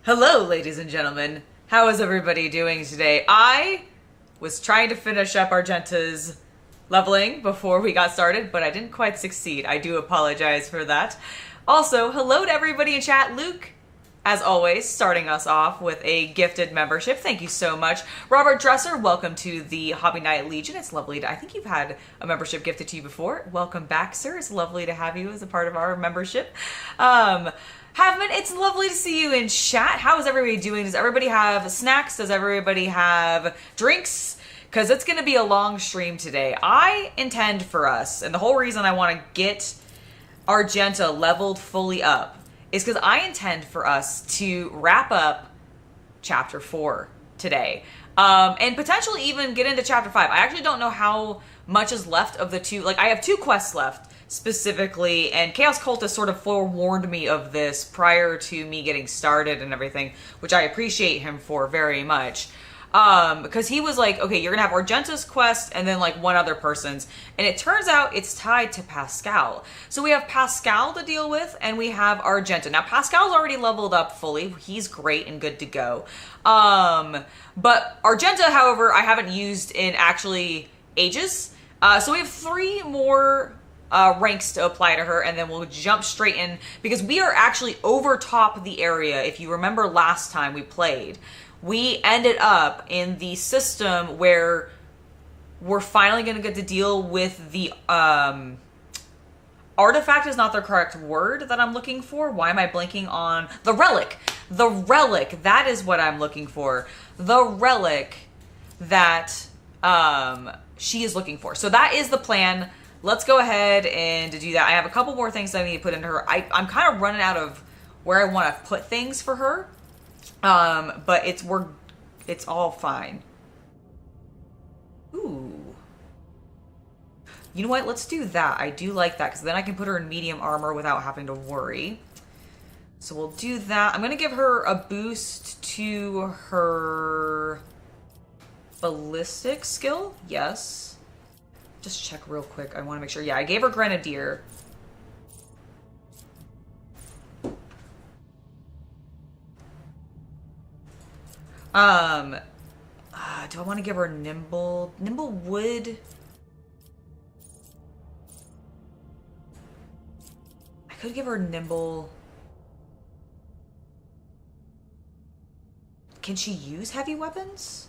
Hello, ladies and gentlemen. How is everybody doing today? I was trying to finish up Argenta's leveling before we got started, but I didn't quite succeed. I do apologize for that. Also, hello to everybody in chat. Luke, as always, starting us off with a gifted membership. Thank you so much. Robert Dresser, welcome to the Hobby Night Legion. It's lovely to, I think you've had a membership gifted to you before. Welcome back, sir. It's lovely to have you as a part of our membership. Havman, it's lovely to see you in chat. How is everybody doing? Does everybody have snacks? Does everybody have drinks? Because it's going to be a long stream today. I intend for us, and the whole reason I want to get Argenta leveled fully up is because I intend for us to wrap up Chapter 4 today. And potentially even get into Chapter 5. I actually don't know how much is left of the two. Like, I have 2 quests left specifically, and Chaos Cultist sort of forewarned me of this prior to me getting started and everything, which I appreciate him for very much. Because he was like, okay, you're gonna have Argenta's quest and then like one other person's, and it turns out it's tied to Pascal. So we have Pascal to deal with, and we have Argenta. Now Pascal's already leveled up fully. He's great and good to go. But Argenta, however, I haven't used in actually ages. So we have 3 more ranks to apply to her, and then we'll jump straight in, because we are actually over top the area. If you remember last time we played, we ended up in the system where we're finally going to get to deal with the artifact is not the correct word that I'm looking for. Why am I blanking on the relic? The relic, that is what I'm looking for. The relic that she is looking for. So that is the plan. Let's go ahead and do that. I have a couple more things that I need to put into her. I'm kind of running out of where I want to put things for her. But it's all fine. Ooh. You know what? Let's do that. I do like that, because then I can put her in medium armor without having to worry. So we'll do that. I'm going to give her a boost to her ballistic skill. Yes. Just check real quick. I want to make sure. Yeah, I gave her Grenadier. Do I want to give her Nimble? Nimble would... I could give her Nimble... Can she use heavy weapons?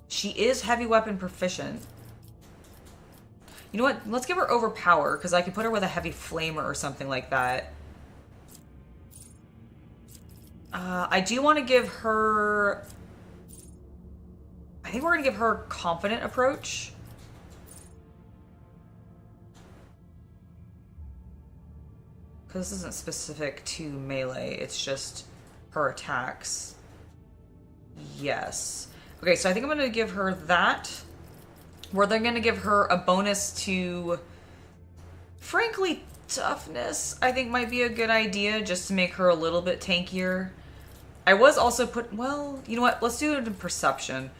She is heavy weapon proficient. You know what? Let's give her Overpower, because I can put her with a heavy flamer or something like that. I do want to give her... I think we're going to give her Confident Approach. Because this isn't specific to melee, it's just her attacks. Yes. Okay, so I think I'm going to give her that. Where they're going to give her a bonus to... Frankly, Toughness, I think might be a good idea, just to make her a little bit tankier. I was also well, you know what? Let's do it in Perception.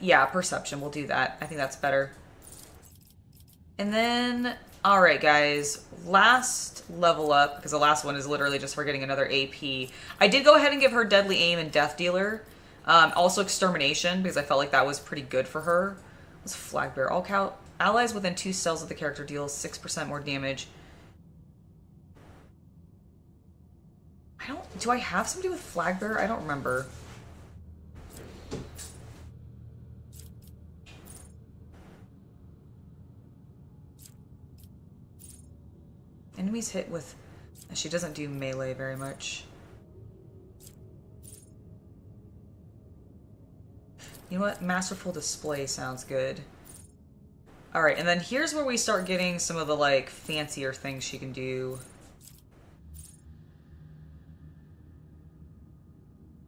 Yeah, Perception. We'll do that. I think that's better. And then, alright guys, last level up, because the last one is literally just for getting another AP. I did go ahead and give her Deadly Aim and Death Dealer. Also Extermination, because I felt like that was pretty good for her. What's Flag Bearer? All allies within 2 cells of the character deal 6% more damage. Do I have somebody with Flag Bearer? I don't remember. Enemies hit with... She doesn't do melee very much. You know what? Masterful Display sounds good. Alright, and then here's where we start getting some of the, like, fancier things she can do.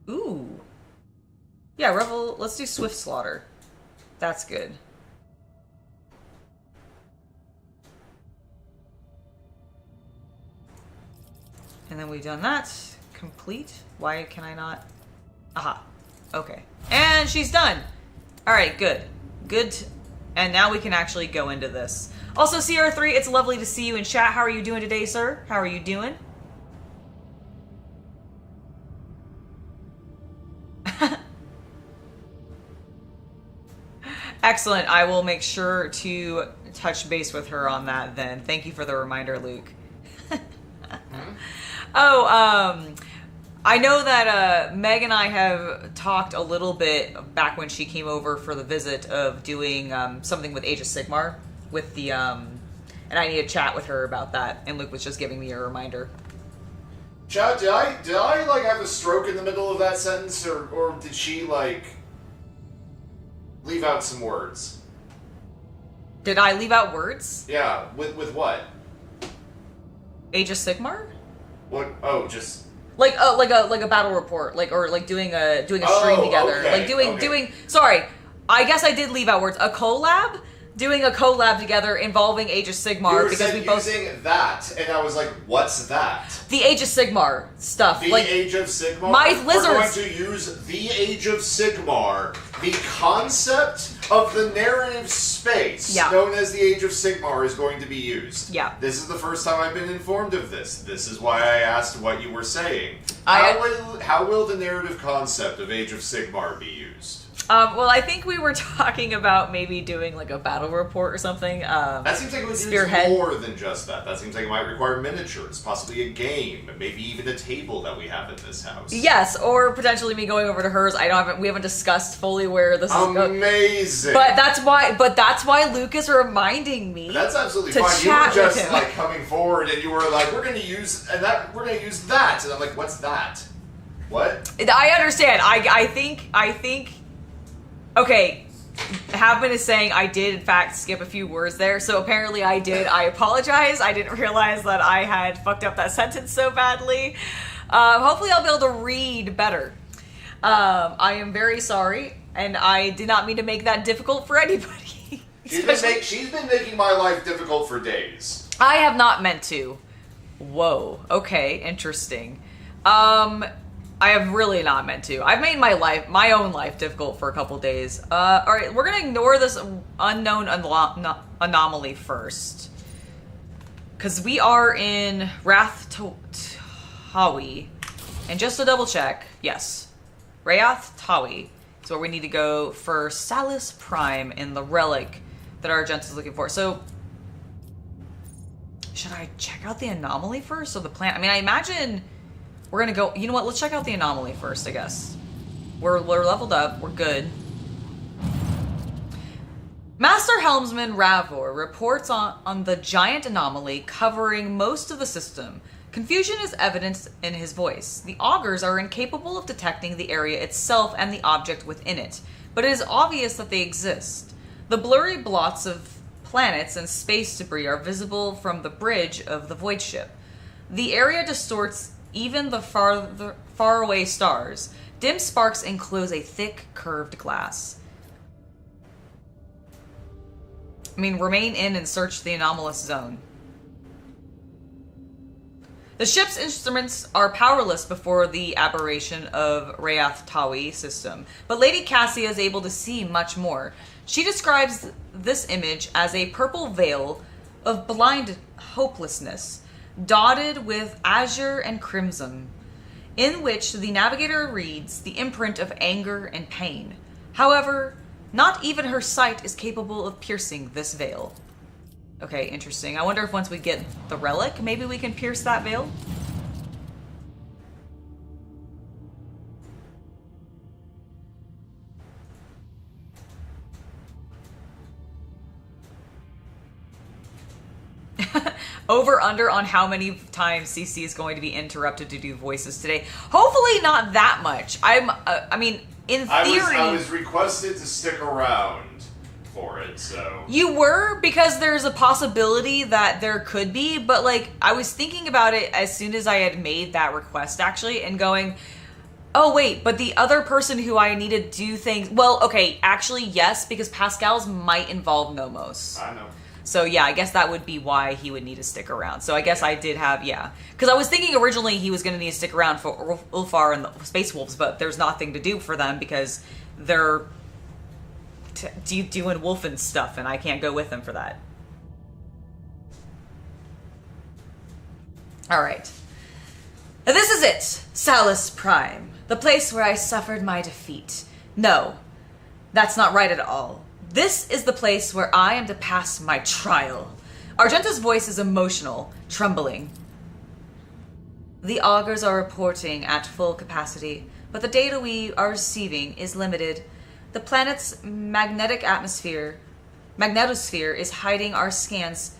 Ooh. Yeah, let's do Swift Slaughter. That's good. And then we've done that. Complete. Why can I not? Aha. Okay. And she's done. Alright, good. Good. And now we can actually go into this. Also, CR3, it's lovely to see you in chat. How are you doing today, sir? How are you doing? Excellent. I will make sure to touch base with her on that then. Thank you for the reminder, Luke. I know that Meg and I have talked a little bit back when she came over for the visit of doing something with Age of Sigmar with the and I need to chat with her about that, and Luke was just giving me a reminder. Chad, did I like have a stroke in the middle of that sentence, or did she like leave out some words? Did I leave out words? Yeah, with what? Age of Sigmar? What? Oh, just like a battle report, or doing a stream together, okay, doing. Sorry, I guess I did leave out words. A collab. Doing a collab together involving Age of Sigmar because we both using that, and I was like, "What's that?" The Age of Sigmar stuff. The Age of Sigmar. My lizards. We're going to use the Age of Sigmar, the concept of the narrative space known as the Age of Sigmar, is going to be used. Yeah. This is the first time I've been informed of this. This is why I asked what you were saying. How will the narrative concept of Age of Sigmar be used? Well, I think we were talking about maybe doing like a battle report or something. That seems like it would use more than just that. That seems like it might require miniatures, possibly a game, maybe even a table that we have in this house. Yes, or potentially me going over to hers. We haven't discussed fully where this is going. Amazing. But that's why Luke is reminding me. That's absolutely to fine. Chat you were just with him. like coming forward, and you were like, "We're going to use that," and I'm like, "What's that? What?" I understand. I think. Okay, Havman is saying I did, in fact, skip a few words there, so apparently I did. I apologize. I didn't realize that I had fucked up that sentence so badly. Hopefully I'll be able to read better. I am very sorry, and I did not mean to make that difficult for anybody. She's been making my life difficult for days. I have not meant to. Whoa. Okay, interesting. I have really not meant to. I've made my own life difficult for a couple days. Alright, we're gonna ignore this unknown anomaly first. Because we are in Raeth-Tawi. And just to double check, yes. Raeth-Tawi is where we need to go for Salus Prime in the relic that our Argenta's looking for. So, should I check out the anomaly first or the plant? I mean, I imagine we're gonna go. You know what? Let's check out the anomaly first, I guess. We're leveled up. We're good. Master Helmsman Ravor reports on the giant anomaly covering most of the system. Confusion is evident in his voice. The augurs are incapable of detecting the area itself and the object within it, but it is obvious that they exist. The blurry blots of planets and space debris are visible from the bridge of the void ship. The area distorts even the faraway stars. Dim sparks enclose a thick, curved glass. Remain in and search the anomalous zone. The ship's instruments are powerless before the aberration of Raeth-Tawi system, but Lady Cassia is able to see much more. She describes this image as a purple veil of blind hopelessness, dotted with azure and crimson, in which the navigator reads the imprint of anger and pain. However, not even her sight is capable of piercing this veil. Okay, interesting. I wonder if once we get the relic, maybe we can pierce that veil? Over under on how many times CC is going to be interrupted to do voices today. Hopefully not that much. In theory, I was requested to stick around for it, so you were, because there's a possibility that there could be, but like I was thinking about it as soon as I had made that request actually, and going, oh wait, but the other person who I need to do things. Well, okay, actually yes, because Pascal's might involve Nomos. I know. So yeah, I guess that would be why he would need to stick around. So I guess I did have, yeah. Because I was thinking originally he was going to need to stick around for Ulfar and the Space Wolves, but there's nothing to do for them because they're doing Wolfen stuff and I can't go with them for that. Alright. This is it, Salus Prime. The place where I suffered my defeat. No, that's not right at all. This is the place where I am to pass my trial. Argenta's voice is emotional, trembling. The augurs are reporting at full capacity, but the data we are receiving is limited. The planet's magnetosphere is hiding our scans.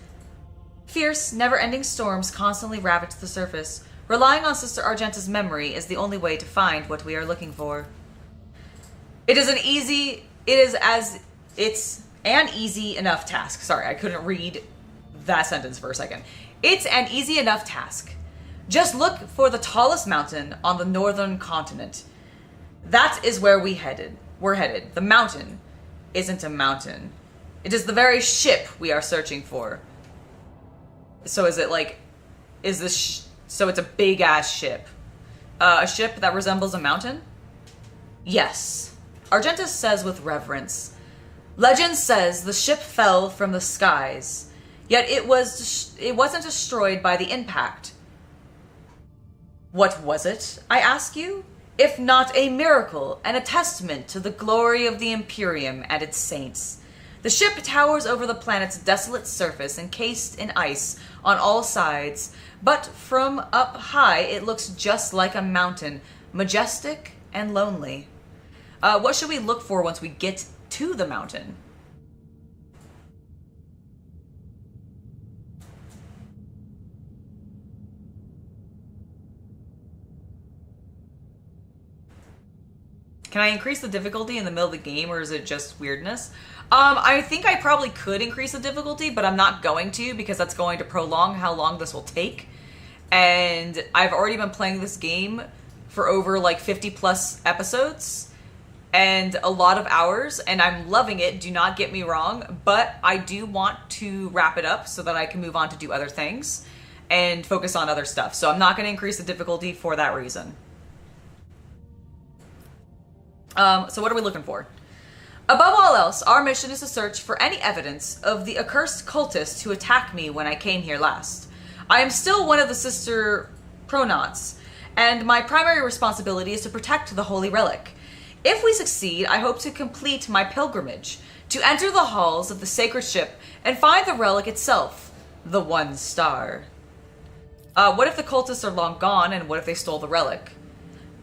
Fierce, never-ending storms constantly ravage the surface. Relying on Sister Argenta's memory is the only way to find what we are looking for. It's an easy enough task. Sorry, I couldn't read that sentence for a second. It's an easy enough task. Just look for the tallest mountain on the northern continent. That is where we're headed. The mountain isn't a mountain. It is the very ship we are searching for. So is it like, so it's a big ass ship. A ship that resembles a mountain? Yes. Argenta says with reverence. Legend says the ship fell from the skies, yet it wasn't destroyed by the impact. What was it, I ask you? If not a miracle and a testament to the glory of the Imperium and its saints. The ship towers over the planet's desolate surface, encased in ice on all sides, but from up high it looks just like a mountain, majestic and lonely. What should we look for once we get to the mountain? Can I increase the difficulty in the middle of the game, or is it just weirdness? I think I probably could increase the difficulty, but I'm not going to, because that's going to prolong how long this will take. And I've already been playing this game for over like 50 plus episodes and a lot of hours, and I'm loving it, do not get me wrong, but I do want to wrap it up so that I can move on to do other things and focus on other stuff. So I'm not going to increase the difficulty for that reason. So what are we looking for? Above all else, our mission is to search for any evidence of the accursed cultists who attacked me when I came here last. I am still one of the sister pronauts, and my primary responsibility is to protect the holy relic. If we succeed, I hope to complete my pilgrimage, to enter the halls of the sacred ship and find the relic itself, the one star. What if the cultists are long gone, and what if they stole the relic?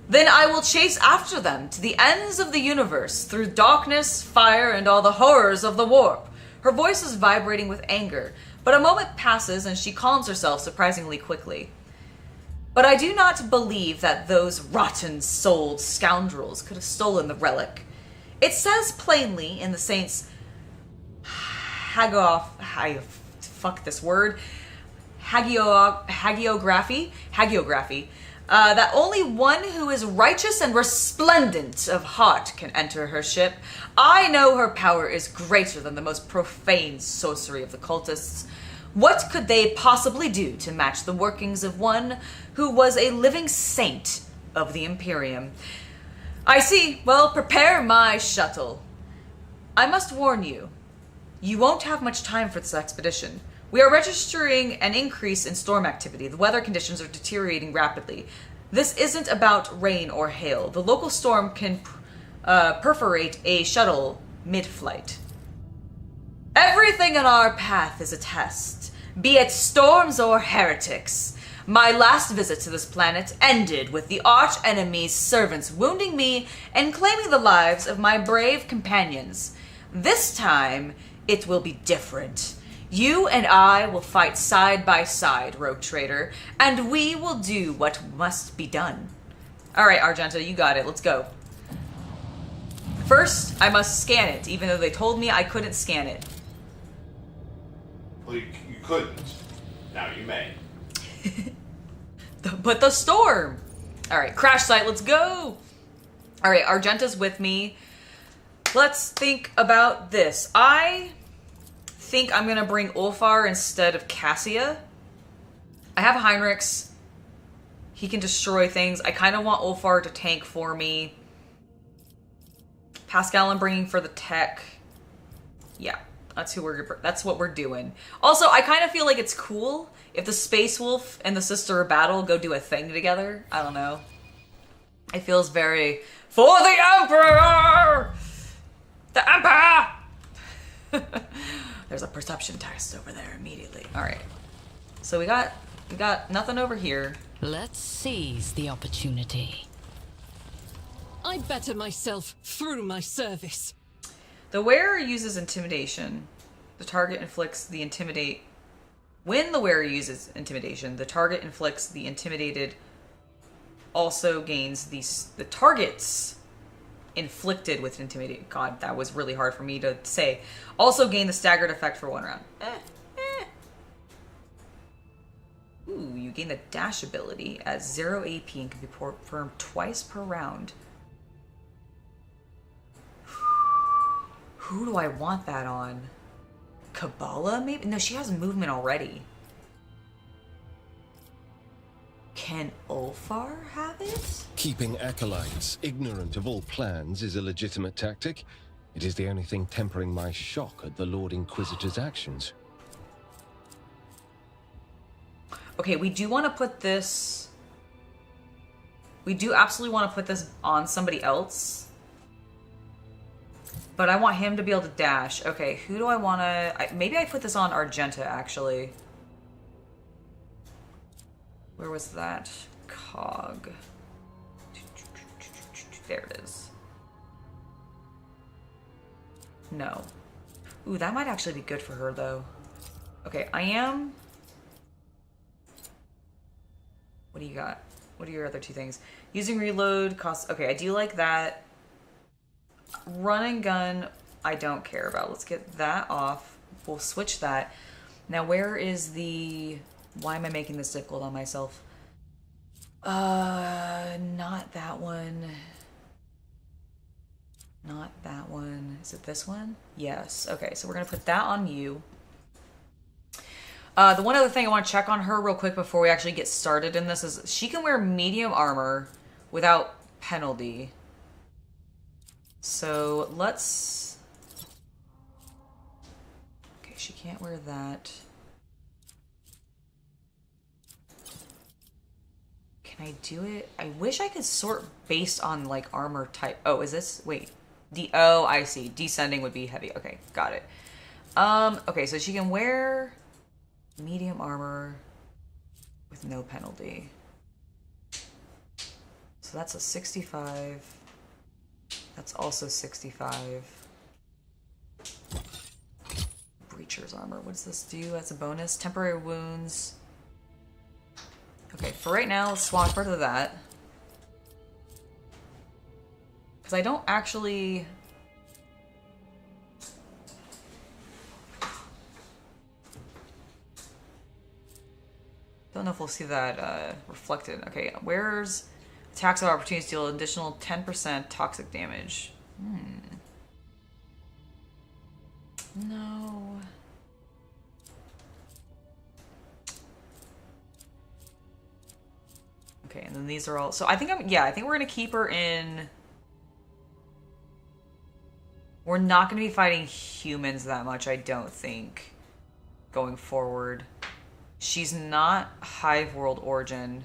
Then I will chase after them to the ends of the universe, through darkness, fire, and all the horrors of the warp. Her voice is vibrating with anger, but a moment passes and she calms herself surprisingly quickly. But I do not believe that those rotten-souled scoundrels could have stolen the relic. It says plainly in the saints' hagiography, that only one who is righteous and resplendent of heart can enter her ship. I know her power is greater than the most profane sorcery of the cultists. What could they possibly do to match the workings of one who was a living saint of the Imperium? I see. Well, prepare my shuttle. I must warn you, you won't have much time for this expedition. We are registering an increase in storm activity. The weather conditions are deteriorating rapidly. This isn't about rain or hail. The local storm can perforate a shuttle mid-flight. Everything in our path is a test, be it storms or heretics. My last visit to this planet ended with the arch-enemy's servants wounding me and claiming the lives of my brave companions. This time, it will be different. You and I will fight side by side, rogue trader, and we will do what must be done. All right, Argenta, you got it. Let's go. First, I must scan it, even though they told me I couldn't scan it. Well, you couldn't. Now you may. But the storm! All right, crash site, let's go! All right, Argenta's with me. Let's think about this. I think I'm gonna bring Ulfar instead of Cassia. I have Heinrichs. He can destroy things. I kind of want Ulfar to tank for me. Pascal I'm bringing for the tech. Yeah, that's what we're doing. Also, I kind of feel like it's cool if the Space Wolf and the Sister of Battle go do a thing together. I don't know. It feels very for the Emperor. The Emperor. There's a perception test over there immediately. All right. So we got nothing over here. Let's seize the opportunity. I better myself through my service. The wearer uses intimidation. The target inflicts the intimidate. When the wearer uses intimidation, the target inflicts the intimidated also gains the targets inflicted with intimidate. God, that was really hard for me to say. Also gain the staggered effect for 1 round. Ooh, you gain the dash ability at 0 AP and can be performed twice per round. Who do I want that on? Kabbalah, maybe? No, she has movement already. Can Ulfar have it? Keeping acolytes ignorant of all plans is a legitimate tactic. It is the only thing tempering my shock at the Lord Inquisitor's actions. Okay, we do want to put this... We do absolutely want to put this on somebody else. But I want him to be able to dash. Okay, who do I want to... Maybe I put this on Argenta, actually. Where was that? Cog. There it is. No. Ooh, that might actually be good for her, though. Okay, I am... What do you got? What are your other 2 things? Using reload costs... Okay, I do like that. Run and gun, I don't care about. Let's get that off. We'll switch that. Now, where is the... Why am I making this difficult on myself? Not that one. Not that one. Is it this one? Yes. Okay, so we're going to put that on you. The one other thing I want to check on her real quick before we actually get started in this is she can wear medium armor without penalty. So let's... Okay, she can't wear that. Can I do it? I wish I could sort based on like armor type. Oh, is this? Wait. Oh, I see. Descending would be heavy. Okay, got it. Okay, so she can wear medium armor with no penalty. So that's a 65. That's also 65. Breacher's armor. What does this do as a bonus? Temporary wounds. Okay, for right now, let's swap her to that. Because I don't actually... Don't know if we'll see that reflected. Okay, where's attacks of opportunity deal additional 10% toxic damage? No. Okay, and then these are all... So I think I think we're going to keep her in... We're not going to be fighting humans that much, I don't think, going forward. She's not Hive World origin,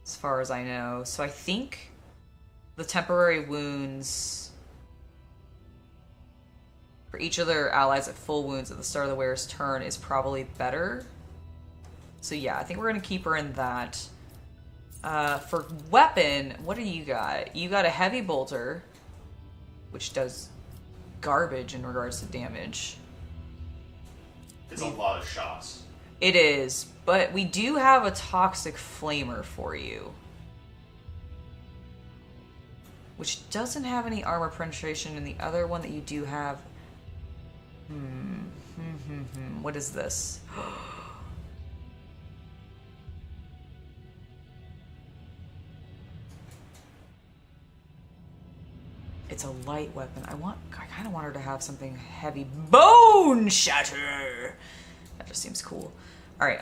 as far as I know. So I think the temporary wounds for each of their allies at full wounds at the start of the wearer's turn is probably better. So yeah, I think we're going to keep her in that. For weapon, what do you got? You got a heavy bolter, which does garbage in regards to damage. It's a lot of shots. It is, but we do have a toxic flamer for you, which doesn't have any armor penetration, and the other one that you do have... What is this? It's a light weapon. I kind of want her to have something heavy. Bone shatter! That just seems cool. Alright,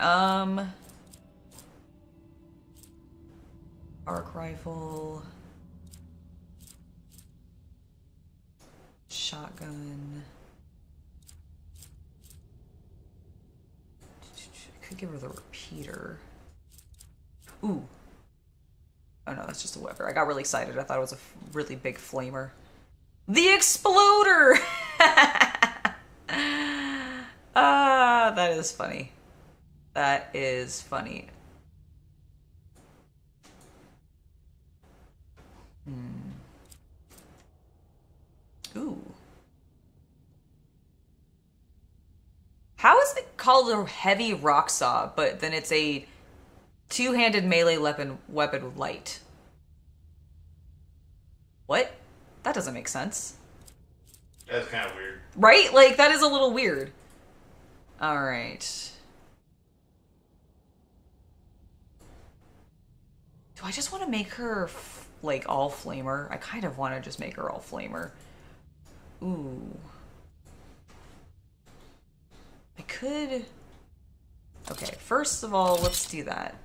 arc rifle. Shotgun. I could give her the repeater. Ooh. Oh no, that's just a weapon. I got really excited. I thought it was a really big flamer. The exploder! That is funny. That is funny. Ooh. How is it called a heavy rock saw, but then it's a two-handed melee weapon with light? What? That doesn't make sense. That's kind of weird. Right? Like, that is a little weird. Alright. Do I just want to make her, like, all flamer? I kind of want to just make her all flamer. Ooh. I could... Okay, first of all, let's do that.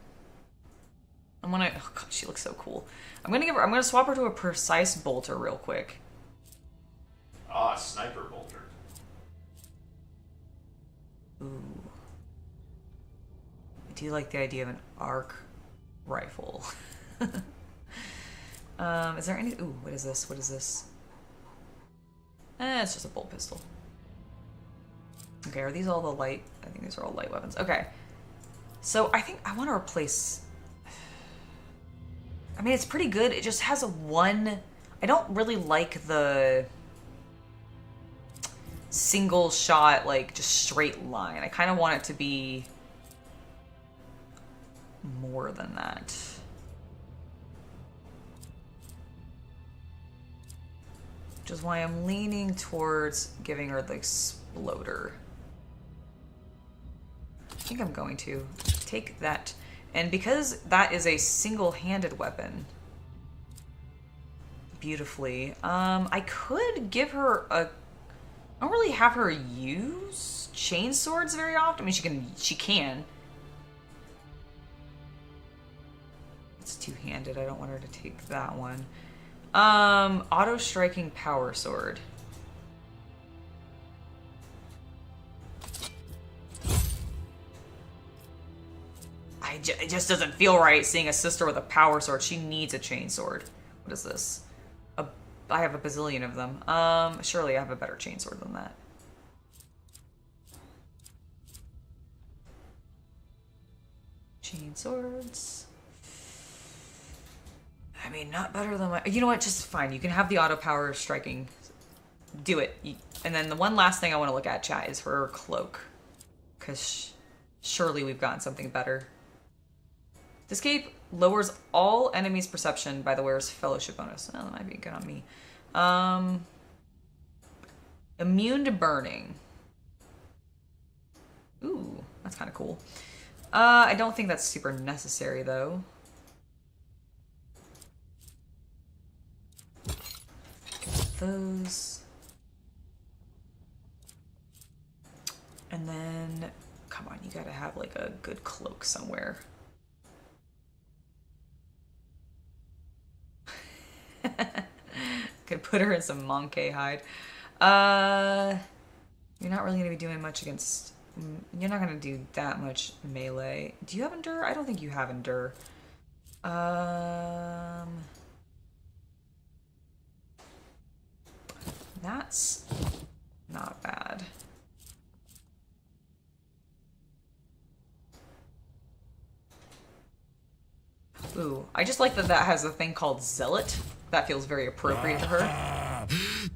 I'm gonna... Oh god, she looks so cool. I'm gonna swap her to a precise bolter real quick. Ah, sniper bolter. Ooh. I do like the idea of an arc rifle. Is there any... Ooh, what is this? What is this? It's just a bolt pistol. Okay, are these all the light? I think these are all light weapons. Okay. So I think I want to replace... I mean, it's pretty good. It just has a one... I don't really like the single shot, like, just straight line. I kind of want it to be more than that. Which is why I'm leaning towards giving her the exploder. I think I'm going to take that. And because that is a single-handed weapon, beautifully, I could give her a... I don't really have her use chain swords very often. I mean, she can. It's two-handed. I don't want her to take that one. Auto-striking power sword. It just doesn't feel right seeing a sister with a power sword. She needs a chain sword. What is this? I have a bazillion of them. Surely I have a better chain sword than that. Chain swords. I mean, not better than my... You know what? Just fine. You can have the auto power striking. Do it. And then the one last thing I want to look at, chat, is her cloak. Because surely we've gotten something better. This cape lowers all enemies' perception by the wearer's fellowship bonus. Oh, that might be good on me. Immune to burning. Ooh, that's kind of cool. I don't think that's super necessary, though. Those. And then, come on, you gotta have like a good cloak somewhere. Could put her in some monkey hide. You're not really gonna be doing much against... You're not gonna do that much melee. Do you have endure? I don't think you have endure. That's not bad. Ooh, I just like that that has a thing called Zealot. That feels very appropriate to her.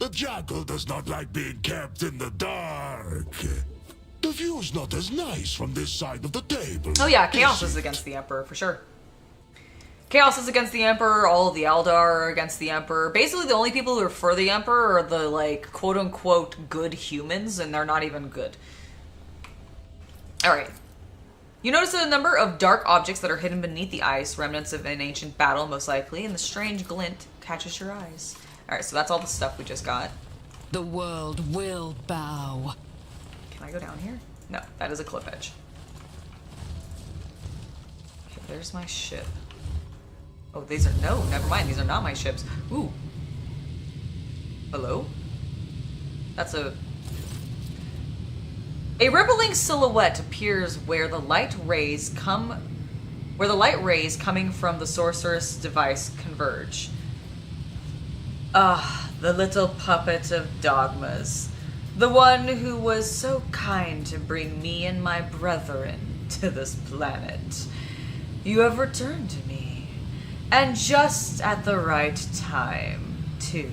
The jackal does not like being kept in the dark. The view's not as nice from this side of the table. Oh yeah, Chaos is against the Emperor, for sure. Chaos is against the Emperor, all of the Eldar are against the Emperor. Basically, the only people who are for the Emperor are the, like, quote-unquote good humans, and they're not even good. Alright. You notice a number of dark objects that are hidden beneath the ice, remnants of an ancient battle, most likely, and the strange glint catches your eyes. Alright, so that's all the stuff we just got. The world will bow. Can I go down here? No, that is a cliff edge. Okay, there's my ship. Oh, these are... No, never mind. These are not my ships. Ooh. Hello? That's a... A rippling silhouette appears where the light rays coming from the sorceress device converge. Ah, the little puppet of dogmas. The one who was so kind to bring me and my brethren to this planet. You have returned to me. And just at the right time, too.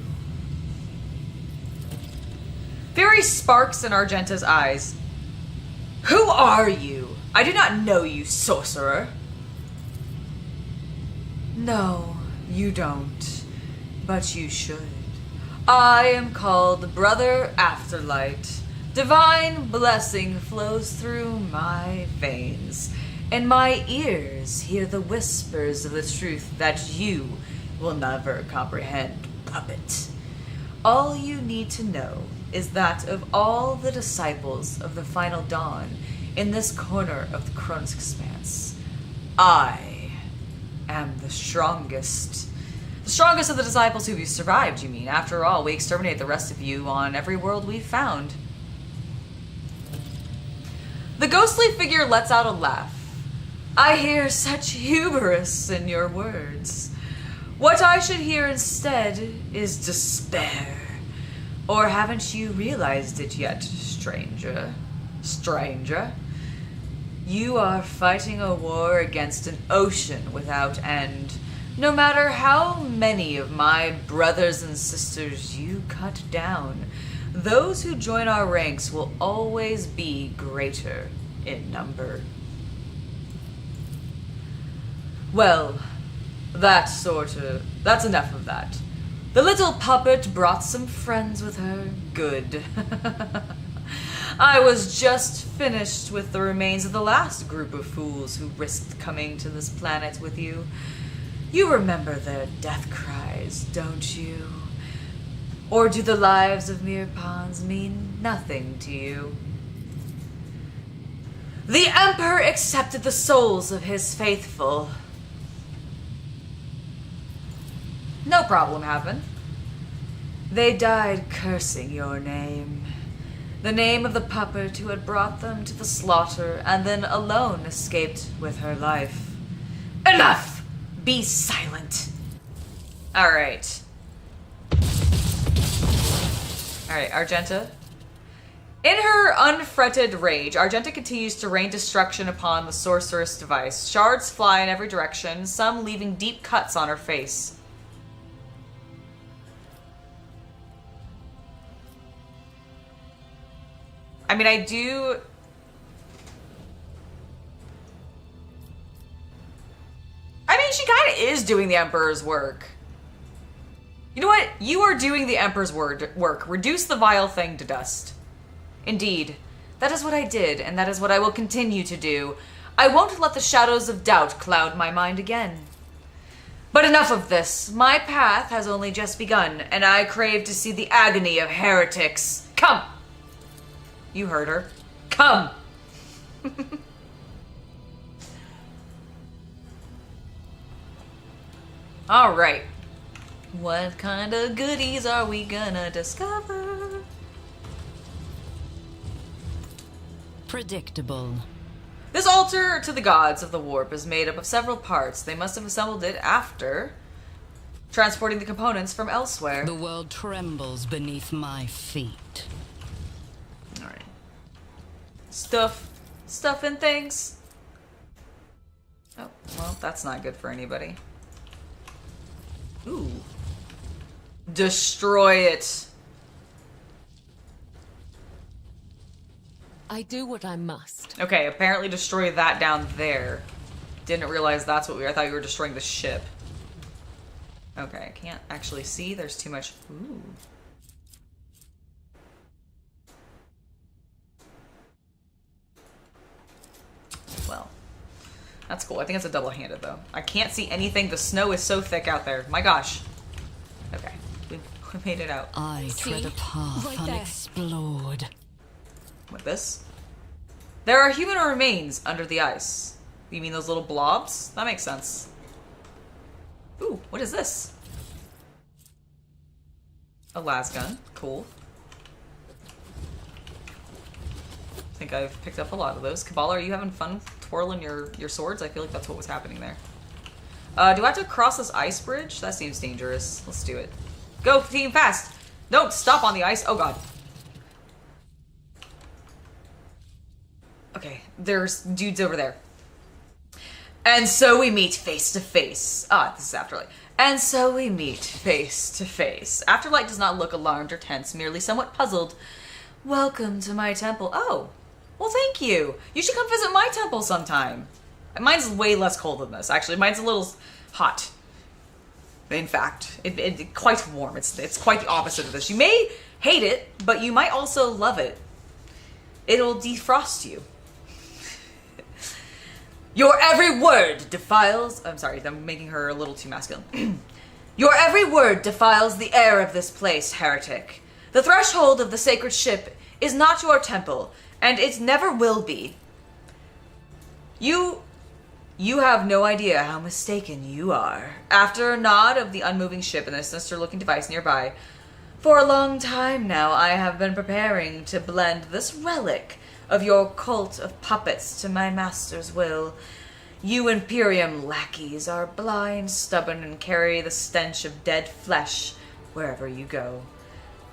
Fury sparks in Argenta's eyes. Who are you? I do not know you, sorcerer. No, you don't. But you should. I am called Brother Afterlight. Divine blessing flows through my veins, and my ears hear the whispers of the truth that you will never comprehend, puppet. All you need to know is that of all the disciples of the Final Dawn in this corner of the Chronos Expanse, I am the strongest. The strongest of the disciples who have survived, you mean? After all, we exterminate the rest of you on every world we've found. The ghostly figure lets out a laugh. I hear such hubris in your words. What I should hear instead is despair. Or haven't you realized it yet, stranger? Stranger? You are fighting a war against an ocean without end. No matter how many of my brothers and sisters you cut down, those who join our ranks will always be greater in number. Well, that's enough of that. The little puppet brought some friends with her. Good. I was just finished with the remains of the last group of fools who risked coming to this planet with you. You remember their death cries, don't you? Or do the lives of mere pawns mean nothing to you? The Emperor accepted the souls of his faithful. No problem happened. They died cursing your name. The name of the puppet who had brought them to the slaughter and then alone escaped with her life. Enough! Be silent. Alright. Alright, Argenta. In her unfretted rage, Argenta continues to rain destruction upon the sorceress device. Shards fly in every direction, some leaving deep cuts on her face. I mean, she kind of is doing the Emperor's work. You know what? You are doing the Emperor's work. Reduce the vile thing to dust. Indeed, that is what I did, and that is what I will continue to do. I won't let the shadows of doubt cloud my mind again. But enough of this. My path has only just begun, and I crave to see the agony of heretics. Come! You heard her. Come! Alright. What kind of goodies are we gonna discover? Predictable. This altar to the gods of the warp is made up of several parts. They must have assembled it after transporting the components from elsewhere. The world trembles beneath my feet. Alright. Stuff and things. Oh, well, that's not good for anybody. Ooh. Destroy it. I do what I must. Okay, apparently destroy that down there. Didn't realize that's what I thought you were destroying the ship. Okay, I can't actually see. There's too much. Ooh. Well, that's cool. I think it's a double-handed, though. I can't see anything. The snow is so thick out there. My gosh. Okay, we made it out. I tread a path Right there. unexplored. With this? There are human remains under the ice. You mean those little blobs? That makes sense. Ooh, what is this? A lasgun. Cool. I think I've picked up a lot of those. Kabbalah, are you having fun twirling your swords? I feel like that's what was happening there. Do I have to cross this ice bridge? That seems dangerous. Let's do it. Go, team, fast! Don't stop on the ice. Oh, God. Okay, there's dudes over there. And so we meet face to face. Ah, this is Afterlight. And so we meet face to face. Afterlight does not look alarmed or tense, merely somewhat puzzled. Welcome to my temple. Oh, well, thank you. You should come visit my temple sometime. Mine's way less cold than this, actually. Mine's a little hot. In fact, it's quite warm. It's quite the opposite of this. You may hate it, but you might also love it. It'll defrost you. Your every word defiles... I'm sorry, I'm making her a little too masculine. Your every word defiles the air of this place, heretic. The threshold of the sacred ship is not your temple, and it never will be. You have no idea how mistaken you are. After a nod of the unmoving ship and a sinister-looking device nearby, for a long time now I have been preparing to blend this relic of your cult of puppets to my master's will. You Imperium lackeys are blind, stubborn, and carry the stench of dead flesh wherever you go.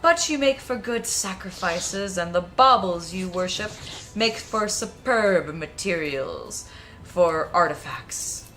But you make for good sacrifices, and the baubles you worship make for superb materials for artifacts.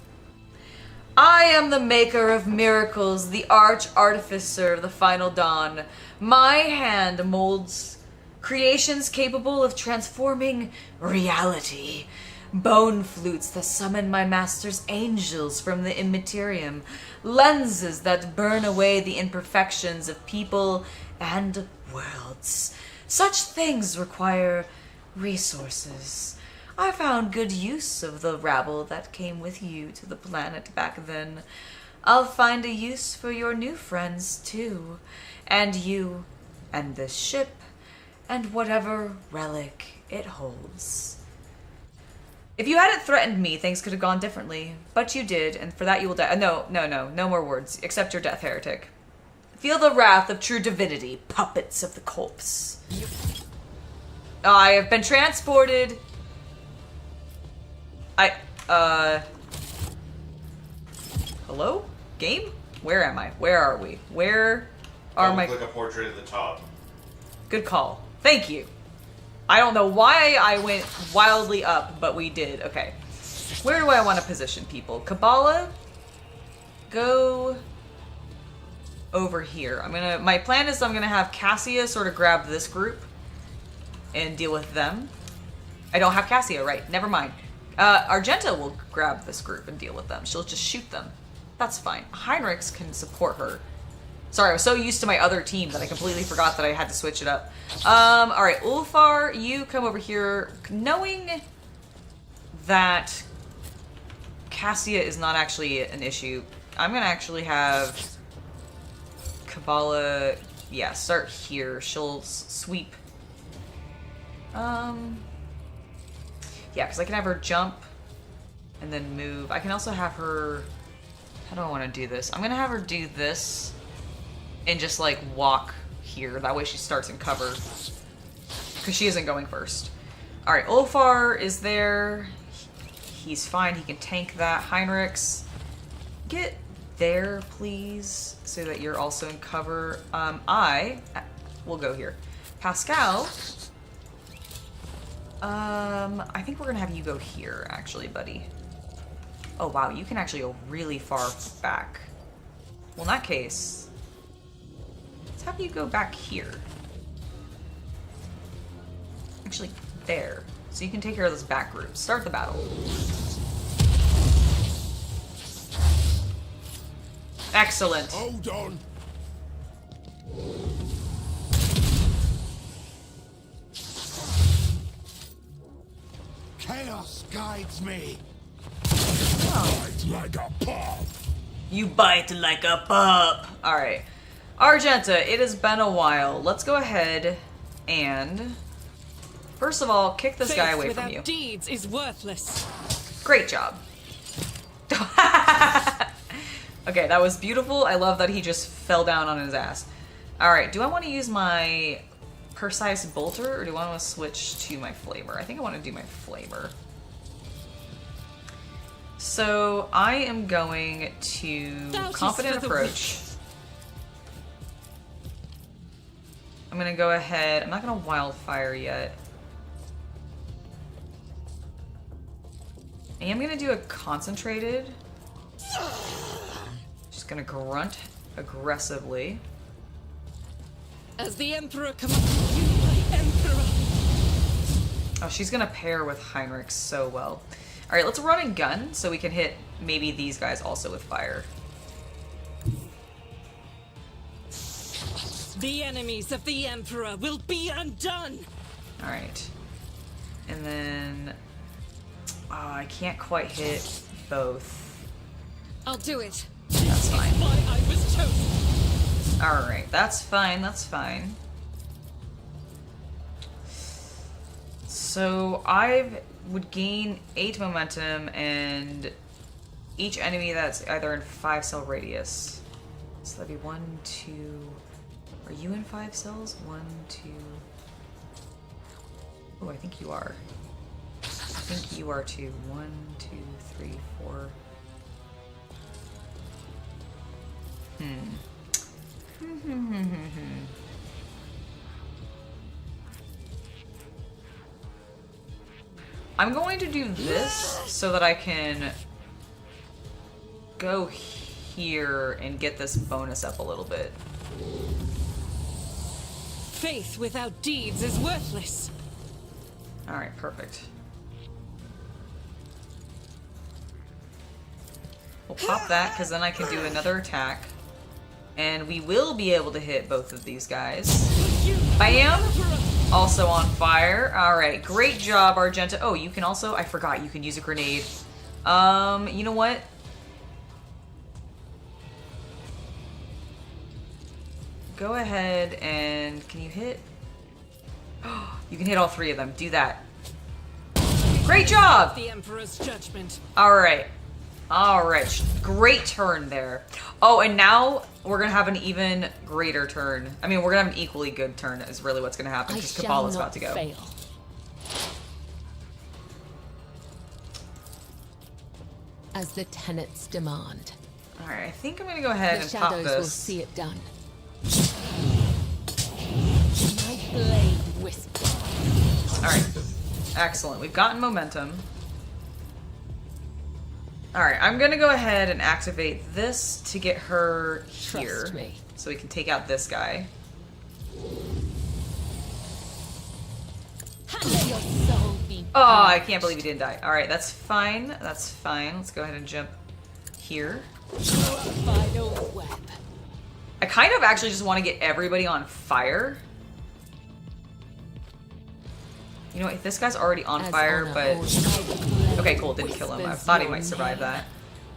I am the maker of miracles, the arch-artificer of the final dawn. My hand molds creations capable of transforming reality. Bone flutes that summon my master's angels from the immaterium. Lenses that burn away the imperfections of people and worlds. Such things require resources. I found good use of the rabble that came with you to the planet back then. I'll find a use for your new friends, too. And you, and this ship, and whatever relic it holds. If you hadn't threatened me, things could have gone differently. But you did, and for that you will die. No more words. Accept your death, heretic. Feel the wrath of true divinity, puppets of the corpse. I have been transported... Hello? Game? Where am I? Where are we? Where are my... Click a portrait at the top. Good call. Thank you. I don't know why I went wildly up, but we did. Okay. Where do I want to position people? Kabbalah? Go over here. My plan is I'm gonna have Cassia sort of grab this group and deal with them. I don't have Cassia, right? Never mind. Argenta will grab this group and deal with them. She'll just shoot them. That's fine. Heinrichs can support her. Sorry, I was so used to my other team that I completely forgot that I had to switch it up. Alright, Ulfar, you come over here. Knowing that Cassia is not actually an issue, I'm gonna actually have Kabbalah, yeah, start here. She'll sweep. Yeah, because I can have her jump and then move. I can also have her... How do I want to do this? I'm going to have her do this and just, like, walk here. That way she starts in cover. Because she isn't going first. Alright, Ulfar is there. He's fine. He can tank that. Heinrichs, get there, please, so that you're also in cover. I will go here. Pascal... I think we're gonna have you go here, actually, buddy. Oh, wow, you can actually go really far back. Well, in that case, let's have you go back here. Actually, there. So you can take care of this back group. Start the battle. Excellent. Hold on. Chaos guides me. Bite like a pup. You bite like a pup. All right, Argenta. It has been a while. Let's go ahead and first of all kick this guy away from you. Without deeds is worthless. Great job. Okay, that was beautiful. I love that he just fell down on his ass. All right, do I want to use my Precise Bolter, or do I want to switch to my Flamer? I think I want to do my Flamer. So I am going to Confident Approach. I'm going to go ahead. I'm not going to Wildfire yet. I am gonna do a concentrated. Just gonna grunt aggressively. As the Emperor commands you, my Emperor. Oh, she's gonna pair with Heinrich so well. Alright, let's run and gun so we can hit maybe these guys also with fire. The enemies of the Emperor will be undone! Alright. And then... Oh, I can't quite hit both. I'll do it. That's fine. Why I was chosen. Alright, that's fine, that's fine. So I would gain 8 momentum and each enemy that's either in 5 cell radius. So that'd be 1, 2... Are you in 5 cells? 1, 2... Oh, I think you are. I think you are too. 1, 2, 3, 4... I'm going to do this so that I can go here and get this bonus up a little bit. Faith without deeds is worthless. Alright, perfect. We'll pop that, because then I can do another attack. And we will be able to hit both of these guys. Bam! Also on fire. Alright, great job, Argenta. Oh, you can also... I forgot, you can use a grenade. You know what? Go ahead and... Can you hit? You can hit all 3 of them. Do that. Great job! The Emperor's judgment. Alright. Alright. Great turn there. Oh, and now we're gonna have an even greater turn. I mean, we're gonna have an equally good turn is really what's gonna happen, because Kabbalah's about to go. Fail. As the tenets demand. Alright, I think I'm gonna go ahead The and pop shadows this. will see it done. My blade whispers. Alright. Excellent. We've gotten momentum. Alright, I'm gonna go ahead and activate this to get her here. Trust me. So we can take out this guy. Let your soul be. Oh, I can't believe he didn't die. Alright, that's fine. That's fine. Let's go ahead and jump here. Final web. I kind of actually just want to get everybody on fire. You know what, if this guy's already on fire, but... Okay, cool, didn't kill him. I thought he might survive that.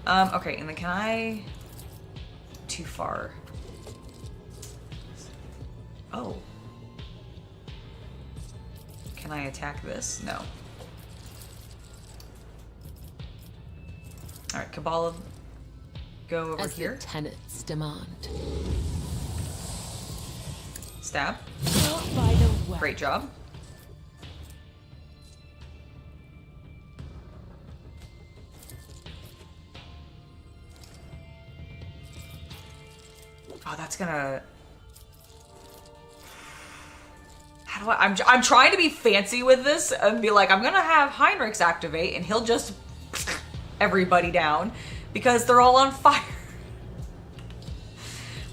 Okay, and then can I... Too far. Oh. Can I attack this? No. Alright, Kabbalah, go over As here. the tenets demand. Stab. Final web. Great job. Oh, that's gonna... How do I... I'm trying to be fancy with this and be like, I'm gonna have Heinrichs activate and he'll just... everybody down because they're all on fire.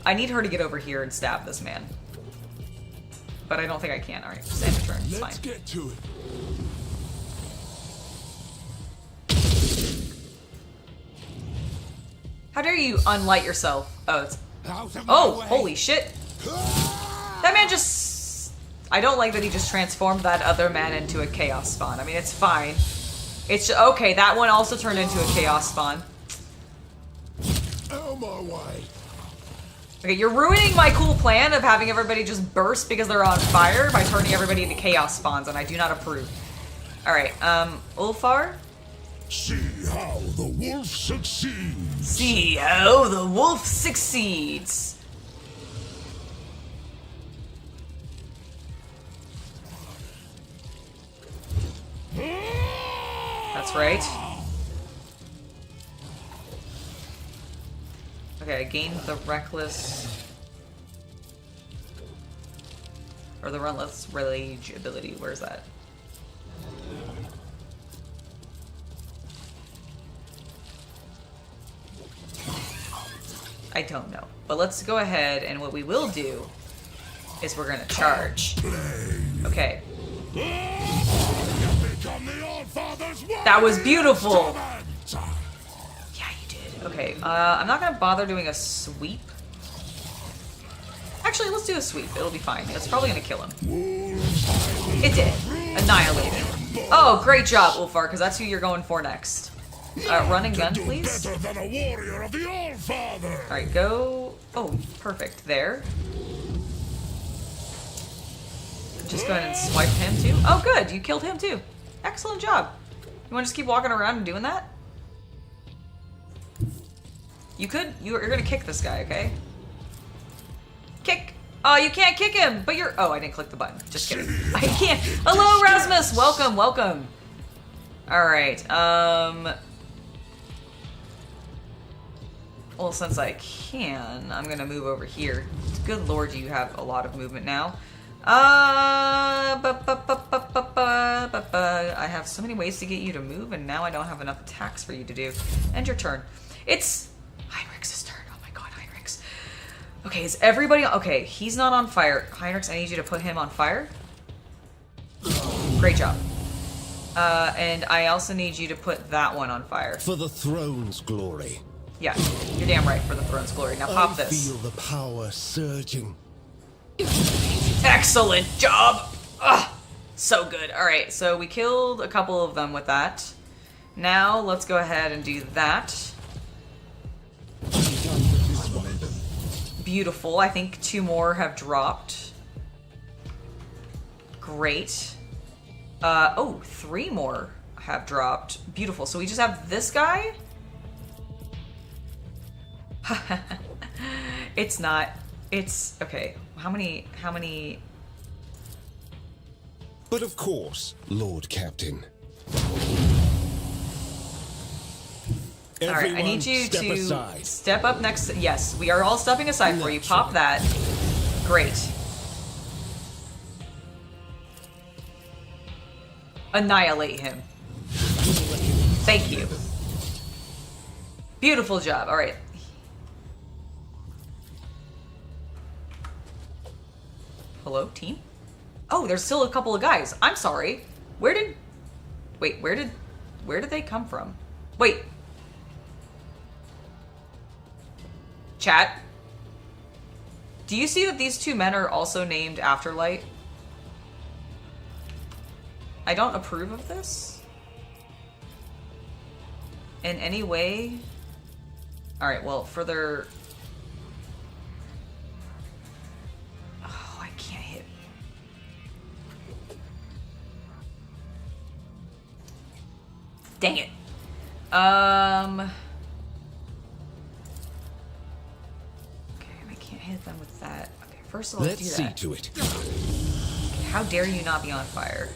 I need her to get over here and stab this man. But I don't think I can. Alright, stand your turn. It's fine. Let's get to it. How dare you unlight yourself? Oh, it's... Out of my Oh, way. holy shit. That man just... I don't like that he just transformed that other man into a chaos spawn. I mean, it's fine. It's... Okay, that one also turned into a chaos spawn. Out of my way. Okay, you're ruining my cool plan of having everybody just burst because they're on fire by turning everybody into chaos spawns, and I do not approve. Alright, Ulfar? See how the wolf succeeds. See how the wolf succeeds. That's right. Okay, I gained the reckless... Or the relentless rage ability. Where's that? I don't know. But let's go ahead, and what we will do is we're gonna charge. Okay. That was beautiful! Yeah, you did. Okay, I'm not gonna bother doing a sweep. Actually, let's do a sweep. It'll be fine. It's probably gonna kill him. It did. Annihilated. Oh, great job, Ulfar, because that's who you're going for next. Run and gun, please. Alright, go... Oh, perfect. There. Just go ahead and swipe him, too. Oh, good. You killed him, too. Excellent job. You want to just keep walking around and doing that? You could... You're gonna kick this guy, okay? Kick! Oh, you can't kick him, but you're... Oh, I didn't click the button. Just kidding. I can't... Hello, Rasmus! Welcome, welcome. Alright, well, since I can, I'm gonna move over here. Good lord, you have a lot of movement now. I have so many ways to get you to move, and now I don't have enough attacks for you to do. End your turn. It's Heinrich's turn. Oh my god, Heinrich's. Okay, is everybody... Okay, he's not on fire. Heinrich, I need you to put him on fire. Great job. And I also need you to put that one on fire. For the throne's glory. Yeah, you're damn right, for the throne's glory. Now pop I this. feel the power surging. Excellent job! Ugh, so good. Alright, so we killed a couple of them with that. Now, let's go ahead and do that. Beautiful. I think 2 more have dropped. Great. Oh, 3 more have dropped. Beautiful. So we just have this guy? It's not. It's okay. How many? But of course, Lord Captain. All right, I need you to aside. step up next to... Yes, we are all stepping aside for you. Pop that. Great. Annihilate him. Thank you. Beautiful job. All right. Hello, team? Oh, there's still a couple of guys. I'm sorry. Where did they come from? Wait. Chat. Do you see that these 2 men are also named Afterlight? I don't approve of this. In any way. Alright, well, for their... Oh, I can't hit. Dang it. Okay, I can't hit them with that. Okay, first of all, Let's do see that. to it. Okay, how dare you not be on fire?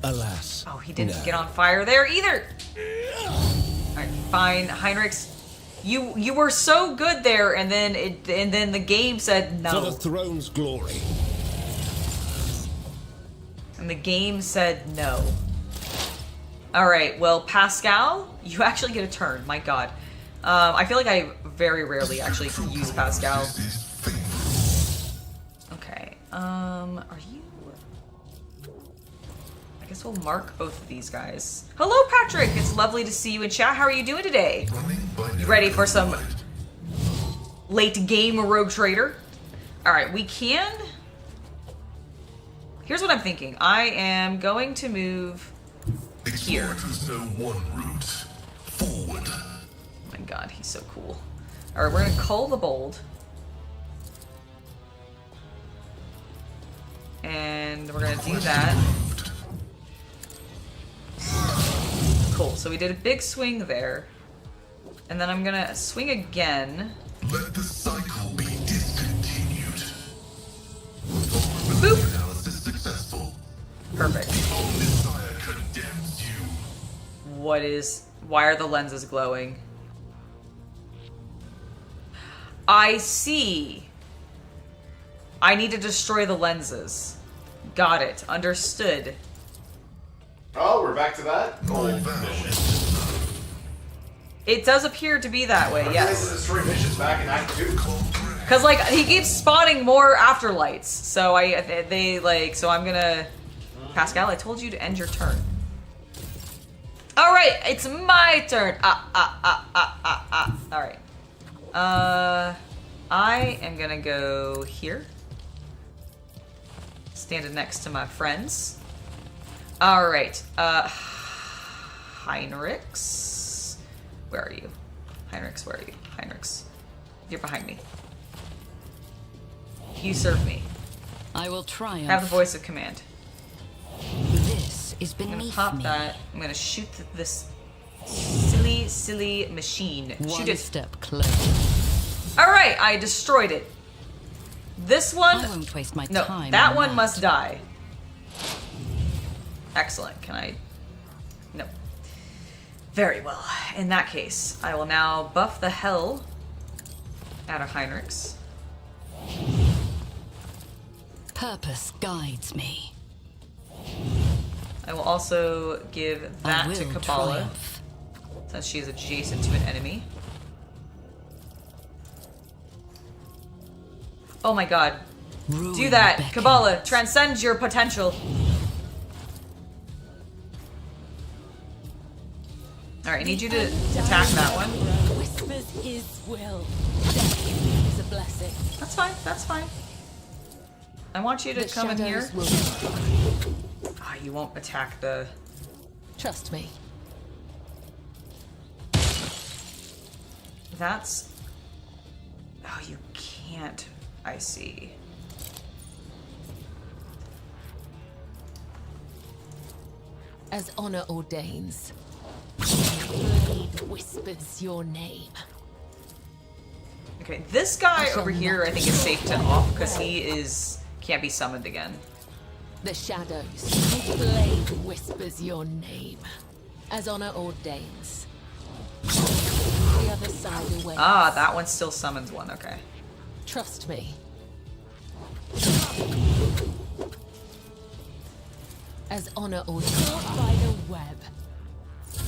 Alas. Oh, he didn't no. get on fire there either. Alright, fine. Heinrichs, you were so good there, and then the game said no. For the throne's glory. And the game said no. Alright, well, Pascal, you actually get a turn. My god. I feel like I very rarely actually use Pascal. Okay, are you... I guess we'll mark both of these guys. Hello, Patrick! It's lovely to see you in chat. How are you doing today? You ready for some late game Rogue Trader? Alright, we can... Here's what I'm thinking. I am going to move here. One route forward. Oh my god, he's so cool. Alright, we're gonna cull the bold. And we're gonna do that. Cool, so we did a big swing there. And then I'm gonna swing again. Let the cycle be discontinued. Boop! Analysis successful. Perfect. Messiah condemns you. Why are the lenses glowing? I see. I need to destroy the lenses. Got it. Understood. Oh, we're back to that? All valid. It does appear to be that way, yes. Destroy missions back in Act 2. Because, like, he keeps spawning more afterlights. So so I'm gonna... Pascal, I told you to end your turn. Alright, it's my turn. Alright. I am gonna go here. Standing next to my friends. Alright, Heinrichs. Where are you? Heinrichs, where are you? Heinrichs. You're behind me. You serve me. I will triumph. Have the voice of command. This is I'm beneath gonna pop me. that. I'm gonna shoot this silly machine. One Shoot it. step closer. Alright, I destroyed it. This one... I won't waste my no, time. that on one that. must die. Excellent. Can I... No. Very well. In that case, I will now buff the hell out of Heinrichs. Purpose guides me. I will also give that to Kabbalah, triumph. since she is adjacent to an enemy. Oh my god. Ruin Do that, beckons. Kabbalah. Transcend your potential. Alright, I need you to attack that one. Whispers his will. Death is a blessing. That's fine, that's fine. I want you to The come in here. shadows will Ah, you won't attack the... trust me. That's... Oh, you can't. I see. As honor ordains. Blade whispers your name. Okay, this guy I shall over here I think is safe to off because he can't be summoned again. The shadows. Blade whispers your name. As honor ordains. The other side awaits. Ah, that one still summons one, okay. Trust me. As honor ordains. Caught by the web.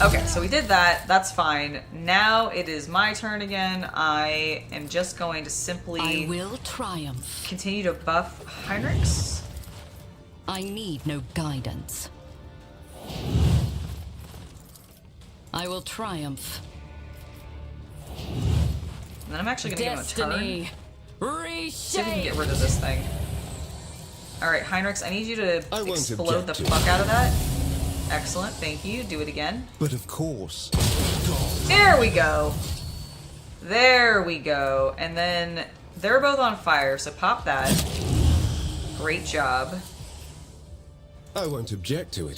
Okay, so we did that. That's fine. Now it is my turn again. I am just going to simply I will triumph. continue to buff Heinrichs. I need no guidance. I will triumph. And then I'm actually going to give him a Destiny. turn. See if we can get rid of this thing. Alright, Heinrichs, I need you to I won't explode the object to fuck out of that. Excellent, thank you. Do it again. But of course. There we go. There we go. And then they're both on fire, so pop that. Great job. I won't object to it.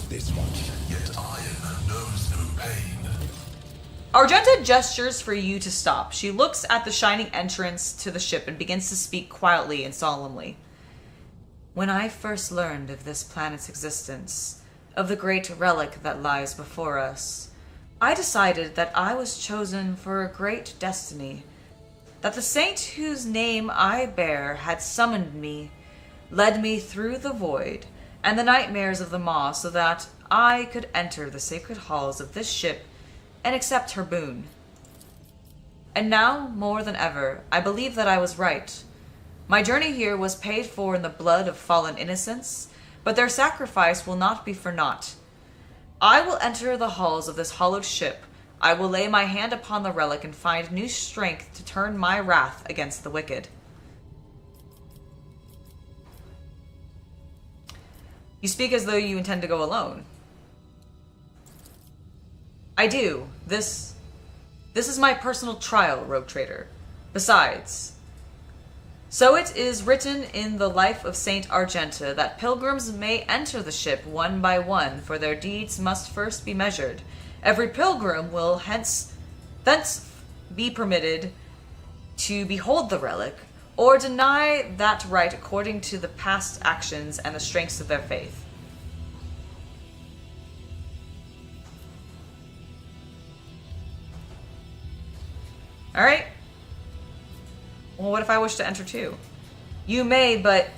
This one. Yet iron knows no pain. Argenta gestures for you to stop. She looks at the shining entrance to the ship and begins to speak quietly and solemnly. When I first learned of this planet's existence, of the great relic that lies before us, I decided that I was chosen for a great destiny, that the saint whose name I bear had summoned me, led me through the void and the nightmares of the maw so that I could enter the sacred halls of this ship and accept her boon. And now, more than ever, I believe that I was right. My journey here was paid for in the blood of fallen innocents, but their sacrifice will not be for naught. I will enter the halls of this hallowed ship. I will lay my hand upon the relic and find new strength to turn my wrath against the wicked. You speak as though you intend to go alone. I do. This is my personal trial, Rogue Trader. Besides, so it is written in the life of Saint Argenta that pilgrims may enter the ship one by one, for their deeds must first be measured. Every pilgrim will thence be permitted to behold the relic, or deny that right according to the past actions and the strengths of their faith. Alright. Well, what if I wish to enter too? You may, but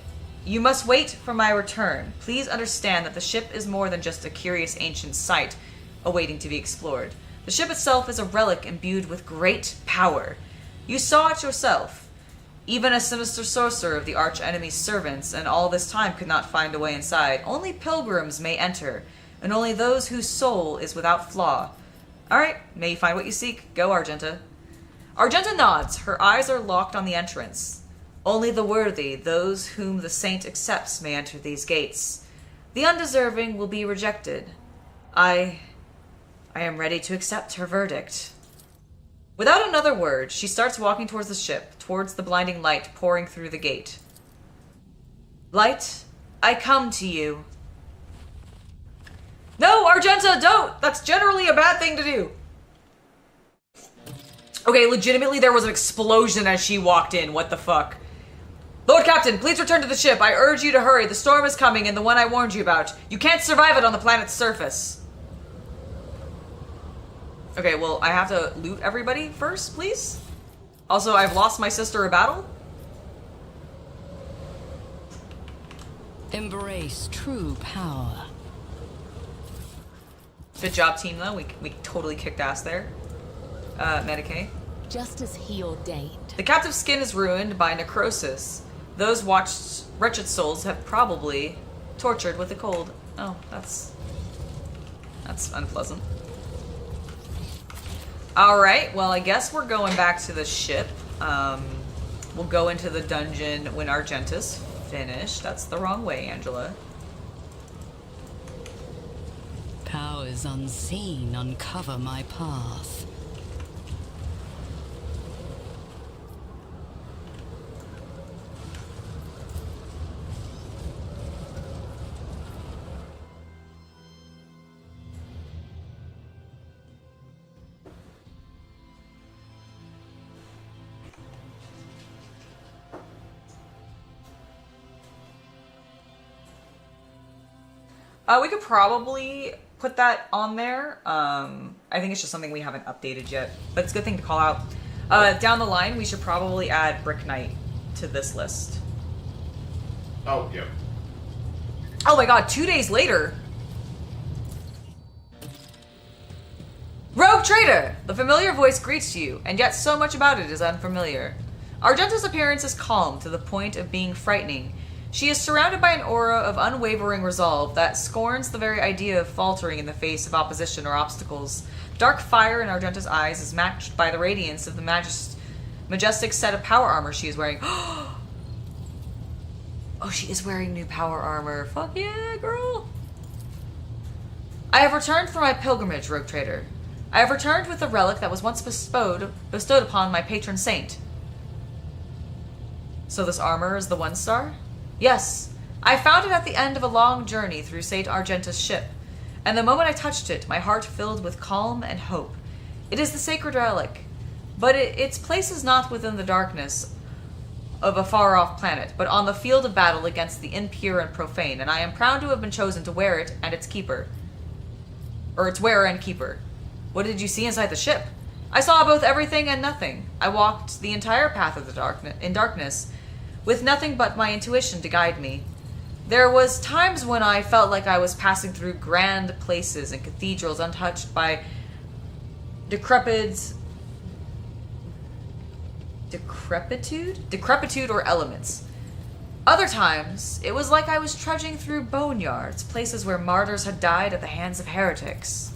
you must wait for my return. Please understand that the ship is more than just a curious ancient site awaiting to be explored. The ship itself is a relic imbued with great power. You saw it yourself. Even a sinister sorcerer of the arch-enemy's servants, and all this time could not find a way inside. Only pilgrims may enter, and only those whose soul is without flaw. Alright, may you find what you seek. Go, Argenta. Argenta nods. Her eyes are locked on the entrance. Only the worthy, those whom the saint accepts, may enter these gates. The undeserving will be rejected. I am ready to accept her verdict. Without another word, she starts walking towards the ship, towards the blinding light pouring through the gate. Light, I come to you. No, Argenta, don't! That's generally a bad thing to do. Okay, legitimately there was an explosion as she walked in. What the fuck? Lord Captain, please return to the ship. I urge you to hurry. The storm is coming, and the one I warned you about. You can't survive it on the planet's surface. Okay, well, I have to loot everybody first, please? Also, I've lost my sister a battle. Embrace true power. Good job, team, though. We totally kicked ass there. Medicaid. Just as he ordained. The captive's skin is ruined by necrosis. Those watched wretched souls have probably tortured with the cold. Oh, that's unpleasant. Alright, well, I guess we're going back to the ship. We'll go into the dungeon when Argenta's finished. That's the wrong way, Angela. Powers unseen uncover my path. We could probably put that on there. I think it's just something we haven't updated yet, but it's a good thing to call out. Down the line, we should probably add Brick Knight to this list. Oh, yeah. Oh my god, 2 days later! Rogue Trader! The familiar voice greets you, and yet so much about it is unfamiliar. Argenta's appearance is calm to the point of being frightening. She is surrounded by an aura of unwavering resolve that scorns the very idea of faltering in the face of opposition or obstacles. Dark fire in Argenta's eyes is matched by the radiance of the majestic set of power armor she is wearing. Oh, she is wearing new power armor. Fuck yeah, girl! I have returned from my pilgrimage, Rogue Trader. I have returned with the relic that was once bestowed upon my patron saint. So this armor is the One Star? Yes, I found it at the end of a long journey through Saint Argenta's ship, and the moment I touched it, my heart filled with calm and hope. It is the sacred relic, but its place is not within the darkness of a far-off planet, but on the field of battle against the impure and profane, and I am proud to have been chosen to wear it and its keeper. Or its wearer and keeper. What did you see inside the ship? I saw both everything and nothing. I walked the entire path of the darkness, with nothing but my intuition to guide me. There was times when I felt like I was passing through grand places and cathedrals untouched by decrepitude or elements. Other times, it was like I was trudging through boneyards, places where martyrs had died at the hands of heretics.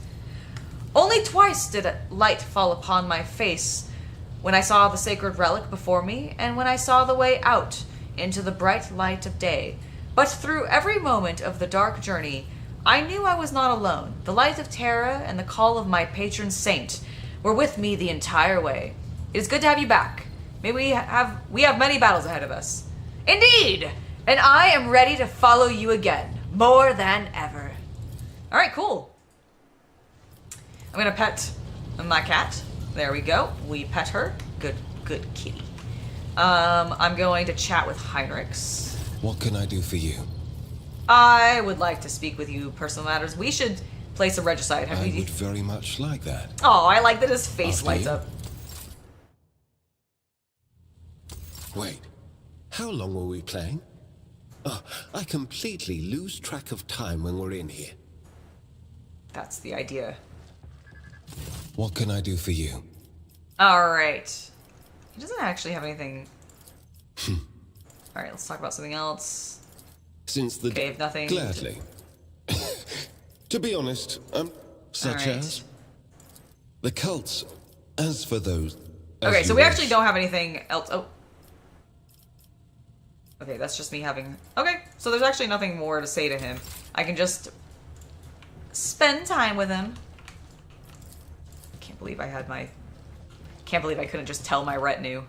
Only twice did light fall upon my face, when I saw the sacred relic before me, and when I saw the way out into the bright light of day. But through every moment of the dark journey, I knew I was not alone. The light of Terra and the call of my patron saint were with me the entire way. It is good to have you back. May we have many battles ahead of us. Indeed! And I am ready to follow you again, more than ever. Alright, cool. I'm gonna pet my cat. There we go. We pet her. Good kitty. I'm going to chat with Heinrichs. What can I do for you? I would like to speak with you, personal matters. We should play some Regicide. I would very much like that. Oh, I like that his face lights up. Wait, how long were we playing? Oh, I completely lose track of time when we're in here. That's the idea. What can I do for you? Alright. He doesn't actually have anything. Alright, let's talk about something else. Since the Okay, if nothing. Gladly. To be honest, such Alright. as the cults. As for those. Okay, as so you we wish. actually don't have anything else. Oh. Okay, that's just me having... Okay, so there's actually nothing more to say to him. I can just spend time with him. Can't believe I had my... Can't believe I couldn't just tell my retinue.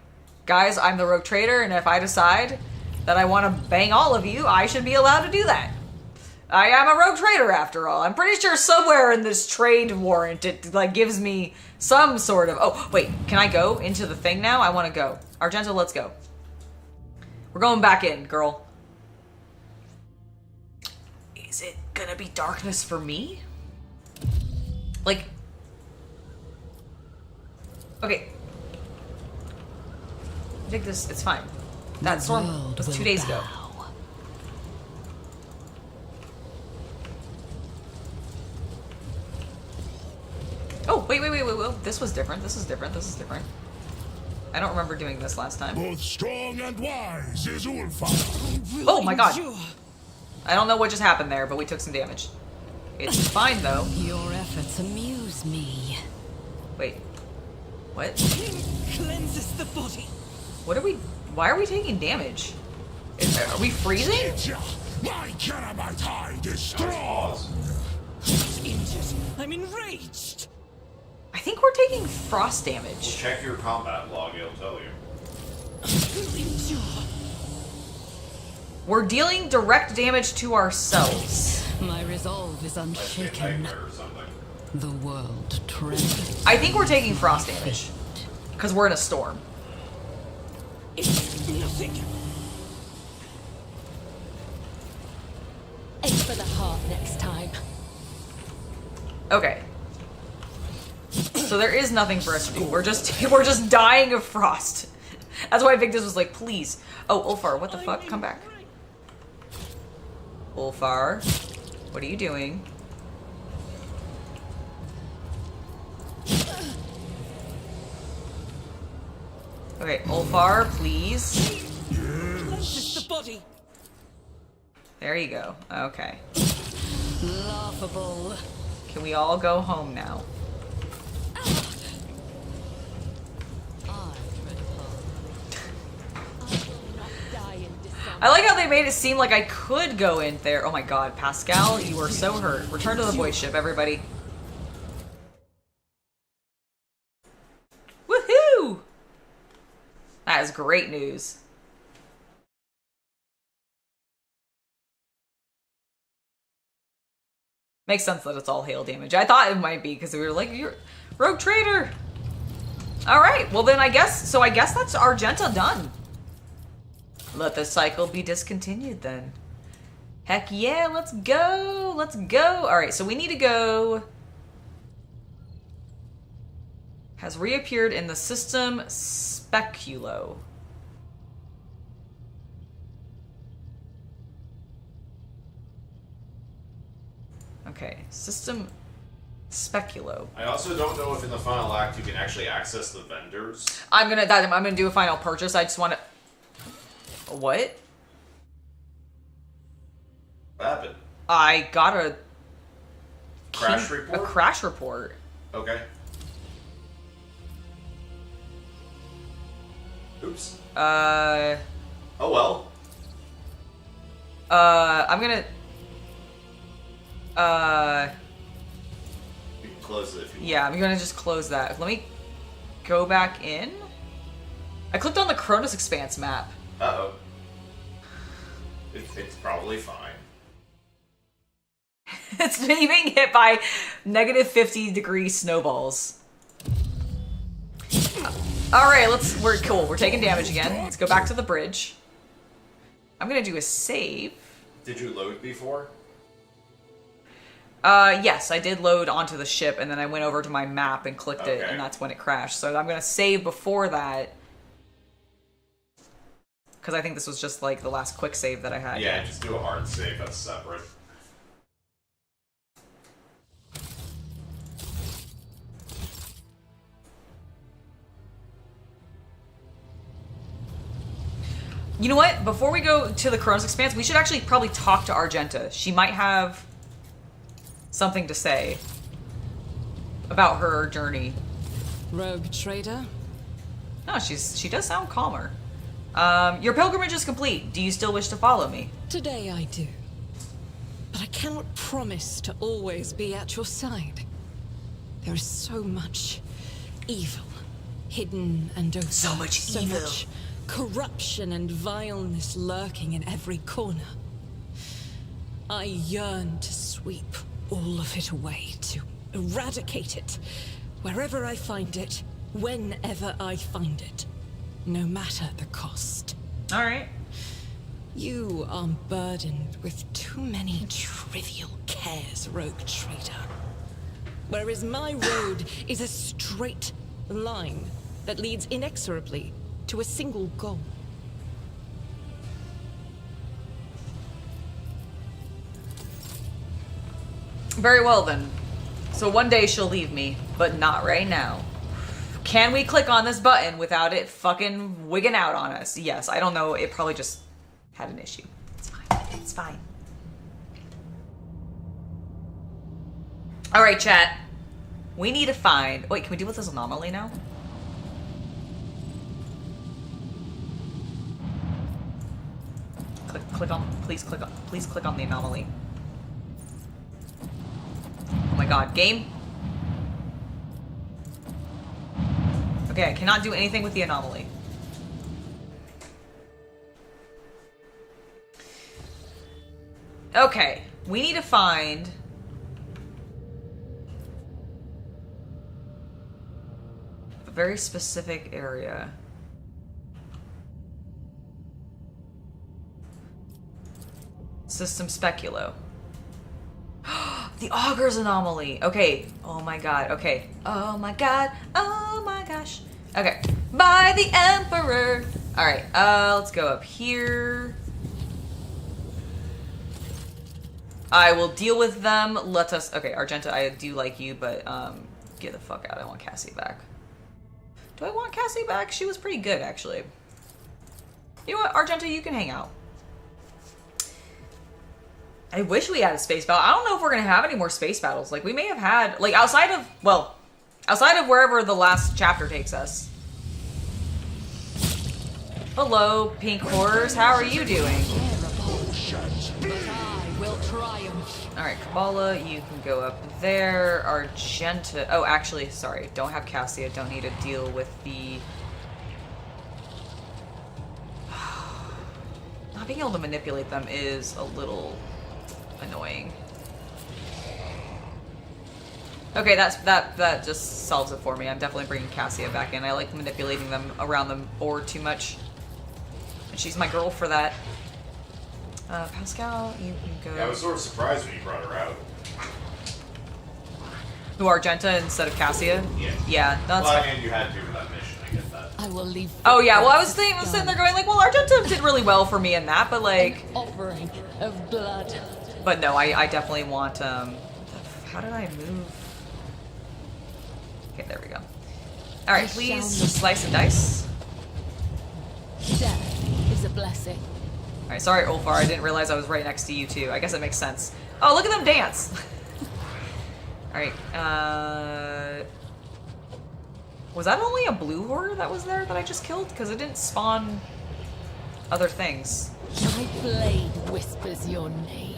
Guys, I'm the rogue trader, and if I decide that I want to bang all of you, I should be allowed to do that. I am a rogue trader, after all. I'm pretty sure somewhere in this trade warrant it, like, gives me some sort of... Oh, wait, can I go into the thing now? I want to go. Argento, let's go. We're going back in, girl. Is it gonna be darkness for me? Like... Okay. I think this... It's fine. That storm was 2 days ago. Oh, wait. This was different. This is different. I don't remember doing this last time. Both strong and wise is Ulfar. Oh my god. I don't know what just happened there, but we took some damage. It's fine, though. Your efforts amuse me. Wait. What? Cleanses the body. What are we... Why are we taking damage? Are we freezing? My Keramite hide is strong. Injured. I'm enraged. I think we're taking frost damage. Check your combat log, it'll tell you. We're dealing direct damage to ourselves. My resolve is Must be a unshaken. nightmare or something. The world trembles. I think we're taking frost damage. Because we're in a storm. It's nothing. Aim for the heart next time. Okay. So there is nothing for us to do. We're just dying of frost. That's why Victus was like, please. Oh, Ulfar, what the fuck? Come back. Ulfar, what are you doing? Okay, Ulfar, please. Cleanses the body. There you go. Okay. Laughable. Can we all go home now? I like how they made it seem like I could go in there. Oh my god, Pascal, you are so hurt. Return to the voice ship, everybody. Woohoo! That is great news. Makes sense that it's all hail damage. I thought it might be because we were like, you're rogue trader. All right, well then I guess that's Argenta done. Let the cycle be discontinued then. Heck yeah, let's go. Let's go. All right, so we need to go. Has reappeared in the system speculo. Okay, system speculo. I also don't know if in the final act you can actually access the vendors. I'm gonna do a final purchase. I just want to. What? What happened? I got a Crash report? A crash report. Okay. Oops. Oh well. I'm gonna. You can close it if you want. Yeah, I'm gonna just close that. Let me go back in. I clicked on the Cronus Expanse map. Uh-oh. It's probably fine. It's being hit by negative 50-degree snowballs. Alright, we're cool. We're taking damage again. Let's go back to the bridge. I'm gonna do a save. Did you load before? Yes, I did load onto the ship, and then I went over to my map and clicked it, Okay. and that's when it crashed. So I'm gonna save before that. Because I think this was just, like, the last quick save that I had. Yeah, just do a hard save. That's separate. You know what? Before we go to the Kronos Expanse, we should actually probably talk to Argenta. She might have something to say about her journey. Rogue trader? No, she does sound calmer. Your pilgrimage is complete. Do you still wish to follow me? Today I do. But I cannot promise to always be at your side. There is so much evil, hidden and open. So much evil. Much corruption and vileness lurking in every corner. I yearn to sweep all of it away, to eradicate it, wherever I find it, whenever I find it, no matter the cost. All right. You are burdened with too many trivial cares, rogue trader. Whereas my road is a straight line that leads inexorably to a single goal. Very well then. So one day she'll leave me, but not right now. Can we click on this button without it fucking wigging out on us? Yes, I don't know. It probably just had an issue. It's fine. It's fine. All right, chat. We need to find... Wait, can we deal with this anomaly now? Click on... Please click on the anomaly. Oh my god, game? Okay, I cannot do anything with the anomaly. Okay, we need to find... a very specific area. System speculo. The Augur's anomaly. Okay. Oh my god. Okay. Oh my god. Oh my gosh. Okay. By the Emperor. Alright. Let's go up here. I will deal with them. Let us... Okay, Argenta, I do like you, but get the fuck out. I want Cassie back. Do I want Cassie back? She was pretty good, actually. You know what, Argenta, you can hang out. I wish we had a space battle. I don't know if we're going to have any more space battles. Like, we may have had... Like, outside of... Well, outside of wherever the last chapter takes us. Hello, Pink Horrors. How are you doing? I will triumph. Alright, Kabbalah, you can go up there. Argenta... Oh, actually, sorry. Don't have Cassia. Don't need to deal with the... Not being able to manipulate them is a little... annoying. Okay, that just solves it for me. I'm definitely bringing Cassia back in. I like manipulating them around the board too much. And she's my girl for that. Pascal, you can go... Yeah, I was sort of surprised when you brought her out. Who, Argenta instead of Cassia? Yeah. Yeah, that's well, fine. And you had to for that mission, I get that. I will leave. Oh yeah, well I was sitting there going like, well Argenta did really well for me in that, but like... An offering of blood. But no, I definitely want, how did I move? Okay, there we go. Alright, please, slice and dice. Death is a blessing. Alright, sorry Ulfar, I didn't realize I was right next to you too. I guess it makes sense. Oh, look at them dance! Alright, was that only a blue horror that was there that I just killed? Because it didn't spawn other things. My blade whispers your name.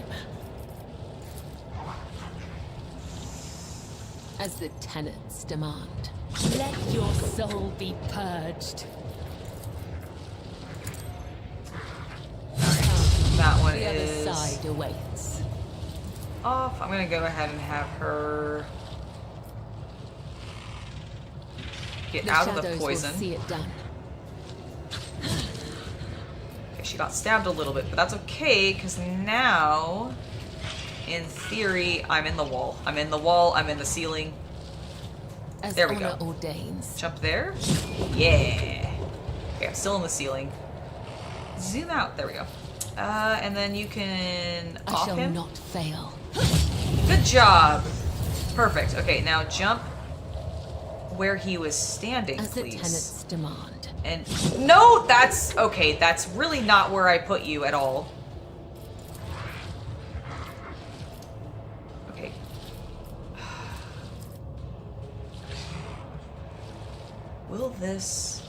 As the tenants demand. Let your soul be purged. That one The is other side awaits. off. I'm gonna go ahead and have her get The out of the shadows will poison. see it done. Okay, she got stabbed a little bit, but that's okay, because now, in theory, I'm in the wall. I'm in the wall, I'm in the ceiling. As There we honor go. ordains. Jump there. Yeah. Okay, I'm still in the ceiling. Zoom out. There we go. And then you can I off shall him. not fail. Good job. Perfect. Okay, now jump where he was standing, As the please. tenants demand. And no, that's okay. That's really not where I put you at all. Okay. Will this...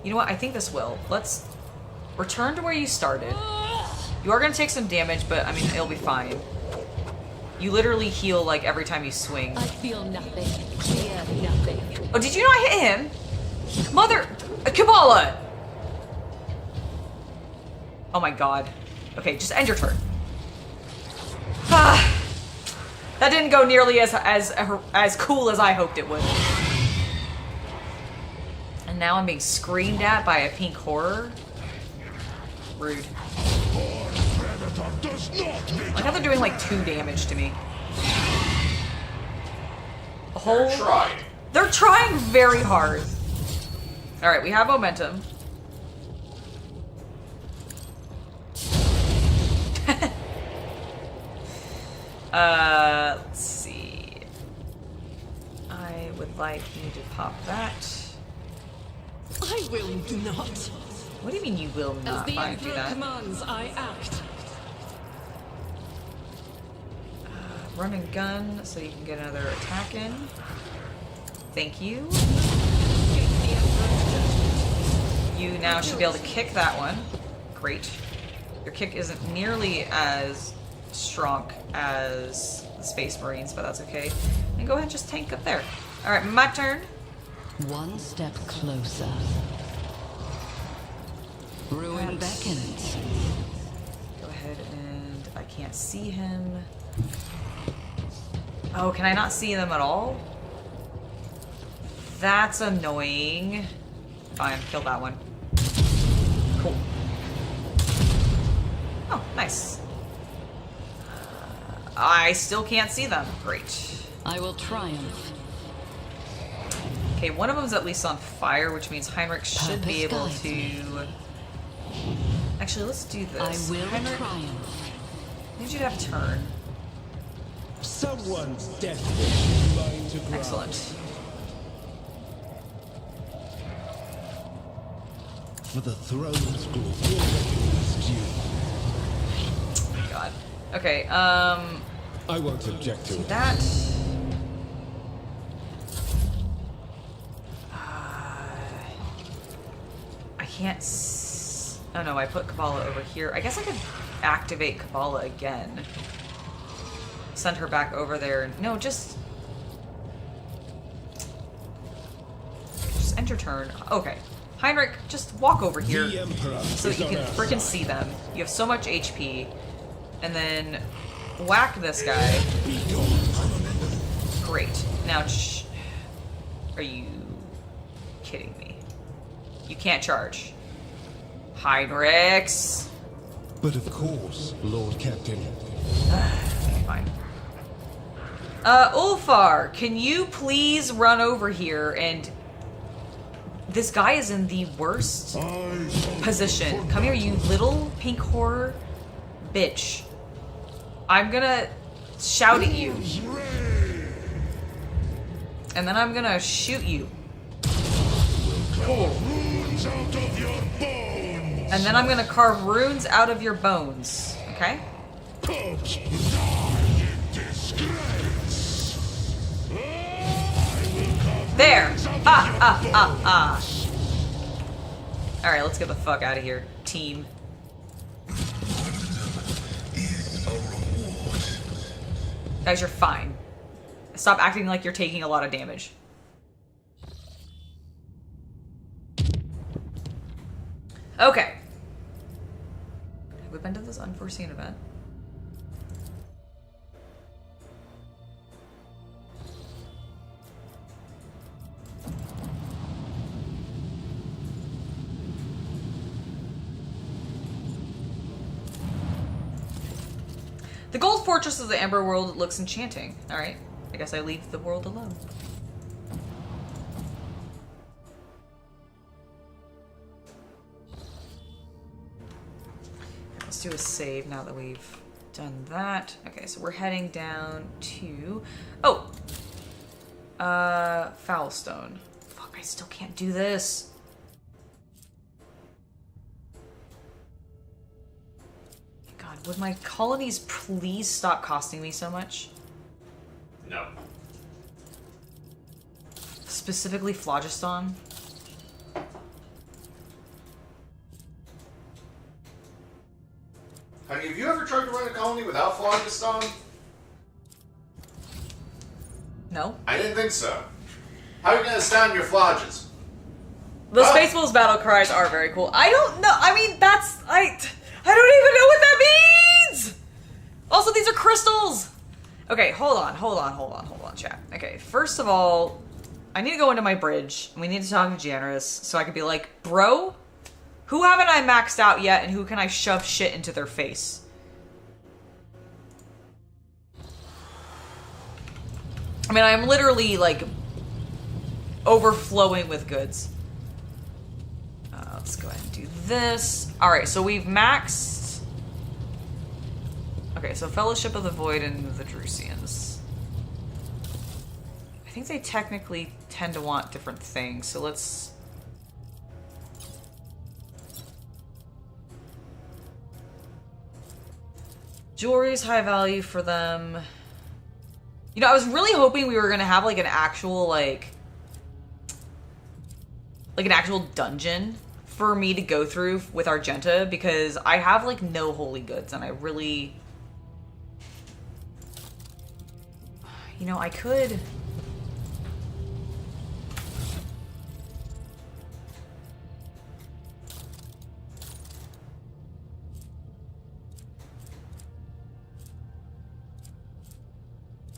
You know what? I think this will. Let's return to where you started. You are going to take some damage, but I mean, it'll be fine. You literally heal like every time you swing. I feel nothing. Fear nothing. Oh, did you know I hit him? Mother... Kabbalah! Oh my god. Okay, just end your turn. Ah, that didn't go nearly as cool as I hoped it would. And now I'm being screamed at by a pink horror. Rude. Like how they're doing like 2 damage to me. They're trying. They're trying very hard. Alright, we have momentum. Let's see. I would like you to pop that. I will not. What do you mean you will As not? the Fine, do Emperor that. commands, I act. Run and gun so you can get another attack in. Thank you. You now should be able to kick that one. Great. Your kick isn't nearly as strong as the Space Marines, but that's okay. And go ahead and just tank up there. Alright, my turn. One step closer. Ruin beckons. Go ahead and I can't see him. Oh, can I not see them at all? That's annoying. Fine, kill that one. Cool. Oh, nice. I still can't see them. Great. I will triumph. Okay, one of them's at least on fire, which means Heinrich should be able Purpose to... guides me. Actually, let's do this. I will Heinrich, triumph. I need you to have a turn. Someone's death wish is mine to grant. Excellent. For the throne's glory, your reckoning is due. God. Okay, I won't object to it. that. I can't oh no, I put Kabbalah over here. I guess I could activate Kabbalah again. Send her back over there. No, just end your turn. Okay. Heinrich, just walk over here The Emperor so that is you on can our freaking side. see them. You have so much HP. And then whack this guy. Great. Now, are you kidding me? You can't charge. Heinrichs. But of course, Lord Captain. Okay, fine. Ulfar, can you please run over here and... This guy is in the worst position. Come here, you little pink horror bitch. I'm gonna shout at you. And then I'm gonna shoot you. Cool. And then I'm gonna carve runes out of your bones. Okay? There! Ah! Alright, let's get the fuck out of here, team. Guys, you're fine. Stop acting like you're taking a lot of damage. Okay. Have we been to this unforeseen event? The gold fortress of the Amber World looks enchanting. Alright, I guess I leave the world alone. Let's do a save now that we've done that. Okay, so we're heading down to... Oh! Foulstone. Fuck, I still can't do this. Would my colonies please stop costing me so much? No. Specifically Phlogiston. Honey, have you ever tried to run a colony without Phlogiston? No. I didn't think so. How are you gonna stand your Phloges? The Space Wolves battle cries are very cool. I don't know. I mean, I don't even know what that means! Also, these are crystals! Okay, hold on, chat. Okay, first of all, I need to go into my bridge, and we need to talk to Janice, so I could be like, bro, who haven't I maxed out yet, and who can I shove shit into their face? I mean, I'm literally, like, overflowing with goods. Let's go ahead and do this. Alright, so we've maxed... Okay, so Fellowship of the Void and the Drusians. I think they technically tend to want different things, so let's... Jewelry's high value for them. You know, I was really hoping we were gonna have, like, an actual, like an actual dungeon for me to go through with Argenta, because I have, like, no holy goods, and I really... You know, I could...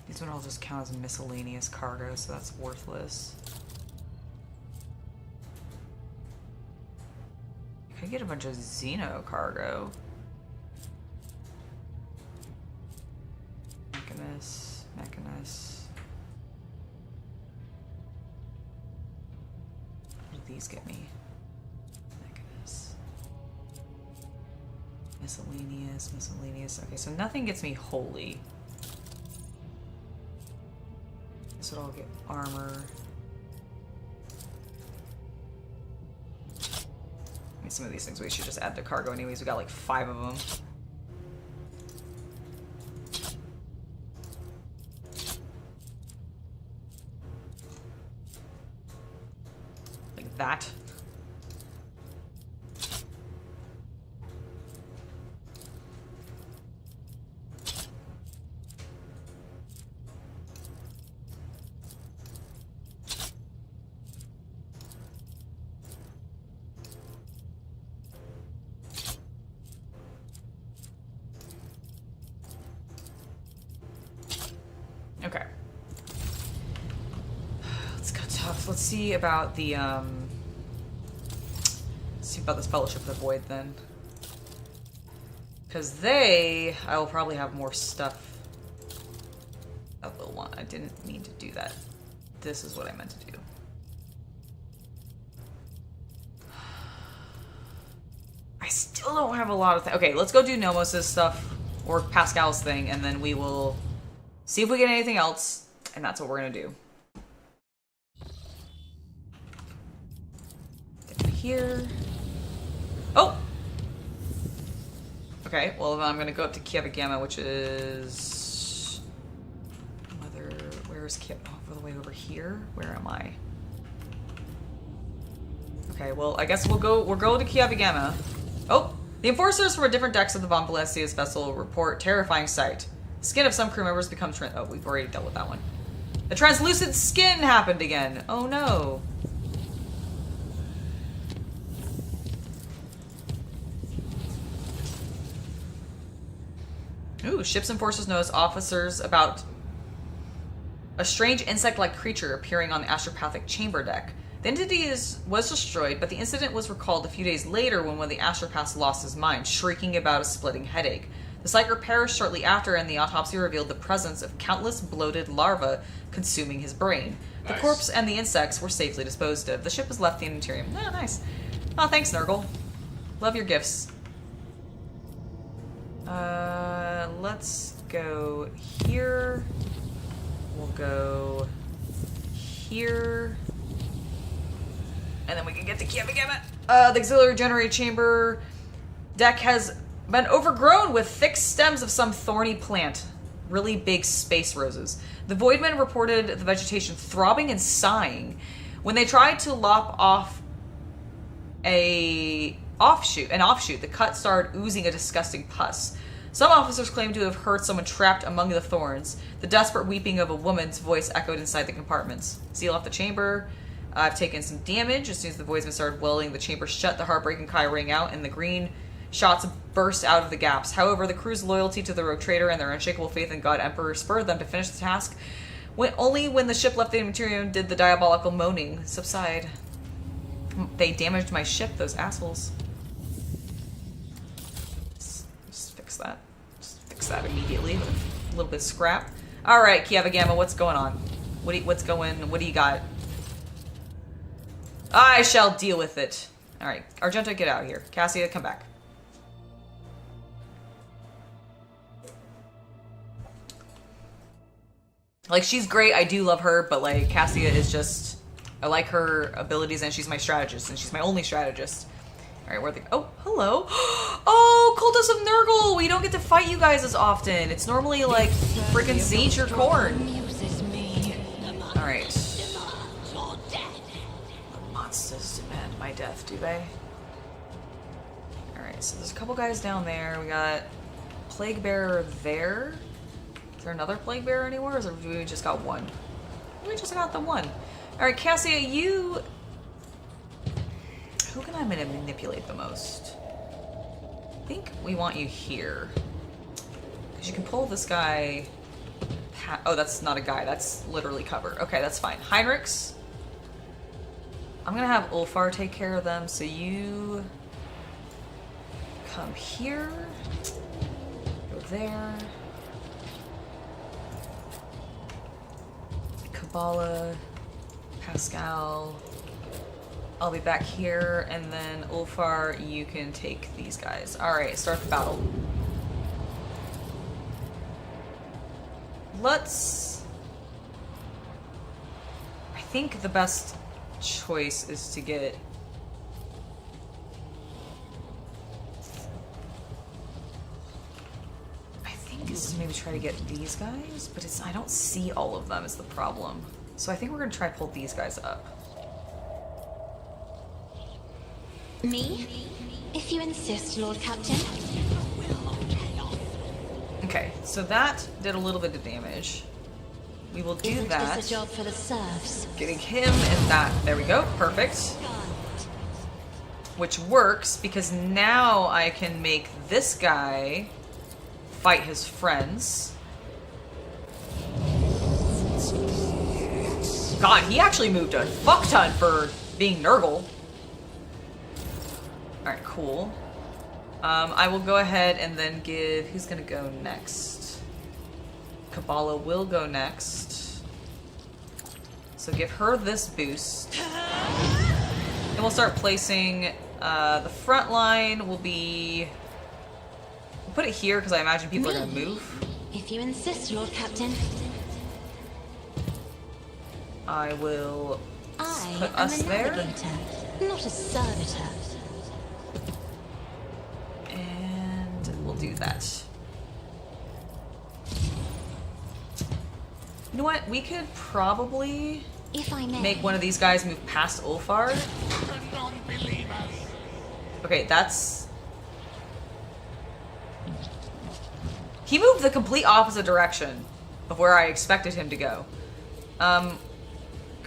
These would all just count as miscellaneous cargo, so that's worthless. I could get a bunch of Xeno cargo. Mechanus. What do these get me? Mechanus. Miscellaneous. Okay, so nothing gets me holy. This would all get armor. I mean, some of these things we should just add to cargo anyways. We got like 5 of them. Like that. Okay. Let's go tough. Let's see about the, let's see about this Fellowship of the Void, then. Because I will probably have more stuff that they'll want. I didn't mean to do that. This is what I meant to do. I still don't have a lot of okay, let's go do Nomos' stuff, or Pascal's thing, and then we will... see if we get anything else, and that's what we're gonna do. Get here. Oh! Okay, well then I'm gonna go up to Kieva Gamma, which is... where is Kieva? Oh, all the way over here? Where am I? Okay, well, I guess we'll go to Kieva Gamma. Oh! The enforcers from a different decks of the Von Valesius vessel report terrifying sight. Skin of some crew members becomes oh, we've already dealt with that one. The translucent skin happened again. Oh no. Ooh, ships and forces notice officers about a strange insect-like creature appearing on the astropathic chamber deck. The entity was destroyed, but the incident was recalled a few days later when one of the astropaths lost his mind, shrieking about a splitting headache. The psyker perished shortly after, and the autopsy revealed the presence of countless bloated larvae consuming his brain. The corpse and the insects were safely disposed of. The ship was left the interior. Oh, nice. Oh, thanks, Nurgle. Love your gifts. Let's go here. We'll go here. And then we can get to Kieva Gamma. The auxiliary generator chamber deck has been overgrown with thick stems of some thorny plant. Really big space roses. The Voidmen reported the vegetation throbbing and sighing. When they tried to lop off an offshoot, the cut started oozing a disgusting pus. Some officers claimed to have heard someone trapped among the thorns. The desperate weeping of a woman's voice echoed inside the compartments. Seal off the chamber. I've taken some damage. As soon as the Voidmen started welding the chamber shut, the heartbreaking cry rang out, and the green shots burst out of the gaps. However, the crew's loyalty to the rogue trader and their unshakable faith in God Emperor spurred them to finish the task. Only when the ship left the Imperium did the diabolical moaning subside. They damaged my ship, those assholes. Just fix that. Just fix that immediately with a little bit of scrap. Alright, Kieva Gamma, what's going on? What do you got? I shall deal with it. Alright, Argento, get out of here. Cassia, come back. Like, she's great, I do love her, but, like, Cassia is just... I like her abilities, and she's my strategist, and she's my only strategist. Alright, where are they... Oh, hello! Oh, Cultists of Nurgle! We don't get to fight you guys as often. It's normally, like, freaking Zeech or Korn. Alright. The monsters demand my death, do they? Alright, so there's a couple guys down there. We got Plague Bearer there. Is there another Plague Bearer anywhere, or is we just got one? We just got the one. Alright, Cassia, you... Who can I manipulate the most? I think we want you here. Because you can pull this guy... Oh, that's not a guy. That's literally cover. Okay, that's fine. Heinrichs. I'm going to have Ulfar take care of them, so you... Come here. Go there. Kabbalah, Pascal, I'll be back here, and then Ulfar, you can take these guys. Alright, start the battle. I think the best choice is to get... Is to maybe try to get these guys, but I don't see all of them is the problem. So I think we're gonna try to pull these guys up. Me? If you insist, Lord Captain. Okay, so that did a little bit of damage. We will do that. This a job for the serfs? Getting him and that. There we go. Perfect. Which works because now I can make this guy fight his friends. God, he actually moved a fuck ton for being Nurgle. Alright, cool. I will go ahead and then give... Who's gonna go next? Kabbalah will go next. So give her this boost. And we'll start placing... the front line will be... We'll put it here because I imagine people are gonna move. If you insist, Lord Captain. I will put us there. Not a servitor. And we'll do that. You know what? We could probably if I may, make one of these guys move past Ulfar. Okay, that's... He moved the complete opposite direction of where I expected him to go.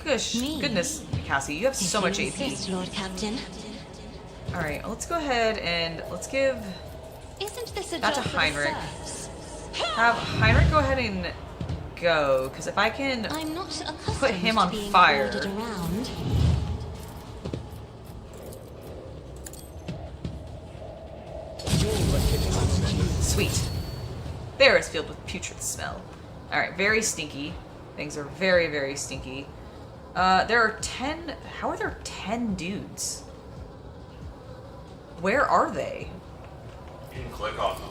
Goodness, Cassie, you have so much AP. Insist, Lord Captain. Alright, let's go ahead and let's give that to Heinrich. Have Heinrich go ahead and go, because if I can put him on fire... Sweet. There is filled with putrid smell. Alright, very stinky. Things are very, very stinky. There are 10... How are there 10 dudes? Where are they? You can click on them.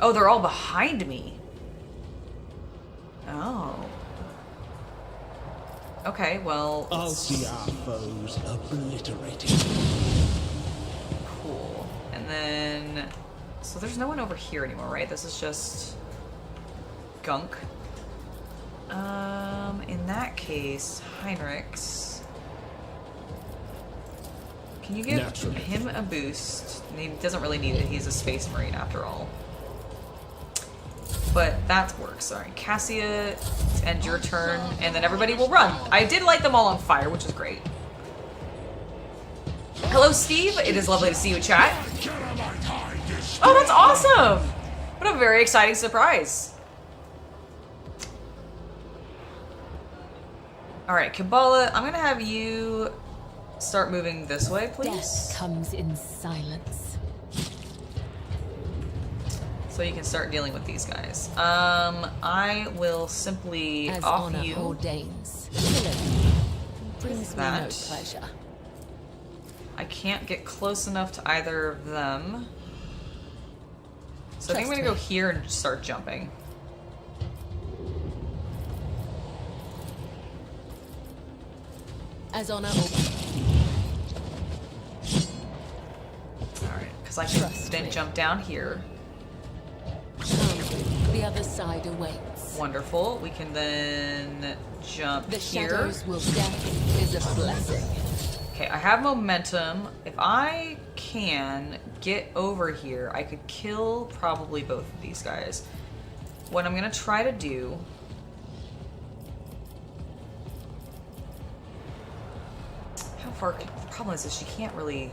Oh, they're all behind me. Oh. Okay, well... I'll see our foes obliterated. Cool. And then... So there's no one over here anymore, right? This is just gunk. In that case, Heinrichs. Can you give him a boost? He doesn't really need it. He's a space marine after all. But that works. Sorry. Cassia, end your turn, and then everybody will run. I did light them all on fire, which is great. Hello, Steve. It is lovely to see you, chat. Oh, that's awesome! What a very exciting surprise. Alright, Kabbalah, I'm gonna have you start moving this way, please. Death comes in silence. So you can start dealing with these guys. I will simply As off honor you. ordains. Brings me no pleasure. I can't get close enough to either of them. So I think I'm gonna go here and start jumping. As honor. Alright, because I can then jump down here. The other side awaits. Wonderful. We can then jump The here. shadows will death is a blessing. Okay, I have momentum. If I can get over here, I could kill probably both of these guys. What I'm gonna try to do... How far... The problem is that she can't really...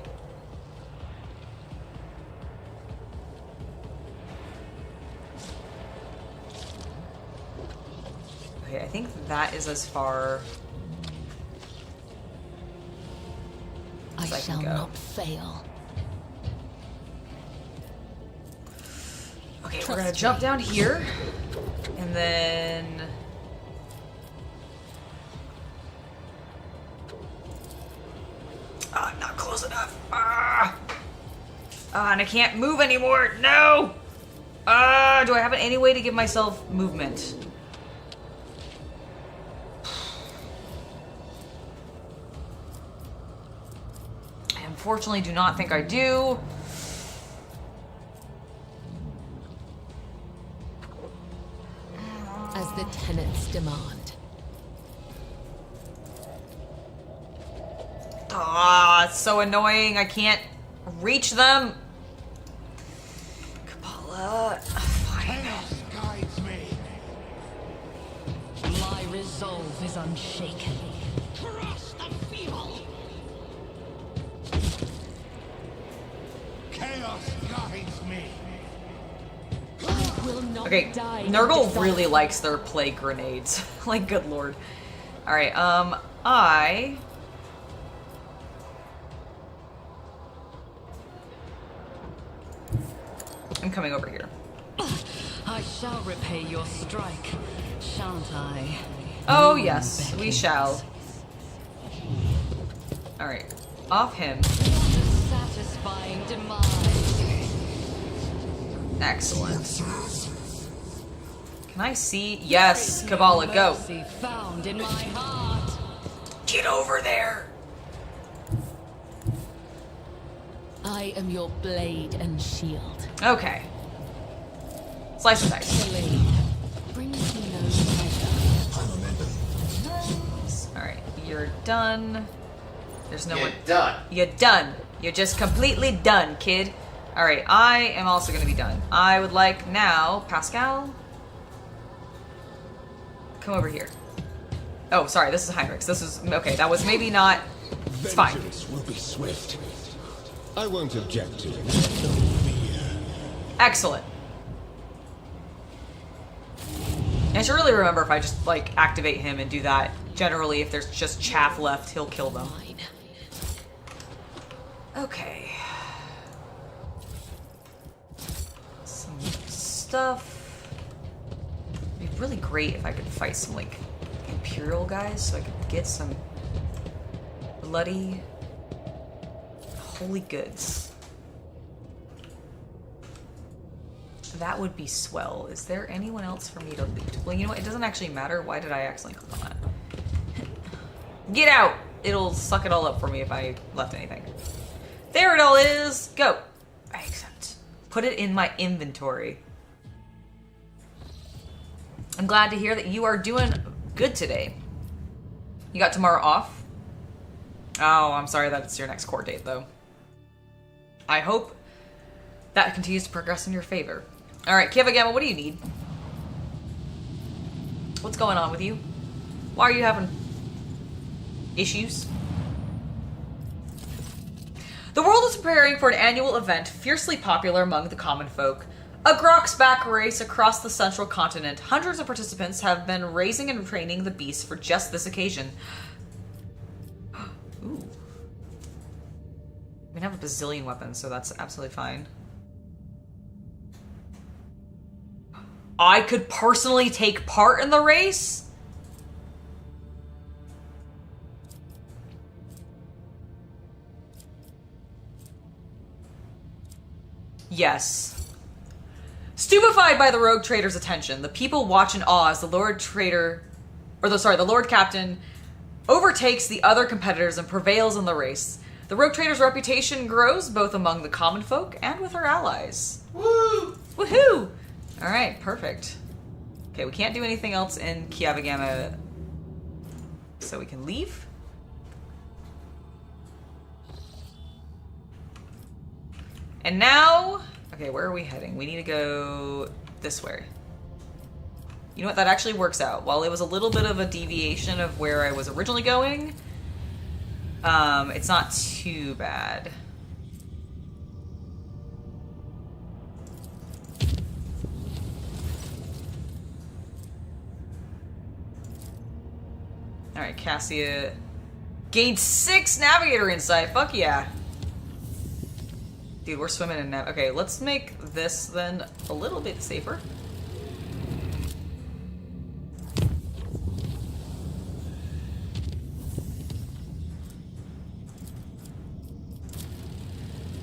Okay, I think that is as far... I shall not fail. Okay, we're gonna jump down here, and then... Ah, not close enough. Ah! And I can't move anymore. No! Do I have any way to give myself movement? I unfortunately do not think I do. As the tenants demand. Ah, it's so annoying. I can't reach them. Kabbalah. Fine. Guides me. My resolve is unshaken. Trust the feeble. Chaos guides me. I will not Okay, die. Nurgle really likes their plague grenades. Like, good lord. Alright, I'm coming over here. I shall repay your strike, shan't I? Oh, yes, we shall. Alright, off him. Satisfying demise. Excellent. Can I see? Yes, Kabbalah, go. Mercy found in my heart. Get over there. I am your blade and shield. Okay. Slice and dice. Blade brings me no pleasure. Alright, you're done. There's no one. Done. You're done. You're just completely done, kid. Alright, I am also going to be done. I would like now, Pascal, come over here. Oh, sorry, this is Heinrichs. This is, okay, that was maybe not, it's fine. Vengeance will be swift. I won't object to it. Excellent. I should really remember if I just, like, activate him and do that. Generally, if there's just chaff left, he'll kill them. Okay. Some stuff. It'd be really great if I could fight some, like, Imperial guys so I could get some bloody holy goods. That would be swell. Is there anyone else for me to loot? Well, you know what? It doesn't actually matter. Why did I accidentally click on that? Get out! It'll suck it all up for me if I left anything. There it all is! Go! I accept. put it in my inventory. I'm glad to hear that you are doing good today. You got tomorrow off? Oh, I'm sorry that it's your next court date, though. I hope that continues to progress in your favor. Alright, Kiva-Gamma, what do you need? What's going on with you? Why are you having issues? The world is preparing for an annual event fiercely popular among the common folk. A Groxback race across the central continent. Hundreds of participants have been raising and training the beasts for just this occasion. Ooh. We have a bazillion weapons, so that's absolutely fine. I could personally take part in the race? Yes. Stupefied by the rogue trader's attention, the people watch in awe as the Lord Captain overtakes the other competitors and prevails in the race. The rogue trader's reputation grows both among the common folk and with her allies. Woo! Woohoo! Alright, perfect. Okay, we can't do anything else in Kiva-Gamma, so we can leave. And now, okay, where are we heading? We need to go this way. You know what, that actually works out. While it was a little bit of a deviation of where I was originally going, it's not too bad. Alright, Cassia gained 6 navigator insight. Fuck yeah. Dude, we're swimming in nav. Okay, let's make this then a little bit safer.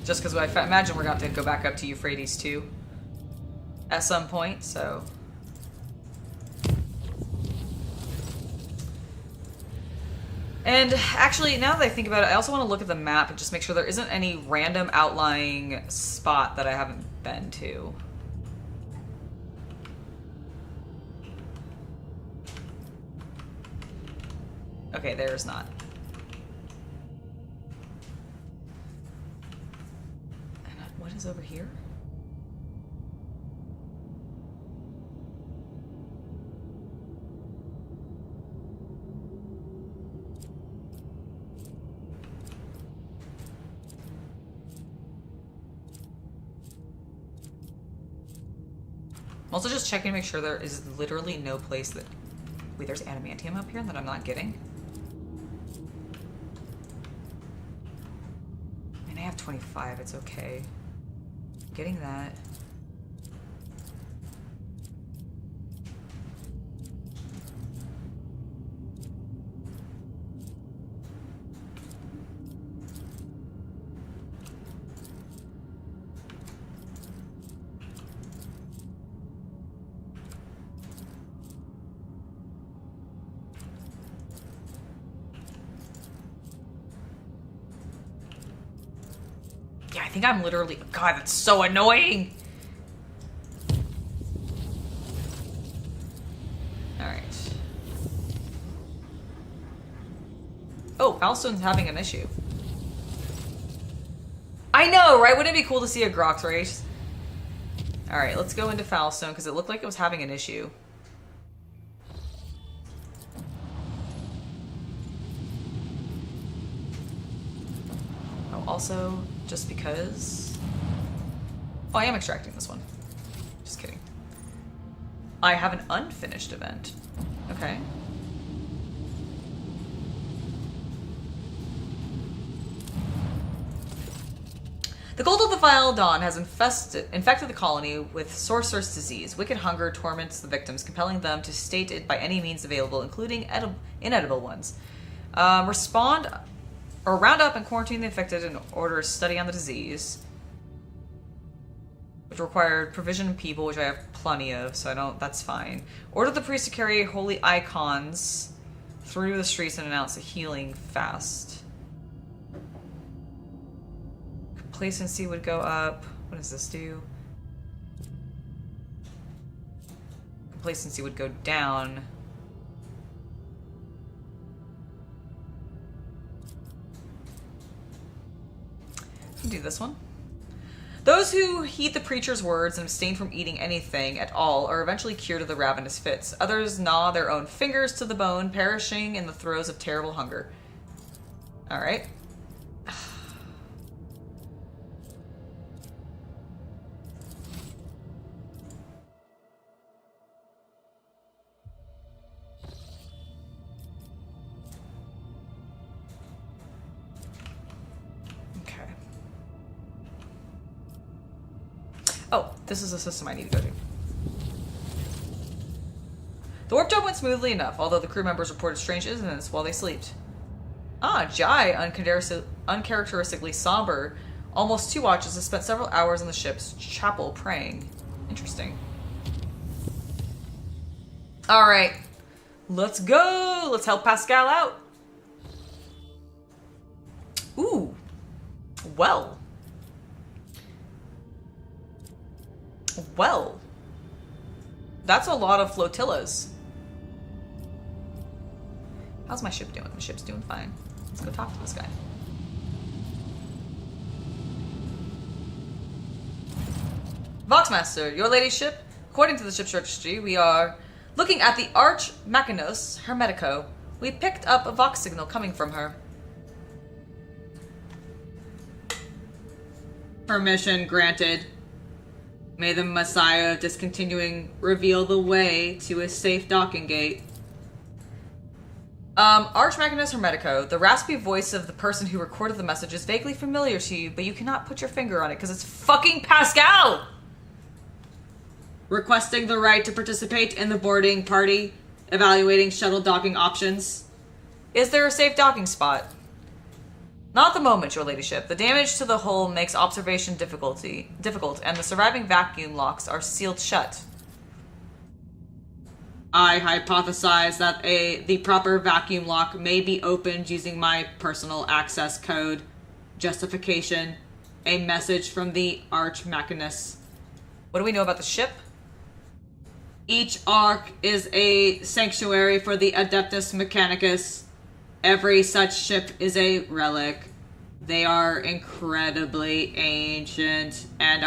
Just because I imagine we're going to have to go back up to Euphrates too at some point, so. And actually, now that I think about it, I also want to look at the map and just make sure there isn't any random outlying spot that I haven't been to. Okay, there's not. And what is over here? I'm also just checking to make sure there is literally no place that... Wait, there's adamantium up here that I'm not getting? I mean, I have 25, it's okay. I'm getting that. I think I'm literally... God, that's so annoying! Alright. Oh, Falstone's having an issue. I know, right? Wouldn't it be cool to see a Grox race? Alright, let's go into Falstone, because it looked like it was having an issue. Oh, also... Just because... Oh, I am extracting this one. Just kidding. I have an unfinished event. Okay. The cult of the Vile Dawn has infected the colony with sorcerous disease. Wicked hunger torments the victims, compelling them to state it by any means available, including inedible ones. Round up and quarantine the infected and order a study on the disease, which required provision of people, which I have plenty of, so that's fine. Order the priest to carry holy icons through the streets and announce a healing fast. Complacency would go up. What does this do? complacency would go down. I'll do this one. Those who heed the preacher's words and abstain from eating anything at all are eventually cured of the ravenous fits. Others gnaw their own fingers to the bone, perishing in the throes of terrible hunger. Alright. Oh, this is a system I need to go to. The warp job went smoothly enough, although the crew members reported strange incidents while they slept. Jai, uncharacteristically somber, almost 2 watches, has spent several hours in the ship's chapel praying. Interesting. Alright. Let's go! Let's help Pascal out. Ooh. Well. Well. That's a lot of flotillas. How's my ship doing? My ship's doing fine. Let's go talk to this guy. Voxmaster, your ladyship. According to the ship's registry, we are looking at the Arch Machinos Hermetico. We picked up a Vox signal coming from her. Permission granted. May the Messiah of Discontinuing reveal the way to a safe docking gate. Arch Machinos Hermetico, the raspy voice of the person who recorded the message is vaguely familiar to you, but you cannot put your finger on it because it's fucking Pascal! Requesting the right to participate in the boarding party, evaluating shuttle docking options. Is there a safe docking spot? Not at the moment, your ladyship. The damage to the hull makes observation difficult, and the surviving vacuum locks are sealed shut. I hypothesize that the proper vacuum lock may be opened using my personal access code. Justification. A message from the Arch Machinus. What do we know about the ship? Each arc is a sanctuary for the Adeptus Mechanicus. Every such ship is a relic. They are incredibly ancient and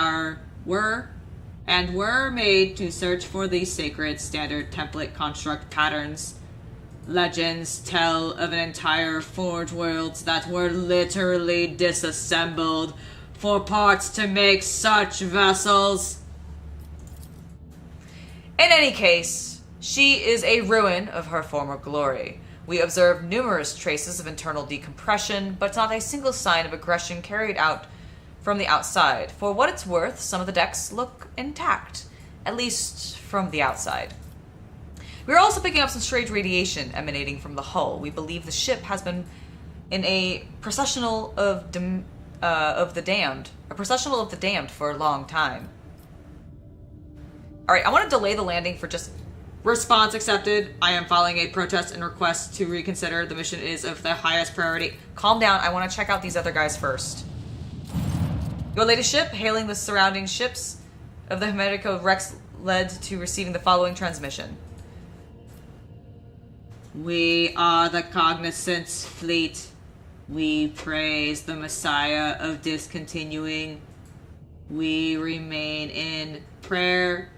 were made to search for the sacred standard template construct patterns. Legends tell of an entire forge worlds that were literally disassembled for parts to make such vessels. In any case, she is a ruin of her former glory. We observe numerous traces of internal decompression, but not a single sign of aggression carried out from the outside. For what it's worth, some of the decks look intact, at least from the outside. We are also picking up some strange radiation emanating from the hull. We believe the ship has been in a processional of the damned for a long time. Alright, I want to delay the landing for just... Response accepted. I am filing a protest and request to reconsider. The mission is of the highest priority. Calm down. I want to check out these other guys first. Your latest ship, hailing the surrounding ships of the Hermetico Rex, led to receiving the following transmission. We are the Cognizance Fleet. We praise the Messiah of Discontinuing. We remain in prayer.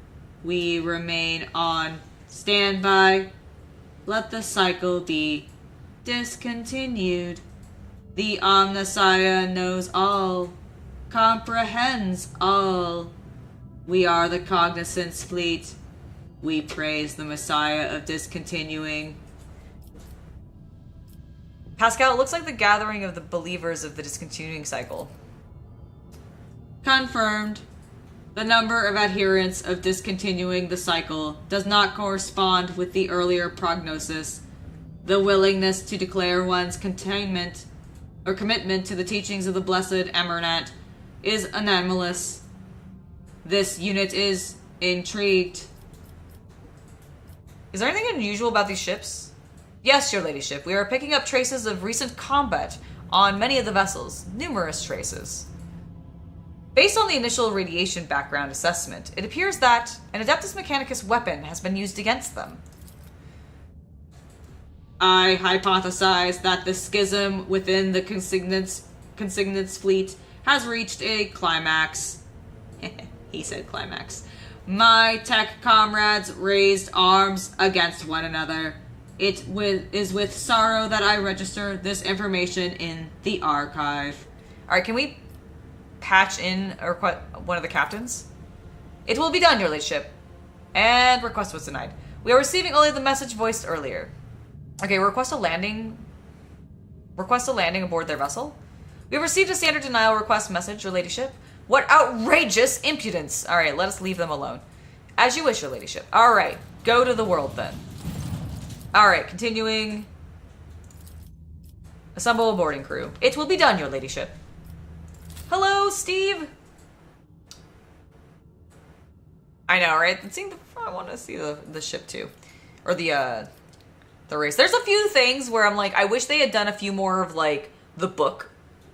We remain on standby. Let the cycle be discontinued. The Omnissiah knows all, comprehends all. We are the Cognizance Fleet. We praise the Messiah of Discontinuing. Pascal, it looks like the gathering of the believers of the discontinuing cycle. Confirmed. The number of adherents of discontinuing the cycle does not correspond with the earlier prognosis. The willingness to declare one's commitment to the teachings of the blessed Amarnat is anomalous. This unit is intrigued. Is there anything unusual about these ships? Yes, your ladyship. We are picking up traces of recent combat on many of the vessels. Numerous traces. Based on the initial radiation background assessment, it appears that an Adeptus Mechanicus weapon has been used against them. I hypothesize that the schism within the consignats fleet has reached a climax. He said climax. My tech comrades raised arms against one another. It is with sorrow that I register this information in the archive. Alright, can we patch in one of the captains? It will be done, your ladyship. And request was denied. We are receiving only the message voiced earlier. Okay, request a landing aboard their vessel. We have received a standard denial request message, your ladyship. What outrageous impudence! Alright, let us leave them alone. As you wish, your ladyship. Alright, go to the world then. Alright, continuing. Assemble a boarding crew. It will be done, your ladyship. Hello, Steve! I know, right? I want to see the ship too. Or the race. There's a few things where I'm like, I wish they had done a few more of like the book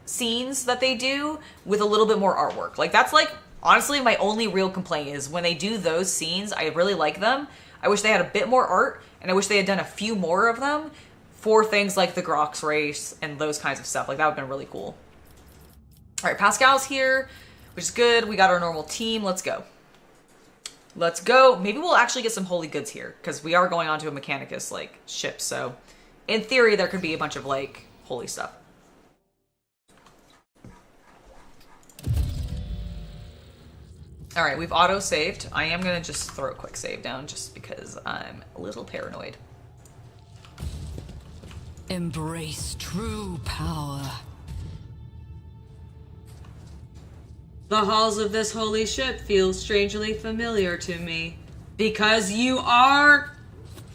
scenes that they do with a little bit more artwork. Like that's like, honestly, my only real complaint is when they do those scenes, I really like them. I wish they had a bit more art, and I wish they had done a few more of them for things like the Grox race and those kinds of stuff. Like that would have been really cool. All right, Pascal's here, which is good. We got our normal team. Let's go. Let's go. Maybe we'll actually get some holy goods here because we are going onto a Mechanicus like ship. So in theory, there could be a bunch of like holy stuff. All right, we've auto-saved. I am going to just throw a quick save down just because I'm a little paranoid. Embrace true power. The halls of this holy ship feel strangely familiar to me. Because you are...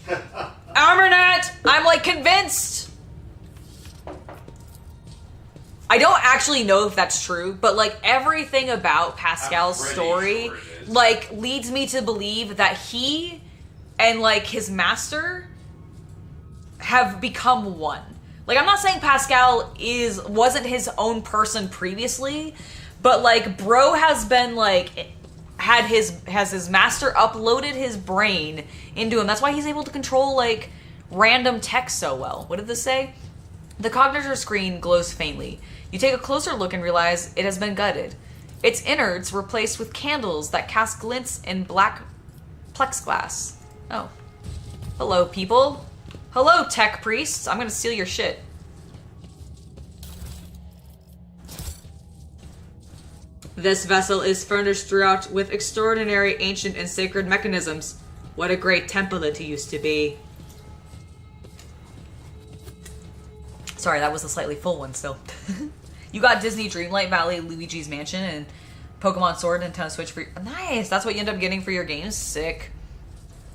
Amarnat! I'm like convinced! I don't actually know if that's true, but like everything about Pascal's story like leads me to believe that he and like his master have become one. Like I'm not saying Pascal wasn't his own person previously, but like bro has been like has his master uploaded his brain into him. That's why he's able to control like random text so well. What did this say? The cognitor screen glows faintly. You take a closer look and realize it has been gutted. Its innards replaced with candles that cast glints in black plexiglass. Oh. Hello, people. Hello, tech priests. I'm gonna steal your shit. This vessel is furnished throughout with extraordinary ancient and sacred mechanisms. What a great temple it used to be. Sorry, that was a slightly full one still. You got Disney Dreamlight Valley, Luigi's Mansion, and Pokemon Sword and Nintendo Switch for nice! That's what you end up getting for your games? Sick.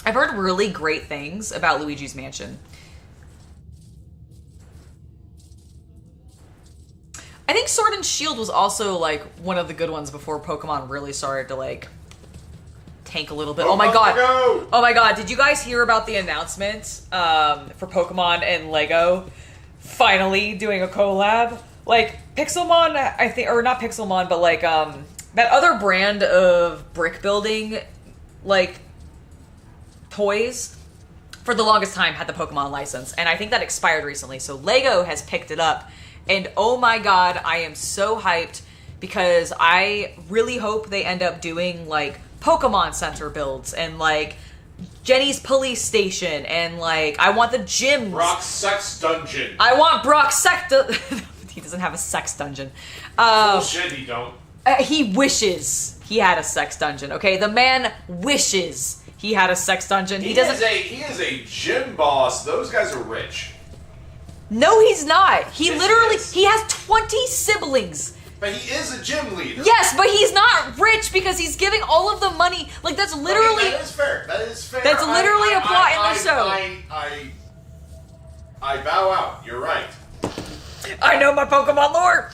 I've heard really great things about Luigi's Mansion. I think Sword and Shield was also, like, one of the good ones before Pokemon really started to, like, tank a little bit. Oh my god! Oh my god, did you guys hear about the announcement for Pokemon and Lego finally doing a collab? Like, Pixelmon, I think, or not Pixelmon, but like, that other brand of brick building, like, toys, for the longest time had the Pokemon license, and I think that expired recently, so Lego has picked it up, and oh my god, I am so hyped, because I really hope they end up doing, like, Pokemon Center builds, and, like, Jenny's police station, and, like, I want the gyms. Brock's sex dungeon. I want Brock's sex He doesn't have a sex dungeon. Bullshit, he don't. He wishes he had a sex dungeon, okay? The man wishes he had a sex dungeon. He doesn't. He is a gym boss. Those guys are rich. No, he's not. He Yes, literally, he he has 20 siblings. But he is a gym leader. Yes, but he's not rich because he's giving all of the money. Like, that's literally... Okay, that is fair. That is fair. That's literally a plot in the show. I bow out. You're right. I know my Pokemon lore.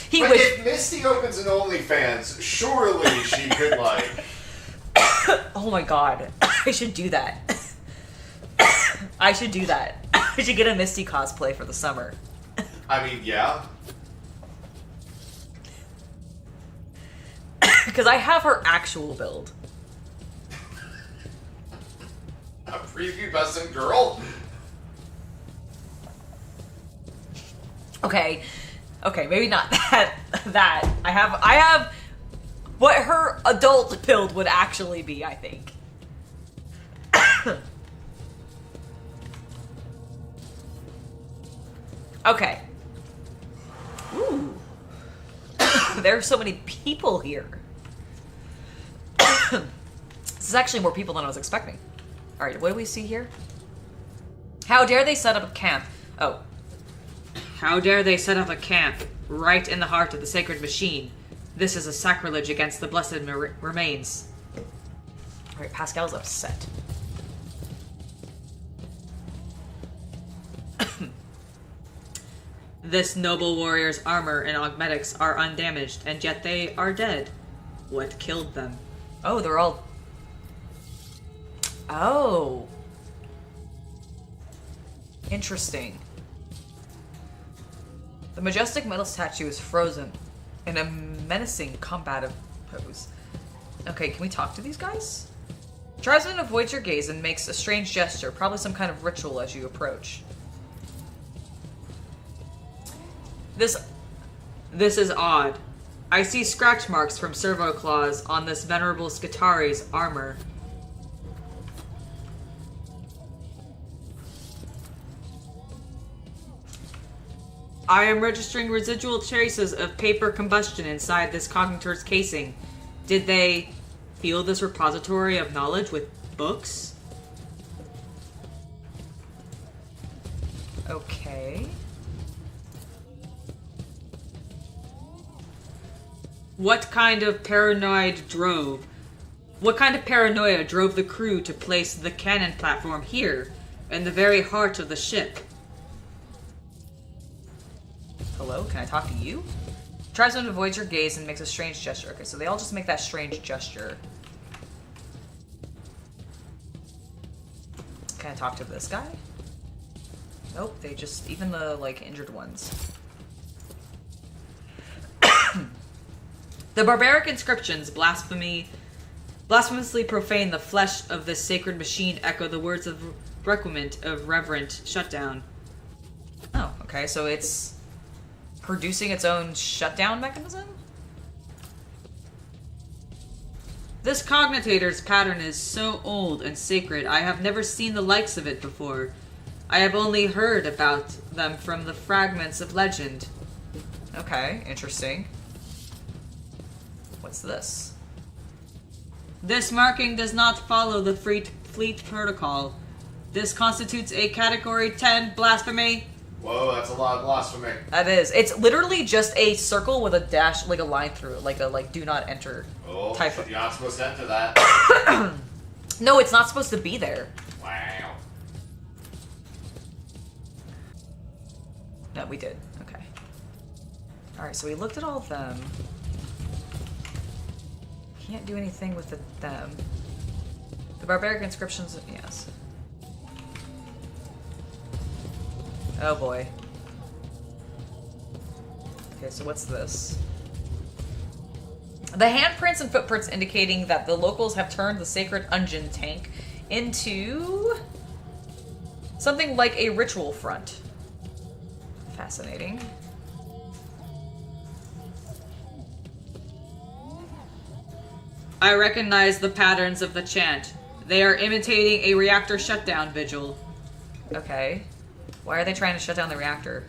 But if Misty opens an OnlyFans, surely she could, like... Oh my god. I should do that. I should do that. I should get a Misty cosplay for the summer. I mean, yeah. Because I have her actual build. A preview best in girl? Okay, maybe not that. I have what her adult build would actually be, I think. Okay. Ooh. There are so many people here. This is actually more people than I was expecting. Alright, what do we see here? How dare they set up a camp? Oh. How dare they set up a camp right in the heart of the sacred machine? This is a sacrilege against the blessed remains. Alright, Pascal's upset. This noble warrior's armor and augmetics are undamaged, and yet they are dead. What killed them? Oh, they're all... Oh. Interesting. The majestic metal statue is frozen in a menacing combative pose. Okay, can we talk to these guys? Tribesman avoids your gaze and makes a strange gesture, probably some kind of ritual as you approach. This is odd. I see scratch marks from servo claws on this venerable Skitari's armor. I am registering residual traces of paper combustion inside this cognitor's casing. Did they fill this repository of knowledge with books? Okay. What kind of paranoia drove the crew to place the cannon platform here, in the very heart of the ship? Hello, can I talk to you? Tribesman avoids your gaze and makes a strange gesture. Okay, so they all just make that strange gesture. Can I talk to this guy? Nope, they just, even the, like, injured ones. The barbaric inscriptions, blasphemously profane the flesh of this sacred machine, echo the words of requiem of reverent shutdown. Oh, okay, so it's producing its own shutdown mechanism? This cognitor's pattern is so old and sacred, I have never seen the likes of it before. I have only heard about them from the fragments of legend. Okay, interesting. What's this? This marking does not follow the fleet protocol. This constitutes a Category 10 blasphemy. Whoa, that's a lot of blasphemy. That is. It's literally just a circle with a dash, like a line through it, like a do not enter type of. You're not supposed to enter that. No, it's not supposed to be there. Wow. No, we did. Okay. Alright, so we looked at all of them. Can't do anything with them. The barbaric inscriptions, yes. Oh boy. Okay, so what's this? The handprints and footprints indicating that the locals have turned the sacred Ungen tank into something like a ritual front. Fascinating. I recognize the patterns of the chant. They are imitating a reactor shutdown vigil. Okay. Why are they trying to shut down the reactor?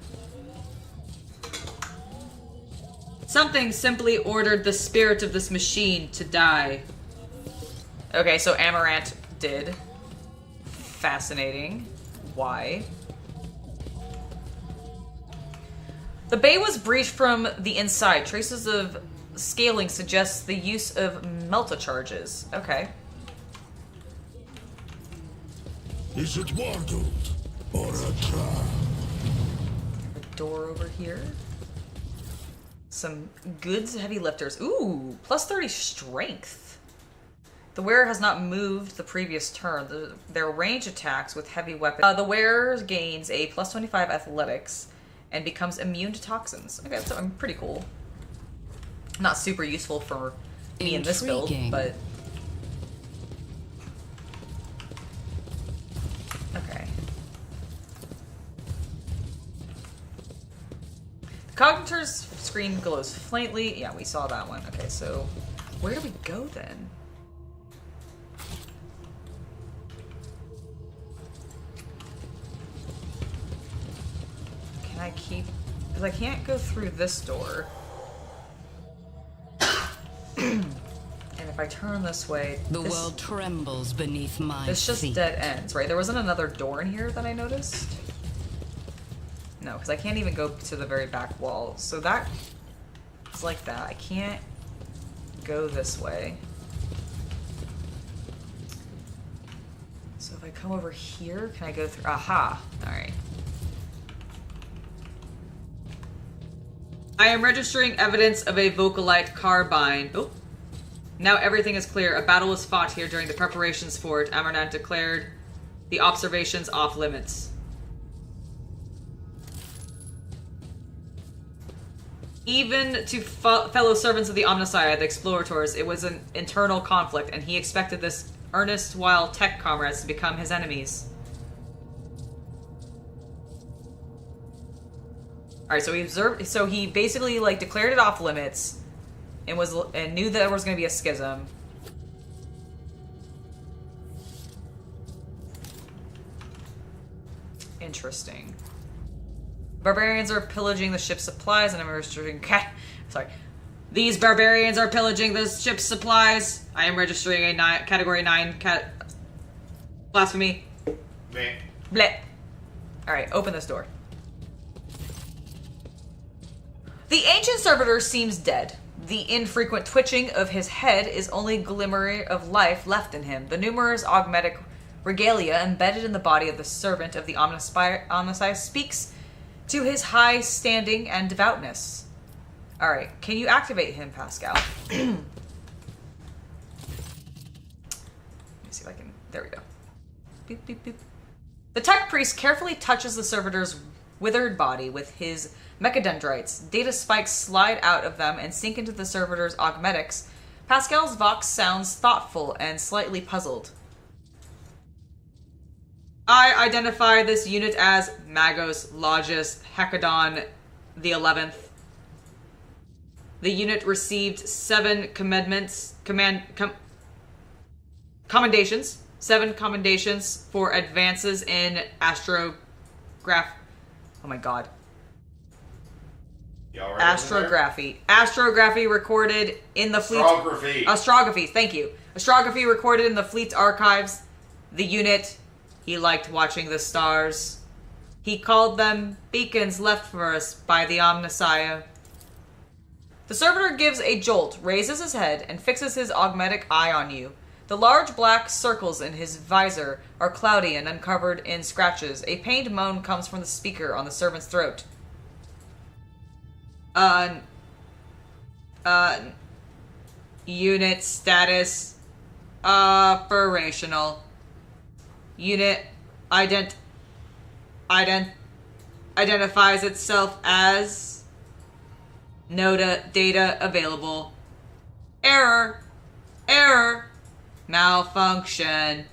Something simply ordered the spirit of this machine to die. Okay, so Amarnat did. Fascinating. Why? The bay was breached from the inside. Traces of scaling suggests the use of melta charges. Okay. Is it wargled or a trap? A door over here. Some goods heavy lifters. Ooh, plus 30 strength. The wearer has not moved the previous turn. Their range attacks with heavy weapons. The wearer gains a plus 25 athletics and becomes immune to toxins. Okay, so I'm pretty cool. Not super useful for me in this build, but... Okay. The Cognitor's screen glows faintly. Yeah, we saw that one. Okay, so where do we go then? Can I keep... Because I can't go through this door. And if I turn this way... The world trembles beneath my feet. It's just dead ends, right? There wasn't another door in here that I noticed? No, because I can't even go to the very back wall. So that... It's like that. I can't go this way. So if I come over here, can I go through... Aha! Alright. I am registering evidence of a Vocalite carbine. Oh. Now everything is clear. A battle was fought here during the preparations for it. Amarnat declared the observations off limits. Even to fellow servants of the Omnissiah, the explorators, it was an internal conflict, and he expected this earnest while tech comrades to become his enemies. Alright, so he observed, so he basically like declared it off limits and knew that there was going to be a schism. Interesting. Barbarians are pillaging the ship's supplies, and I'm registering... Sorry. These barbarians are pillaging the ship's supplies. I am registering a category 9 blasphemy. Bleh. Bleh. Alright, open this door. The ancient servitor seems dead. The infrequent twitching of his head is only glimmer of life left in him. The numerous augmetic regalia embedded in the body of the servant of the Omnissiah speaks to his high standing and devoutness. Alright, can you activate him, Pascal? Let me see if I can... There we go. Boop, boop, boop. The tech priest carefully touches the servitor's withered body with his mechadendrites. Data spikes slide out of them and sink into the servitor's augmetics. Pascal's vox sounds thoughtful and slightly puzzled. I identify this unit as Magos Logis Hecadon the 11th. The unit received 7 commendations. 7 commendations for advances in astrograph. Oh my god. Astrography. Astrography recorded in the fleet. Astrography, thank you. Astrography recorded in the fleet's archives. The unit, he liked watching the stars. He called them beacons left for us by the Omnissiah. The servitor gives a jolt, raises his head, and fixes his augmetic eye on you. The large black circles in his visor are cloudy and uncovered in scratches. A pained moan comes from the speaker on the servant's throat. Unit status operational. Unit identifies itself as data available. Error. Malfunction.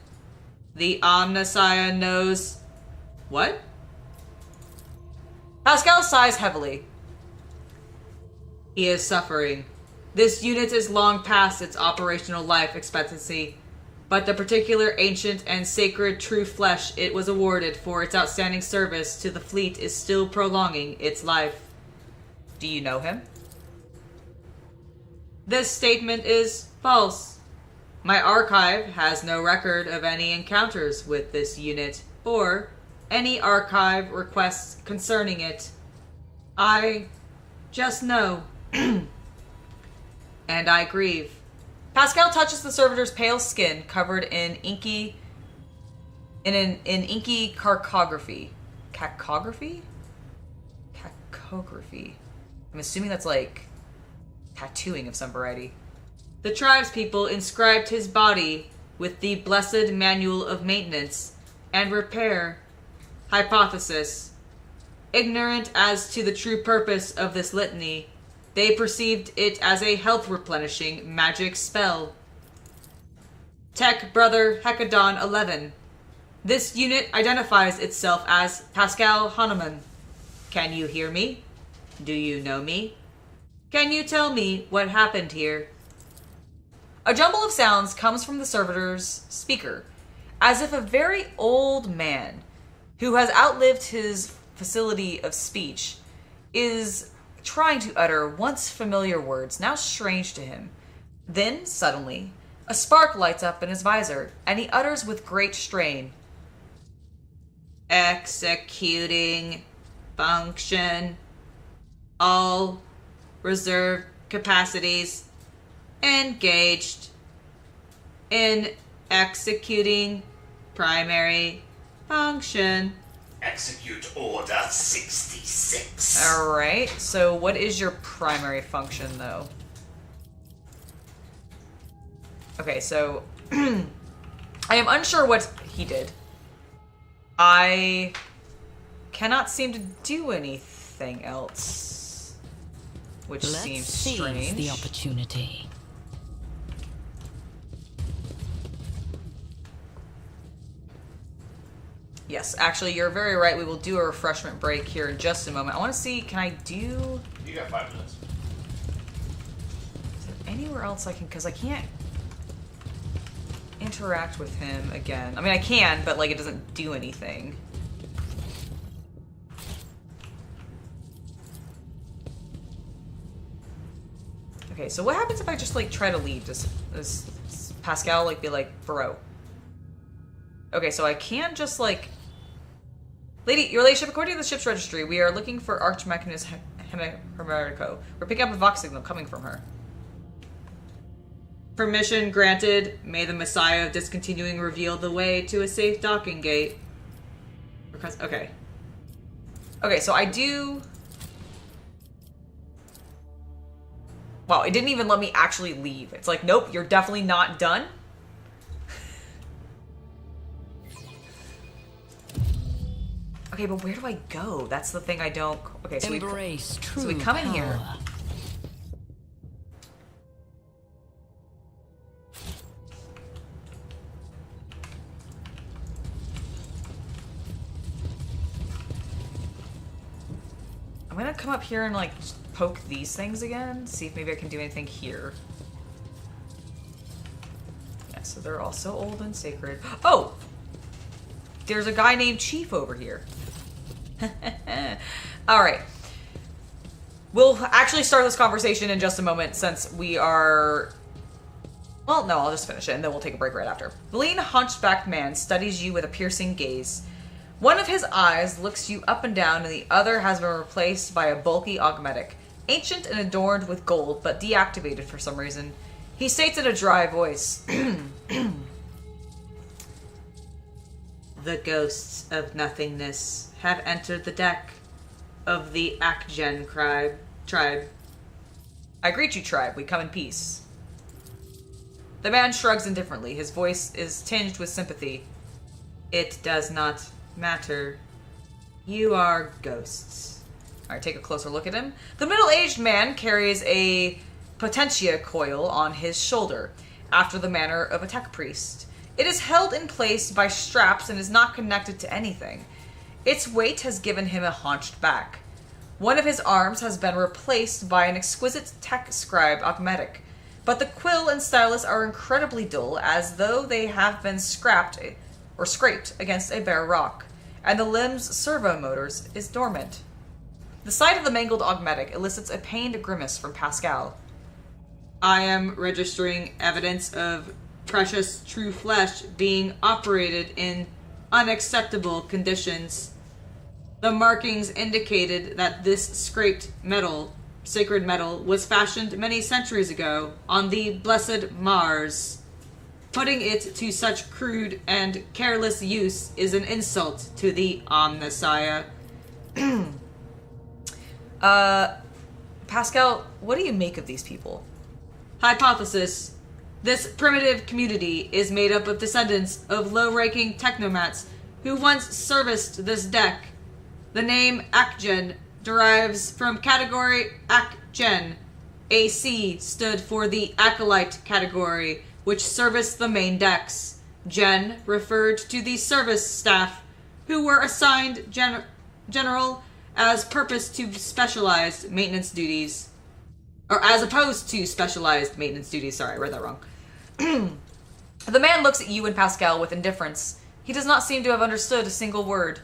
The Omnissiah knows... What? Pascal sighs heavily. He is suffering. This unit is long past its operational life expectancy, but the particular ancient and sacred true flesh it was awarded for its outstanding service to the fleet is still prolonging its life. Do you know him? This statement is false. My archive has no record of any encounters with this unit, or any archive requests concerning it. I just know. And I grieve. Pascal touches the servitor's pale skin, covered in inky carcography. Cacography? Cacography. I'm assuming that's like tattooing of some variety. The tribespeople inscribed his body with the blessed manual of maintenance and repair. Hypothesis. Ignorant as to the true purpose of this litany, they perceived it as a health-replenishing magic spell. Tech Brother Hecadon 11. This unit identifies itself as Pascal Hahnemann. Can you hear me? Do you know me? Can you tell me what happened here? A jumble of sounds comes from the servitor's speaker, as if a very old man, who has outlived his facility of speech, is trying to utter once familiar words, now strange to him. Then, suddenly, a spark lights up in his visor, and he utters with great strain, "Executing function. All reserve capacities engaged in executing primary function." Execute Order 66. Alright, so what is your primary function, though? Okay, so I am unsure what he did. I cannot seem to do anything else, which seems strange. Let's seize the opportunity. Yes, actually, you're very right. We will do a refreshment break here in just a moment. I want to see, can I do... You got 5 minutes. Is there anywhere else I can... Because I can't interact with him again. I mean, I can, but, like, it doesn't do anything. Okay, so what happens if I just, like, try to leave? Does Pascal, like, be like, bro? Okay, so I can just, like... Lady, your ladyship, according to the ship's registry, we are looking for Archmechanist Hermetico. We're picking up a Vox signal coming from her. Permission granted. May the Messiah of Discontinuing reveal the way to a safe docking gate. Okay. Okay, so I do... Wow, it didn't even let me actually leave. It's like, nope, you're definitely not done. Okay, but where do I go? That's the thing I don't... Okay, so we come in here. I'm gonna come up here and, like, poke these things again. See if maybe I can do anything here. Yeah, so they're also old and sacred. Oh! There's a guy named Chief over here. Alright. We'll actually start this conversation in just a moment since we are... Well, no, I'll just finish it and then we'll take a break right after. The lean, hunchbacked man studies you with a piercing gaze. One of his eyes looks you up and down and the other has been replaced by a bulky augmetic. Ancient and adorned with gold, but deactivated for some reason. He states in a dry voice... The ghosts of nothingness have entered the deck of the Akgen tribe. I greet you, tribe. We come in peace. The man shrugs indifferently. His voice is tinged with sympathy. It does not matter. You are ghosts. Alright, take a closer look at him. The middle-aged man carries a potentia coil on his shoulder, after the manner of a tech priest. It is held in place by straps and is not connected to anything. Its weight has given him a haunched back. One of his arms has been replaced by an exquisite tech scribe augmetic, but the quill and stylus are incredibly dull, as though they have been scraped against a bare rock, and the limb's servo motors is dormant. The sight of the mangled augmetic elicits a pained grimace from Pascal. I am registering evidence of precious true flesh being operated in unacceptable conditions. The markings indicated that this scraped metal, sacred metal, was fashioned many centuries ago on the blessed Mars. Putting it to such crude and careless use is an insult to the Omnissiah. Pascal, what do you make of these people? Hypothesis. This primitive community is made up of descendants of low-ranking technomats who once serviced this deck. The name Akgen derives from category Akgen. AC stood for the Acolyte category, which serviced the main decks. Gen referred to the service staff, who were assigned general as opposed to specialized maintenance duties. Sorry, I read that wrong. The man looks at you and Pascal with indifference. He does not seem to have understood a single word.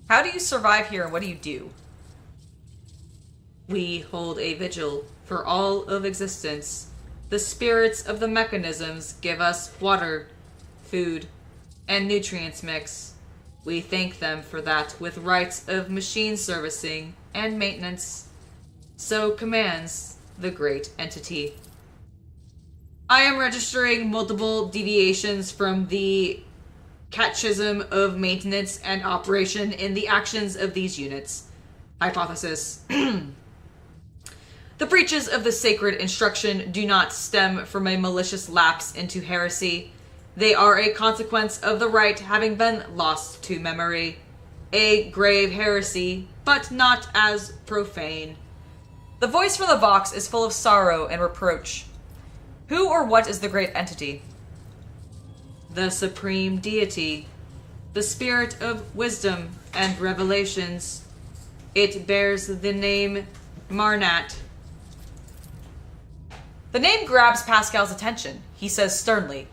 How do you survive here and what do you do? We hold a vigil for all of existence. The spirits of the mechanisms give us water, food, and nutrients mix. We thank them for that with rites of machine servicing and maintenance. So commands the great entity. I am registering multiple deviations from the catechism of maintenance and operation in the actions of these units. Hypothesis. The breaches of the sacred instruction do not stem from a malicious lapse into heresy. They are a consequence of the rite having been lost to memory. A grave heresy, but not as profane. The voice from the Vox is full of sorrow and reproach. Who or what is the great entity? The supreme deity. The spirit of wisdom and revelations. It bears the name Amarnat. The name grabs Pascal's attention. He says sternly,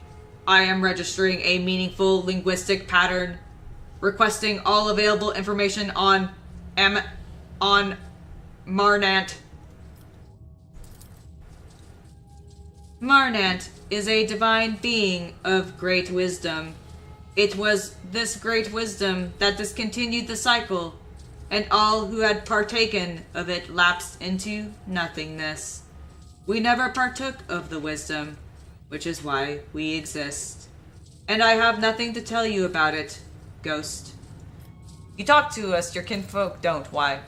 I am registering a meaningful linguistic pattern, requesting all available information on Amarnat. Amarnat is a divine being of great wisdom. It was this great wisdom that discontinued the cycle, and all who had partaken of it lapsed into nothingness. We never partook of the wisdom, which is why we exist. And I have nothing to tell you about it, Ghost. You talk to us, your kinfolk don't. Why?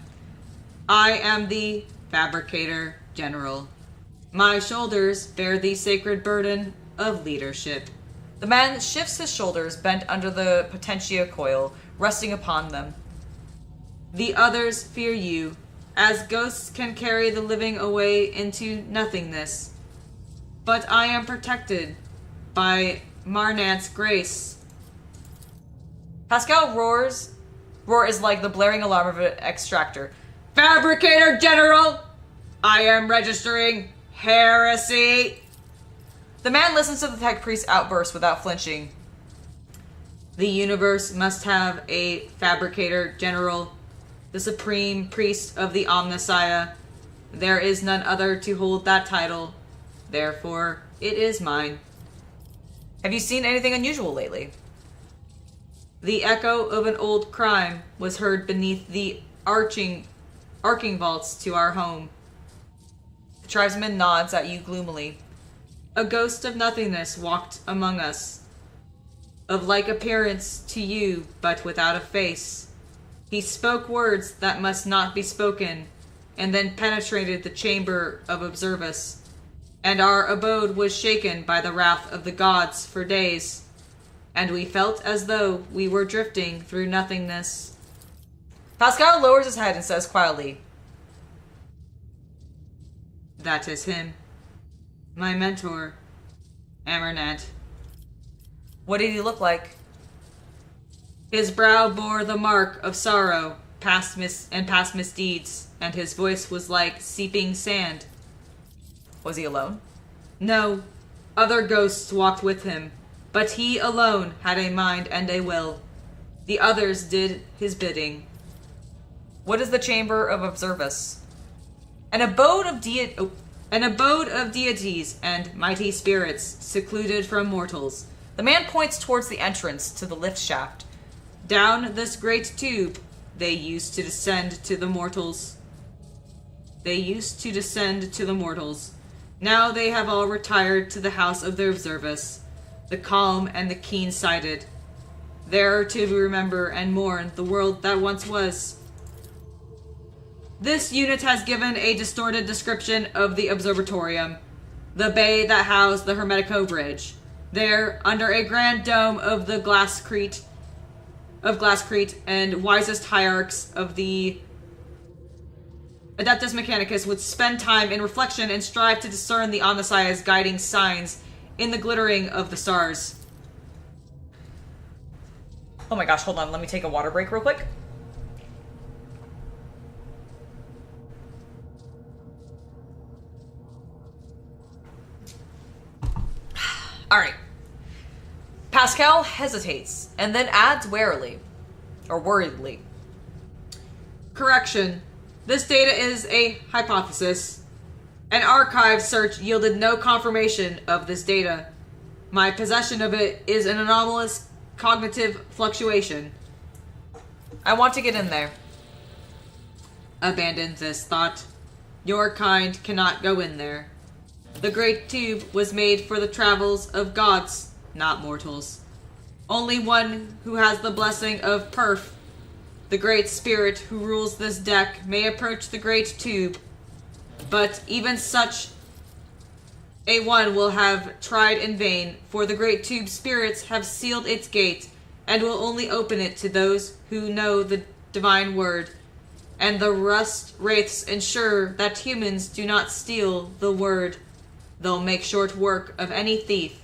I am the Fabricator General. My shoulders bear the sacred burden of leadership. The man shifts his shoulders, bent under the potentia coil, resting upon them. The others fear you, as ghosts can carry the living away into nothingness. But I am protected by Amarnat's grace. Pascal roars. Roar is like the blaring alarm of an extractor. Fabricator General! I am registering heresy! The man listens to the tech priest's outburst without flinching. The universe must have a Fabricator General, the supreme priest of the Omnissiah. There is none other to hold that title. Therefore, it is mine. Have you seen anything unusual lately? The echo of an old crime was heard beneath the arcing vaults to our home. The tribesman nods at you gloomily. A ghost of nothingness walked among us, of like appearance to you, but without a face. He spoke words that must not be spoken, and then penetrated the chamber of Observus, and our abode was shaken by the wrath of the gods for days, and we felt as though we were drifting through nothingness. Pascal lowers his head and says quietly, That is him. My mentor, Amarnat. What did he look like? His brow bore the mark of sorrow, past misdeeds, and his voice was like seeping sand. Was he alone? No. Other ghosts walked with him, but he alone had a mind and a will. The others did his bidding. What is the Chamber of Observus? An abode of deities and mighty spirits, secluded from mortals. The man points towards the entrance to the lift shaft. Down this great tube, they used to descend to the mortals. Now they have all retired to the house of their Observus, the calm and the keen-sighted. There to remember and mourn the world that once was. This unit has given a distorted description of the Observatorium. the bay that housed the Hermetico Bridge. There, under a grand dome of the Glasscrete and wisest hierarchs of the Adeptus Mechanicus would spend time in reflection and strive to discern the Omnissiah's guiding signs in the glittering of the stars. Oh my gosh, hold on, let me take a water break real quick. Alright. Pascal hesitates, and then adds warily. Or worriedly. Correction. This data is a hypothesis. An archive search yielded no confirmation of this data. My possession of it is an anomalous cognitive fluctuation. I want to get in there. Abandon this thought. Your kind cannot go in there. The Great Tube was made for the travels of gods, not mortals. Only one who has the blessing of Perf, the Great Spirit who rules this deck, may approach the Great Tube. But even such a one will have tried in vain, for the Great Tube spirits have sealed its gate, and will only open it to those who know the divine word. And the rust wraiths ensure that humans do not steal the word. They'll make short work of any thief.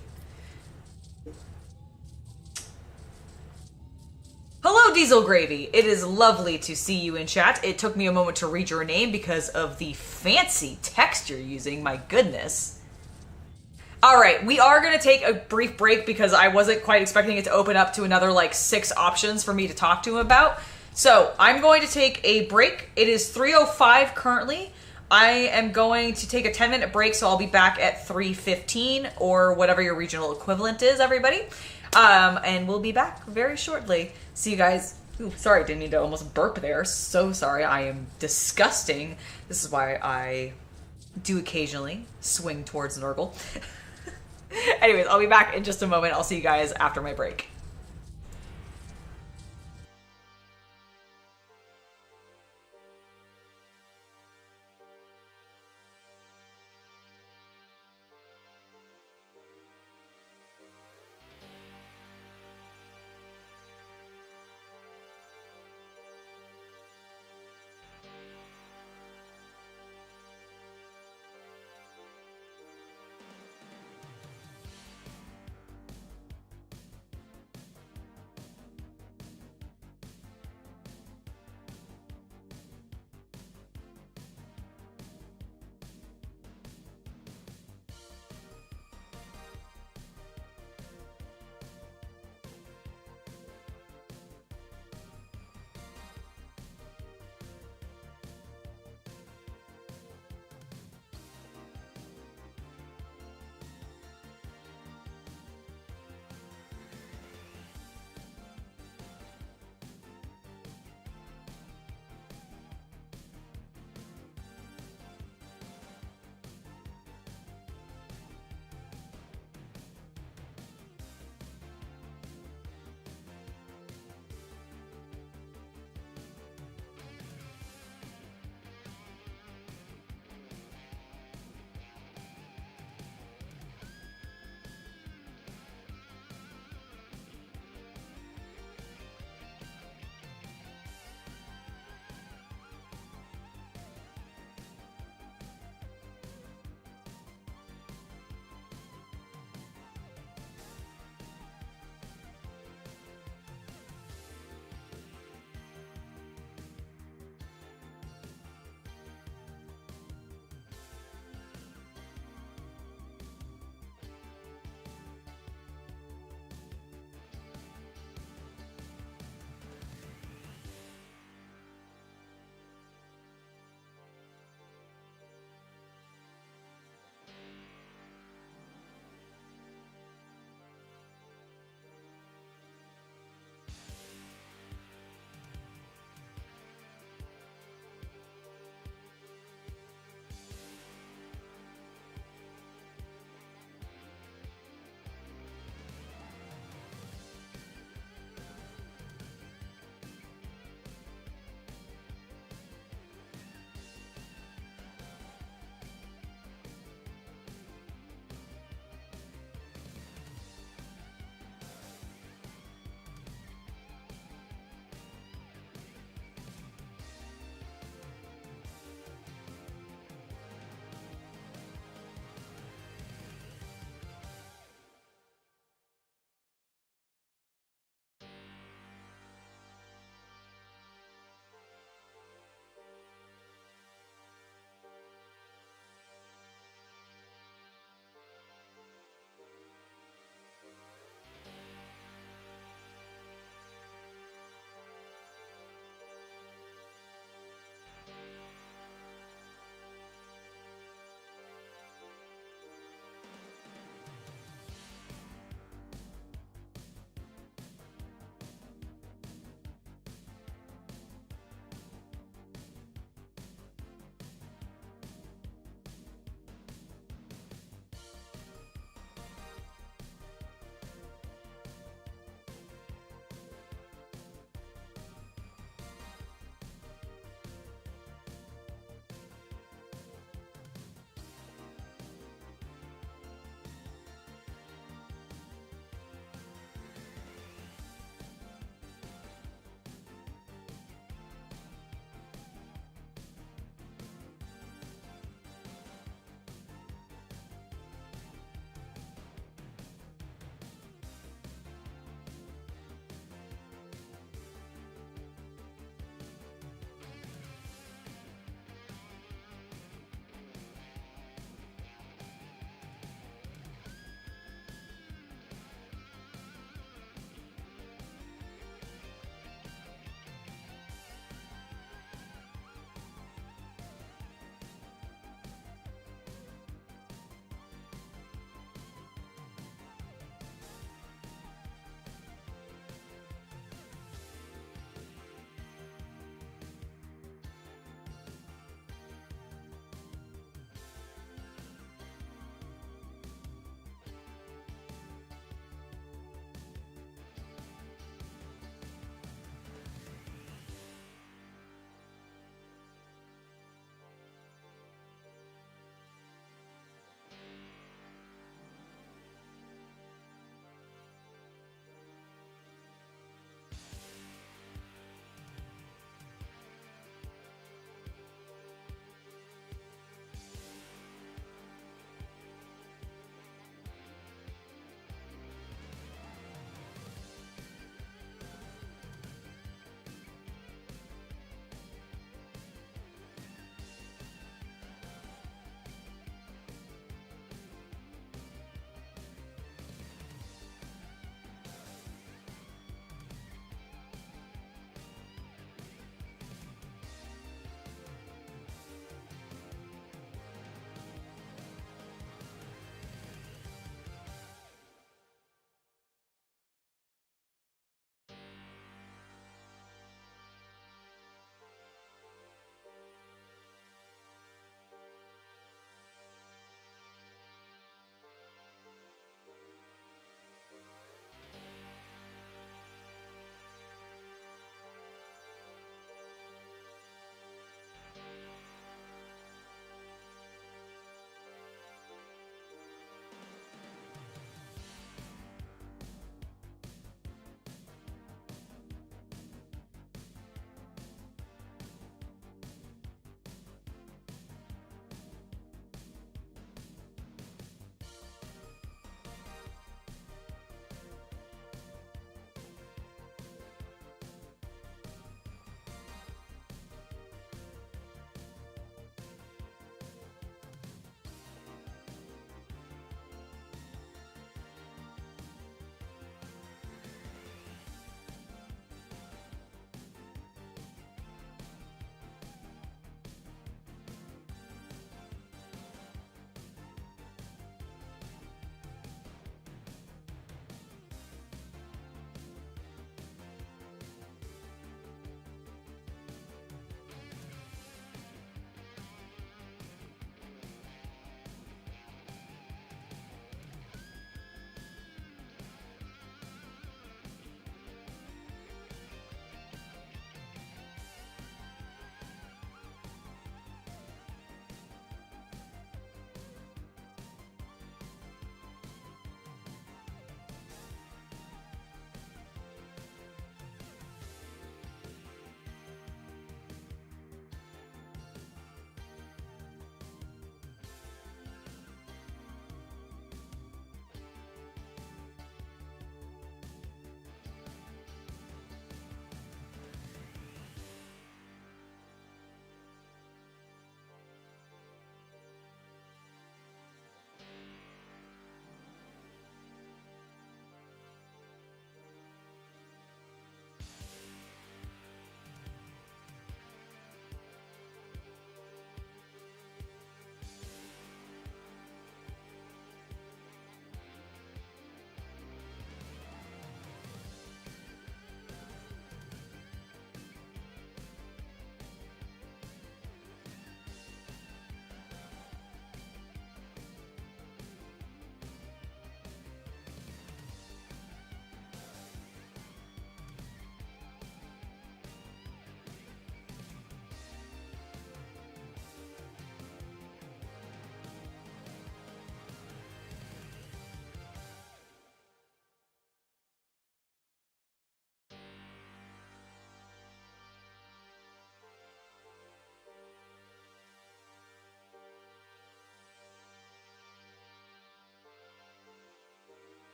Hello, Diesel Gravy. It is lovely to see you in chat. It took me a moment to read your name because of the fancy text you're using. My goodness. Alright, we are going to take a brief break because I wasn't quite expecting it to open up to another, 6 options for me to talk to him about. So, I'm going to take a break. It is 3:05 currently. I am going to take a 10-minute break, so I'll be back at 3:15 or whatever your regional equivalent is, everybody. And we'll be back very shortly. See you guys. Ooh, sorry, didn't need to almost burp there. So sorry, I am disgusting. This is why I do occasionally swing towards Nurgle. Anyways, I'll be back in just a moment. I'll see you guys after my break.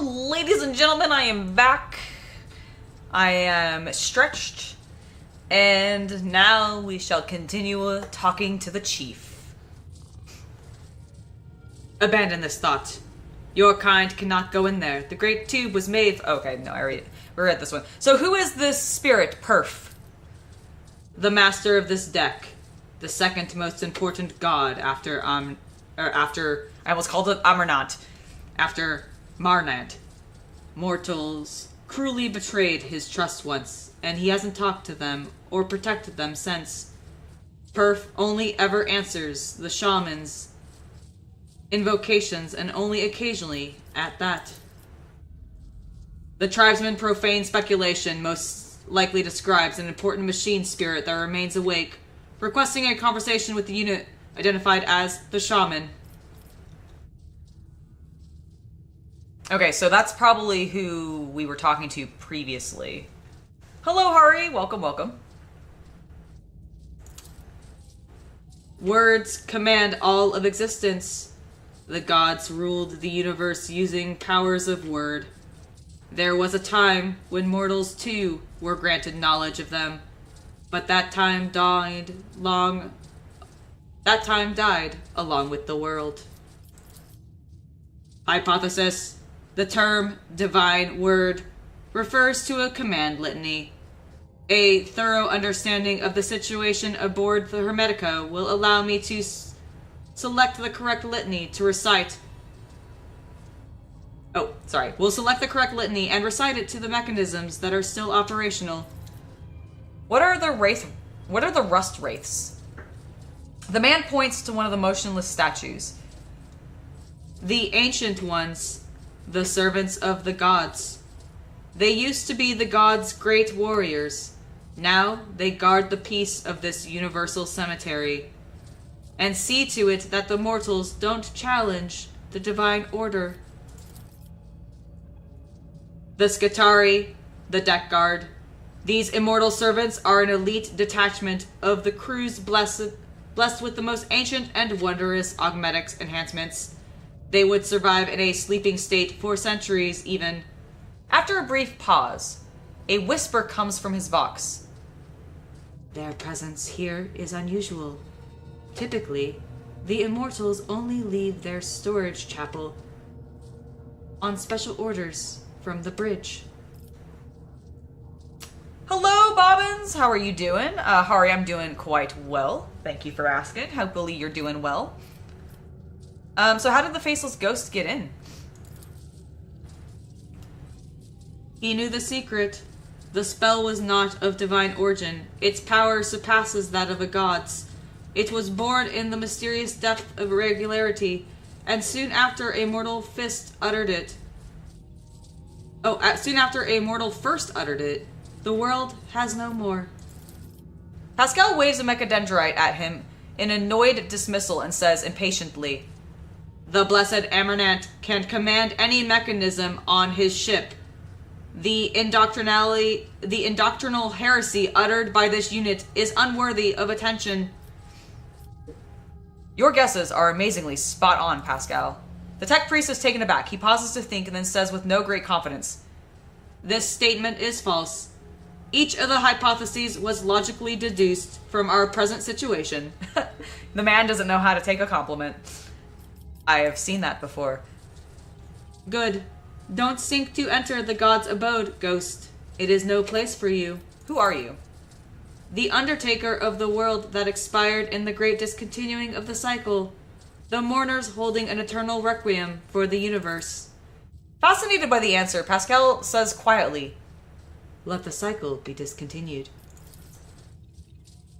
ladies and gentlemen, I am back. I am stretched, and now we shall continue talking to the chief. Abandon this thought. Your kind cannot go in there. The great tube was made... Okay, no, we read this one. So who is this spirit, Perf? The master of this deck. The second most important god after... I almost called it Amarnat. After Amarnat. Mortals cruelly betrayed his trust once, and he hasn't talked to them or protected them since. Perf only ever answers the shaman's invocations, and only occasionally at that. The tribesman profane speculation most likely describes an important machine spirit that remains awake, requesting a conversation with the unit identified as the shaman. Okay, so that's probably who we were talking to previously. Hello, Hari. Welcome, welcome. Words command all of existence. The gods ruled the universe using powers of word. There was a time when mortals too were granted knowledge of them, but that time died along with the world. Hypothesis. The term divine word refers to a command litany. A thorough understanding of the situation aboard the Hermetico will allow me to select the correct litany to recite. We'll select the correct litany and recite it to the mechanisms that are still operational. What are the rust wraiths? The man points to one of the motionless statues. The ancient ones, the servants of the gods. They used to be the gods' great warriors. Now they guard the peace of this universal cemetery, and see to it that the mortals don't challenge the divine order. The Skitarii, the deck guard. These immortal servants are an elite detachment of the crews blessed with the most ancient and wondrous augmetics enhancements. They would survive in a sleeping state for centuries even. After a brief pause, a whisper comes from his vox. Their presence here is unusual. Typically, the immortals only leave their storage chapel on special orders from the bridge. Hello, Bobbins! How are you doing? Hari, I'm doing quite well. Thank you for asking. Hopefully you're doing well. So how did the Faceless Ghost get in? He knew the secret. The spell was not of divine origin. Its power surpasses that of a god's. It was born in the mysterious depth of irregularity, and soon after a mortal first uttered it, the world has no more. Pascal waves a mechadendrite at him in annoyed dismissal and says impatiently, The blessed Amarnat can command any mechanism on his ship. The indoctrinal heresy uttered by this unit is unworthy of attention. Your guesses are amazingly spot on, Pascal. The tech priest is taken aback. He pauses to think and then says with no great confidence, This statement is false. Each of the hypotheses was logically deduced from our present situation. The man doesn't know how to take a compliment. I have seen that before. Good. Don't seek to enter the god's abode, Ghost. It is no place for you. Who are you? The undertaker of the world that expired in the great discontinuing of the cycle. The mourners holding an eternal requiem for the universe. Fascinated by the answer, Pascal says quietly, Let the cycle be discontinued.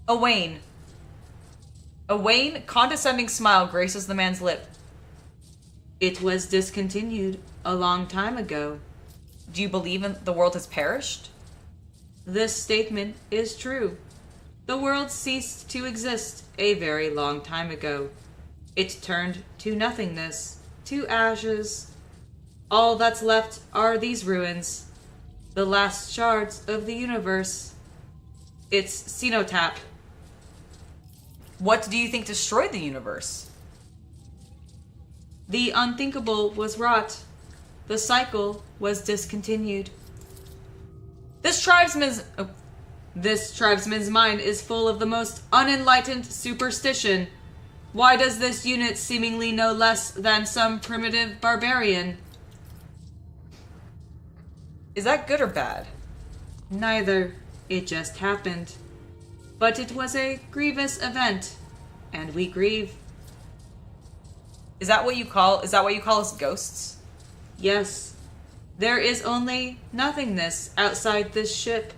A wan, condescending smile graces the man's lip. It was discontinued a long time ago. Do you believe the world has perished? This statement is true. The world ceased to exist a very long time ago. It turned to nothingness, to ashes. All that's left are these ruins, the last shards of the universe. It's cenotaph. What do you think destroyed the universe? The unthinkable was wrought. the cycle was discontinued. This tribesman's mind is full of the most unenlightened superstition. Why does this unit seemingly know less than some primitive barbarian? Is that good or bad? Neither. It just happened. But it was a grievous event, and we grieve. Is that what you call us ghosts? Yes. There is only nothingness outside this ship.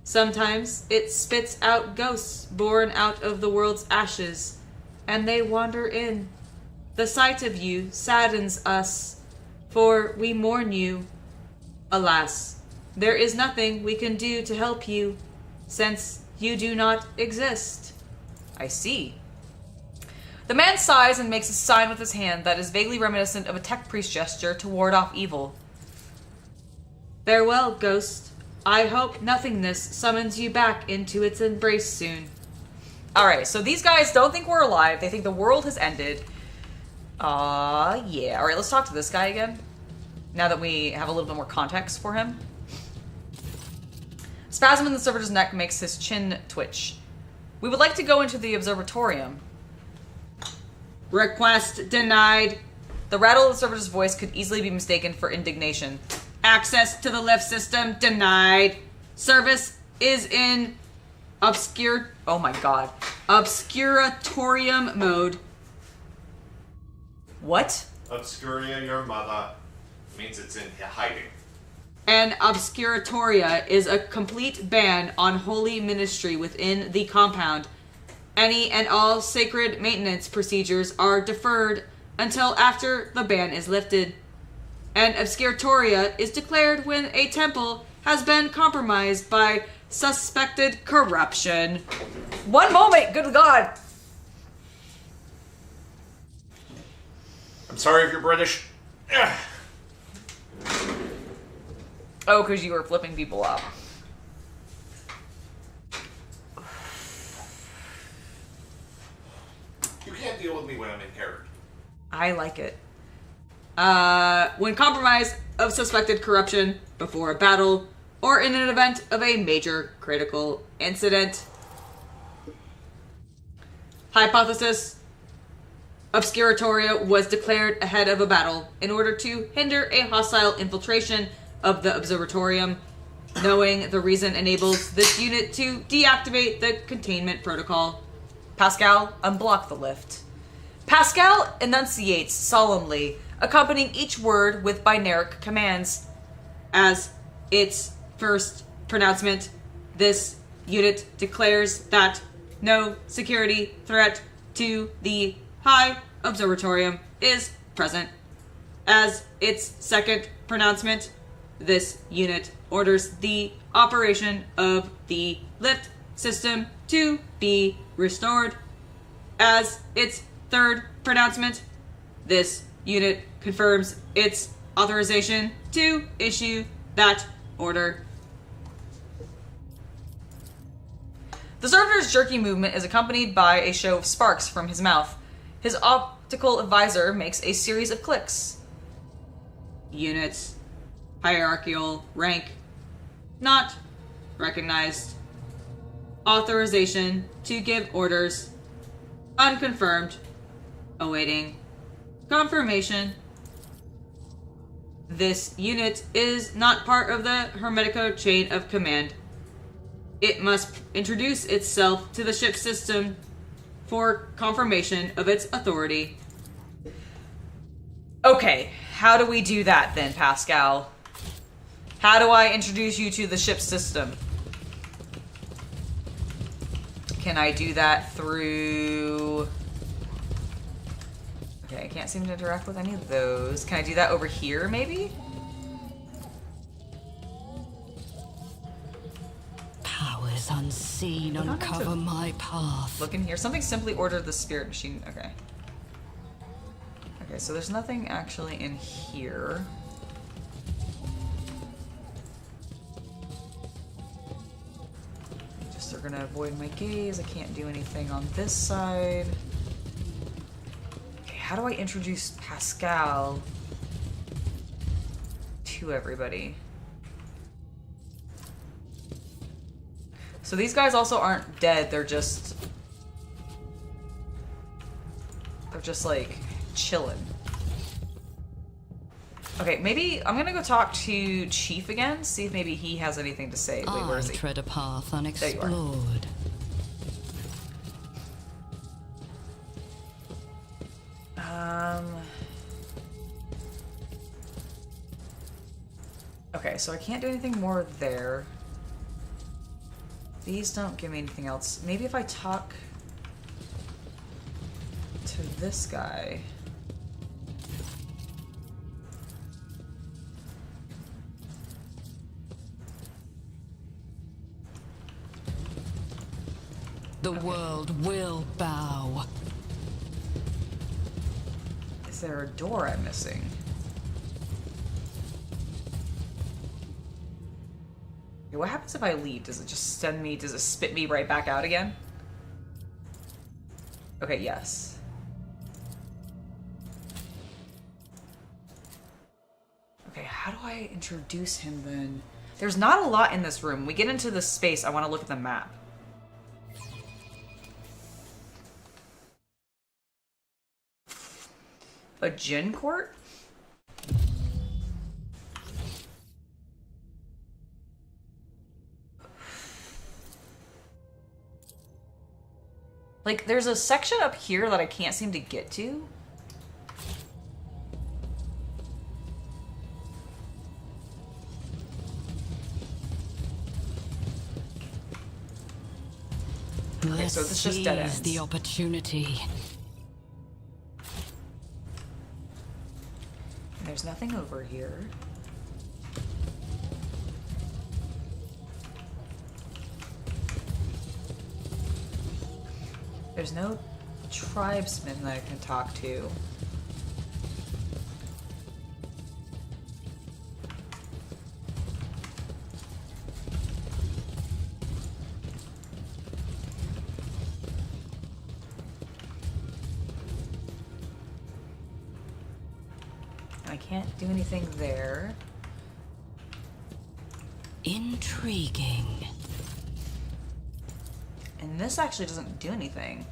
Sometimes it spits out ghosts born out of the world's ashes, and they wander in. The sight of you saddens us, for we mourn you. Alas, there is nothing we can do to help you, since you do not exist. I see. The man sighs and makes a sign with his hand that is vaguely reminiscent of a tech priest gesture to ward off evil. Farewell, ghost. I hope nothingness summons you back into its embrace soon. Alright, so these guys don't think we're alive. They think the world has ended. Yeah. Alright, let's talk to this guy again. Now that we have a little bit more context for him. Spasm in the servitor's neck makes his chin twitch. We would like to go into the observatorium. Request denied. The rattle of the servitor's voice could easily be mistaken for indignation. Access to the lift system denied. Service is in obscuratorium mode. What? Obscuria your mother means it's in hiding. An obscuratoria is a complete ban on holy ministry within the compound. Any and all sacred maintenance procedures are deferred until after the ban is lifted. An obscuratoria is declared when a temple has been compromised by suspected corruption. One moment, good God! I'm sorry if you're British. Oh, because you were flipping people off. You can't deal with me when I'm in character. I like it. When compromised of suspected corruption before a battle or in an event of a major critical incident. Hypothesis. Obscuratoria was declared ahead of a battle in order to hinder a hostile infiltration of the observatorium. Knowing the reason enables this unit to deactivate the containment protocol. Pascal, unblock the lift. Pascal enunciates solemnly, accompanying each word with binaric commands. As its first pronouncement, this unit declares that no security threat to the High Observatorium is present. As its second pronouncement, this unit orders the operation of the lift system to be restored. As its third pronouncement, this unit confirms its authorization to issue that order. The servitor's jerky movement is accompanied by a show of sparks from his mouth. His optical advisor makes a series of clicks. Units. Hierarchical rank. Not recognized. Authorization to give orders. Unconfirmed. Awaiting confirmation. This unit is not part of the Hermetico chain of command. It must introduce itself to the ship system for confirmation of its authority. Okay, how do we do that then, Pascal? How do I introduce you to the ship system? Can I do that through... Okay, I can't seem to interact with any of those. Can I do that over here, maybe? Powers unseen uncover my path. Look in here. Something simply ordered the spirit machine. Okay. Okay, so there's nothing actually in here. Just they're gonna avoid my gaze. I can't do anything on this side. Okay, how do I introduce Pascal? to everybody. So these guys also aren't dead, they're just like chilling. Okay, maybe I'm gonna go talk to Chief again, see if maybe he has anything to say. Wait, where is he? Tread a path unexplored. Okay, so I can't do anything more there. These don't give me anything else. Maybe if I talk to this guy. The world will bow. Is there a door I'm missing? Okay, what happens if I leave? Does it just send me, does it spit me right back out again? Okay, yes. Okay, how do I introduce him then? There's not a lot in this room. When we get into this space, I want to look at the map. A gin court? Like, there's a section up here that I can't seem to get to. Okay, so this is just dead ends. The opportunity. There's nothing over here. There's no tribesmen that I can talk to. I can't do anything there. Intriguing. And this actually doesn't do anything.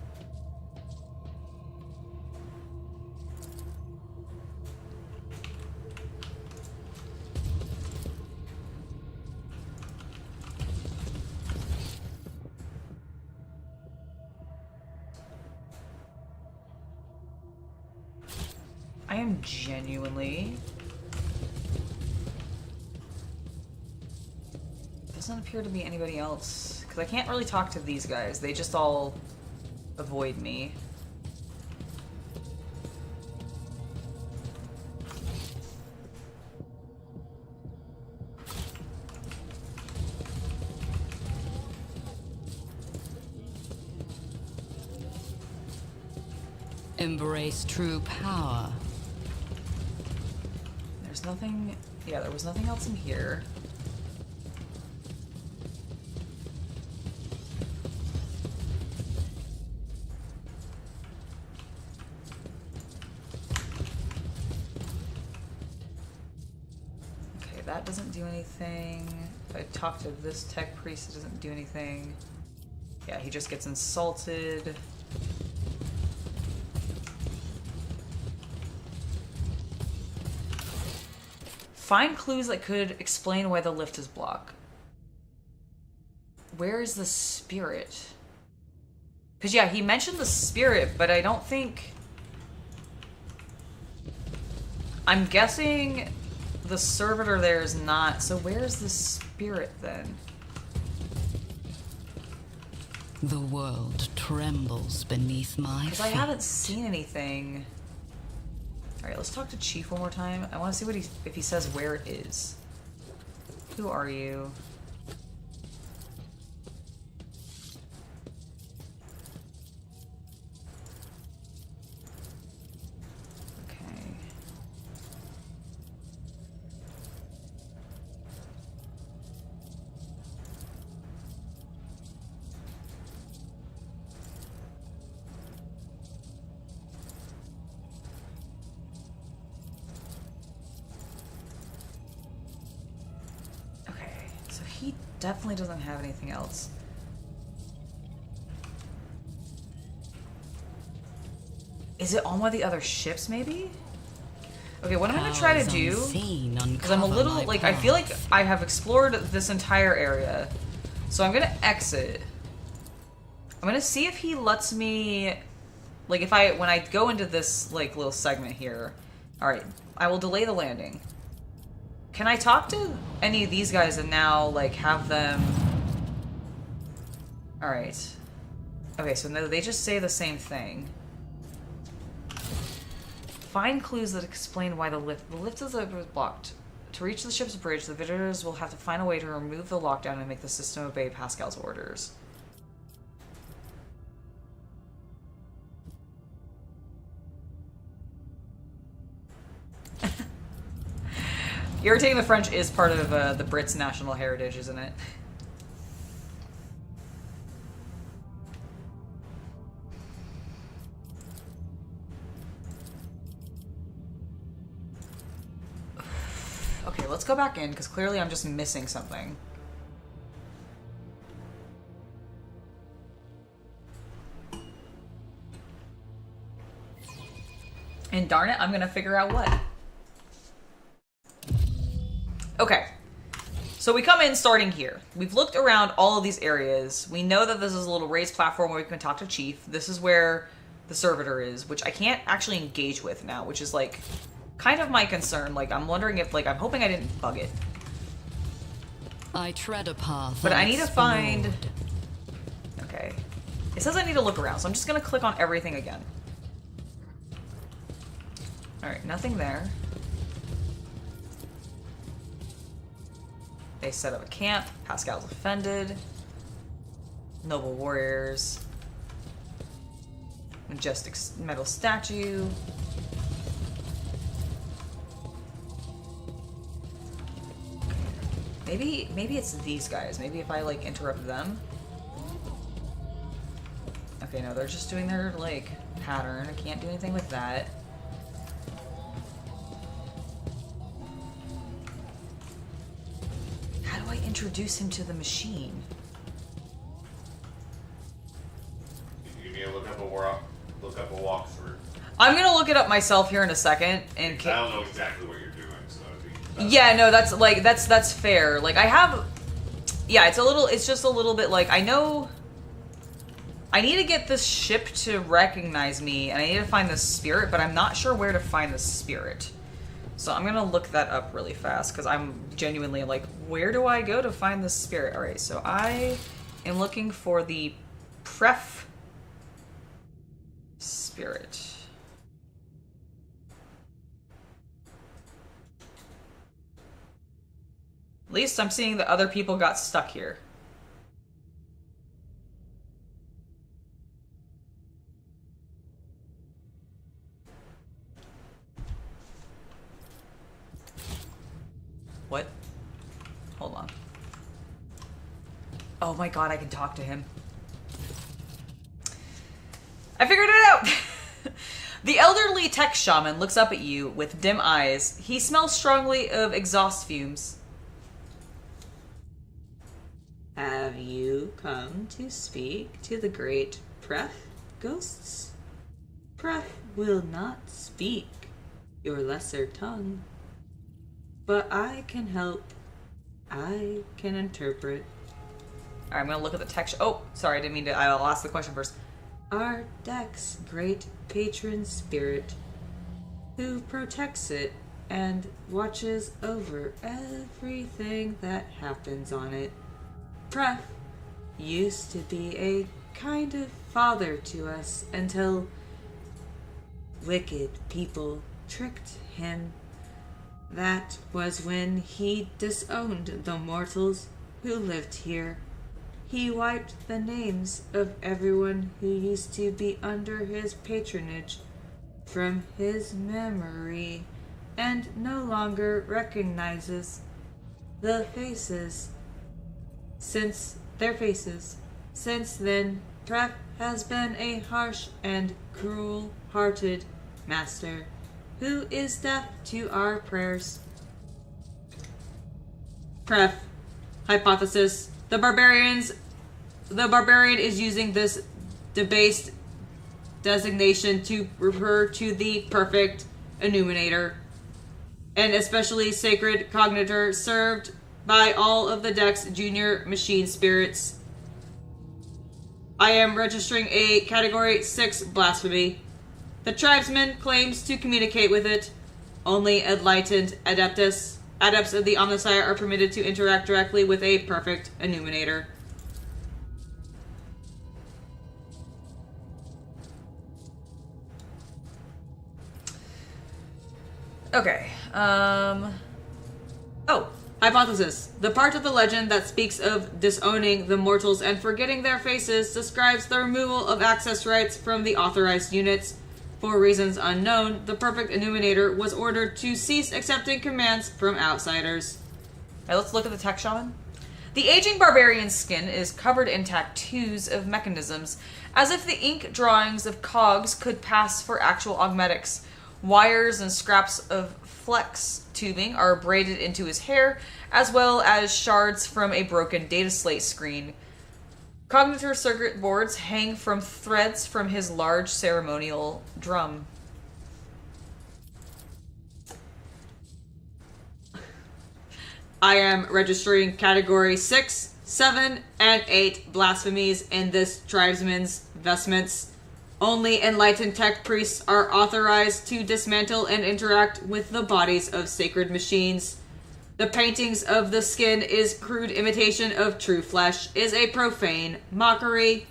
I am genuinely... Doesn't appear to be anybody else. Because I can't really talk to these guys. They just all avoid me. Embrace true power. There's nothing... Yeah, there was nothing else in here. Okay, that doesn't do anything. If I talk to this tech priest, it doesn't do anything. Yeah, he just gets insulted. Find clues that could explain why the lift is blocked. Where is the spirit? Because, yeah, he mentioned the spirit, but I don't think... I'm guessing the servitor there is not. So where's the spirit, then? The world trembles beneath my feet. Because I haven't seen anything... Alright, let's talk to Chief one more time. I want to see what if he says where it is. Who are you? Okay. definitely doesn't have anything else. Is it on one of the other ships, maybe? Okay, what I'm gonna try to do, because I'm a little, like, I feel like I have explored this entire area. So I'm gonna exit. I'm gonna see if he lets me, like, when I go into this, like, little segment here. Alright, I will delay the landing. Can I talk to any of these guys and now, like, have them... Alright. Okay, so no, they just say the same thing. Find clues that explain why the lift is blocked. To reach the ship's bridge, the visitors will have to find a way to remove the lockdown and make the system obey Pascal's orders. Irritating the French is part of the Brits' national heritage, isn't it? Okay, let's go back in, because clearly I'm just missing something. And darn it, I'm gonna figure out what. Okay. So we come in starting here. We've looked around all of these areas. We know that this is a little raised platform where we can talk to Chief. This is where the servitor is, which I can't actually engage with now, which is, like, kind of my concern. Like, I'm wondering if, like, I'm hoping I didn't bug it. I tread a path. But I need to find... Okay. It says I need to look around, so I'm just gonna click on everything again. Alright, nothing there. They set up a camp. Pascal's offended. Noble warriors. Majestic metal statue. Maybe it's these guys. Maybe if I, like, interrupt them. Okay, no, they're just doing their, like, pattern. I can't do anything with that. How do I introduce him to the machine? You need to look up a walkthrough. I'm gonna look it up myself here in a second. And I don't know exactly what you're doing, so yeah, no, that's fair. Like, I have, yeah, it's just a little bit like, I know I need to get this ship to recognize me, and I need to find the spirit, but I'm not sure where to find the spirit. So I'm gonna look that up really fast, because I'm genuinely like, where do I go to find the spirit? Alright, so I am looking for the Pref spirit. At least I'm seeing that other people got stuck here. What? Hold on. Oh my god, I can talk to him. I figured it out! The elderly tech shaman looks up at you with dim eyes. He smells strongly of exhaust fumes. Have you come to speak to the great Pref ghosts? Pref will not speak your lesser tongue, but I can help. I can interpret. Alright, I'm gonna look at the text. Oh, sorry, I didn't mean to. I'll ask the question first. Our deck's great patron spirit, who protects it and watches over everything that happens on it. Pref used to be a kind of father to us until wicked people tricked him. That was when he disowned the mortals who lived here. He wiped the names of everyone who used to be under his patronage from his memory and no longer recognizes their faces. Since then, Pref has been a harsh and cruel-hearted master who is deaf to our prayers. Pref, hypothesis, The barbarian is using this debased designation to refer to the perfect illuminator, and especially sacred cognitor served by all of the deck's junior machine spirits. I am registering a Category 6 blasphemy. The tribesman claims to communicate with it. Only enlightened adepts of the Omnissiah are permitted to interact directly with a perfect illuminator. Okay. Oh. Hypothesis. The part of the legend that speaks of disowning the mortals and forgetting their faces describes the removal of access rights from the authorized units. For reasons unknown, the perfect illuminator was ordered to cease accepting commands from outsiders. Alright, let's look at the tech shaman. The aging barbarian's skin is covered in tattoos of mechanisms, as if the ink drawings of cogs could pass for actual augmetics. Wires and scraps of flex tubing are braided into his hair, as well as shards from a broken data slate screen. Cognitor circuit boards hang from threads from his large ceremonial drum. I am registering Category 6, 7, and 8 blasphemies in this tribesman's vestments. Only enlightened tech priests are authorized to dismantle and interact with the bodies of sacred machines. The paintings of the skin is crude imitation of true flesh, is a profane mockery.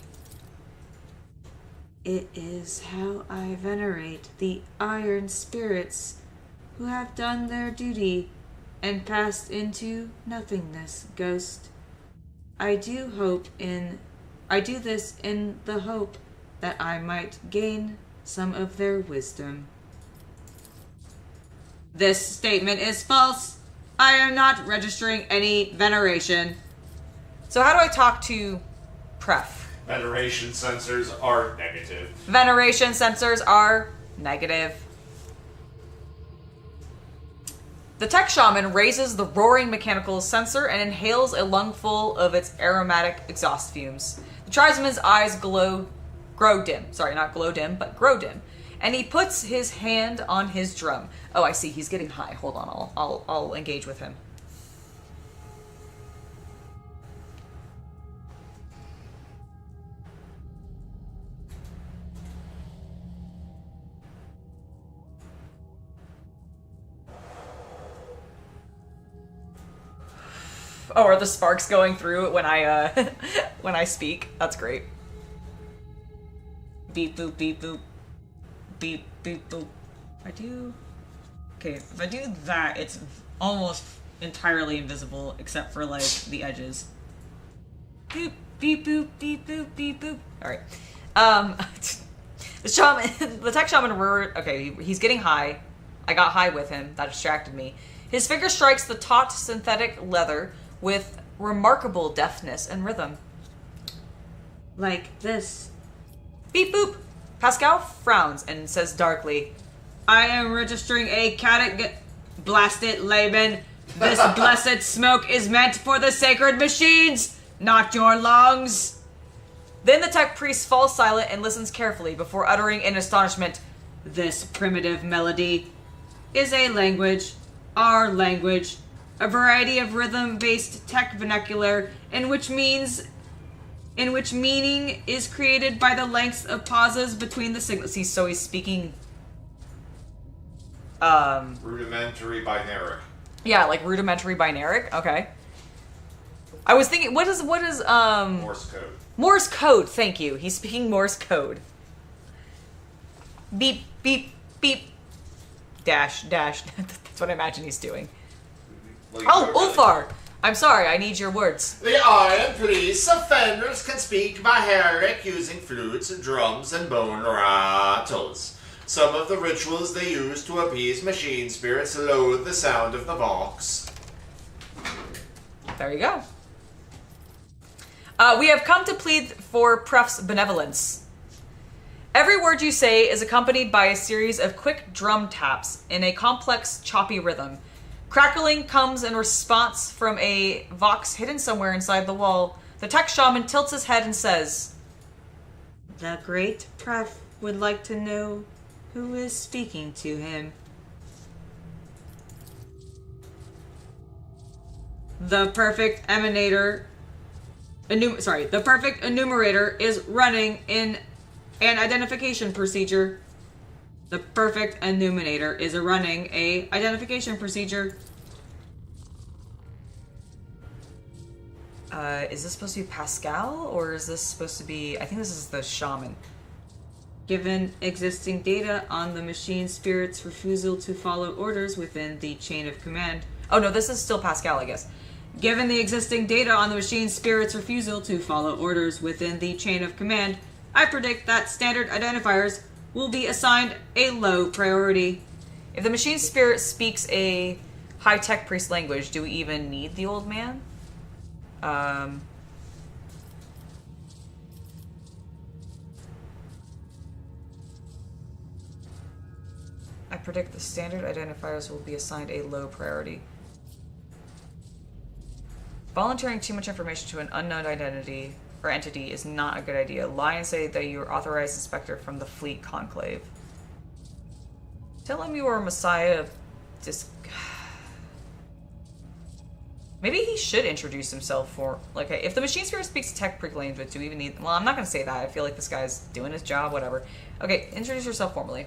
It is how I venerate the iron spirits who have done their duty and passed into nothingness, ghost. I do this in the hope that I might gain some of their wisdom. This statement is false. I am not registering any veneration. So how do I talk to Pref? Veneration sensors are negative. Veneration sensors are negative. The tech shaman raises the roaring mechanical sensor and inhales a lungful of its aromatic exhaust fumes. The tribesman's eyes grow dim. Sorry, not glow dim, but grow dim. And he puts his hand on his drum. Oh, I see. He's getting high. Hold on. I'll engage with him. Oh, are the sparks going through when I when I speak? That's great. Beep boop beep boop. Beep beep boop. If I do that, it's almost entirely invisible except for like the edges. Boop beep boop beep boop beep boop. Alright. The tech shaman roared. Okay, he's getting high. I got high with him. That distracted me. His finger strikes the taut synthetic leather with remarkable deftness and rhythm. Like this. Beep boop. Pascal frowns and says darkly, I am registering a blast it, Laban. This blessed smoke is meant for the sacred machines, not your lungs. Then the tech priest falls silent and listens carefully before uttering in astonishment, This primitive melody is a language, our language, a variety of rhythm-based tech vernacular in which meaning is created by the lengths of pauses between the signals. He's speaking rudimentary binaric. Yeah, like rudimentary binaric. Okay. I was thinking, what is Morse code. Morse code, thank you. He's speaking Morse code. Beep, beep, beep. Dash, dash. That's what I imagine he's doing. Ulfar! I'm sorry, I need your words. The iron police offenders can speak Baharic using flutes, drums, and bone rattles. Some of the rituals they use to appease machine spirits loathe the sound of the vox. There you go. We have come to plead for Pref's benevolence. Every word you say is accompanied by a series of quick drum taps in a complex, choppy rhythm. Crackling comes in response from a vox hidden somewhere inside the wall. The tech shaman tilts his head and says, "The great Pref would like to know who is speaking to him." The perfect the perfect enumerator is running in an identification procedure. The perfect enumerator is running a identification procedure. Is this supposed to be Pascal, or is this supposed to be... I think this is the shaman. Given existing data on the machine spirit's refusal to follow orders within the chain of command. Oh no, this is still Pascal, I guess. Given the existing data on the machine spirit's refusal to follow orders within the chain of command, I predict that standard identifiers will be assigned a low priority. If the machine spirit speaks a high-tech priest language, do we even need the old man? I predict the standard identifiers will be assigned a low priority. Volunteering too much information to an unknown identity or entity is not a good idea. Lie and say that you are authorized inspector from the fleet conclave. Tell him you are a messiah. Maybe he should introduce himself for, like, if the machine spirit speaks tech prick language, do we even need... Well, I'm not going to say that. I feel like this guy's doing his job, whatever. Okay, introduce yourself formally.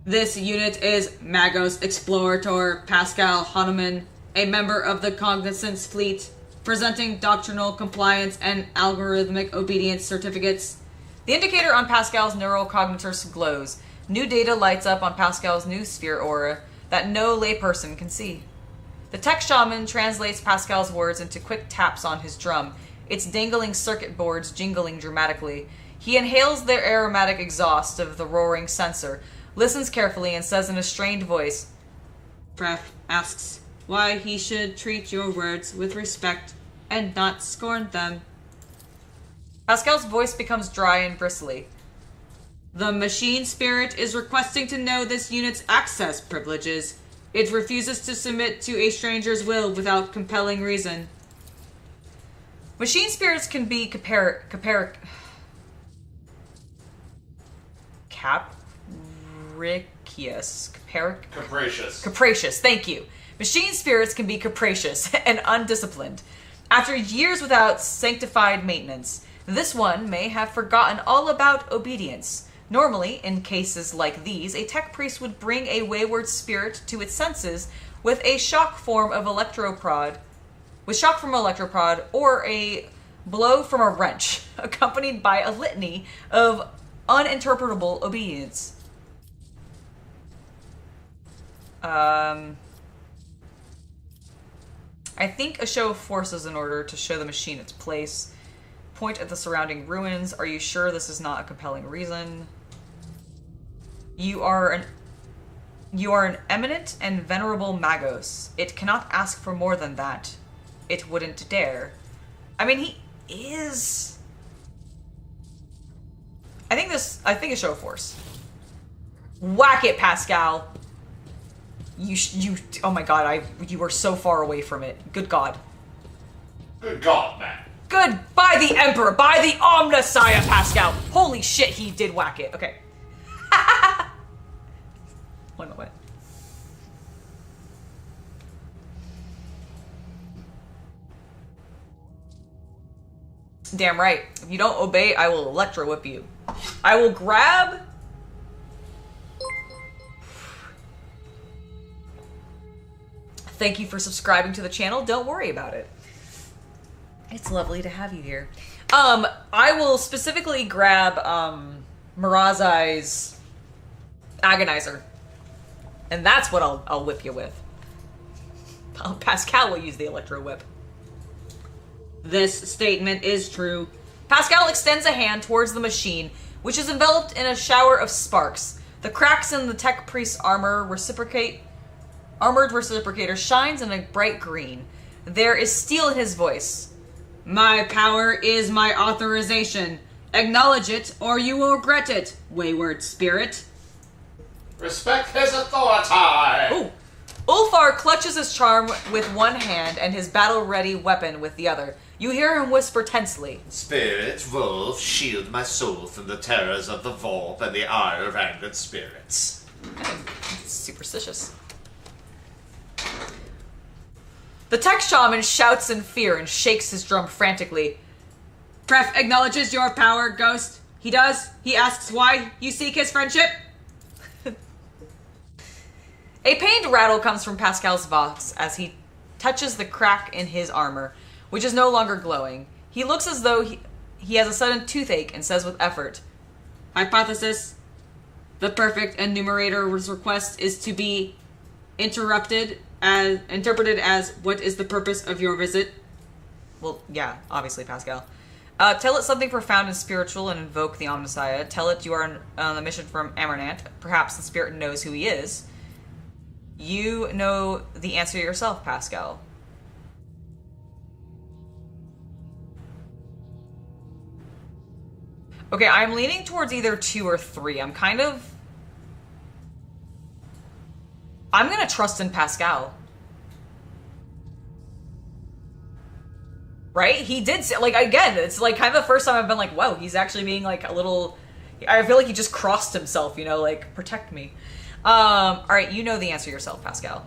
This unit is Magos Explorator Pascal Hahnemann, a member of the Cognizance Fleet, presenting doctrinal compliance and algorithmic obedience certificates. The indicator on Pascal's neurocognitor glows. New data lights up on Pascal's new sphere aura that no layperson can see. The tech shaman translates Pascal's words into quick taps on his drum, its dangling circuit boards jingling dramatically. He inhales the aromatic exhaust of the roaring sensor, listens carefully, and says in a strained voice, Pref asks why he should treat your words with respect and not scorn them. Pascal's voice becomes dry and bristly. The machine spirit is requesting to know this unit's access privileges. It refuses to submit to a stranger's will without compelling reason. Machine spirits can be capricious, thank you. Machine spirits can be capricious and undisciplined. After years without sanctified maintenance, this one may have forgotten all about obedience. Normally, in cases like these, a tech priest would bring a wayward spirit to its senses with a shock from electroprod, or a blow from a wrench, accompanied by a litany of uninterpretable obedience. I think a show of force is in order to show the machine its place. Point at the surrounding ruins. Are you sure this is not a compelling reason? You are an eminent and venerable Magos. It cannot ask for more than that. It wouldn't dare. I mean, he is... I think a show of force. Whack it, Pascal. You oh my god, you were so far away from it. Good god. Good god, man. Good, by the Emperor, by the Omnissiah, Pascal. Holy shit, he did whack it. Okay. 1 moment. Damn right. If you don't obey, I will electro whip you. I will grab... Thank you for subscribing to the channel. Don't worry about it. It's lovely to have you here. I will specifically grab Mirazai's Agonizer. And that's what I'll whip you with. Pascal will use the Electro Whip. This statement is true. Pascal extends a hand towards the machine, which is enveloped in a shower of sparks. The cracks in the tech priest's armored reciprocator shines in a bright green. There is steel in his voice. My power is my authorization. Acknowledge it, or you will regret it, wayward spirit. Respect his authority! Ooh. Ulfar clutches his charm with one hand and his battle-ready weapon with the other. You hear him whisper tensely. Spirit, wolf, shield my soul from the terrors of the Vorp and the ire of angered spirits. Superstitious. The tech shaman shouts in fear and shakes his drum frantically. Pref acknowledges your power, Ghost. He does. He asks why you seek his friendship. A pained rattle comes from Pascal's vox as he touches the crack in his armor, which is no longer glowing. He looks as though he has a sudden toothache and says with effort, Hypothesis. The perfect enumerator's request is to be interpreted as what is the purpose of your visit? Well, yeah, obviously, Pascal. Tell it something profound and spiritual and invoke the Omnissiah. Tell it you are on a mission from Amarnat. Perhaps the spirit knows who he is. You know the answer yourself, Pascal. Okay, I'm leaning towards either 2 or 3. I'm gonna trust in Pascal. Right? He did say, like, again, it's like kind of the first time I've been like, wow, he's actually being like a little, I feel like he just crossed himself, you know, like, protect me. Alright, you know the answer yourself, Pascal.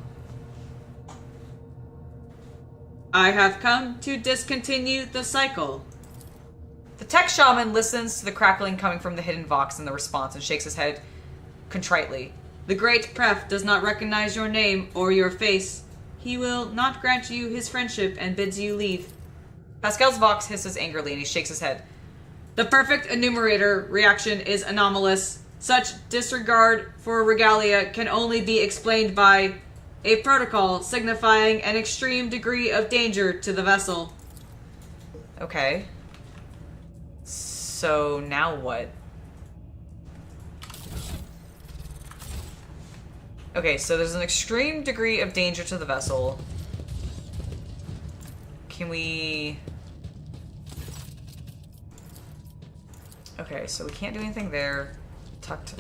I have come to discontinue the cycle. The tech shaman listens to the crackling coming from the hidden vox in the response and shakes his head contritely. The great Pref does not recognize your name or your face. He will not grant you his friendship and bids you leave. Pascal's vox hisses angrily and he shakes his head. The perfect enumerator reaction is anomalous. Such disregard for regalia can only be explained by a protocol signifying an extreme degree of danger to the vessel. Okay. So now what? Okay, so there's an extreme degree of danger to the vessel. Can we... Okay, so we can't do anything there. Tucked.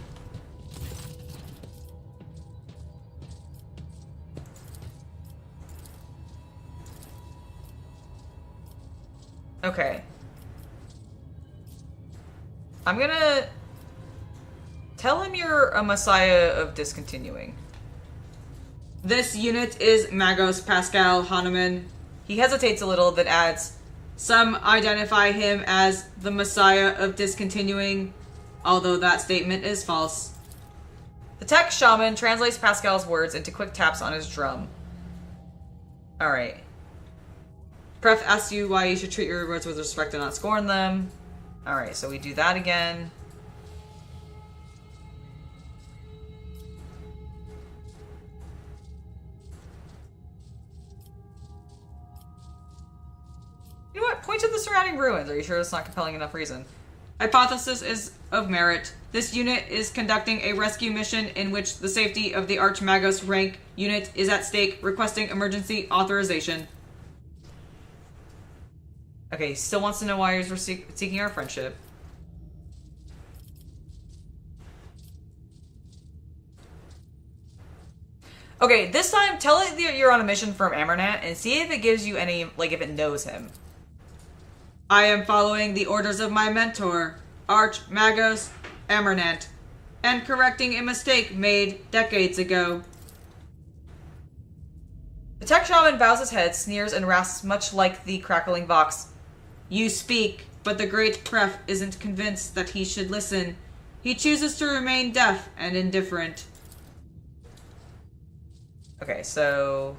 Okay. I'm gonna tell him you're a messiah of discontinuing. This unit is Magos Pascal Hahnemann. He hesitates a little, then adds, some identify him as the messiah of discontinuing, although that statement is false. The tech shaman translates Pascal's words into quick taps on his drum. Alright. Pref asks you why you should treat your words with respect and not scorn them. Alright, so we do that again. You know what? Point to the surrounding ruins. Are you sure it's not compelling enough reason? Hypothesis is of merit. This unit is conducting a rescue mission in which the safety of the Archmagos rank unit is at stake, requesting emergency authorization. Okay, he still wants to know why you're seeking our friendship. Okay, this time, tell it that you're on a mission from Amarnat and see if it gives you any, like, if it knows him. I am following the orders of my mentor, Archmagos Amarnat, and correcting a mistake made decades ago. The tech shaman bows his head, sneers, and rasps much like the crackling vox. You speak, but the great Pref isn't convinced that he should listen. He chooses to remain deaf and indifferent. Okay, so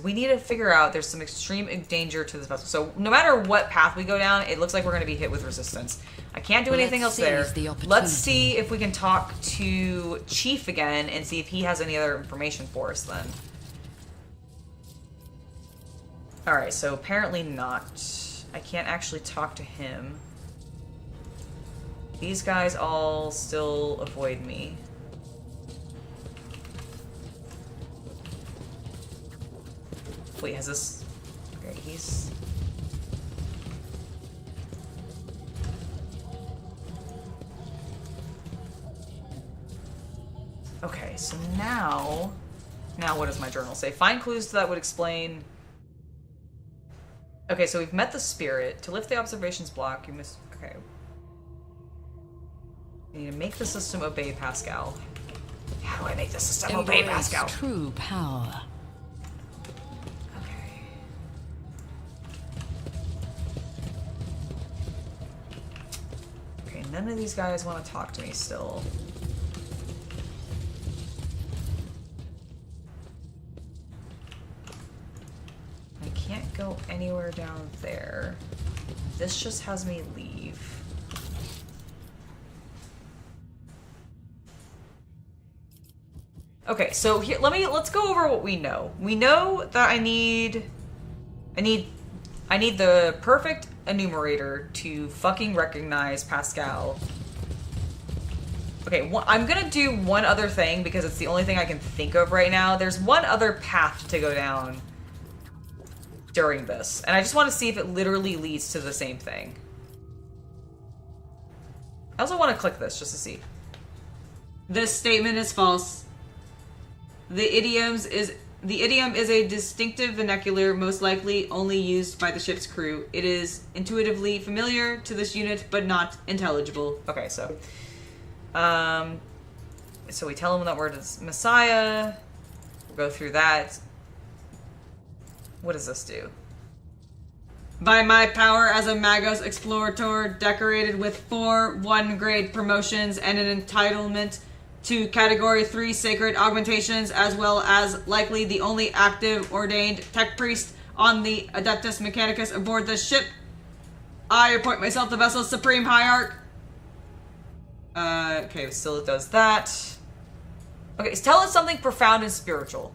we need to figure out there's some extreme danger to this vessel. So no matter what path we go down, it looks like we're going to be hit with resistance. I can't do anything else there. Let's see if we can talk to Chief again and see if he has any other information for us then. Alright, so apparently not. I can't actually talk to him. These guys all still avoid me. Wait, has this... Okay, he's... Okay, so now what does my journal say? Find clues that would explain... Okay, so we've met the spirit. To lift the observations block, you must... Okay. You need to make the system obey Pascal. How do I make the system obey Pascal? True power. Okay. Okay, none of these guys want to talk to me still. I can't go anywhere down there. This just has me leave. Okay, so here, let's go over what we know. We know that I need the perfect enumerator to fucking recognize Pascal. Okay, I'm gonna do one other thing because it's the only thing I can think of right now. There's one other path to go down during this, and I just want to see if it literally leads to the same thing. I also want to click this just to see. This statement is false. The idiom is a distinctive vernacular, most likely only used by the ship's crew. It is intuitively familiar to this unit, but not intelligible. Okay, so we tell him that we're the Messiah. We'll go through that. What does this do? By my power as a Magos Explorator, decorated with 4 1-grade promotions and an entitlement to Category 3 Sacred Augmentations, as well as likely the only active ordained tech priest on the Adeptus Mechanicus aboard the ship, I appoint myself the vessel's Supreme Hierarch. Okay, still it does that. Okay, so tell us something profound and spiritual.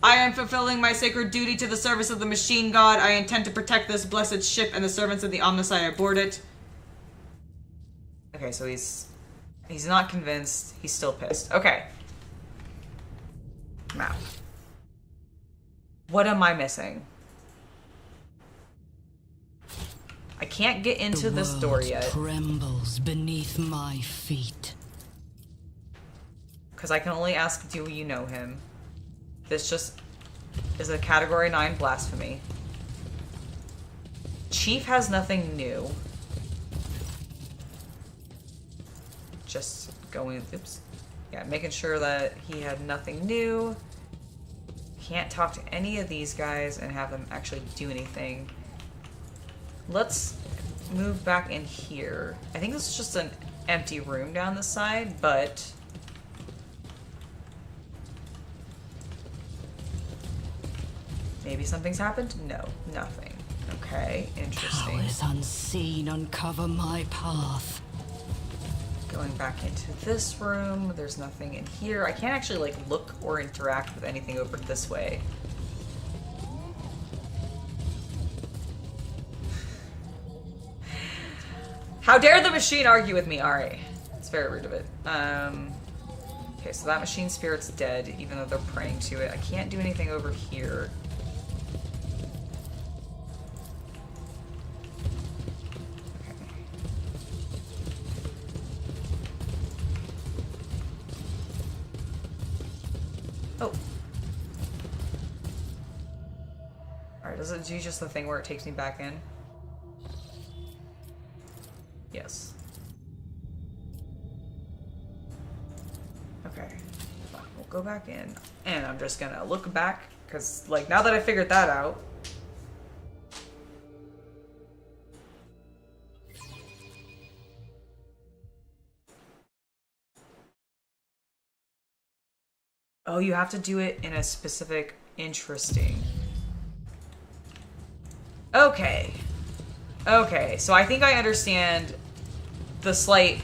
I am fulfilling my sacred duty to the service of the Machine God. I intend to protect this blessed ship and the servants of the Omnissiah aboard it. Okay, so he's not convinced. He's still pissed. Okay. Now. What am I missing? I can't get into this door yet. Trembles beneath my feet. Because I can only ask, do you know him? This just is a Category 9 blasphemy. Chief has nothing new. Just going, oops. Yeah, making sure that he had nothing new. Can't talk to any of these guys and have them actually do anything. Let's move back in here. I think this is just an empty room down the side, but... maybe something's happened? No, nothing. Okay, interesting. Powers unseen uncover my path. Going back into this room, there's nothing in here. I can't actually, like, look or interact with anything over this way. How dare the machine argue with me? Alright. It's very rude of it. Okay, so that machine spirit's dead, even though they're praying to it. I can't do anything over here. Oh. Alright, does it do just the thing where it takes me back in? Yes. Okay. Fine, we'll go back in. And I'm just gonna look back, because, like, now that I figured that out... Oh, you have to do it in a specific... Interesting. Okay. Okay, so I think I understand the slight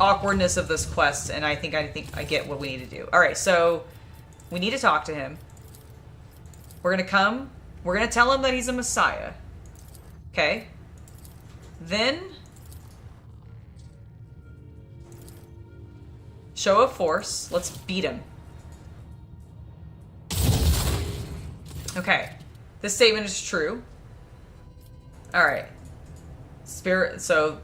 awkwardness of this quest, and I think I get what we need to do. Alright, so we need to talk to him. We're gonna tell him that he's a messiah. Okay. Then show of force. Let's beat him. Okay. This statement is true. Alright. Spirit, so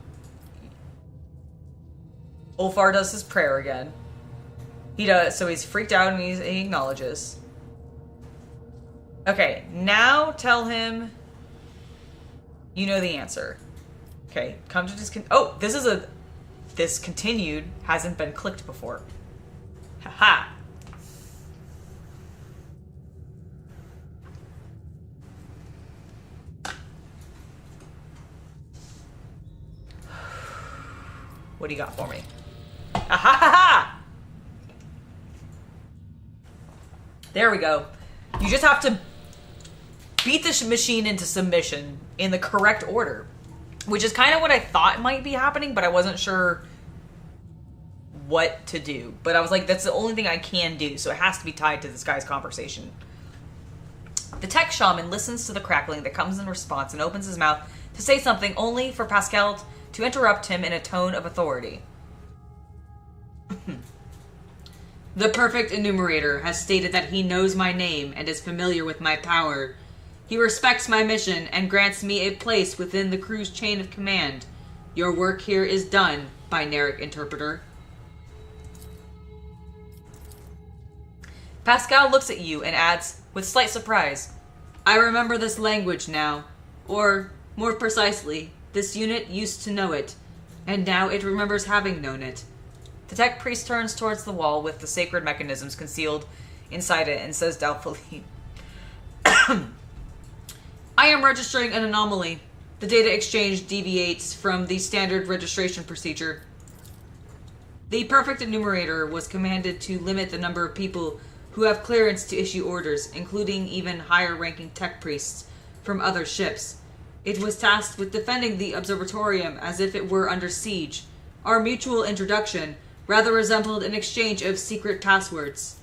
Ulfar does his prayer again. He does, so he's freaked out and he acknowledges. Okay, now tell him you know the answer. Okay, come to oh, this continued hasn't been clicked before. Haha. What do you got for me? Ah ha ha ha! There we go. You just have to beat this machine into submission in the correct order, which is kind of what I thought might be happening, but I wasn't sure what to do. But I was like, that's the only thing I can do, so it has to be tied to this guy's conversation. The tech shaman listens to the crackling that comes in response and opens his mouth to say something, only for Pascal to interrupt him in a tone of authority. The perfect enumerator has stated that he knows my name and is familiar with my power. He respects my mission and grants me a place within the crew's chain of command. Your work here is done, binaric interpreter. Pascal looks at you and adds, with slight surprise, I remember this language now. Or, more precisely, this unit used to know it, and now it remembers having known it. The tech priest turns towards the wall with the sacred mechanisms concealed inside it and says doubtfully, I am registering an anomaly. The data exchange deviates from the standard registration procedure. The perfect enumerator was commanded to limit the number of people who have clearance to issue orders, including even higher-ranking tech priests from other ships. It was tasked with defending the observatorium as if it were under siege. Our mutual introduction rather resembled an exchange of secret passwords.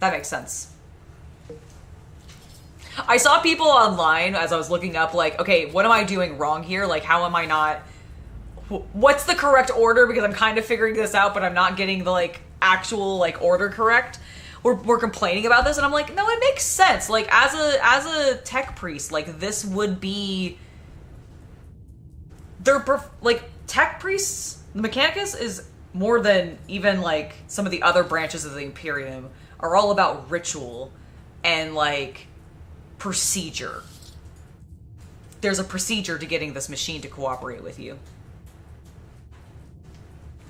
That makes sense. I saw people online as I was looking up, like, okay, what am I doing wrong here? Like, how am I not... What's the correct order? Because I'm kind of figuring this out, but I'm not getting the, like, actual, like, order correct. We're complaining about this, and I'm like, no, it makes sense. Like, as a tech priest, like, this would be... like, tech priests... The Mechanicus is more than even, like, some of the other branches of the Imperium are all about ritual and, like, procedure. There's a procedure to getting this machine to cooperate with you,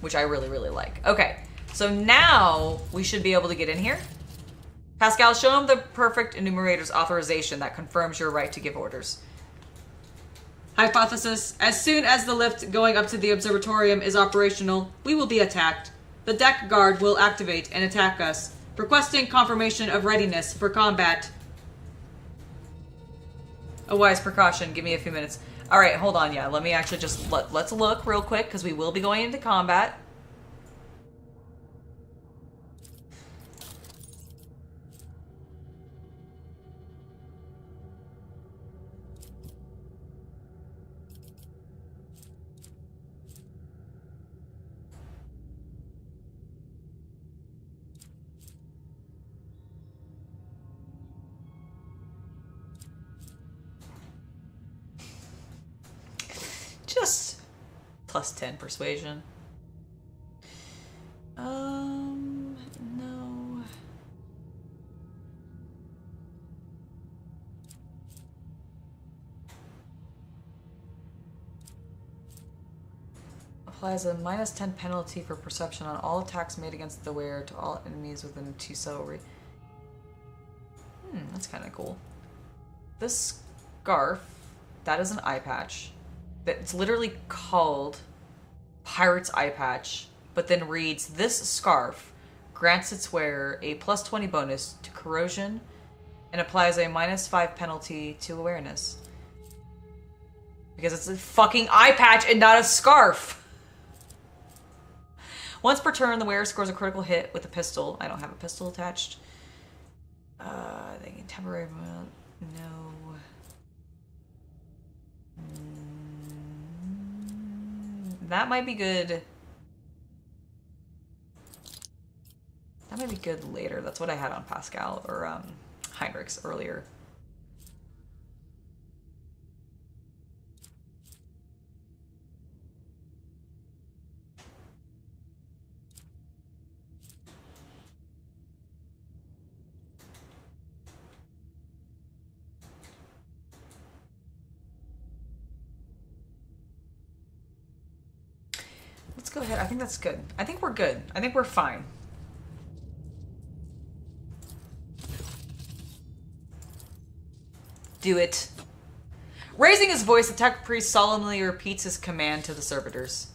which I really, really like. Okay, so now we should be able to get in here. Pascal, show him the perfect enumerator's authorization that confirms your right to give orders. Hypothesis: as soon as the lift going up to the observatorium is operational, we will be attacked. The deck guard will activate and attack us, requesting confirmation of readiness for combat. A wise precaution. Give me a few minutes. All right, hold on. Yeah, let me actually just let's look real quick because we will be going into combat. Just plus 10 persuasion. No. Applies a minus 10 penalty for perception on all attacks made against the wearer to all enemies within 2 cell range. That's kind of cool. This scarf, that is an eye patch. It's literally called Pirate's Eye Patch, but then reads, this scarf grants its wearer a plus 20 bonus to corrosion and applies a minus 5 penalty to awareness. Because it's a fucking eye patch and not a scarf. Once per turn, the wearer scores a critical hit with a pistol. I don't have a pistol attached. They can temporary... No. That might be good. That might be good later. That's what I had on Pascal or Heinrich's earlier. Let's go ahead. I think that's good. I think we're good. I think we're fine. Do it. Raising his voice, the tech priest solemnly repeats his command to the servitors.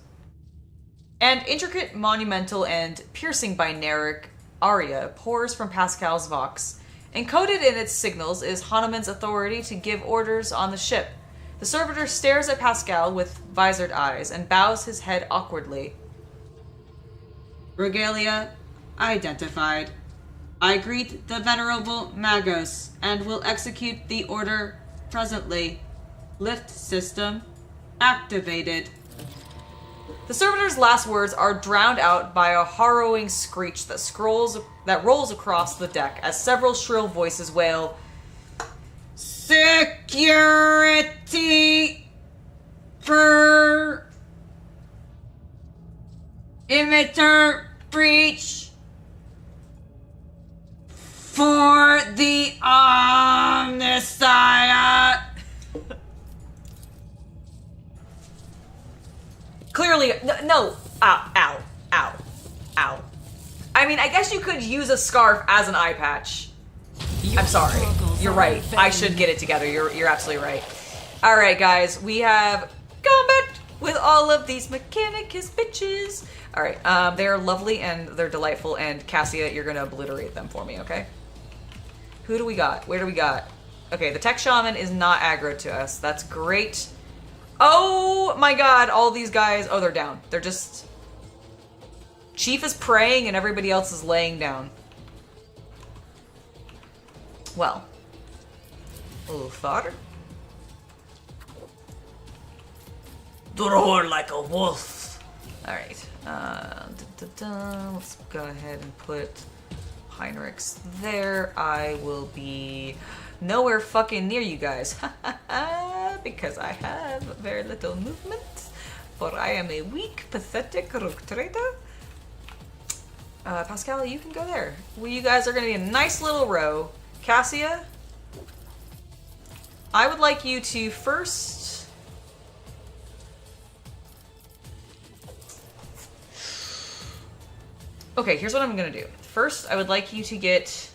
An intricate, monumental, and piercing binaric aria pours from Pascal's vox. Encoded in its signals is Hanuman's authority to give orders on the ship. The servitor stares at Pascal with visored eyes and bows his head awkwardly. Regalia identified. I greet the venerable Magos and will execute the order presently. Lift system activated. The servitor's last words are drowned out by a harrowing screech that rolls across the deck as several shrill voices wail, "Security for emitter breach for the Omnissiah." Clearly, no. Ow, ow, ow, ow. I mean, I guess you could use a scarf as an eye patch. I'm sorry. You're right. I should get it together. You're absolutely right. All right, guys. We have combat with all of these Mechanicus bitches. All right. They're lovely and they're delightful. And Cassia, you're going to obliterate them for me, okay? Who do we got? Where do we got? Okay, the tech shaman is not aggro to us. That's great. Oh my god, all these guys. Oh, they're down. They're just... Chief is praying and everybody else is laying down. Well. Ulthar. Roar like a wolf. Alright. Let's go ahead and put Heinrichs there. I will be nowhere fucking near you guys. Because I have very little movement. For I am a weak, pathetic rook trader. Pascal, you can go there. Well, you guys are going to be a nice little row. Cassia, I would like you to first... Okay, here's what I'm going to do. First, I would like you to get...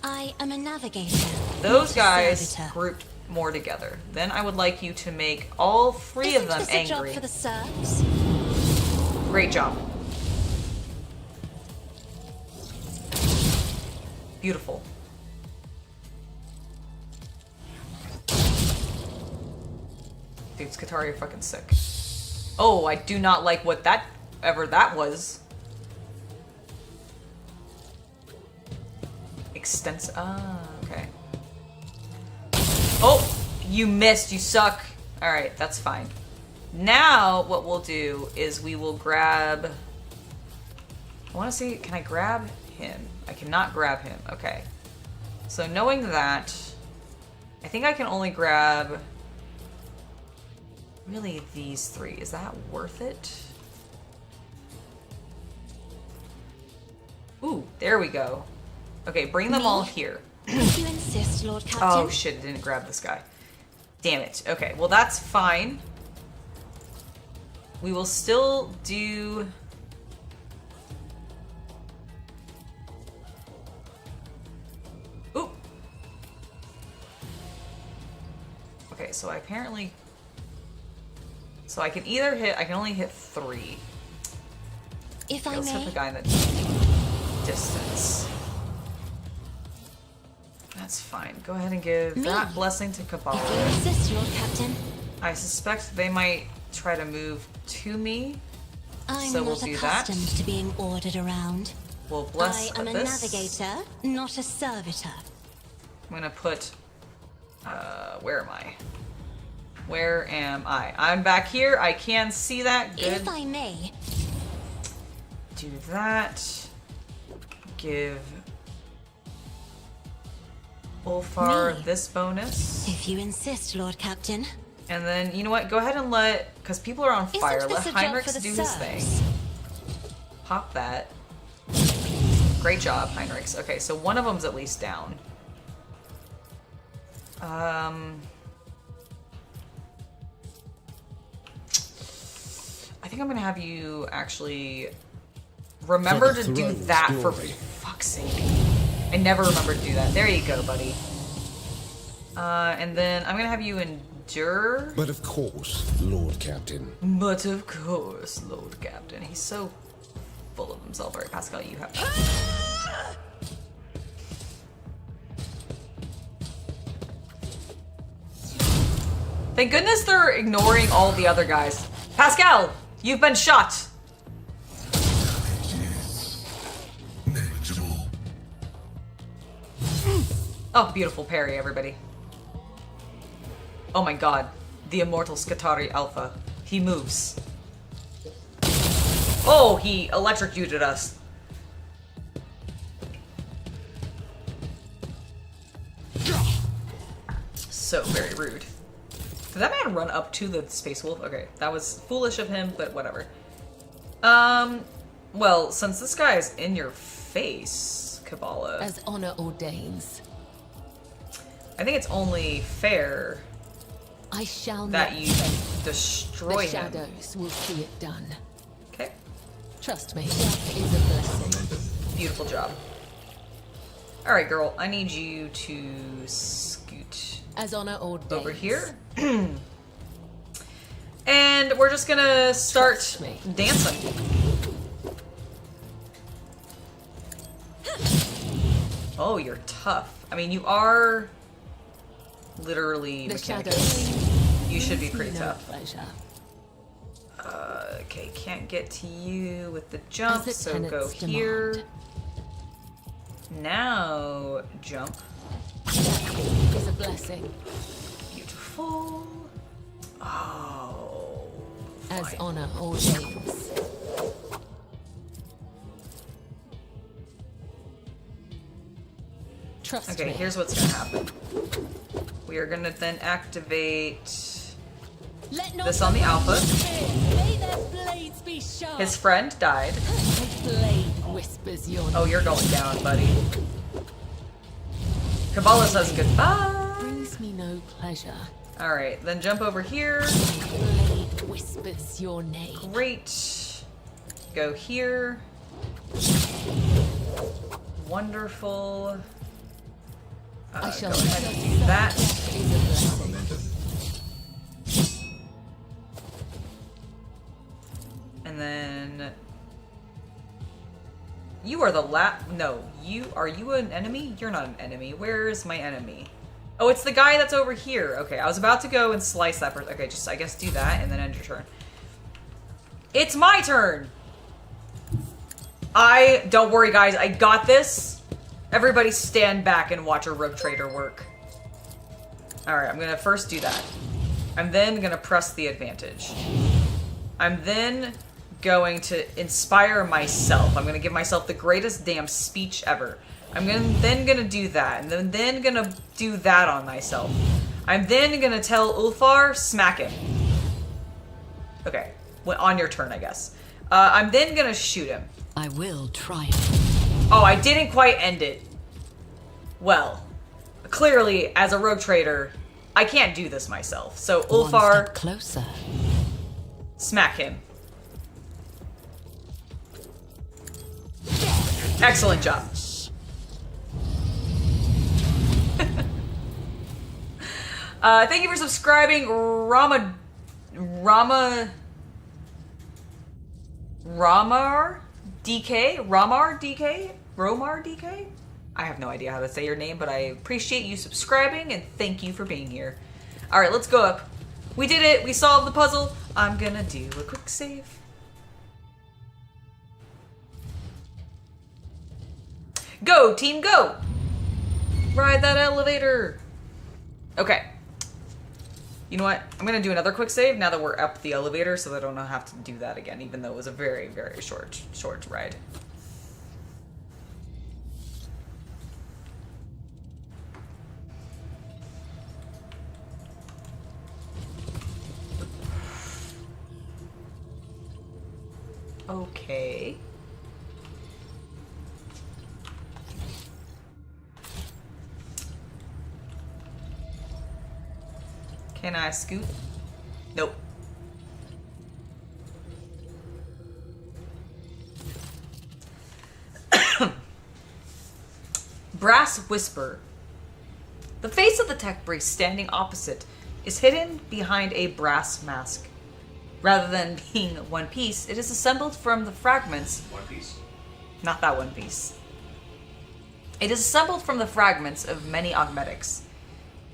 I am a navigator. Those guys grouped more together. Then I would like you to make all three of them angry. Isn't this a job for the serfs? Great job. Beautiful. Dude, Skatari are fucking sick. Oh, I do not like what that was. Extensive. Ah, okay. Oh, you missed. You suck. All right, that's fine. Now, what we'll do is we will grab... I want to see, can I grab him? I cannot grab him. Okay. So knowing that, I think I can only grab really these three. Is that worth it? Ooh, there we go. Okay, bring them all here. If you insist, Lord Captain. Oh shit, I didn't grab this guy. Damn it. Okay, well that's fine. We will still do... Ooh. Okay, so I apparently... So I can either hit... I can only hit 3. If okay, I let's may. hit the guy in the distance. That's fine. Go ahead and give that blessing to Cabal. If you insist, Lord Captain. I suspect they might try to move to me. I'm so we'll not do that. accustomed to being ordered around. We'll bless I am a this. navigator, not a servitor. I'm gonna put... where am I? Where am I? I'm back here. I can see that. Good. If I may. Do that. Give Ulfar this bonus. If you insist, Lord Captain. And then, you know what? Go ahead and let... Because people are on fire. Isn't Let this a job Heinrichs for the do his serfs? thing. Pop that. Great job, Heinrichs. Okay, so one of them's at least down. I think I'm gonna have you actually remember to do that for fuck's sake. I never remember to do that. There you go, buddy. And then I'm gonna have you endure. But of course, Lord Captain. But of course, Lord Captain. He's so full of himself. All right, Pascal, you have that. Thank goodness they're ignoring all the other guys. Pascal, you've been shot. Negligible. Oh, beautiful parry, everybody. Oh my god. The immortal Skatari Alpha. He moves. Oh, he electrocuted us. So very rude. Did that man run up to the Space Wolf? Okay, that was foolish of him, but whatever. Well, since this guy is in your face, Kabbalah, As honor ordains, I think it's only fair I shall that not you fail. destroy The him. shadows will see it done. Okay, Trust me, death is a blessing. beautiful job. All right, girl, I need you to scoot As honor ordains. over here. And we're just gonna start Trust me. dancing. Oh, you're tough. I mean, you are literally The Mechanicus. shadows. You should be brings pretty me no tough. pleasure. Okay, can't get to you with the jump, As the so go tenets here. demand. Now jump. Death is a blessing. Beautiful. Oh. As fine. honor ordains. Trust Okay, me. here's what's gonna happen. We are gonna then activate Let not this on the Alpha. fear. May their blades be sharp. His friend died. A blade whispers your Oh, you're going down, buddy. Kabbalah says goodbye. brings me no pleasure. Alright, then jump over here. Blade whispers your name. Great. Go here. Wonderful. I shall go ahead and just do say that. death is a blessing. And then you are the no, are you an enemy? You're not an enemy. Where is my enemy? Oh, it's the guy that's over here. Okay, I was about to go and slice that person. Okay, just I guess do that and then end your turn. It's my turn. Don't worry guys, I got this. Everybody stand back and watch a rogue trader work. Alright, I'm gonna first do that. I'm then gonna press the advantage. I'm then going to inspire myself. I'm gonna give myself the greatest damn speech ever. I'm then gonna do that, and then gonna do that on myself. I'm then gonna tell Ulfar, smack him. Okay, well, on your turn, I guess. I'm then gonna shoot him. I will try. Oh, I didn't quite end it. Well, clearly, as a rogue trader, I can't do this myself. So One Ulfar, step closer. smack him. Excellent job. Thank you for subscribing, Ramar DK. I have no idea how to say your name, but I appreciate you subscribing and thank you for being here. All right, let's go up. We did it. We solved the puzzle. I'm gonna do a quick save. Go, team, go! Ride that elevator. Okay. You know what? I'm gonna do another quick save now that we're up the elevator so that I don't have to do that again, even though it was a very, very short ride. Okay. Can I scoot? Nope. Brass Whisper. The face of the tech priest standing opposite is hidden behind a brass mask. Rather than being one piece, it is assembled from the fragments. One Piece? Not that one piece. It is assembled from the fragments of many augmetics.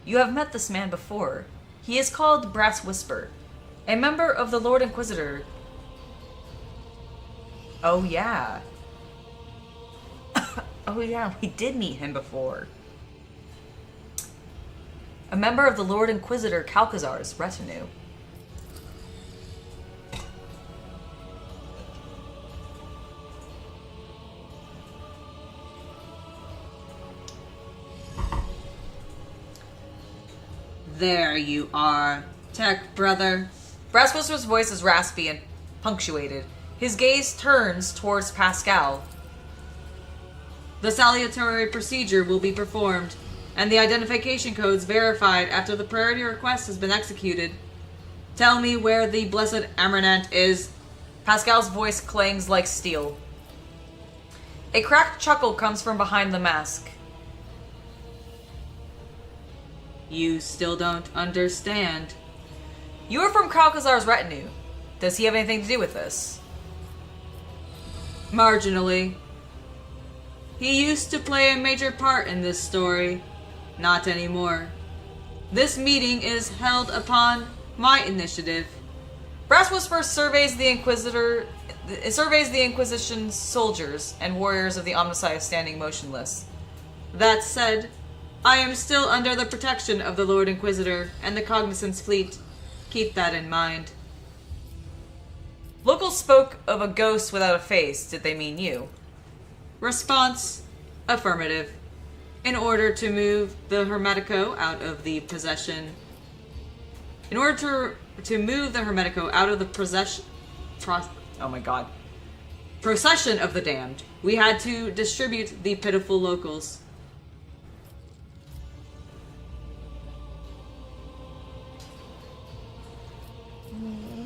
You have met this man before. He is called Brass Whisper, a member of the Lord Inquisitor. Oh yeah. Oh yeah, we did meet him before. A member of the Lord Inquisitor Calcazar's retinue. There you are, tech brother. Brass Whisper's voice is raspy and punctuated. His gaze turns towards Pascal. The salutatory procedure will be performed, and the identification codes verified after the priority request has been executed. Tell me where the blessed Amarnat is. Pascal's voice clangs like steel. A cracked chuckle comes from behind the mask. You still don't understand. You are from Calcazar's retinue. Does he have anything to do with this? Marginally. He used to play a major part in this story. Not anymore. This meeting is held upon my initiative. Brass Whisper surveys the Inquisition's soldiers and warriors of the Omnissiah standing motionless. That said, I am still under the protection of the Lord Inquisitor and the Cognizance Fleet. Keep that in mind. Locals spoke of a ghost without a face. Did they mean you? Response: affirmative. In order to move the Hermetico out of the possession... In order to move the Hermetico out of the procession of the damned, we had to distribute the pitiful locals.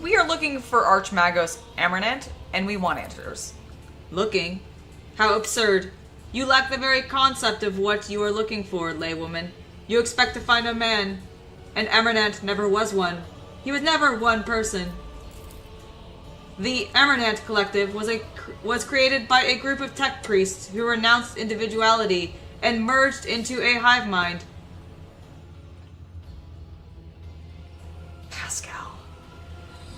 We are looking for Archmagos Amarnat, and we want answers. Looking? How absurd. You lack the very concept of what you are looking for, laywoman. You expect to find a man, and Amarnat never was one. He was never one person. The Amarnat Collective was created by a group of tech priests who renounced individuality and merged into a hive mind. Pascal.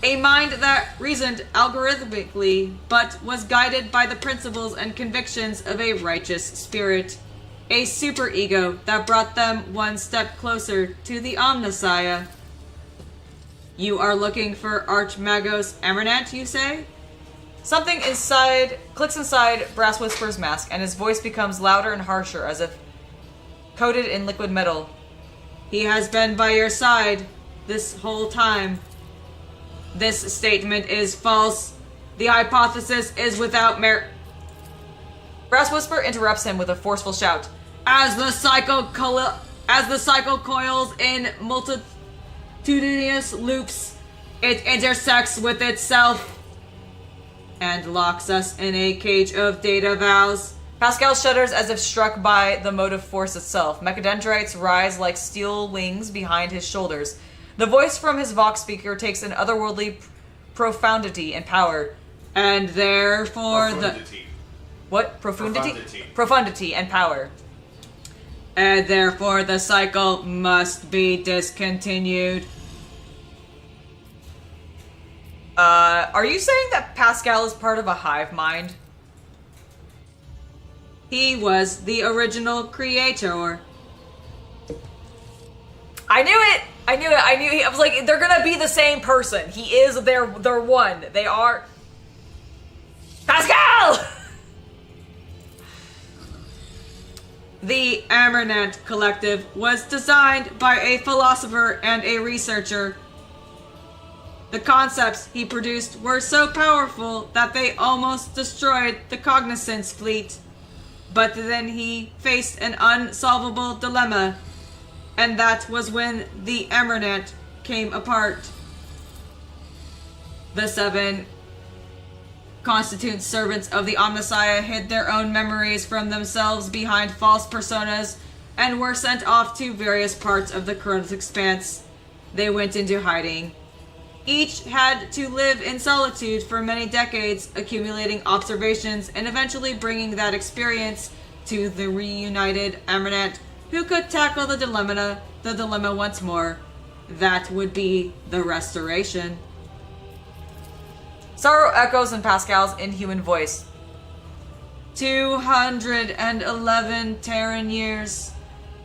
A mind that reasoned algorithmically, but was guided by the principles and convictions of a righteous spirit. A superego that brought them one step closer to the Omnissiah. You are looking for Archmagos Amarnat, you say? Something clicks inside Brass Whisper's mask, and his voice becomes louder and harsher, as if coated in liquid metal. He has been by your side this whole time. This statement is false. The hypothesis is without merit. Brass Whisper interrupts him with a forceful shout. As the cycle coils in multitudinous loops, it intersects with itself and locks us in a cage of data vows. Pascal shudders as if struck by the motive force itself. Mechadendrites rise like steel wings behind his shoulders. The voice from his Vox speaker takes an otherworldly profundity and power. And therefore Profundity. What? Profundity? Profundity and power. And therefore the cycle must be discontinued. Are you saying that Pascal is part of a hive mind? He was the original creator. I knew it! I knew it. I was like, they're gonna be the same person. He is, they're one. They are... Pascal! The Amarnat Collective was designed by a philosopher and a researcher. The concepts he produced were so powerful that they almost destroyed the Cognizance Fleet. But then he faced an unsolvable dilemma, and that was when the Amarnat came apart. The seven constitute servants of the Omnissiah hid their own memories from themselves behind false personas and were sent off to various parts of the Chronos Expanse. They went into hiding. Each had to live in solitude for many decades, accumulating observations and eventually bringing that experience to the reunited Amarnat, who could tackle the dilemma once more. That would be the restoration. Sorrow echoes in Pascal's inhuman voice. 211 Terran years.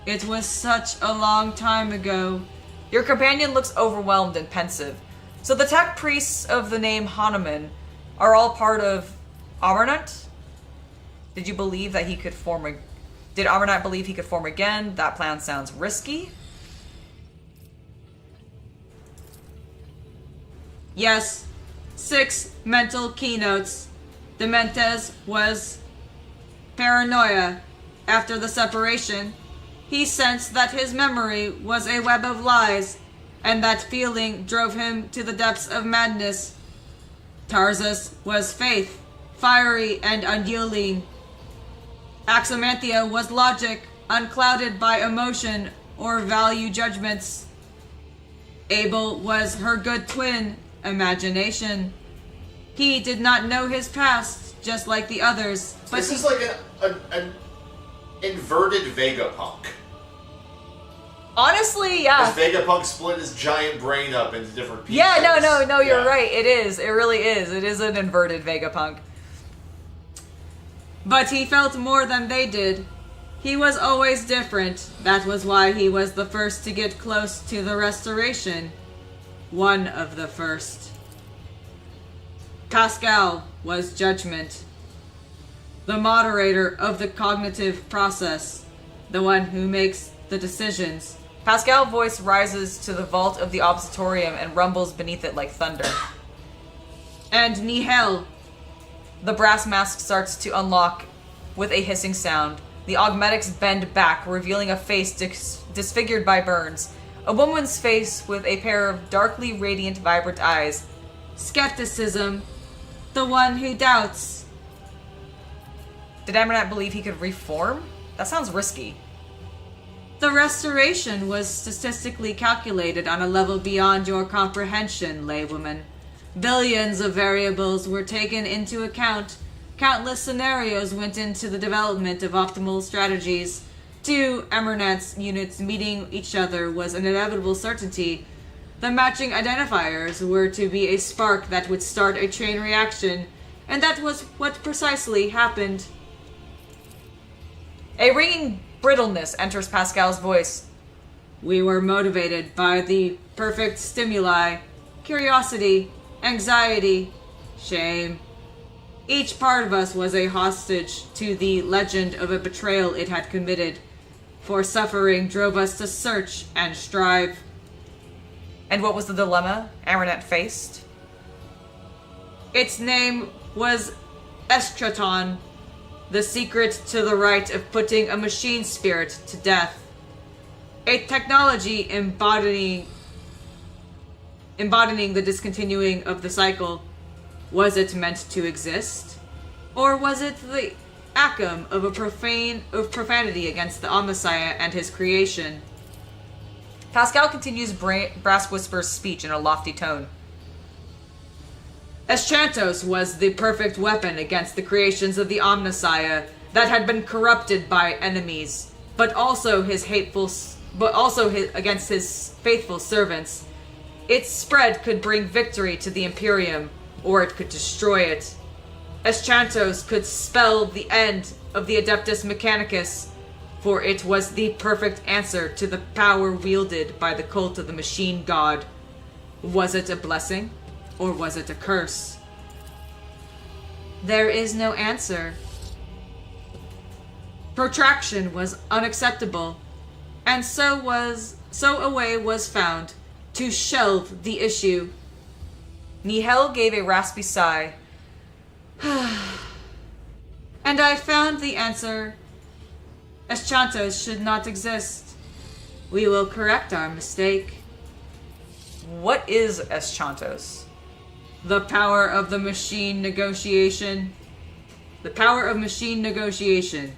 It was such a long time ago. Your companion looks overwhelmed and pensive. So the tech priests of the name Hanuman are all part of Amarnat? Did you believe that he could form Did Amarnat believe he could form again? That plan sounds risky. Yes. 6 mental keynotes. Dementes was paranoia. After the separation, he sensed that his memory was a web of lies, and that feeling drove him to the depths of madness. Tarzus was faith, fiery and unyielding. Axomanthia was logic, unclouded by emotion or value judgments. Abel was her good twin, imagination. He did not know his past, just like the others. But this is like an inverted Vegapunk. Honestly, yeah. Because Vegapunk split his giant brain up into different pieces. Yeah, no, you're right. It is. It really is. It is an inverted Vegapunk. But he felt more than they did. He was always different. That was why he was the first to get close to the restoration. One of the first. Pascal was judgment. The moderator of the cognitive process. The one who makes the decisions. Pascal's voice rises to the vault of the observatorium and rumbles beneath it like thunder. And Nihil. The brass mask starts to unlock with a hissing sound. The augmetics bend back, revealing a face disfigured by burns. A woman's face with a pair of darkly radiant, vibrant eyes. Skepticism. The one who doubts. Did Amarnat believe he could reform? That sounds risky. The restoration was statistically calculated on a level beyond your comprehension, laywoman. Billions of variables were taken into account. Countless scenarios went into the development of optimal strategies. 2 Amarnat's units meeting each other was an inevitable certainty. The matching identifiers were to be a spark that would start a chain reaction, and that was what precisely happened. A ringing brittleness enters Pascal's voice. We were motivated by the perfect stimuli, curiosity, anxiety, shame. Each part of us was a hostage to the legend of a betrayal it had committed, for suffering drove us to search and strive. And what was the dilemma Amarnat faced? Its name was Estraton, the secret to the right of putting a machine spirit to death. A technology embodying the discontinuing of the cycle. Was it meant to exist? Or was it the acum of profanity against the Omnissiah and his creation? Pascal continues Brass Whisper's speech in a lofty tone. Eschantos was the perfect weapon against the creations of the Omnissiah that had been corrupted by enemies, but also against his faithful servants. Its spread could bring victory to the Imperium, or it could destroy it. Eschantos could spell the end of the Adeptus Mechanicus, for it was the perfect answer to the power wielded by the cult of the machine god. Was it a blessing, or was it a curse? There is no answer. Protraction was unacceptable, and so a way was found to shelve the issue. Nihil gave a raspy sigh. And I found the answer. Eschantos should not exist. We will correct our mistake. What is Eschantos? The power of the machine negotiation. The power of machine negotiation.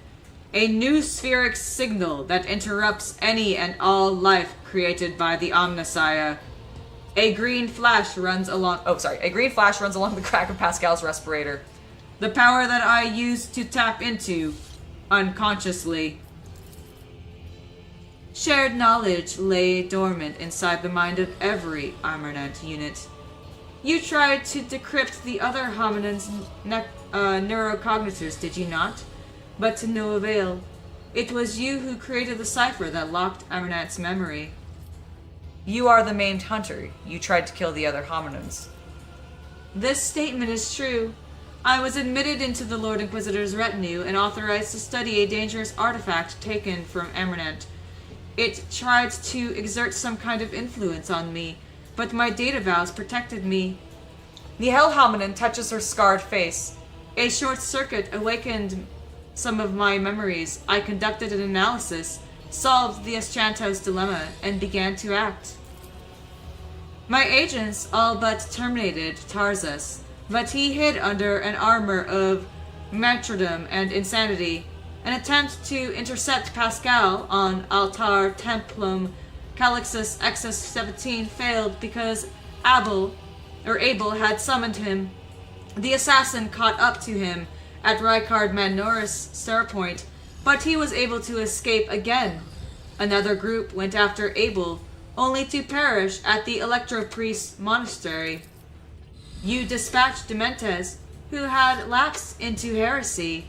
A new spheric signal that interrupts any and all life created by the Omnissiah. A green flash runs along... A green flash runs along the crack of Pascal's respirator. The power that I use to tap into, unconsciously. Shared knowledge lay dormant inside the mind of every Amarnat unit. You tried to decrypt the other hominins' neurocognitors, did you not? But to no avail. It was you who created the cipher that locked Amarnat's memory. You are the maimed hunter. You tried to kill the other hominins. This statement is true. I was admitted into the Lord Inquisitor's retinue and authorized to study a dangerous artifact taken from Amarnat. It tried to exert some kind of influence on me, but my data vows protected me. The Hell Hominin touches her scarred face. A short circuit awakened some of my memories. I conducted an analysis, solved the Eschantos dilemma, and began to act. My agents all but terminated Tarzus, but he hid under an armor of martyrdom and insanity. An attempt to intercept Pascal on Altar Templum Calixus Exus 17 failed because Abel had summoned him. The assassin caught up to him at Rykard Manoris Starpoint, but he was able to escape again. Another group went after Abel, only to perish at the Electro-Priest Monastery. You dispatched Dementes, who had lapsed into heresy.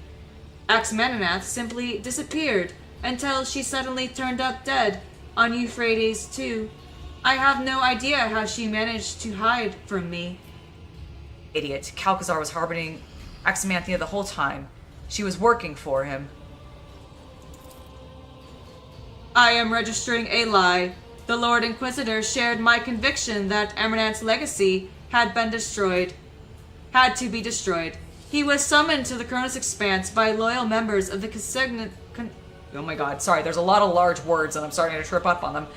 Axmenanath simply disappeared until she suddenly turned up dead on Euphrates too. I have no idea how she managed to hide from me. Idiot. Calcazar was harboring Axmanthia the whole time. She was working for him. I am registering a lie. The Lord Inquisitor shared my conviction that Amarnat's legacy had to be destroyed. He was summoned to the Cronus Expanse by loyal members of the oh my god, sorry, there's a lot of large words and I'm starting to trip up on them.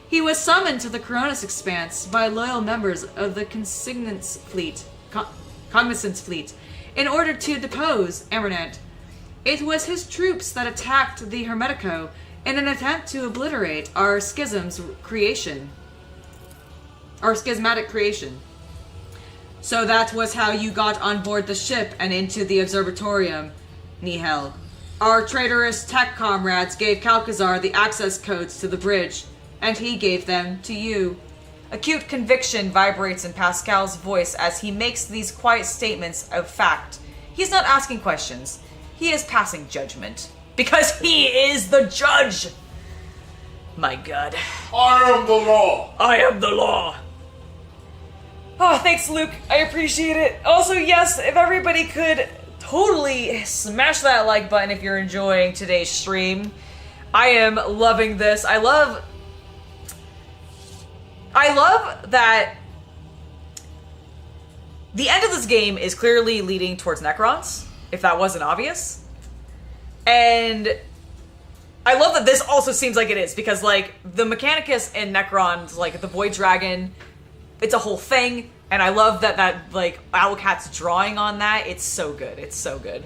He was summoned to the Cronus Expanse by loyal members of the Cognizance Fleet, in order to depose Amarnat. It was his troops that attacked the Hermetico in an attempt to obliterate our schismatic creation. So that was how you got on board the ship and into the observatorium, Nihel. Our traitorous tech comrades gave Calcazar the access codes to the bridge, and he gave them to you. Acute conviction vibrates in Pascal's voice as he makes these quiet statements of fact. He's not asking questions. He is passing judgment. Because he is the judge! My god. I am the law! I am the law! Oh, thanks, Luke. I appreciate it. Also, yes, if everybody could totally smash that like button if you're enjoying today's stream. I am loving this. I love that the end of this game is clearly leading towards Necrons, if that wasn't obvious. And I love that this also seems like it is, because, like, the Mechanicus and Necrons, like, the Void Dragon, it's a whole thing, and I love that like, Owlcat's drawing on that. It's so good. It's so good.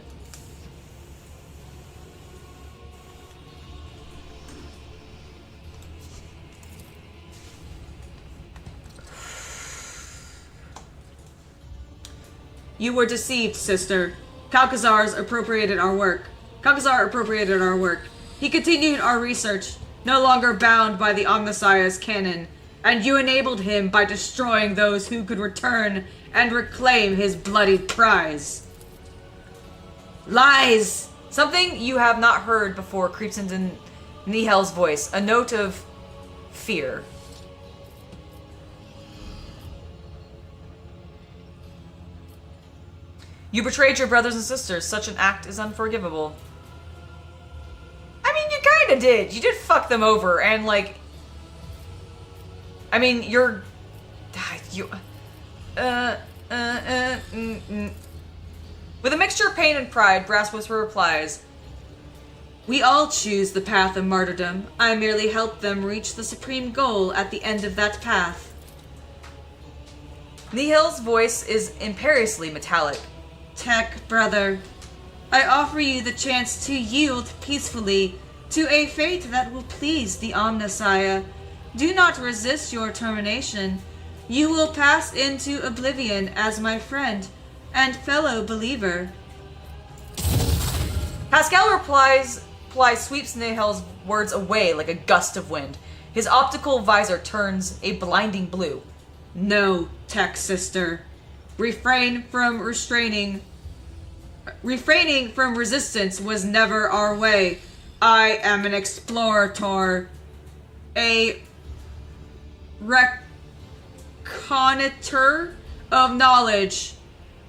You were deceived, sister. Calcazar appropriated our work. He continued our research, no longer bound by the Omnissiah's canon, and you enabled him by destroying those who could return and reclaim his bloodied prize. Lies! Something you have not heard before creeps into Nihel's voice, a note of fear. You betrayed your brothers and sisters. Such an act is unforgivable. I mean, you kinda did. You did fuck them over, and, like... I mean, With a mixture of pain and pride, Brass Whisper replies, we all choose the path of martyrdom. I merely help them reach the supreme goal at the end of that path. Nihil's voice is imperiously metallic. Tech, brother, I offer you the chance to yield peacefully to a fate that will please the Omnissiah. Do not resist your termination. You will pass into oblivion as my friend and fellow believer. Pascal replies, sweeps Nihil's words away like a gust of wind. His optical visor turns a blinding blue. No, Tech sister. Refraining from resistance was never our way. I am an explorator, a reconnator of knowledge.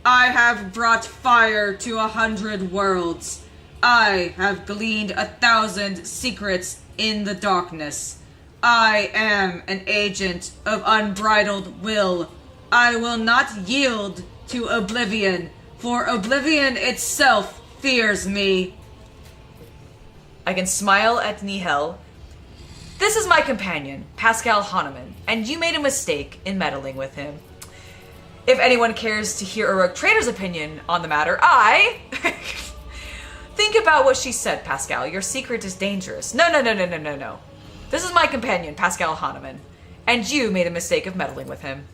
I have brought fire to 100 worlds. I have gleaned 1,000 secrets in the darkness. I am an agent of unbridled will. I will not yield to oblivion, for oblivion itself fears me. I can smile at Nihil. This is my companion, Pascal Hahnemann, and you made a mistake in meddling with him. If anyone cares to hear a rogue trader's opinion on the matter, I... Think about what she said, Pascal. Your secret is dangerous. No. This is my companion, Pascal Hahnemann, and you made a mistake of meddling with him.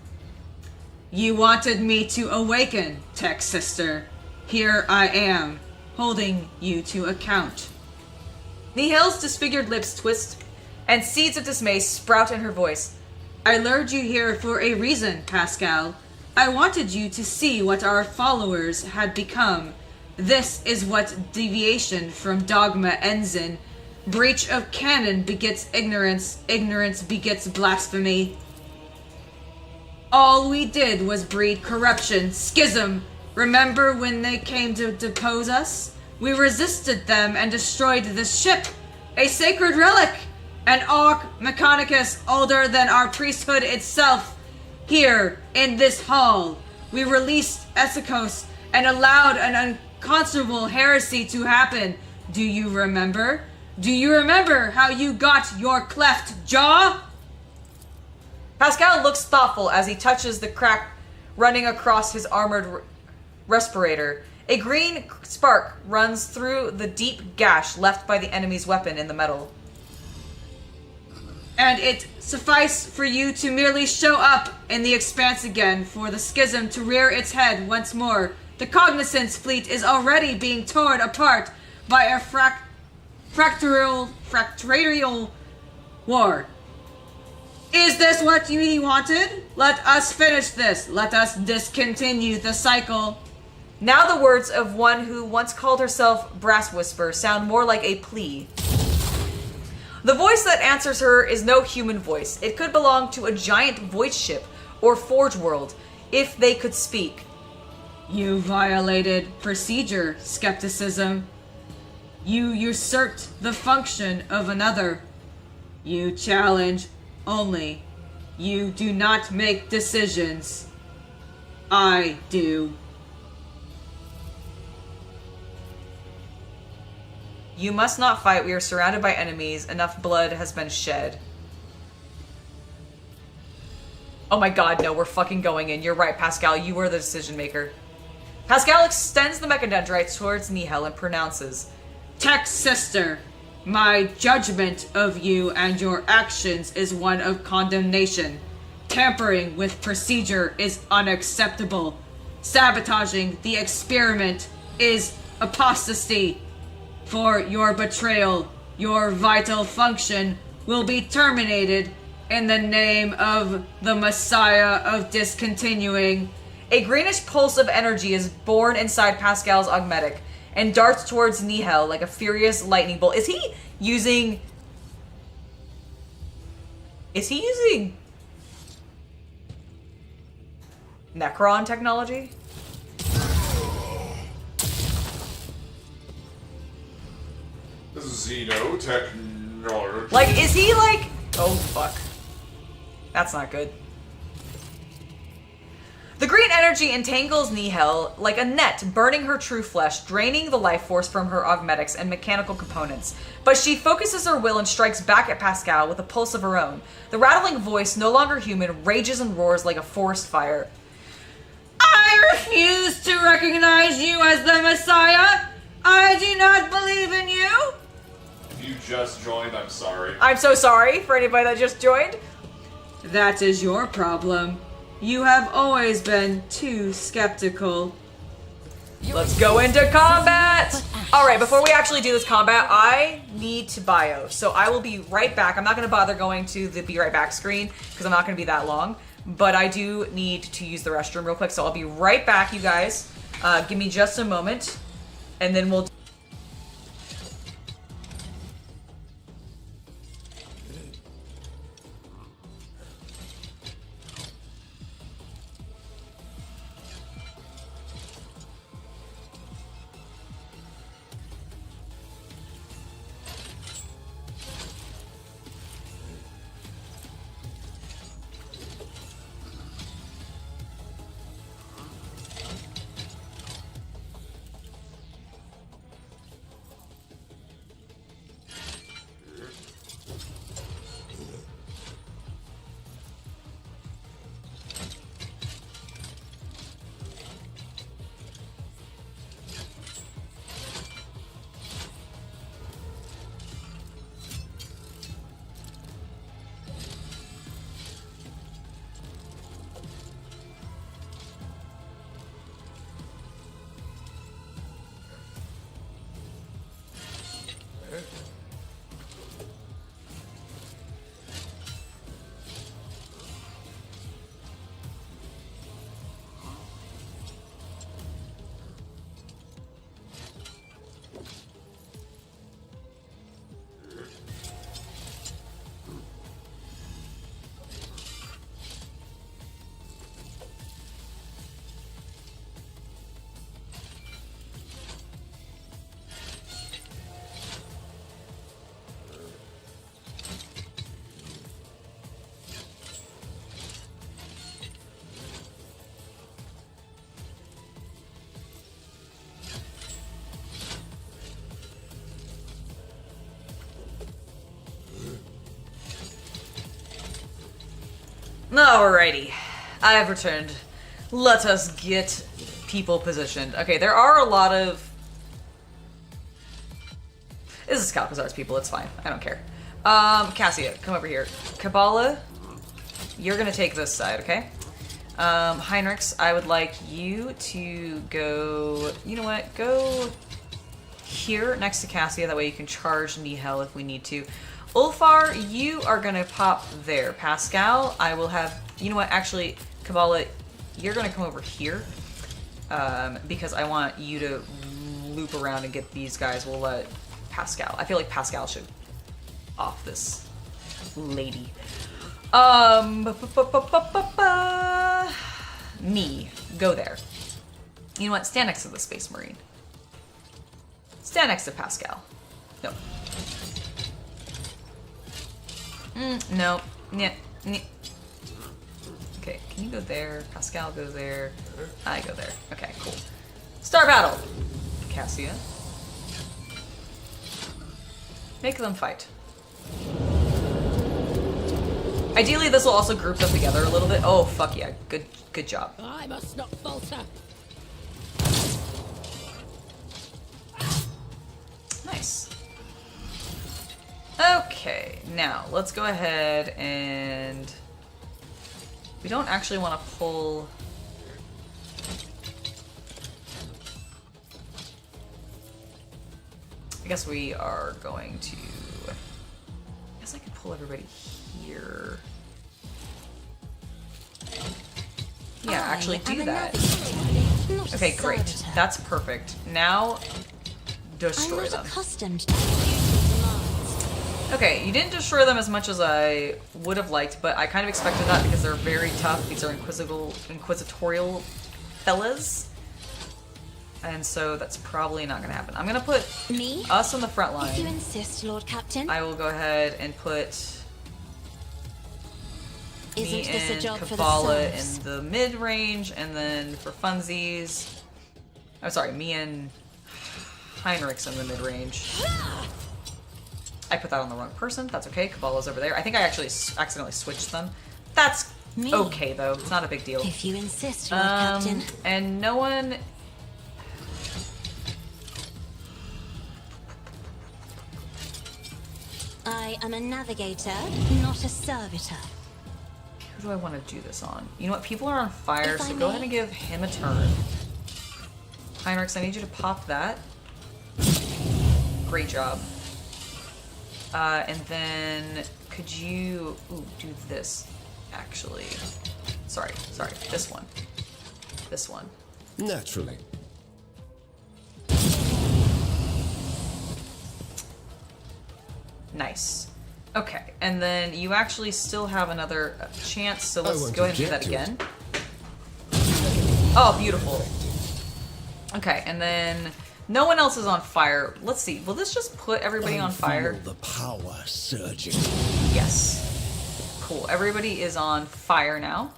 You wanted me to awaken, Tech sister. Here I am, holding you to account. Nihil's disfigured lips twist, and seeds of dismay sprout in her voice. I lured you here for a reason, Pascal. I wanted you to see what our followers had become. This is what deviation from dogma ends in. Breach of canon begets ignorance. Ignorance begets blasphemy. All we did was breed corruption, schism. Remember when they came to depose us? We resisted them and destroyed this ship, a sacred relic, an Arc Mechanicus older than our priesthood itself. Here, in this hall, we released Essicos and allowed an unconscionable heresy to happen. Do you remember? Do you remember how you got your cleft jaw? Pascal looks thoughtful as he touches the crack running across his armored respirator. A green spark runs through the deep gash left by the enemy's weapon in the metal. And it suffice for you to merely show up in the expanse again for the schism to rear its head once more. The Cognizance fleet is already being torn apart by a fractorial war. Is this what you wanted? Let us finish this. Let us discontinue the cycle. Now the words of one who once called herself Brass Whisper sound more like a plea. The voice that answers her is no human voice. It could belong to a giant voice ship or forge world, if they could speak. You violated procedure, skepticism. You usurped the function of another. You challenge only. You do not make decisions. I do. You must not fight. We are surrounded by enemies. Enough blood has been shed. Oh my god, no, we're fucking going in. You're right, Pascal. You were the decision maker. Pascal extends the mechadendrites towards Nihil and pronounces, Tech sister, my judgment of you and your actions is one of condemnation. Tampering with procedure is unacceptable. Sabotaging the experiment is apostasy. For your betrayal, your vital function will be terminated in the name of the Messiah of Discontinuing. A greenish pulse of energy is born inside Pascal's augmetic and darts towards Nihil like a furious lightning bolt. Is he using Necron technology? Xenotechnology. Like, is he like... Oh, fuck. That's not good. The green energy entangles Nihil like a net, burning her true flesh, draining the life force from her augmetics and mechanical components. But she focuses her will and strikes back at Pascal with a pulse of her own. The rattling voice, no longer human, rages and roars like a forest fire. I refuse to recognize you as the Messiah. I do not believe in you. If you just joined, I'm sorry. I'm so sorry for anybody that just joined. That is your problem. You have always been too skeptical. Let's go into combat! Alright, before we actually do this combat, I need to bio. So I will be right back. I'm not going to bother going to the be right back screen because I'm not going to be that long. But I do need to use the restroom real quick. So I'll be right back, you guys. Give me just a moment. And then we'll... Alrighty, I have returned. Let us get people positioned. Okay, there are a lot of... This is Calcazar's people, it's fine. I don't care. Cassia, come over here. Kabbalah, you're gonna take this side, okay? Heinrichs, I would like you to go... You know what? Go here next to Cassia, that way you can charge Nihel if we need to. Ulfar, you are gonna pop there. Pascal, I will have... You know what? Actually, Kabbalah, you're gonna come over here. Because I want you to loop around and get these guys. We'll let Pascal. I feel like Pascal should off this lady. Me, go there. You know what? Stand next to the Space Marine. Stand next to Pascal. No. No. Okay, can you go there? Pascal goes there. I go there. Okay, cool. Start battle! Cassia. Make them fight. Ideally, this will also group them together a little bit. Oh, fuck yeah. Good job. I must not falter. Nice. Okay, now let's go ahead and... We don't actually want to pull... I guess we are going to... I guess I could pull everybody here. Yeah, actually do that. Okay, great. That's perfect. Now, destroy them. Okay, you didn't destroy them as much as I would have liked, but I kind of expected that because they're very tough. These are inquisitorial fellas. And so that's probably not going to happen. I'm going to put us on the front line. If you insist, Lord Captain. I will go ahead and put me and Kabbalah in the mid-range, and then for funsies... I'm sorry, me and Heinrichs in the mid-range. I put that on the wrong person. That's okay. Kabbalah's over there. I think I actually accidentally switched them. That's Me. okay, though. It's not a big deal. If you insist, Lord Captain. And no one... I am a navigator, not a servitor. Who do I want to do this on? You know what? People are on fire, If I so go may. ahead and give him a turn. Heinrichs, I need you to pop that. Great job. And then could you do this? Actually, sorry, this one. This one. Naturally. Nice. Okay, and then you actually still have another chance, so let's won't go ahead and do that object again. Oh, beautiful. Okay, and then no one else is on fire. Let's see. Will this just put everybody on fire? Feel the power surging. Yes. Cool. Everybody is on fire now.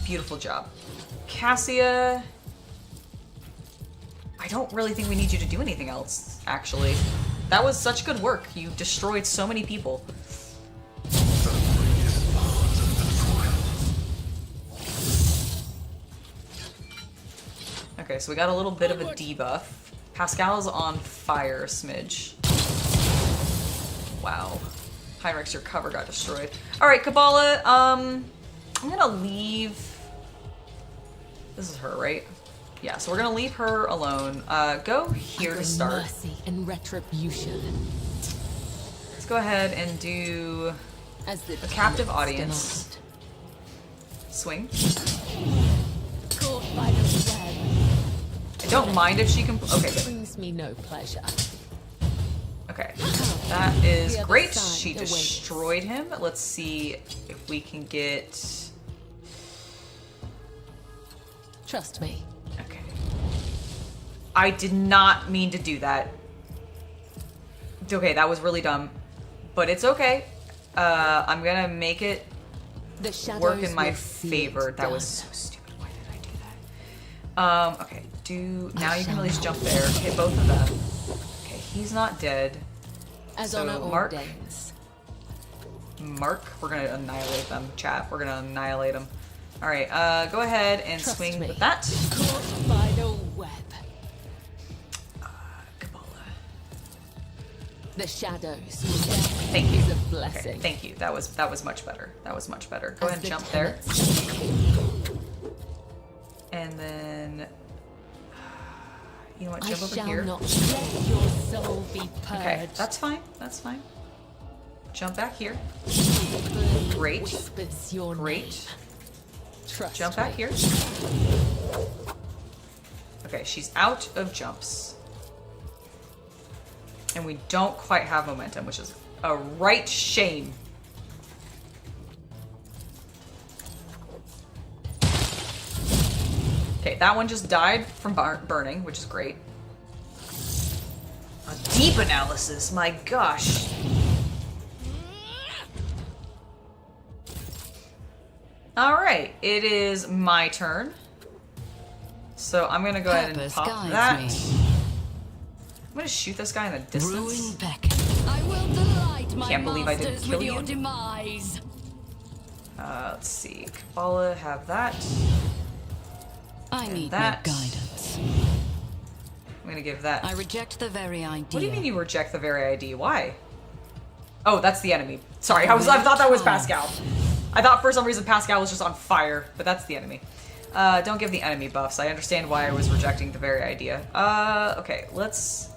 Beautiful job. Cassia, I don't really think we need you to do anything else, actually. That was such good work. You destroyed so many people. Okay, so we got a little bit of a debuff. Pascal's on fire a smidge. Wow. Heinrichs, your cover got destroyed. Alright, Kabbalah, I'm gonna leave... This is her, right? Yeah, so we're gonna leave her alone. Go here to start. Mercy and retribution. Let's go ahead and do As the a captive tenets audience. Swing. Caught by the web. I don't mind if she can... Okay, good. Brings me no pleasure. Okay, that is The other great. side She awaits. destroyed him. Let's see if we can get... Trust me. Okay. I did not mean to do that. Okay, that was really dumb. But it's okay. I'm gonna make it The shadows work in my will see favor. it That done. was so stupid. Why did I do that? Okay. Now you can at least jump there. Hit both of them. Okay, he's not dead. As So, honor Mark. ordains. Mark, we're gonna annihilate them. Chat, we're gonna annihilate them. Alright, go ahead and Trust swing me. with that. Caught by the web. Kabbalah. The shadows. Thank you. Is a Okay, blessing. thank you. That was much better. That was much better. Go As ahead and the jump there. tenets- And then... You know what, I jump over shall here. not let your soul be purged. Okay, that's fine. That's fine. Jump back here. Blade Great. whispers your Great. name. Trust Jump me. back here. Okay, she's out of jumps. And we don't quite have momentum, which is a right shame. Okay, that one just died from burning, which is great. A deep analysis, my gosh. Alright, it is my turn. So I'm gonna go ahead and Purpose pop guides that. me. I'm gonna shoot this guy in the distance. Ruin beckon. I will delight my Can't believe I didn't masters kill with you. your demise. Let's see. Kabbalah, have that. I And need that. no guidance. I'm gonna give that. I reject the very idea. What do you mean you reject the very ID? Why? Oh, that's the enemy. Sorry, I thought that was Pascal. I thought for some reason Pascal was just on fire, but that's the enemy. Don't give the enemy buffs. I understand why I was rejecting the very idea. Okay, let's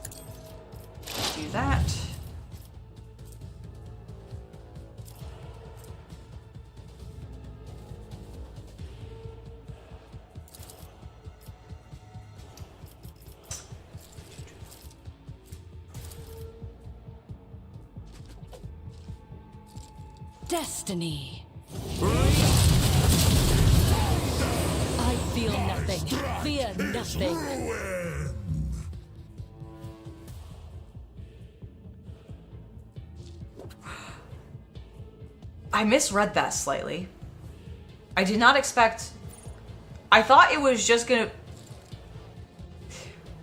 do that. Destiny. I feel nothing. Fear nothing. I misread that slightly. I did not expect... I thought it was just gonna...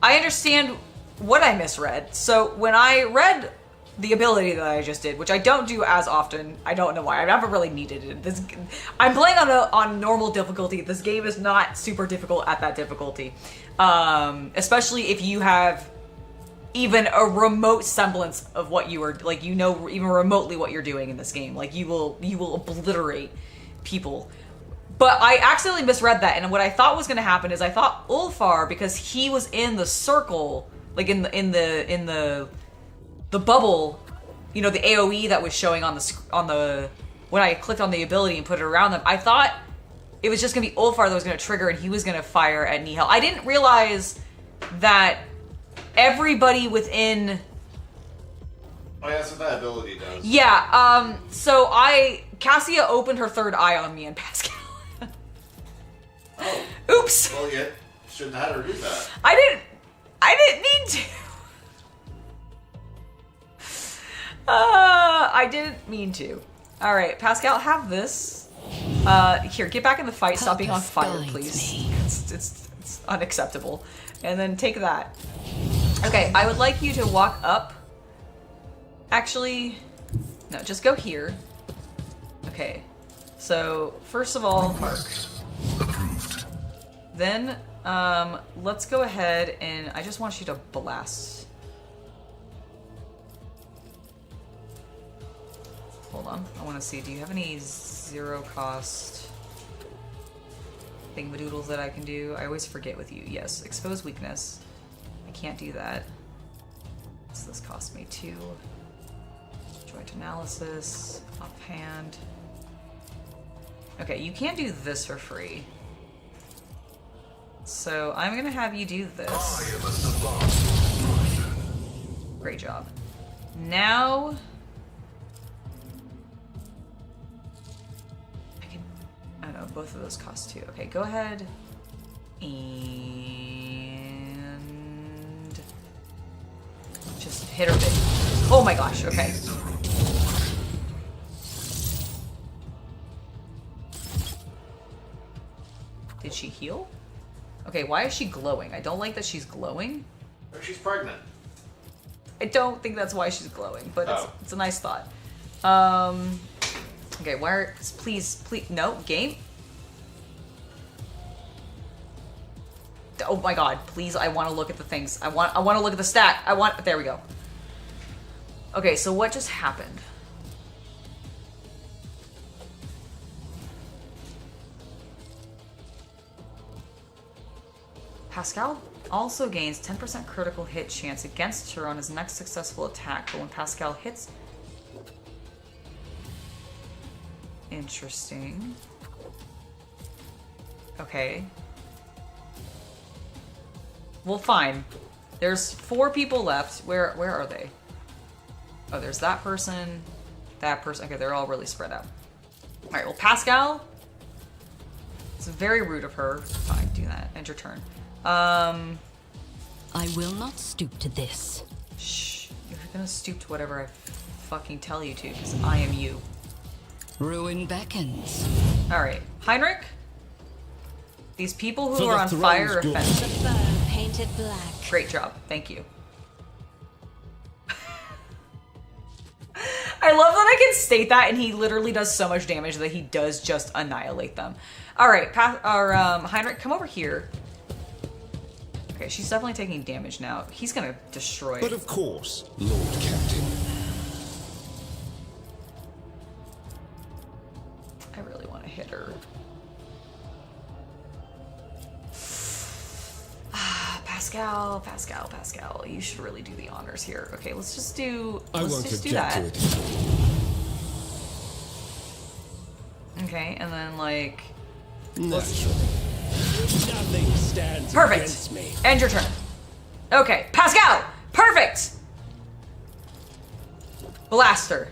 I understand what I misread. So when I read the ability that I just did, which I don't do as often. I don't know why. I never really needed it. I'm playing on normal difficulty. This game is not super difficult at that difficulty, especially if you have even a remote semblance of what you are, like, you know, even remotely what you're doing in this game. Like, you will obliterate people. But I accidentally misread that, and what I thought was going to happen is I thought Ulfar, because he was in the circle, like in the bubble, you know, the AoE that was showing on the when I clicked on the ability and put it around them, I thought it was just going to be Ulfar that was going to trigger and he was going to fire at Nihil. I didn't realize that everybody within... Oh yeah, that's what that ability does. Yeah, so Cassia opened her third eye on me and Pascal. Oh. Oops! Well, you shouldn't have had her do that. I didn't mean to. I didn't mean to. Alright, Pascal, have this. Here, get back in the fight. Stop being on fire, please. It's unacceptable. And then take that. Okay, I would like you to walk up. Actually, no, just go here. Okay, so first of all, Approved. then let's go ahead and I just want you to blast. Hold on, I want to see. Do you have any zero cost thingamadoodles that I can do? I always forget with you. Yes, expose weakness. I can't do that. So this cost me 2. Joint analysis, offhand. Okay, you can't do this for free. So I'm gonna have you do this. Great job. Now I don't know, both of those cost 2. Okay, go ahead and just hit her big. Oh my gosh, okay. Did she heal? Okay, why is she glowing? I don't like that she's glowing. Or she's pregnant. I don't think that's why she's glowing, but it's a nice thought. Okay, where? Please, no, game. Oh my god, please, I want to look at the things. I want to look at the stat. There we go. Okay, so what just happened? Pascal also gains 10% critical hit chance against her on his next successful attack, but when Pascal hits... Interesting. Okay. Well, fine. There's 4 people left. Where are they? Oh, there's that person, that person. Okay, they're all really spread out. Alright, well, Pascal... It's very rude of her. Fine, do that. End your turn. I will not stoop to this. Shh. You're gonna stoop to whatever I fucking tell you to, because I am you. Ruin beckons. Alright. Heinrich? These people who are on fire are offensive. The fur painted black. Great job. Thank you. I love that I can state that and he literally does so much damage that he does just annihilate them. Alright, Heinrich, come over here. Okay, she's definitely taking damage now. He's gonna destroy. But of course, Lord Captain. I really want to hit her. Pascal. You should really do the honors here. Okay, let's just do. Let's just do that. Okay, and then like. Nothing stands Perfect. against me. End your turn. Okay, Pascal. Perfect. Blaster.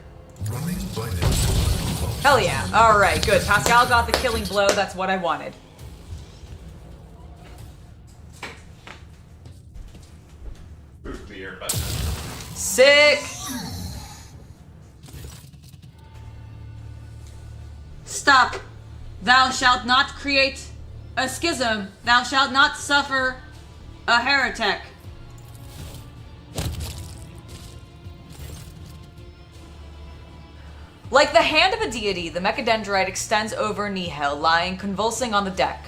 Hell yeah. All right, good. Pascal got the killing blow. That's what I wanted. Sick. Stop. Thou shalt not create a schism. Thou shalt not suffer a heretic. Like the hand of a deity, the mechadendrite extends over Nihil, lying convulsing on the deck.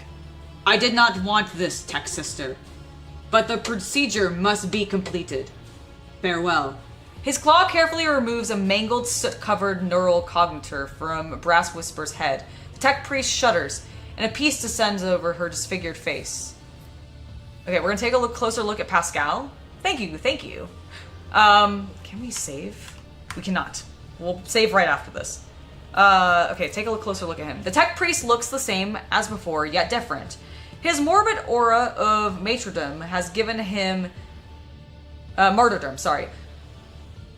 I did not want this, Tech Sister, but the procedure must be completed. Farewell. His claw carefully removes a mangled, soot-covered neural cognitor from Brass Whisper's head. The tech priest shudders, and a peace descends over her disfigured face. Okay, we're gonna take a closer look at Pascal. Thank you, thank you. Can we save? We cannot. We'll save right after this. Okay, take a closer look at him. The tech priest looks the same as before, yet different. His morbid aura of martyrdom has given him... martyrdom, sorry.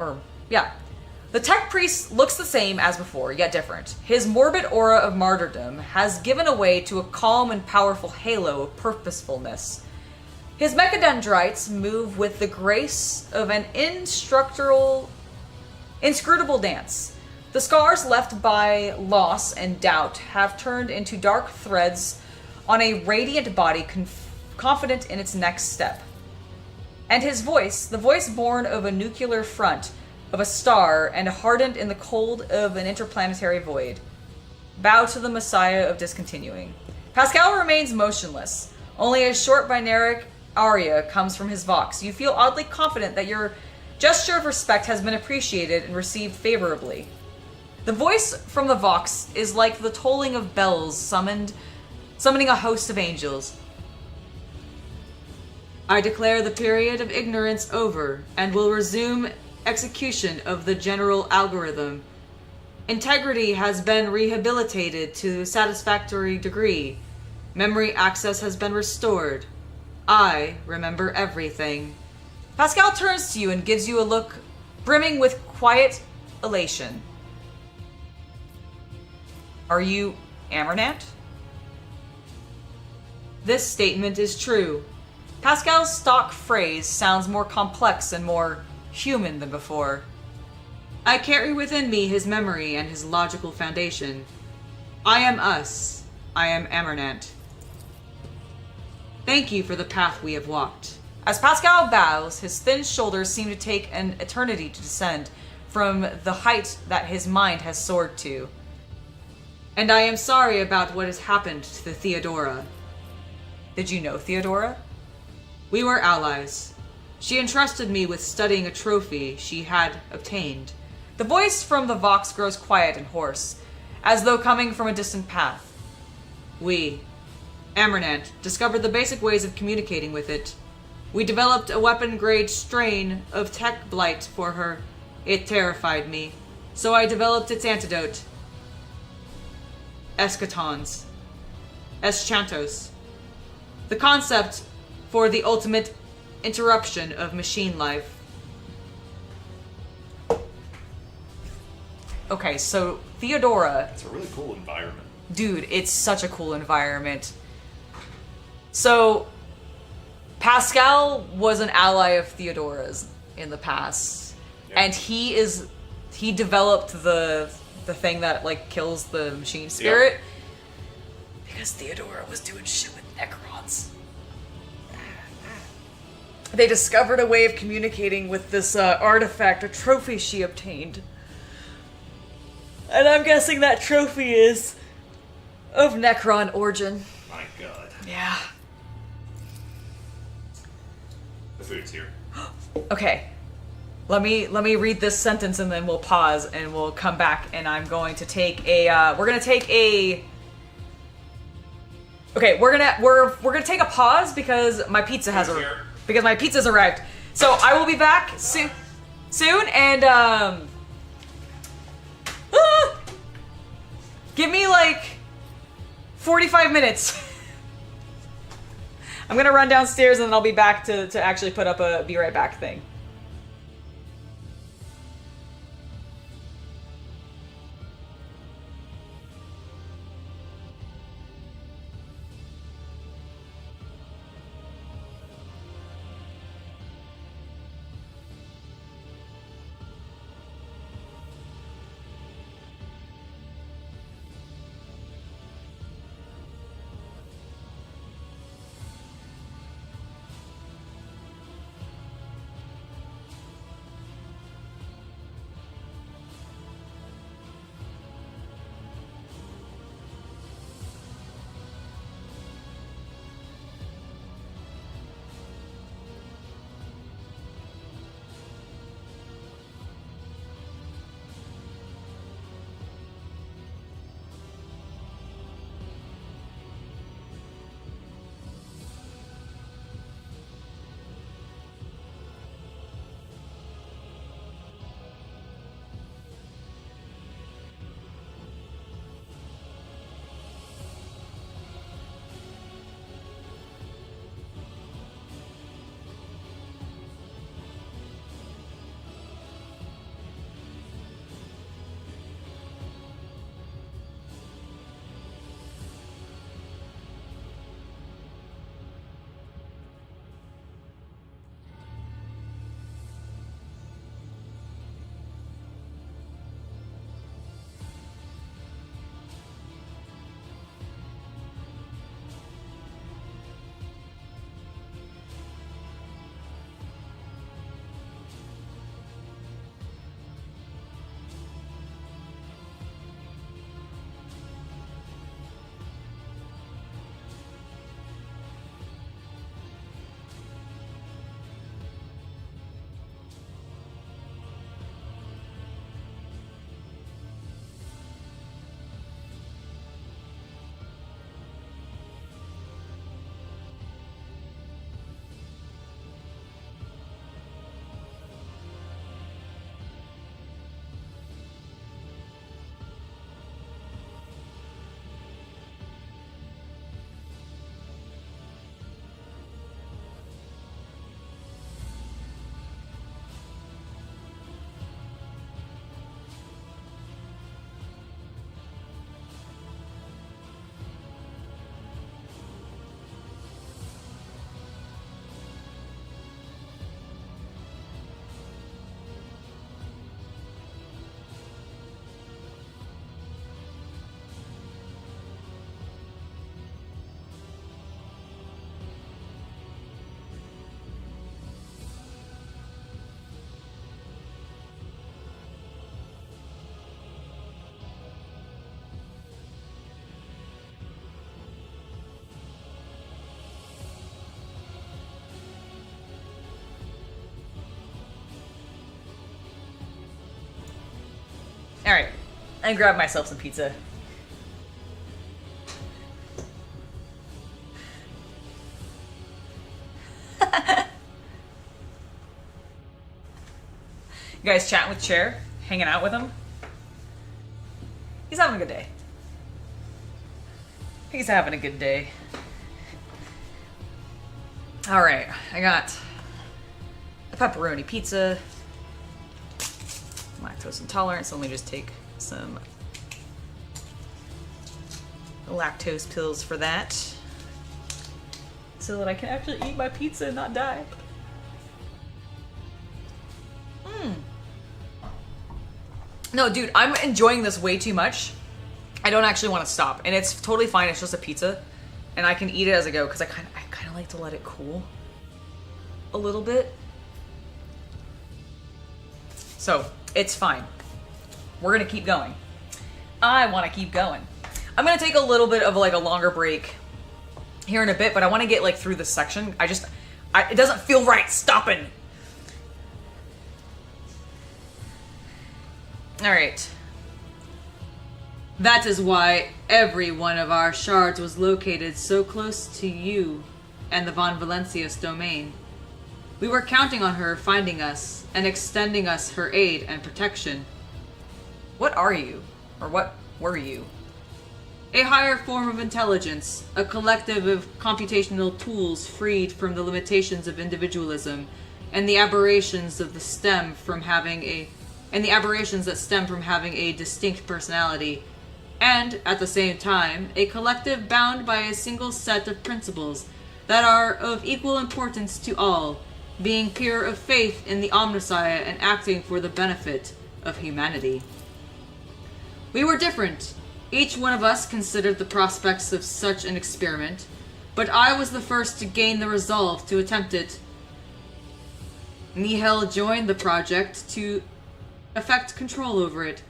The tech priest looks the same as before, yet different. His morbid aura of martyrdom has given way to a calm and powerful halo of purposefulness. His mechadendrites move with the grace of an inscrutable dance. The scars left by loss and doubt have turned into dark threads on a radiant body confident in its next step. And his voice, the voice born of a nuclear front, of a star, and hardened in the cold of an interplanetary void. Bow to the Messiah of discontinuing. Pascal remains motionless. Only a short binaric aria comes from his vox. You feel oddly confident that your gesture of respect has been appreciated and received favorably. The voice from the vox is like the tolling of bells summoning a host of angels. I declare the period of ignorance over and will resume execution of the general algorithm. Integrity has been rehabilitated to a satisfactory degree. Memory access has been restored. I remember everything. Pascal turns to you and gives you a look brimming with quiet elation. Are you Amarnat? This statement is true. Pascal's stock phrase sounds more complex and more human than before. I carry within me his memory and his logical foundation. I am us. I am Amarnat. Thank you for the path we have walked. As Pascal bows, his thin shoulders seem to take an eternity to descend from the height that his mind has soared to. And I am sorry about what has happened to the Theodora. Did you know Theodora? We were allies. She entrusted me with studying a trophy she had obtained. The voice from the vox grows quiet and hoarse, as though coming from a distant path. We, Amarnat, discovered the basic ways of communicating with it. We developed a weapon-grade strain of tech blight for her. It terrified me, so I developed its antidote. Eschatons. Eschantos. The concept for the ultimate interruption of machine life. Okay, so Theodora... It's a really cool environment. Dude, it's such a cool environment. So, Pascal was an ally of Theodora's in the past. Yeah. And he developed the thing that, like, kills the machine spirit. Yeah. Because Theodora was doing shit with Necrons. They discovered a way of communicating with this artifact, a trophy she obtained. And I'm guessing that trophy is of Necron origin. My god. Yeah. The food's here. Okay. Let me read this sentence and then we'll pause and we'll come back and I'm going to take a we're gonna take a take a pause because my pizza has because my pizza's arrived. So I will be back soon and give me like 45 minutes. I'm gonna run downstairs and then I'll be back to actually put up a be right back thing. Alright. I grabbed myself some pizza. You guys chatting with Chair? Hanging out with him? He's having a good day. He's having a good day. Alright, I got a pepperoni pizza. Lactose intolerant, so let me just take some lactose pills for that. So that I can actually eat my pizza and not die. No, dude, I'm enjoying this way too much. I don't actually want to stop. And it's totally fine, it's just a pizza. And I can eat it as I go, because I kind of like to let it cool a little bit. So, it's fine. We're going to keep going. I want to keep going. I'm going to take a little bit of like a longer break here in a bit, but I want to get like through this section. It doesn't feel right stopping. Alright. That is why every one of our shards was located so close to you and the Von Valencius domain. We were counting on her finding us and extending us her aid and protection. What are you? Or what were you? A higher form of intelligence, a collective of computational tools freed from the limitations of individualism and the aberrations that stem from having a distinct personality, and, at the same time, a collective bound by a single set of principles that are of equal importance to all, being pure of faith in the Omnissiah and acting for the benefit of humanity. We were different. Each one of us considered the prospects of such an experiment, but I was the first to gain the resolve to attempt it. Nihel joined the project to effect control over it.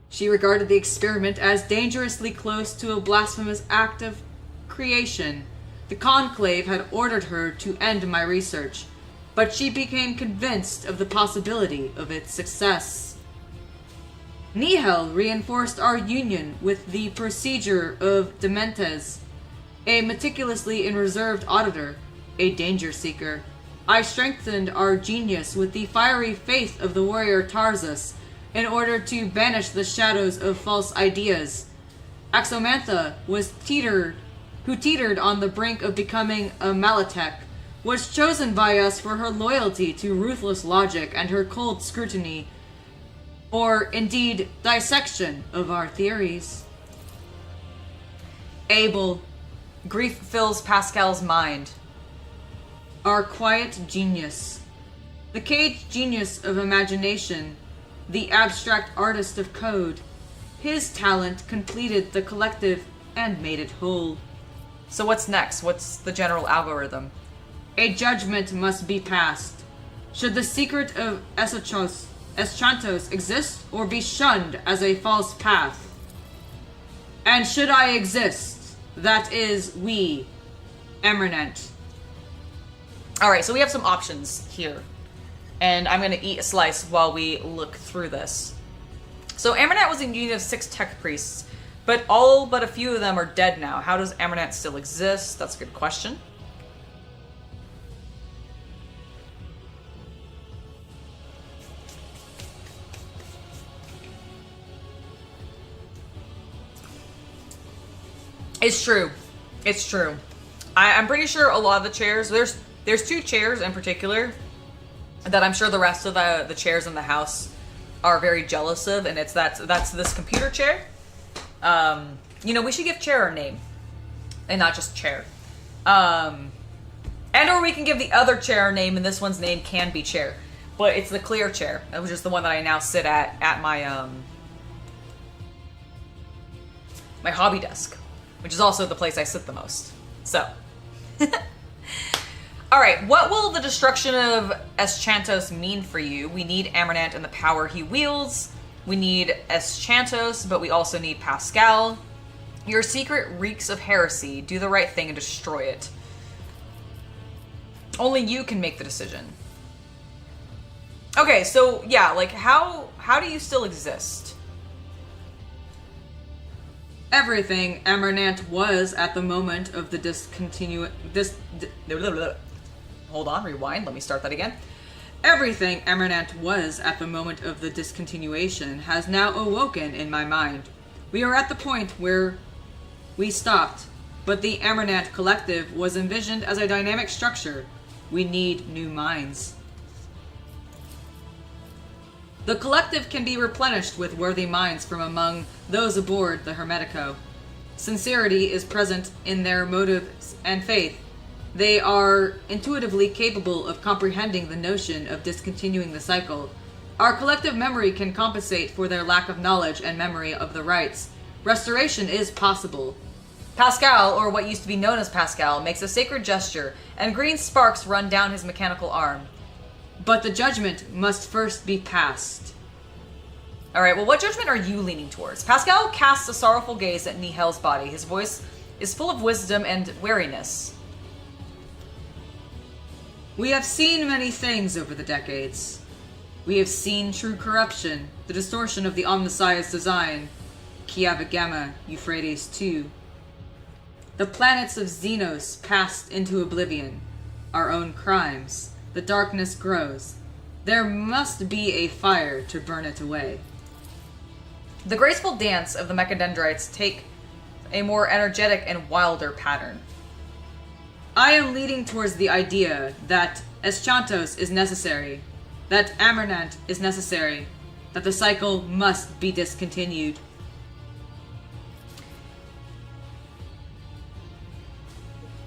She regarded the experiment as dangerously close to a blasphemous act of creation. The Conclave had ordered her to end my research, but she became convinced of the possibility of its success. Nihel reinforced our union with the procedure of Dementes, a meticulously and reserved auditor, a danger seeker. I strengthened our genius with the fiery faith of the warrior Tarzus in order to banish the shadows of false ideas. Axomantha who teetered on the brink of becoming a Malatek, was chosen by us for her loyalty to ruthless logic and her cold scrutiny, or indeed dissection of our theories. Abel. Grief fills Pascal's mind. Our quiet genius. The caged genius of imagination, the abstract artist of code. His talent completed the collective and made it whole. So what's next? What's the general algorithm? A judgment must be passed. Should the secret of Eschantos exist or be shunned as a false path? And should I exist, that is, we, Amarnat. Alright, so we have some options here. And I'm going to eat a slice while we look through this. So Amarnat was in union of 6 tech priests, but all but a few of them are dead now. How does Amarnat still exist? That's a good question. It's true. It's true. I'm pretty sure a lot of the chairs, there's 2 chairs in particular that I'm sure the rest of the chairs in the house are very jealous of, and that's this computer chair. You know, we should give chair a name, and not just chair. And or we can give the other chair a name, and this one's name can be chair, but it's the clear chair, which is the one that I now sit at my my hobby desk, which is also the place I sit the most. So. Alright, what will the destruction of Eschantos mean for you? We need Amarnat and the power he wields. We need Eschantos, but we also need Pascal. Your secret reeks of heresy. Do the right thing and destroy it. Only you can make the decision. Okay, so yeah, like how do you still exist? Everything Amarnat was at the moment of the Hold on, rewind. Let me start that again. Everything Amarnat was at the moment of the discontinuation has now awoken in my mind. We are at the point where we stopped, but the Amarnat Collective was envisioned as a dynamic structure. We need new minds. The Collective can be replenished with worthy minds from among those aboard the Hermetico. Sincerity is present in their motives and faith. They are intuitively capable of comprehending the notion of discontinuing the cycle. Our collective memory can compensate for their lack of knowledge and memory of the rites. Restoration is possible. Pascal, or what used to be known as Pascal, makes a sacred gesture, and green sparks run down his mechanical arm. But the judgment must first be passed. Alright, well, what judgment are you leaning towards? Pascal casts a sorrowful gaze at Nihel's body. His voice is full of wisdom and wariness. We have seen many things over the decades. We have seen true corruption, the distortion of the Omnissiah's design, Kiava Gamma, Euphrates II. The planets of Xenos passed into oblivion. Our own crimes. The darkness grows. There must be a fire to burn it away. The graceful dance of the mechadendrites take a more energetic and wilder pattern. I am leading towards the idea that Eschantos is necessary, that Amarnat is necessary, that the cycle must be discontinued.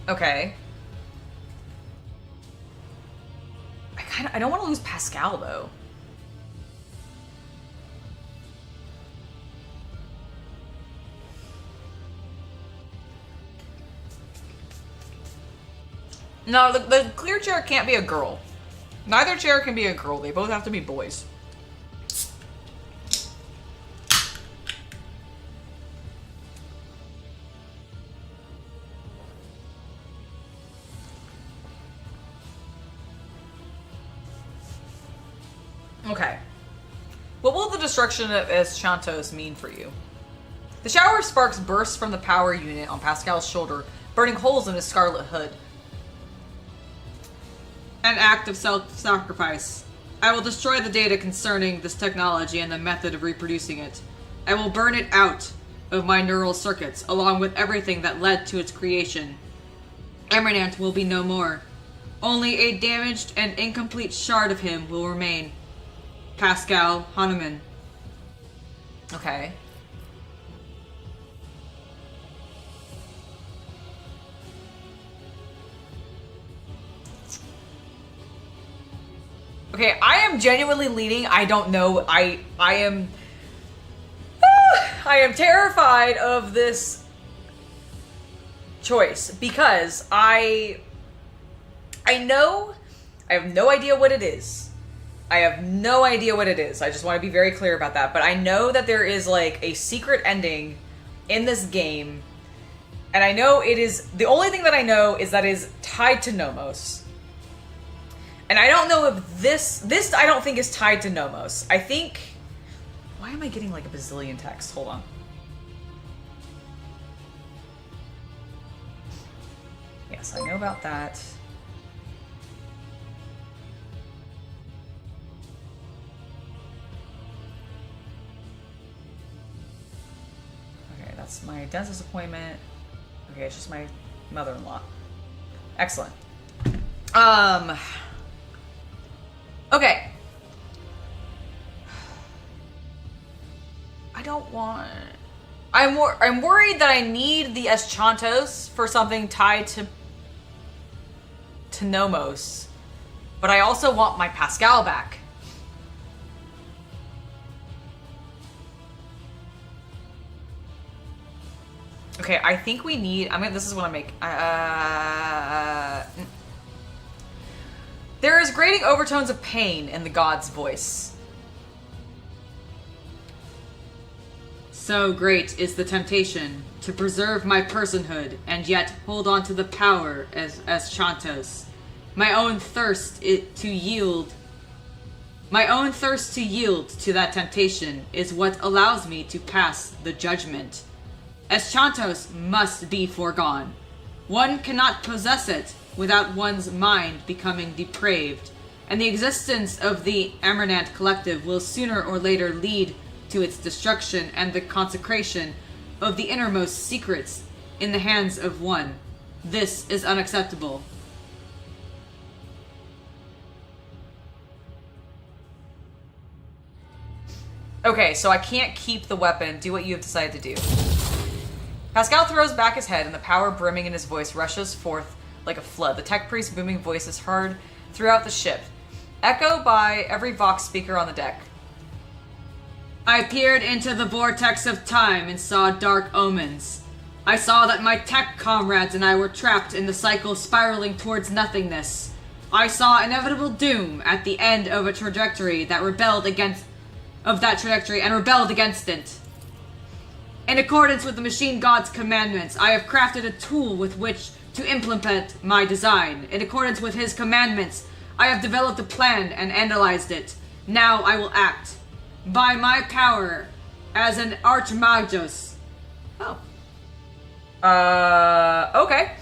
Okay. I don't want to lose Pascal, though. No, the clear chair can't be a girl. Neither chair can be a girl. They both have to be boys. Okay. What will the destruction of Eschantos mean for you? The shower of sparks bursts from the power unit on Pascal's shoulder, burning holes in his scarlet hood. An act of self-sacrifice. I will destroy the data concerning this technology and the method of reproducing it. I will burn it out of my neural circuits, along with everything that led to its creation. Amarnat will be no more. Only a damaged and incomplete shard of him will remain. Pascal Hahnemann. Okay. Okay, I am genuinely leaning. I don't know. I am terrified of this choice because I know I have no idea what it is. I have no idea what it is. I just want to be very clear about that. But I know that there is like a secret ending in this game. And I know it is, the only thing that I know is that it is tied to Nomos. And I don't know if this I don't think is tied to Nomos. I think, why am I getting like a bazillion texts? Hold on. Yes, I know about that. That's my dentist appointment. Okay, it's just my mother-in-law. Excellent. Okay. I don't want... I'm worried that I need the Eschantos for something tied to Nomos. But I also want my Pascal back. Okay, I think we need... this is what I make. There is grating overtones of pain in the god's voice. So great is the temptation to preserve my personhood and yet hold on to the power as Eschantos. My own thirst to yield to that temptation is what allows me to pass the judgment. Eschantos must be foregone. One cannot possess it without one's mind becoming depraved, and the existence of the Amarnat collective will sooner or later lead to its destruction and the consecration of the innermost secrets in the hands of one. This is unacceptable. Okay, so I can't keep the weapon. Do what you have decided to do. Pascal throws back his head, and the power brimming in his voice rushes forth like a flood. The tech priest's booming voice is heard throughout the ship, echoed by every Vox speaker on the deck. I peered into the vortex of time and saw dark omens. I saw that my tech comrades and I were trapped in the cycle spiraling towards nothingness. I saw inevitable doom at the end of a trajectory that rebelled against it. In accordance with the machine god's commandments, I have crafted a tool with which to implement my design. In accordance with his commandments, I have developed a plan and analyzed it. Now I will act. By my power as an archmagos. Oh. Okay.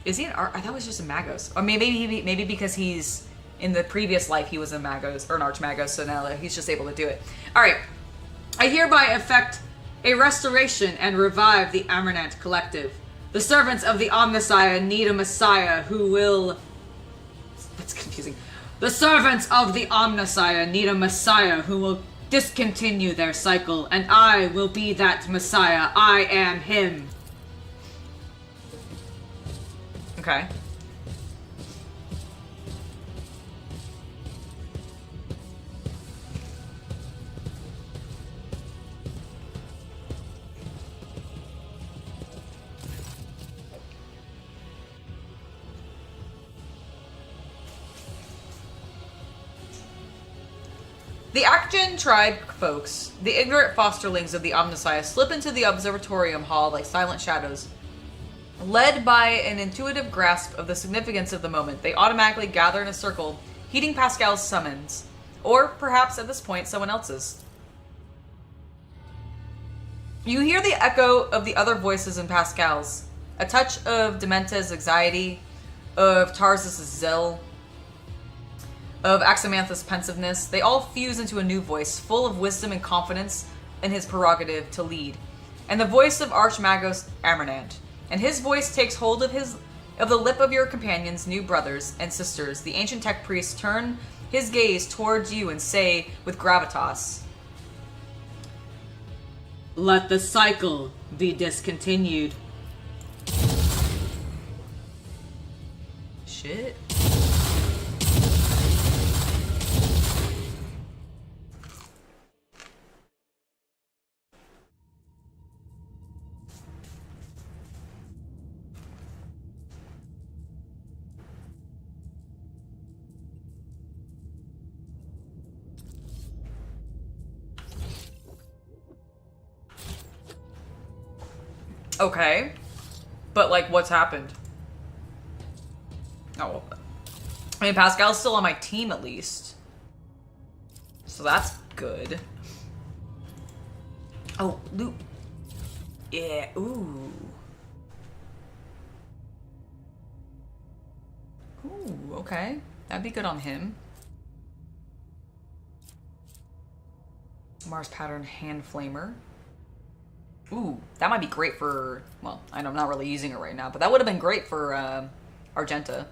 Is he an I thought it was just a magos. Or maybe because he's in the previous life he was a magos or an archmagos, so now he's just able to do it. Alright. I hereby effect a restoration and revive the Amarnat collective. The servants of the Omnissiah need a messiah who will... That's confusing. The servants of the Omnissiah need a messiah who will discontinue their cycle, and I will be that messiah. I am him. Okay. The Akjan tribe folks, the ignorant fosterlings of the Omnissiah, slip into the observatorium hall like silent shadows. Led by an intuitive grasp of the significance of the moment, they automatically gather in a circle, heeding Pascal's summons. Or, perhaps at this point, someone else's. You hear the echo of the other voices in Pascal's. A touch of Dementa's anxiety, of Tarsus' zeal, of Axamantha's pensiveness. They all fuse into a new voice, full of wisdom and confidence in his prerogative to lead. And the voice of Archmagos Amarnat. And his voice takes hold of the lip of your companions, new brothers and sisters. The ancient tech priest turn his gaze towards you and say with gravitas, let the cycle be discontinued. Shit. Okay. But, like, what's happened? Oh. I mean, Pascal's still on my team, at least. So that's good. Oh, loot. Yeah, ooh. Ooh, okay. That'd be good on him. Mars pattern hand flamer. Ooh, that might be great for, well, I'm not really using it right now, but that would have been great for Argenta.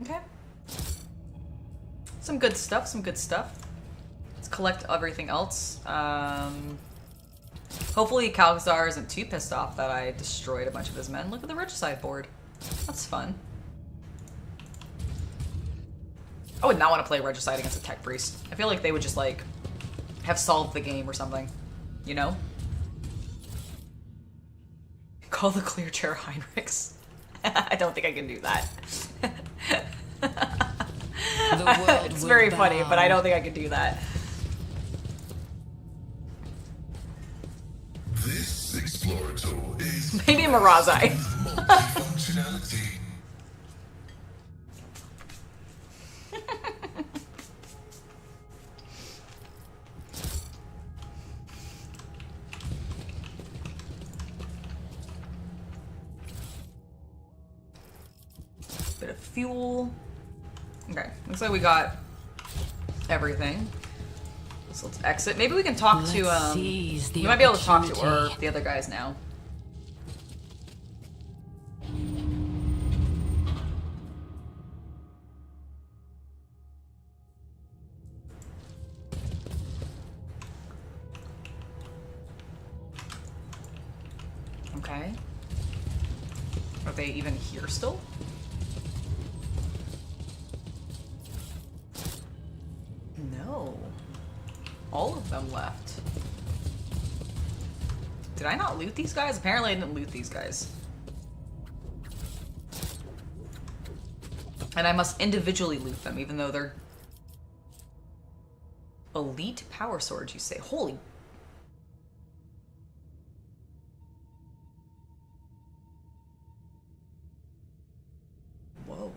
Okay. Some good stuff, some good stuff. Let's collect everything else. Hopefully Calzar isn't too pissed off that I destroyed a bunch of his men. Look at the regicide board. That's fun. I would not want to play Regicide against a tech priest. I feel like they would just, like, have solved the game or something. You know? Call the clear chair Heinrichs. I don't think I can do that. It's very funny, but I don't think I can do that. This Explorer tool is maybe Mirazai. multifunctionality. Bit of fuel. Okay, looks like we got everything. So let's exit. Maybe we can talk to, we might be able to talk to the other guys now. Okay. Are they even here still? No. All of them left. Did I not loot these guys? Apparently I didn't loot these guys. And I must individually loot them, even though they're elite power swords, you say. Holy. Whoa.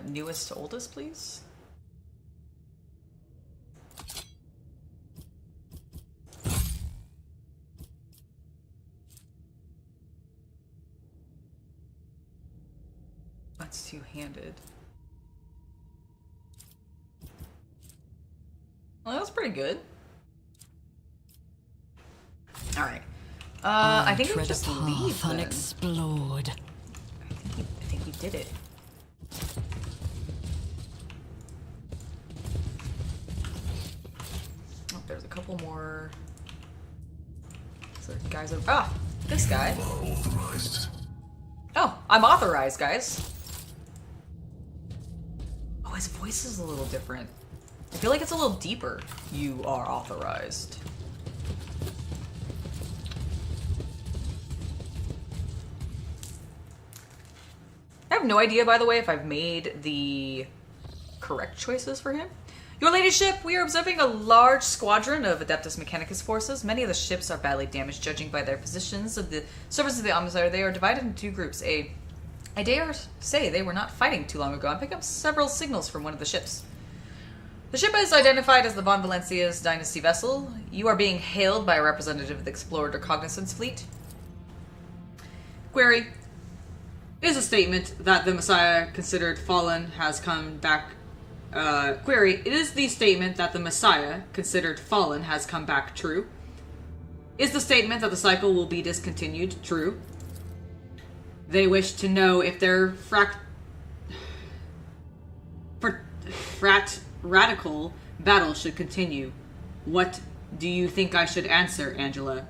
Newest to oldest, please. That's two-handed. Well, that was pretty good. All right. I think we just leave then. Unexplored. I think we did it. Oh, there's a couple more. So guys are this guy. Authorized. Oh, I'm authorized, guys. Oh, his voice is a little different. I feel like it's a little deeper. You are authorized. I have no idea, by the way, if I've made the correct choices for him. Your ladyship, we are observing a large squadron of Adeptus Mechanicus forces. Many of the ships are badly damaged, judging by their positions of the surface of the atmosphere. They are divided into two groups. I dare say they were not fighting too long ago. I'm picking up several signals from one of the ships. The ship is identified as the Von Valencia's Dynasty vessel. You are being hailed by a representative of the Explorer Reconnaissance Fleet. Query. Is a statement that the Messiah considered fallen has come back. Query. It is the statement that the Messiah considered fallen has come back true. Is the statement that the cycle will be discontinued true? They wish to know if their radical battle should continue. What do you think I should answer, Angela?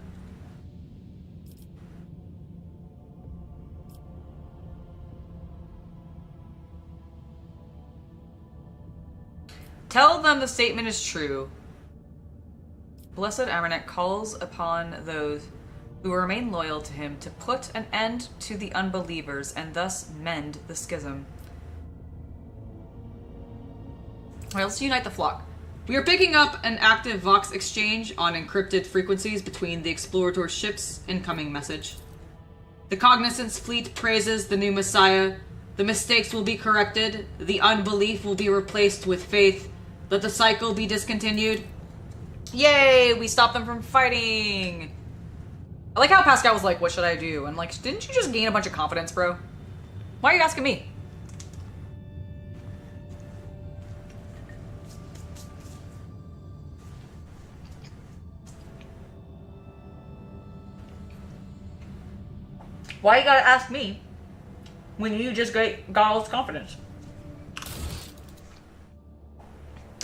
Tell them the statement is true. Blessed Amarnat calls upon those who remain loyal to him to put an end to the unbelievers and thus mend the schism. Alright, let's unite the flock. We are picking up an active Vox exchange on encrypted frequencies between the Explorator ships. Incoming message. The Cognizance Fleet praises the new Messiah. The mistakes will be corrected. The unbelief will be replaced with faith. Let the cycle be discontinued. Yay! We stopped them from fighting! I like how Pascal was like, what should I do? I'm like, didn't you just gain a bunch of confidence, bro? Why are you asking me? Why you gotta ask me when you just got all this confidence?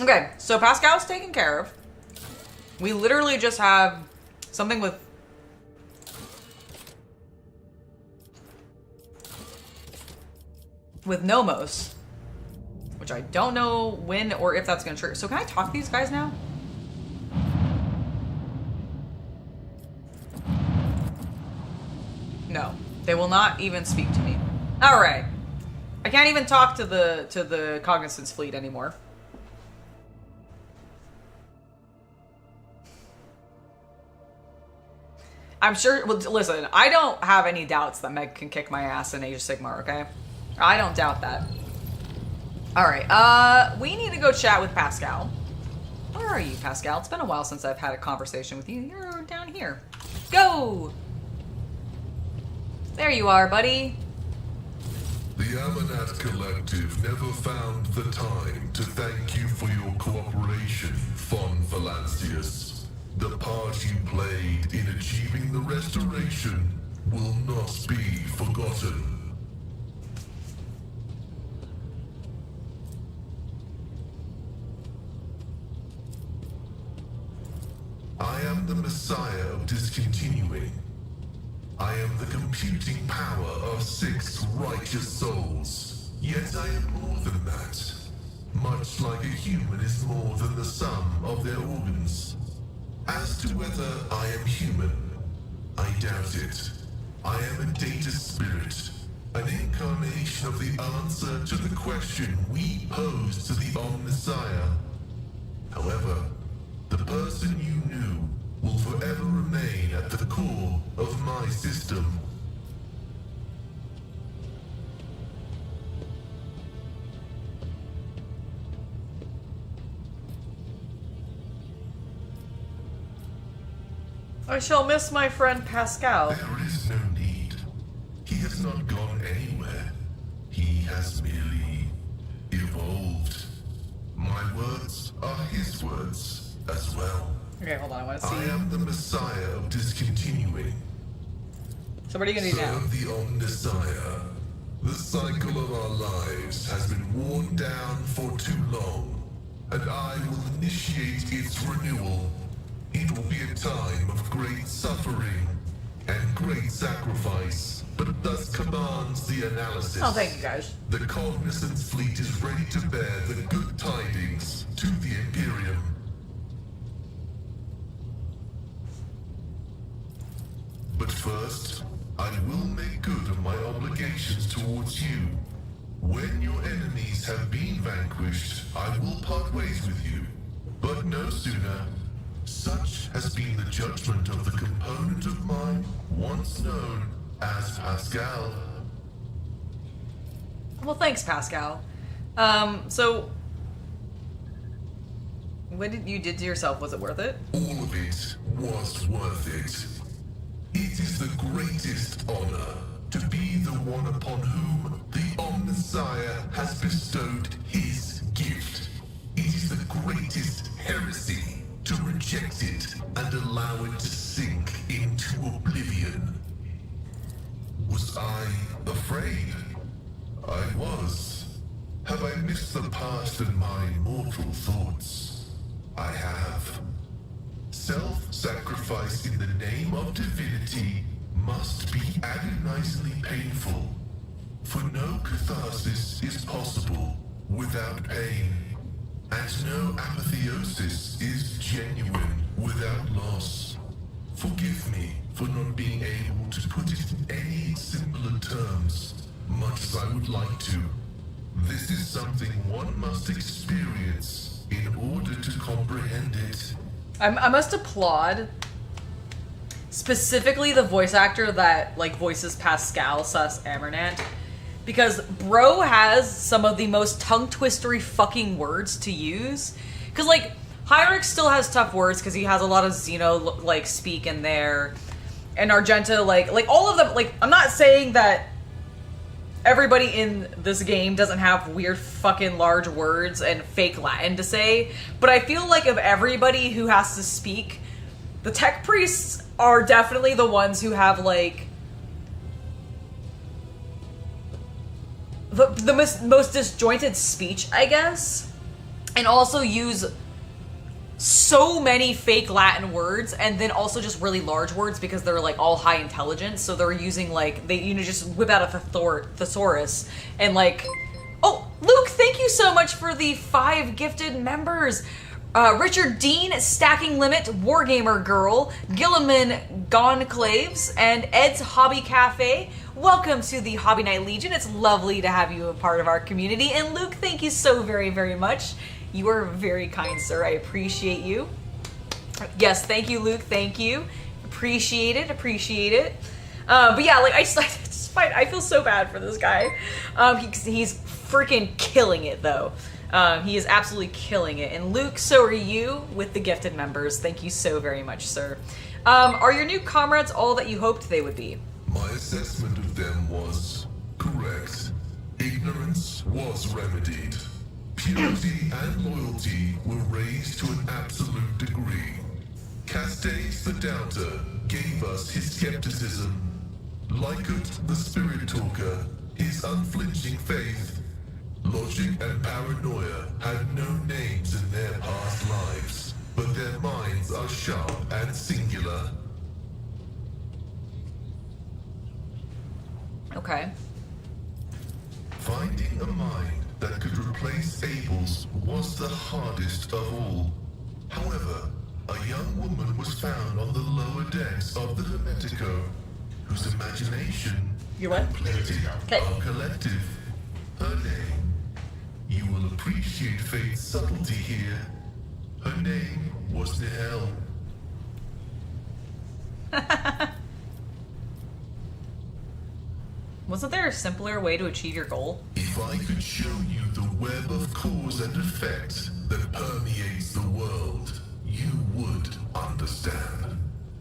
Okay, so Pascal's taken care of. We literally just have something with Nomos, which I don't know when or if that's gonna trigger. So can I talk to these guys now? No, they will not even speak to me. All right, I can't even talk to the Cognizance Fleet anymore. I'm sure, well, listen, I don't have any doubts that Meg can kick my ass in Age of Sigmar, okay? I don't doubt that. Alright, we need to go chat with Pascal. Where are you, Pascal? It's been a while since I've had a conversation with you. You're down here. Go! There you are, buddy. The Amarnat Collective never found the time to thank you for your cooperation, Von Valancius. The part you played in achieving the restoration will not be forgotten. I am the Messiah of discontinuing. I am the computing power of 6 righteous souls. Yet I am more than that. Much like a human is more than the sum of their organs. As to whether I am human, I doubt it. I am a data spirit, an incarnation of the answer to the question we posed to the Omnissiah. However, the person you knew will forever remain at the core of my system. I shall miss my friend Pascal. There is no need. He has not gone anywhere. He has merely evolved. My words are his words as well. Okay, hold on, I want to see. I am the Messiah of discontinuing. So what are you going to do now? Serve the Omnissiah. The cycle of our lives has been worn down for too long, and I will initiate its renewal. It will be a time of great suffering and great sacrifice, but it thus commands the analysis. Oh, thank you, guys. The Cognizance fleet is ready to bear the good tidings to the Imperium. But first, I will make good on my obligations towards you. When your enemies have been vanquished, I will part ways with you. But no sooner. Such has been the judgment of the component of mine once known as Pascal. Well, thanks, Pascal. So what did you did to yourself? Was it worth it? All of it was worth it. It is the greatest honor to be the one upon whom the Omnissiah has bestowed his gift. It is the greatest heresy to reject it and allow it to sink into oblivion. Was I afraid? I was. Have I missed the past and my mortal thoughts? I have. Self-sacrifice in the name of divinity must be agonizingly painful, for no catharsis is possible without pain, and no apotheosis is genuine without loss. Forgive me for not being able to put it in any simpler terms, much as I would like to. This is something one must experience in order to comprehend it. I must applaud specifically the voice actor that like voices Pascal sus Amarnat, because bro has some of the most tongue-twistery fucking words to use. Because like Hyrix still has tough words because he has a lot of Xeno like speak in there, and Argenta like all of them. Like I'm not saying that everybody in this game doesn't have weird fucking large words and fake Latin to say, but I feel like of everybody who has to speak, the tech priests are definitely the ones who have like the most disjointed speech, I guess, and also use so many fake Latin words, and then also just really large words because they're like all high intelligence, so they're using like they just whip out a thesaurus and like, oh Luke, thank you so much for the 5 gifted members. Richard Dean, Stacking Limit, Wargamer Girl, Gilliman Gonclaves, and Ed's Hobby Cafe. Welcome to the Hobby Night Legion. It's lovely to have you a part of our community. And Luke, thank you so very, very much. You are very kind, sir. I appreciate you. Yes, thank you, Luke. Thank you. Appreciate it. Appreciate it. But yeah, like I feel so bad for this guy. He's freaking killing it though. He is absolutely killing it. And Luke, so are you with the gifted members. Thank you so very much, sir. Are your new comrades all that you hoped they would be? My assessment of them was correct. Ignorance was remedied. Purity and loyalty were raised to an absolute degree. Castace the Doubter gave us his skepticism. Lycut the Spirit Talker, his unflinching faith. Logic and paranoia had no names in their past lives, but their minds are sharp and singular. Okay. Finding a mind that could replace Abel's was the hardest of all. However, a young woman was found on the lower decks of the Hermetico, whose imagination and plenty are collective. Her name, you will appreciate fate's subtlety here. Her name was Nihel. Wasn't there a simpler way to achieve your goal? If I could show you the web of cause and effect that permeates the world, you would understand.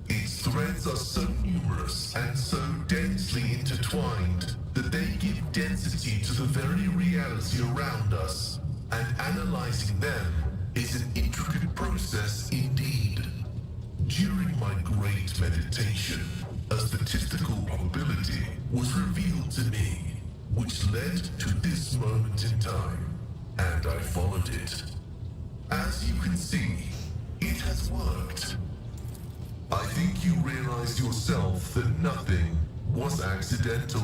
Its threads are so numerous and so densely intertwined that they give density to the very reality around us, and analyzing them is an intricate process indeed. During my great meditation, a statistical probability was revealed to me, which led to this moment in time, and I followed it. As you can see, it has worked. I think you realized yourself that nothing was accidental,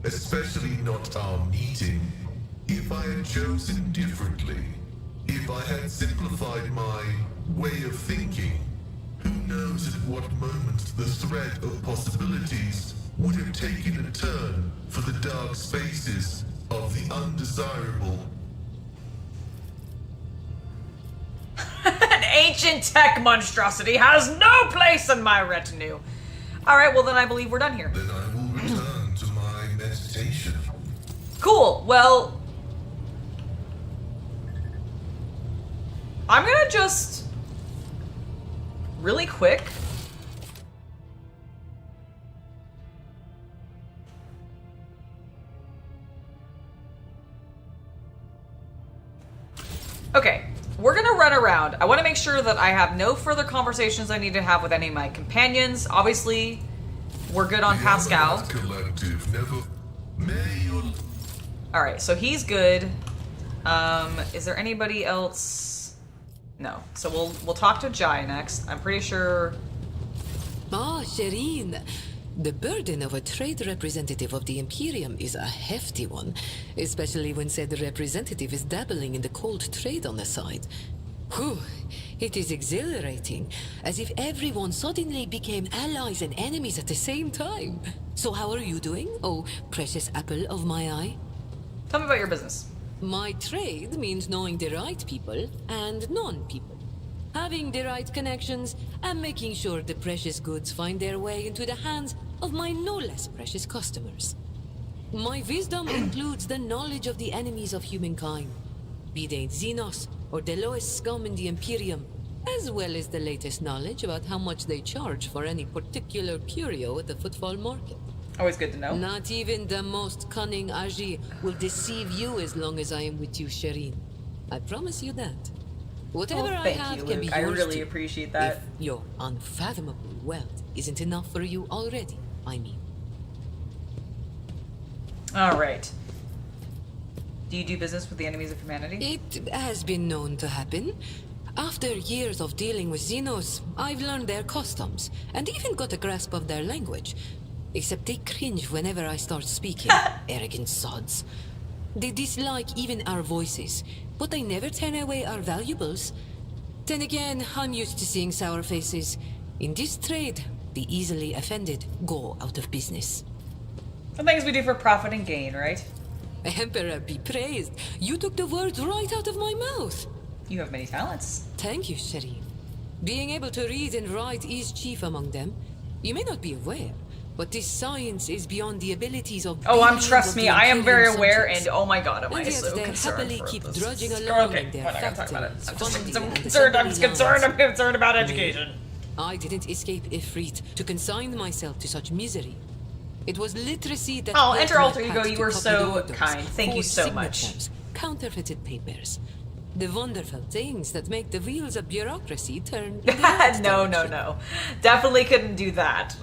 especially not our meeting. If I had chosen differently, if I had simplified my way of thinking, who knows at what moment the thread of possibilities would have taken a turn for the dark spaces of the undesirable. An ancient tech monstrosity has no place in my retinue. Alright, well then I believe we're done here. Then I will return to my meditation. Cool, well... I'm gonna just... really quick... Okay, we're gonna run around. I want to make sure that I have no further conversations I need to have with any of my companions. Obviously, we're good on Pascal. Alright, so he's good. Is there anybody else? No. So we'll talk to Jai next. I'm pretty sure... Ah, Shireen. The burden of a trade representative of the Imperium is a hefty one, especially when said representative is dabbling in the cold trade on the side. Whew, it is exhilarating, as if everyone suddenly became allies and enemies at the same time. So how are you doing, oh precious apple of my eye? Tell me about your business. My trade means knowing the right people and non-people. Having the right connections and making sure the precious goods find their way into the hands of my no less precious customers. My wisdom includes the knowledge of the enemies of humankind, be they xenos or the lowest scum in the Imperium, as well as the latest knowledge about how much they charge for any particular curio at the footfall market. Always good to know. Not even the most cunning Aji will deceive you as long as I am with you, Shireen. I promise you that. Whatever I have can be yours. I really appreciate that. If your unfathomable wealth isn't enough for you already, I mean. Alright. Do you do business with the enemies of humanity? It has been known to happen. After years of dealing with xenos, I've learned their customs, and even got a grasp of their language. Except they cringe whenever I start speaking. Arrogant sods. They dislike even our voices, but they never turn away our valuables. Then again, I'm used to seeing sour faces. In this trade, the easily offended go out of business. Some things we do for profit and gain, right? Emperor be praised. You took the words right out of my mouth. You have many talents. Thank you, Shireen. Being able to read and write is chief among them. You may not be aware, But this science is beyond the abilities of trust me, I am very aware, subjects. and oh my god, am I And yet so they concerned happily for keep this. drudging along Okay, in their we're not gonna talk about it. factories, I'm funding concerned, I'm and concerned, I'm assembly concerned about lines. education. I didn't escape Ifrit to consign myself to such misery. It was literacy that Oh, built enter my alter ego, path you to were copy so orders, kind. Thank you forged so much. signatures, counterfeited papers. The wonderful things that make the wheels of bureaucracy turn. in the right No. direction. Definitely couldn't do that.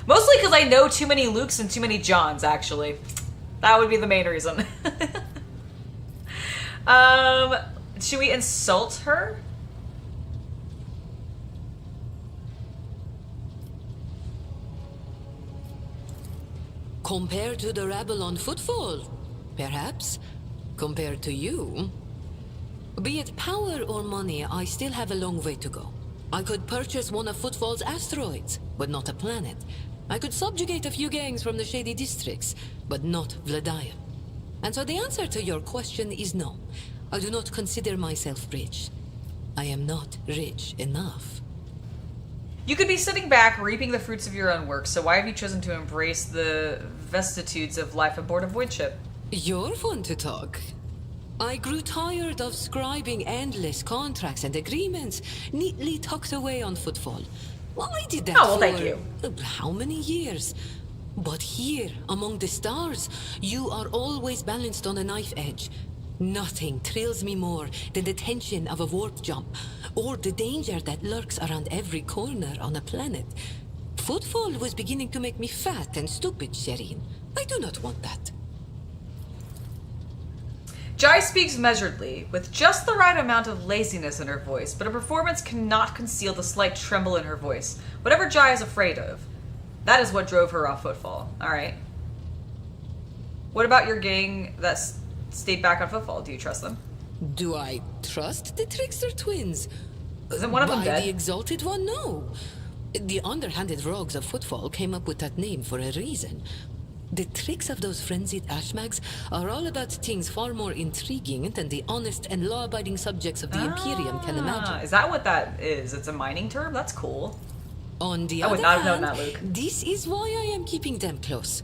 Mostly because I know too many Lukes and too many Johns, actually. That would be the main reason. Should we insult her? Compared to the rabble on footfall, perhaps. Compared to you. Be it power or money, I still have a long way to go. I could purchase one of Footfall's asteroids, but not a planet. I could subjugate a few gangs from the shady districts, but not Vladium. And so the answer to your question is no. I do not consider myself rich. I am not rich enough. You could be sitting back, reaping the fruits of your own work, so why have you chosen to embrace the vicissitudes of life aboard a void ship? You're fun to talk. I grew tired of scribing endless contracts and agreements neatly tucked away on Footfall. Well, I did that well, for... thank you. How many years? But here, among the stars, you are always balanced on a knife edge. Nothing thrills me more than the tension of a warp jump, or the danger that lurks around every corner on a planet. Footfall was beginning to make me fat and stupid, Shireen. I do not want that. Jai speaks measuredly, with just the right amount of laziness in her voice, but her performance cannot conceal the slight tremble in her voice. Whatever Jai is afraid of, that is what drove her off Footfall. Alright. What about your gang that stayed back on Footfall? Do you trust them? Do I trust the Trickster twins? Isn't one of them By dead? the Exalted One, no. The underhanded rogues of Footfall came up with that name for a reason. The tricks of those frenzied ashmags are all about things far more intriguing than the honest and law-abiding subjects of the Imperium can imagine. Is that what that is? It's a mining term? That's cool. On the I would other not have known hand, that, Luke. this is why I am keeping them close.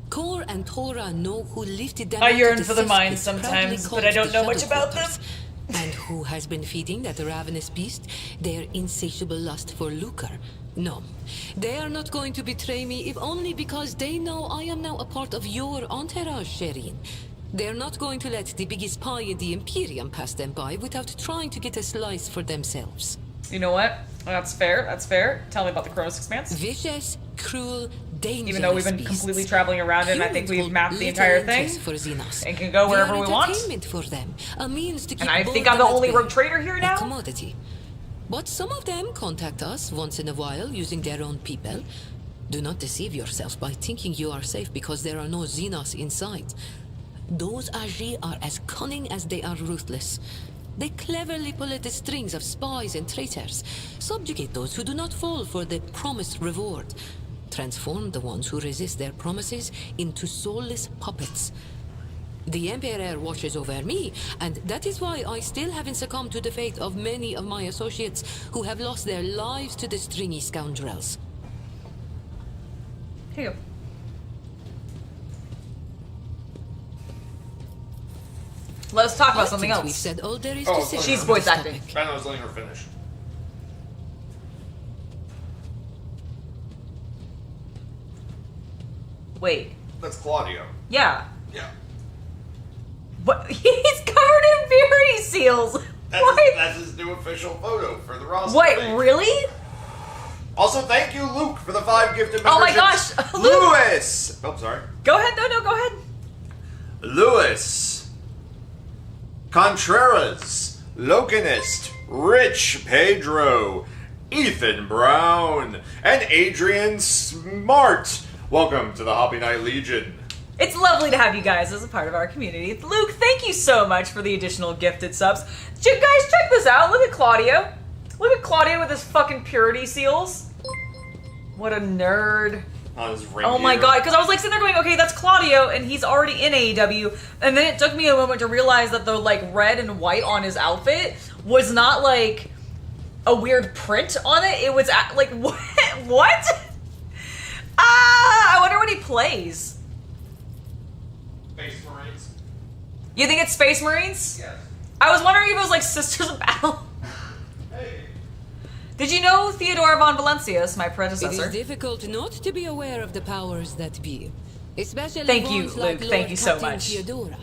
Kor and Tora know who lifted them I out of yearn for the cesspit mines proudly sometimes, called but I don't the know much Shadow about Quarters. And who has been feeding that ravenous beast their insatiable lust for lucre? No, they are not going to betray me if only because they know I am now a part of your entourage, Shireen. They're not going to let the biggest pie in the Imperium pass them by without trying to get a slice for themselves. You know what? That's fair. That's fair. Tell me about the Kronos Expanse. Vicious, cruel, dangerous Even though we've been beasts. completely traveling around it, and I think we've mapped the entire thing For xenos. and can go wherever They are we want. entertainment for them, a means to keep And I both think I'm the of us only busy. rogue trader here A now. commodity. But some of them contact us once in a while using their own people. Do not deceive yourself by thinking you are safe because there are no xenos inside. Those Agi are as cunning as they are ruthless. They cleverly pull at the strings of spies and traitors, subjugate those who do not fall for the promised reward, transform the ones who resist their promises into soulless puppets. The Emperor watches over me, and that is why I still haven't succumbed to the fate of many of my associates who have lost their lives to the stringy scoundrels. Here you go. Let's talk about something I think else. We've said all there is Oh, to say. She's on voice this acting. topic. I was letting her finish. Wait. That's Claudio. Yeah. Yeah. But he's covered in purity seals. That's his new official photo for the roster. Wait, page. really? Also, thank you, Luke, for the 5 gifted memberships. Oh my gosh, Luke! Lewis! Oh, sorry. Go ahead. No, go ahead. Lewis. Contreras. Locanist. Rich Pedro. Ethan Brown. And Adrian Smart. Welcome to the Hobby Night Legion. It's lovely to have you guys as a part of our community. Luke, thank you so much for the additional gifted subs. Guys, check this out. Look at Claudio. Look at Claudio with his fucking purity seals. What a nerd. On his Oh my god, because I was like sitting there going, okay, that's Claudio, and he's already in AEW, and then it took me a moment to realize that the like red and white on his outfit was not like a weird print on it. It was like, what? I wonder what he plays. Space Marines. You think it's Space Marines? Yes. I was wondering if it was like Sisters of Battle. Hey. Did you know Theodora von Valencius, my It predecessor? is difficult not to be aware of the powers that be, especially Thank you, ones like Luke. Thank Lord you so Captain much. Theodora.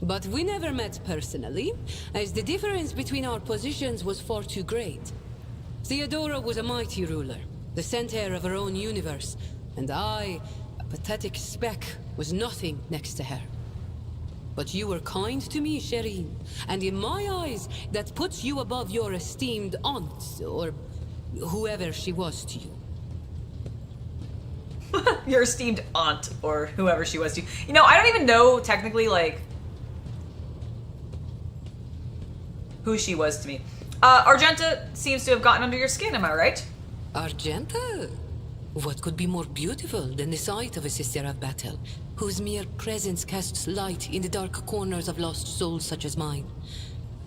But we never met personally, as the difference between our positions was far too great. Theodora was a mighty ruler, the center of her own universe, and I, a pathetic speck, was nothing next to her. But you were kind to me, Shireen, and in my eyes, that puts you above your esteemed aunt, or whoever she was to you. Your esteemed aunt, or whoever she was to you. You know, I don't even know, technically, like, who she was to me. Argenta seems to have gotten under your skin, am I right? Argenta? What could be more beautiful than the sight of a sister of battle, whose mere presence casts light in the dark corners of lost souls such as mine?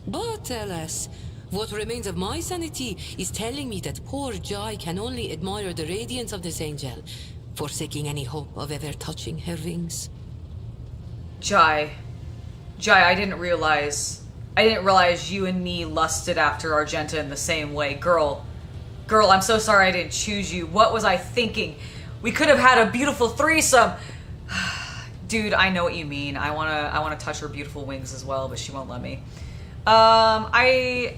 But alas, what remains of my sanity is telling me that poor Jai can only admire the radiance of this angel, forsaking any hope of ever touching her wings. Jai, I didn't realize you and me lusted after Argenta in the same way. Girl, I'm so sorry I didn't choose you. What was I thinking? We could have had a beautiful threesome. Dude, I know what you mean. I wanna touch her beautiful wings as well, but she won't let me. I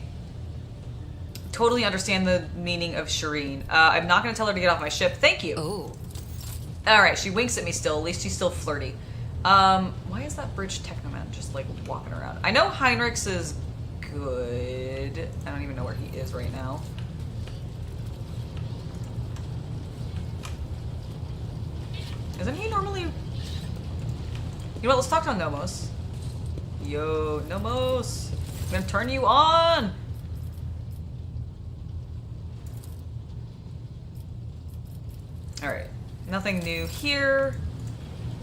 totally understand the meaning of Shireen. I'm not gonna tell her to get off my ship. Thank you. Oh. Alright, she winks at me still. At least she's still flirty. Why is that bridge technoman just like walking around? I know Heinrichs is good. I don't even know where he is right now. Isn't he normally... You know what, let's talk to Nomos. Yo, Nomos. I'm gonna turn you on! Alright. Nothing new here.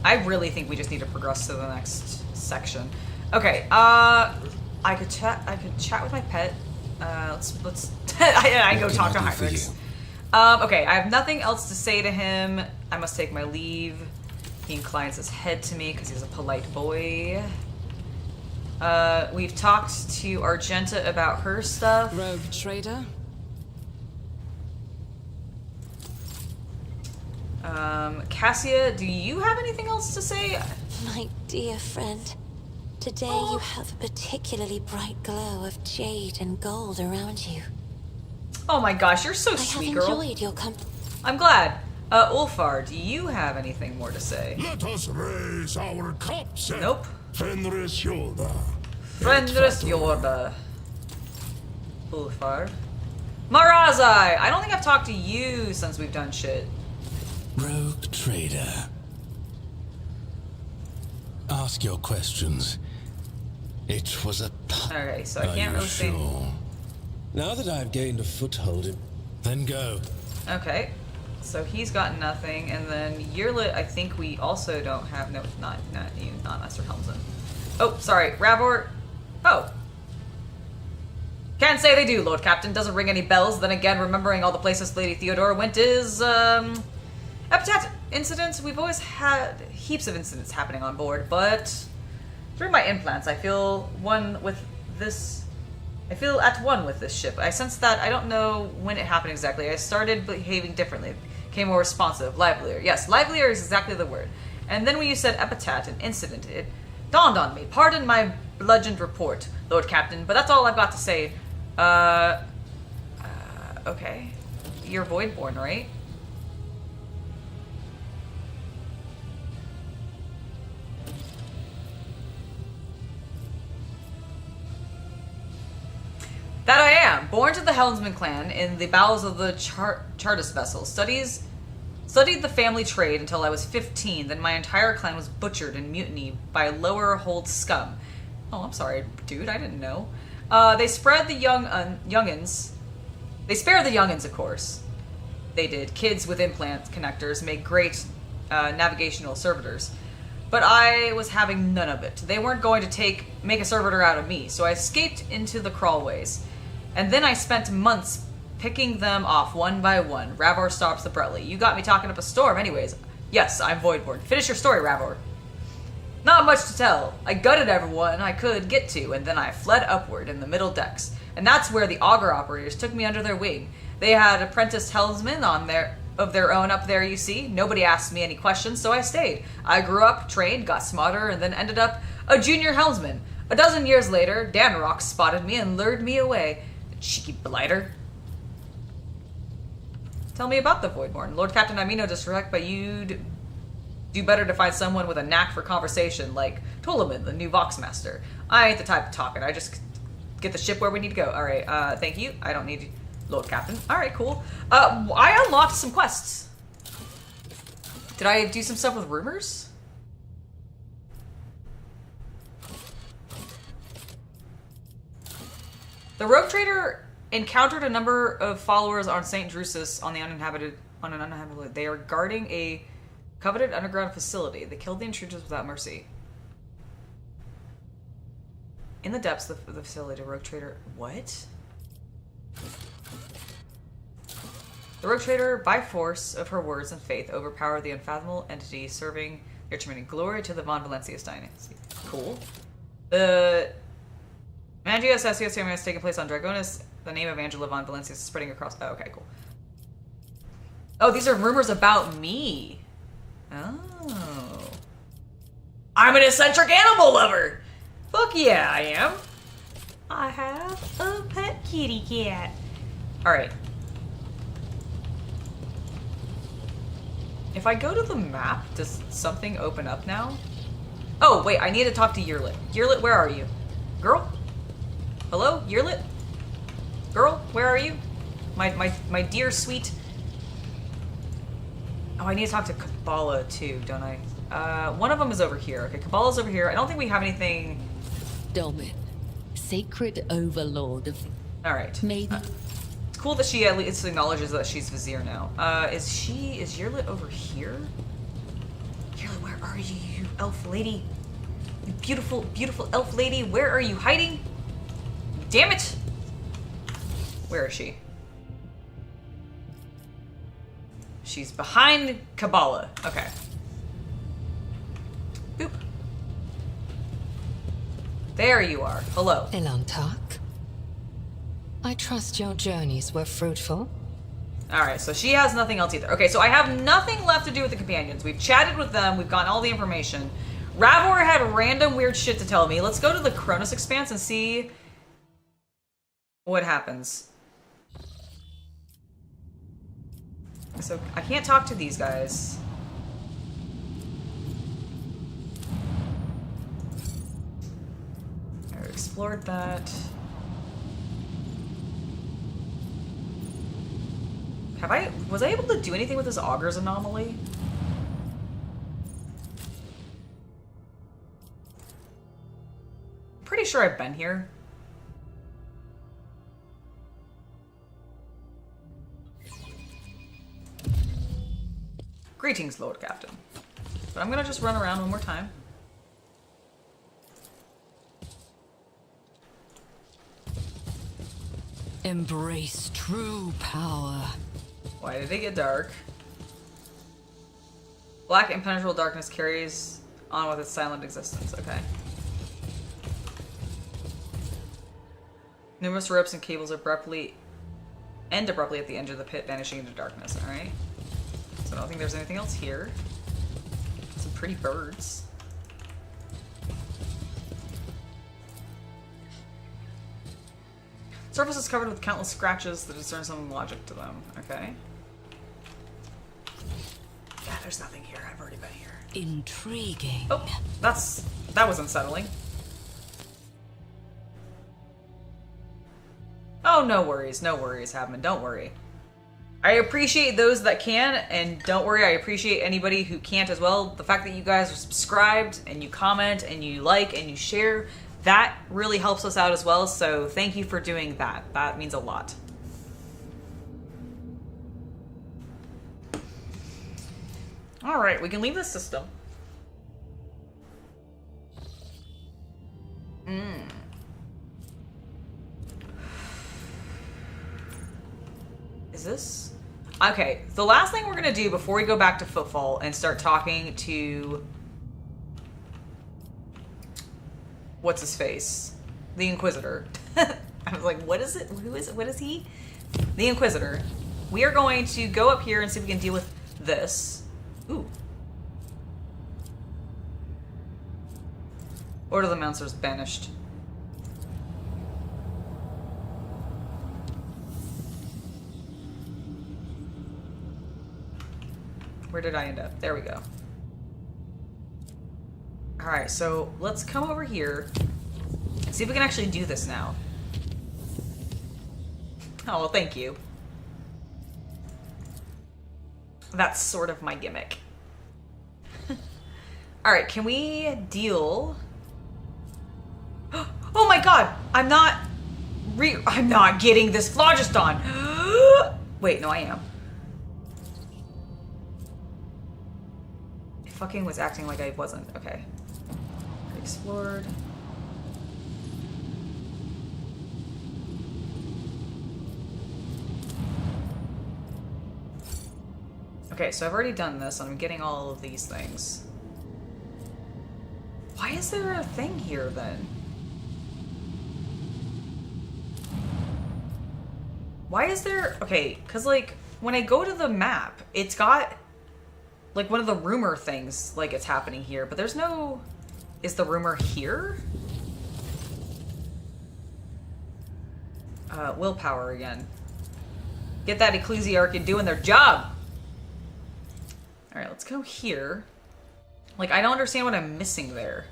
I really think we just need to progress to the next section. Okay, I could chat with my pet. Let's I go talk to Heinrichs. Okay, I have nothing else to say to him. I must take my leave. He inclines his head to me because he's a polite boy. We've talked to Argenta about her stuff. Rogue trader. Cassia, do you have anything else to say? My dear friend, today you have a particularly bright glow of jade and gold around you. Oh my gosh, you're so sweet, girl. I have enjoyed your company. I'm glad. Ulfar, do you have anything more to say? Let us raise our cups. Nope. Fenris Yorda. Fenris Yorda. Ulfar. Marazai! I don't think I've talked to you since we've done shit. Rogue trader. Ask your questions. It was a... Okay, so I can't really say... Now that I've gained a foothold in... Then go. Okay. So he's got nothing, and then Yearlit, I think we also don't have... No, not you, not Master Helmsman. Oh, sorry, Ravort. Oh. Can't say they do, Lord Captain. Doesn't ring any bells. Then again, remembering all the places Lady Theodora went is, Epitaph incidents. We've always had heaps of incidents happening on board, but through my implants, I feel at one with this ship. I sense that I don't know when it happened exactly. I started behaving differently, became more responsive, livelier. Yes, livelier is exactly the word. And then when you said epitaph, an incident, it dawned on me. Pardon my bludgeoned report, Lord Captain, but that's all I've got to say. Okay. You're Voidborn, right? That I am. Born to the Helmsman clan in the bowels of the Chartist vessel. Studied the family trade until I was 15. Then my entire clan was butchered and mutinied by lower hold scum. Oh, I'm sorry, dude. I didn't know. They spread the youngins. They spared the youngins, of course. They did. Kids with implant connectors make great navigational servitors. But I was having none of it. They weren't going to make a servitor out of me, so I escaped into the crawlways. And then I spent months picking them off one by one. Ravor stops abruptly. You got me talking up a storm anyways. Yes, I'm Voidborn. Finish your story, Ravor. Not much to tell. I gutted everyone I could get to, and then I fled upward in the middle decks. And that's where the auger operators took me under their wing. They had apprenticed helmsmen of their own up there, you see. Nobody asked me any questions, so I stayed. I grew up, trained, got smarter, and then ended up a junior helmsman. A dozen years later, Danrock spotted me and lured me away. Cheeky blighter. Tell me about the Voidborn. Lord Captain, I mean no disrespect, but you'd do better to find someone with a knack for conversation, like Tolaman, the new Voxmaster. I ain't the type to talk it. I just get the ship where we need to go. Alright, thank you. I don't need you, Lord Captain. Alright, cool. I unlocked some quests. Did I do some stuff with rumors? The rogue trader encountered a number of followers on St. Drusus on an uninhabited. They are guarding a coveted underground facility. They killed the intruders without mercy. In the depths of the facility, the rogue trader. What? The rogue trader, by force of her words and faith, overpowered the unfathomable entity serving their tremendous glory to the Von Valencius dynasty. Cool. The Magia Assassin's ceremony has taken place on Dragonis. The name of Angela Von Valencius is spreading across. Oh, okay, cool. Oh, these are rumors about me. Oh. I'm an eccentric animal lover! Fuck yeah, I am. I have a pet kitty cat. Alright. If I go to the map, does something open up now? Oh, wait, I need to talk to Yerlit. Yerlit, where are you? Girl? Hello? Yerlit? Girl, where are you? My dear sweet... Oh, I need to talk to Kabbalah too, don't I? One of them is over here. Okay, Kabbalah's over here. I don't think we have anything... Domin, sacred overlord of... Alright. Maybe. It's cool that she at least acknowledges that she's Vizier now. Is Yerlit over here? Yerlit, where are you, you elf lady? You beautiful, beautiful elf lady, where are you hiding? Damn it! Where is she? She's behind Kabbalah. Okay. Boop. There you are. Hello. Elantak. I trust your journeys were fruitful. Alright, so she has nothing else either. Okay, so I have nothing left to do with the companions. We've chatted with them. We've gotten all the information. Ravor had random weird shit to tell me. Let's go to the Cronus Expanse and see what happens. So I can't talk to these guys. I explored that. Was I able to do anything with this Augur's Anomaly? I'm pretty sure I've been here. Greetings, Lord Captain. But I'm gonna just run around one more time. Embrace true power. Why did it get dark? Black impenetrable darkness carries on with its silent existence. Okay. Numerous ropes and cables abruptly end abruptly at the edge of the pit, vanishing into darkness. Alright. So I don't think there's anything else here. Some pretty birds. Surface is covered with countless scratches that discern some logic to them. Okay. Yeah, there's nothing here. I've already been here. Intriguing. Oh, that was unsettling. Oh, no worries, Havman. Don't worry. I appreciate those that can, and don't worry, I appreciate anybody who can't as well. The fact that you guys are subscribed, and you comment, and you like, and you share, that really helps us out as well, so thank you for doing that. That means a lot. Alright, we can leave this system. Is this? Okay, the last thing we're gonna do before we go back to Footfall and start talking to... What's his face? The Inquisitor. I was like, what is it? Who is it? What is he? The Inquisitor. We are going to go up here and see if we can deal with this. Ooh. Order of the Monsters banished. Where did I end up? There we go. Alright, so let's come over here and see if we can actually do this now. Oh, well, thank you. That's sort of my gimmick. Alright, can we deal... Oh my god! I'm not getting this phlogiston! Wait, no, I am. I fucking was acting like I wasn't. Okay. Explored. Okay, so I've already done this, and I'm getting all of these things. Why is there a thing here, then? Why is there... Okay, because, like, when I go to the map, it's got, like, one of the rumor things, like, it's happening here, but there's no... Is the rumor here? Willpower again. Get that Ecclesiarch doing their job! Alright, let's go here. Like, I don't understand what I'm missing there.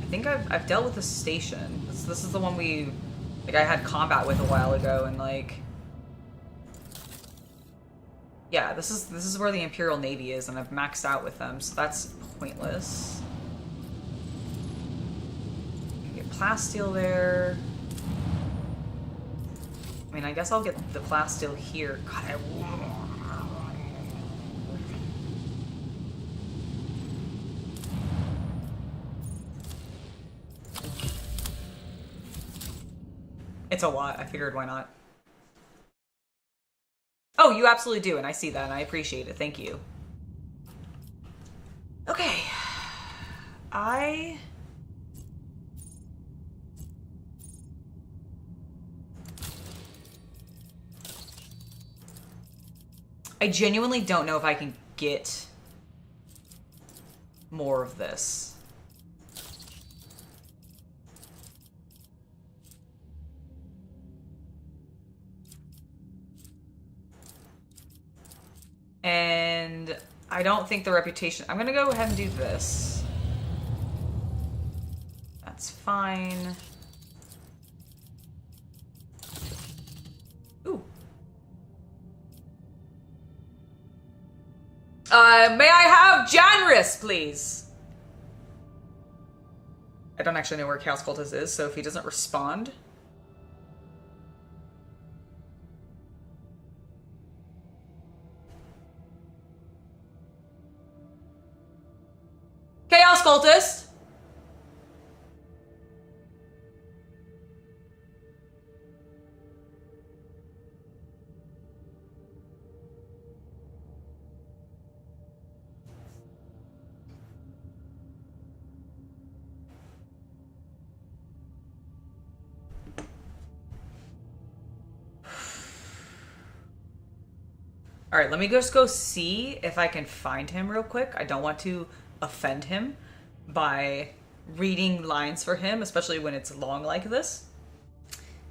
I think I've dealt with the station. This is the one we... Like, I had combat with a while ago, and, like... Yeah, this is where the Imperial Navy is, and I've maxed out with them, so that's pointless. Get plasteel there. I mean, I guess I'll get the plasteel here. God, It's a lot. I figured, why not? Oh, you absolutely do, and I see that, and I appreciate it. Thank you. Okay. I genuinely don't know if I can get more of this. And I don't think the reputation... I'm gonna go ahead and do this. That's fine. Ooh. May I have Janris, please? I don't actually know where Chaos Cultist is, so if he doesn't respond... Chaos Cultist! Alright, let me just go see if I can find him real quick. I don't want to offend him by reading lines for him, especially when it's long like this.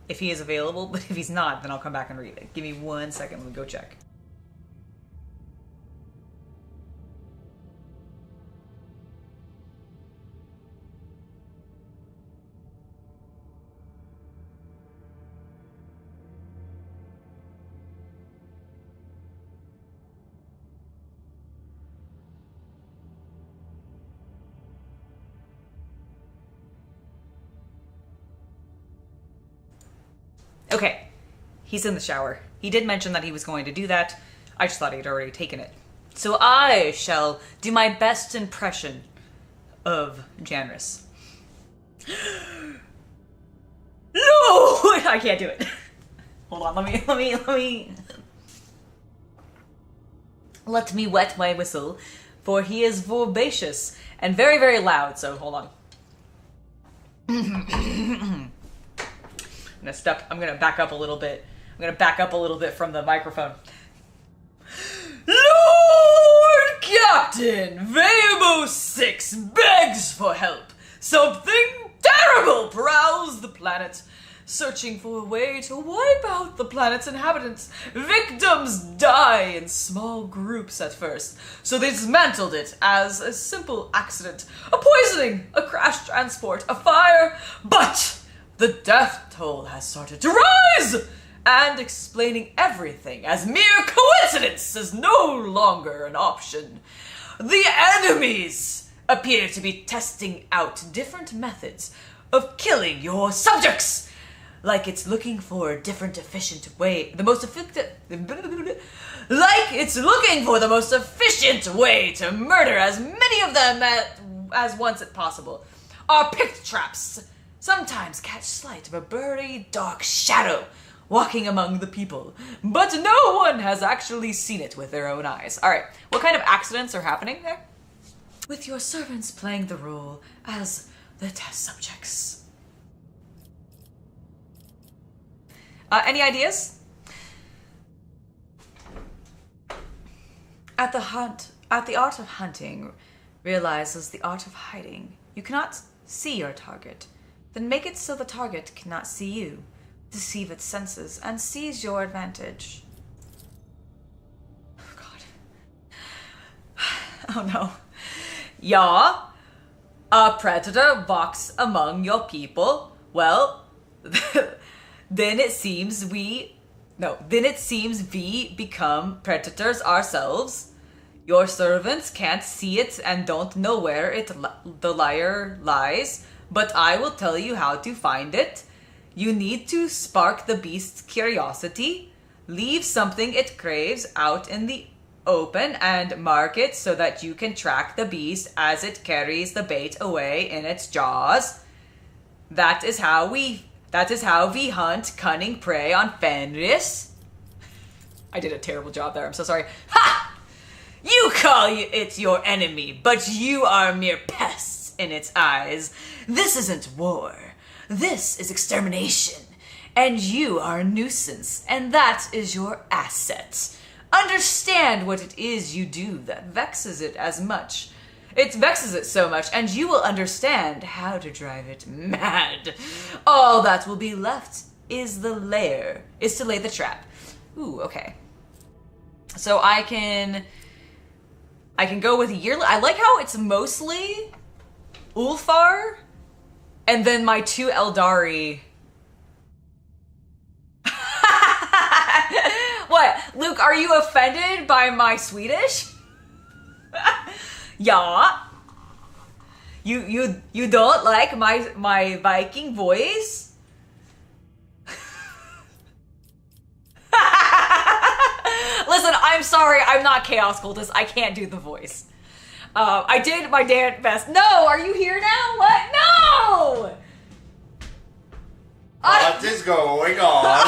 If he is available, but if he's not, then I'll come back and read it. Give me 1 second, let me go check. Okay, he's in the shower. He did mention that he was going to do that. I just thought he'd already taken it. So I shall do my best impression of Janris. I can't do it. Hold on, let me wet my whistle, for he is vivacious and very, very loud, so hold on. I'm gonna back up a little bit. I'm gonna back up a little bit from the microphone. Lord Captain, Veamos 6 begs for help. Something terrible prowls the planet, searching for a way to wipe out the planet's inhabitants. Victims die in small groups at first, so they dismantled it as a simple accident. A poisoning, a crash transport, a fire, but the death toll has started to rise! And explaining everything as mere coincidence is no longer an option. The enemies appear to be testing out different methods of killing your subjects. Like it's looking for a different efficient way, like it's looking for the most efficient way to murder as many of them as once as possible. Our picked traps sometimes catch sight of a blurry dark shadow walking among the people, but no one has actually seen it with their own eyes. Alright, what kind of accidents are happening there? With your servants playing the role as the test subjects. Any ideas? At the art of hunting realizes the art of hiding. You cannot see your target. Then make it so the target cannot see you. Deceive its senses and seize your advantage. Oh God. Oh no. Yeah, a predator walks among your people. Well, then it seems we become predators ourselves. Your servants can't see it and don't know where the liar lies, but I will tell you how to find it. You need to spark the beast's curiosity, leave something it craves out in the open, and mark it so that you can track the beast as it carries the bait away in its jaws. That is how we hunt cunning prey on Fenris. I did a terrible job there, I'm so sorry. Ha! You call it your enemy, but you are mere pests in its eyes. This isn't war. This is extermination, and you are a nuisance, and that is your asset. Understand what it is you do that vexes it as much. It vexes it so much, and you will understand how to drive it mad. All that will be left is to lay the trap. Ooh, okay. So I can go with yearly. I like how it's mostly Ulfar, and then my 2 Eldari. What? Luke, are you offended by my Swedish? Yeah. You don't like my Viking voice? Listen, I'm sorry, I'm not Chaos Cultist. I can't do the voice. I did my damn best. No, are you here now? What? No! What is going on?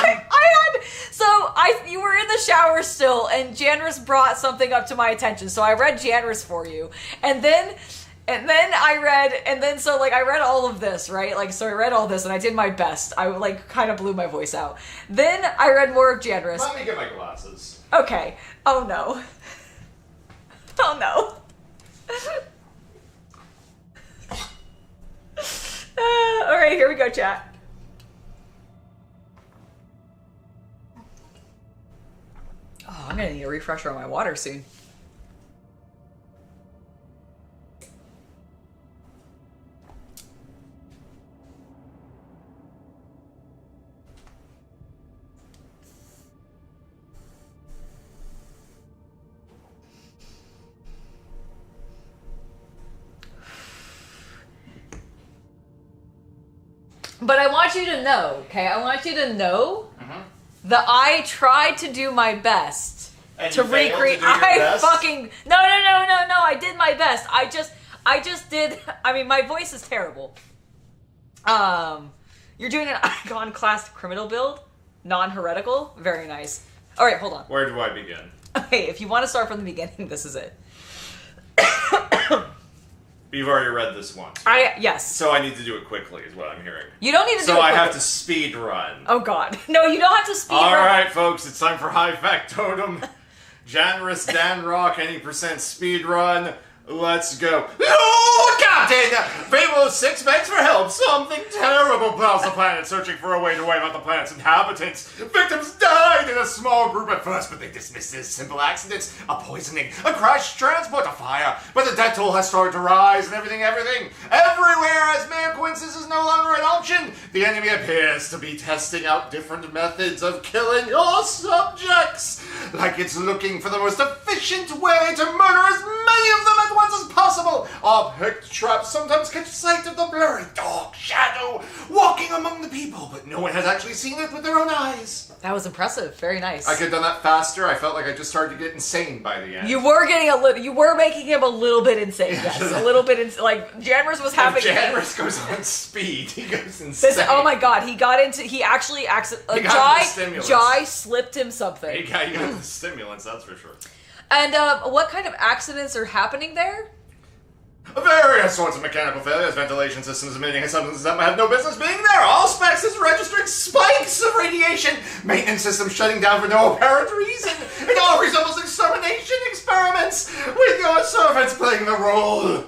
You were in the shower still, and Janris brought something up to my attention, so I read Janris for you, and then I read all of this, right? Like, so I read all this, and I did my best. I kind of blew my voice out. Then I read more of Janris. Let me get my glasses. Okay. Oh no. Oh no. All right, here we go, chat. Oh, I'm gonna need a refresher on my water soon. But I want you to know, okay? I want you to know that I tried to do my best to recreate. No. I did my best. I just did. I mean, my voice is terrible. You're doing an icon class criminal build, non-heretical. Very nice. All right, hold on. Where do I begin? Okay, if you want to start from the beginning, this is it. You've already read this once. Yes. So I need to do it quickly, is what I'm hearing. You don't need to do it So I quickly. have to speed run. Oh god. No, you don't have to speed All run. right, folks, it's time for High Factotum. Generous Dan Rock, any percent speed run. Let's go. Lord Captain! Fable 6 begs for help. Something terrible plows the planet, searching for a way to wipe out the planet's inhabitants. Victims died in a small group at first, but they dismissed it as simple accidents. A poisoning, a crashed transport, a fire. But the death toll has started to rise, and everything. Everywhere, as mere coincidence is no longer an option. The enemy appears to be testing out different methods of killing your subjects. Like it's looking for the most efficient way to murder as many of them at once as possible. Our picked traps sometimes catch sight of the blurry dark shadow walking among the people, but no one has actually seen it with their own eyes. That was impressive. Very nice. I could have done that faster. I felt like I just started to get insane by the end. You were making him a little bit insane, yes. A little bit like, Janris was having... Janris goes on speed. He goes insane. Oh my god, he actually Jai slipped him something. He got the stimulants, that's for sure. And what kind of accidents are happening there? Various sorts of mechanical failures, ventilation systems emitting substances that have no business being there. All specs is registering spikes of radiation. Maintenance systems shutting down for no apparent reason. It all resembles extermination experiments, with your servants playing the role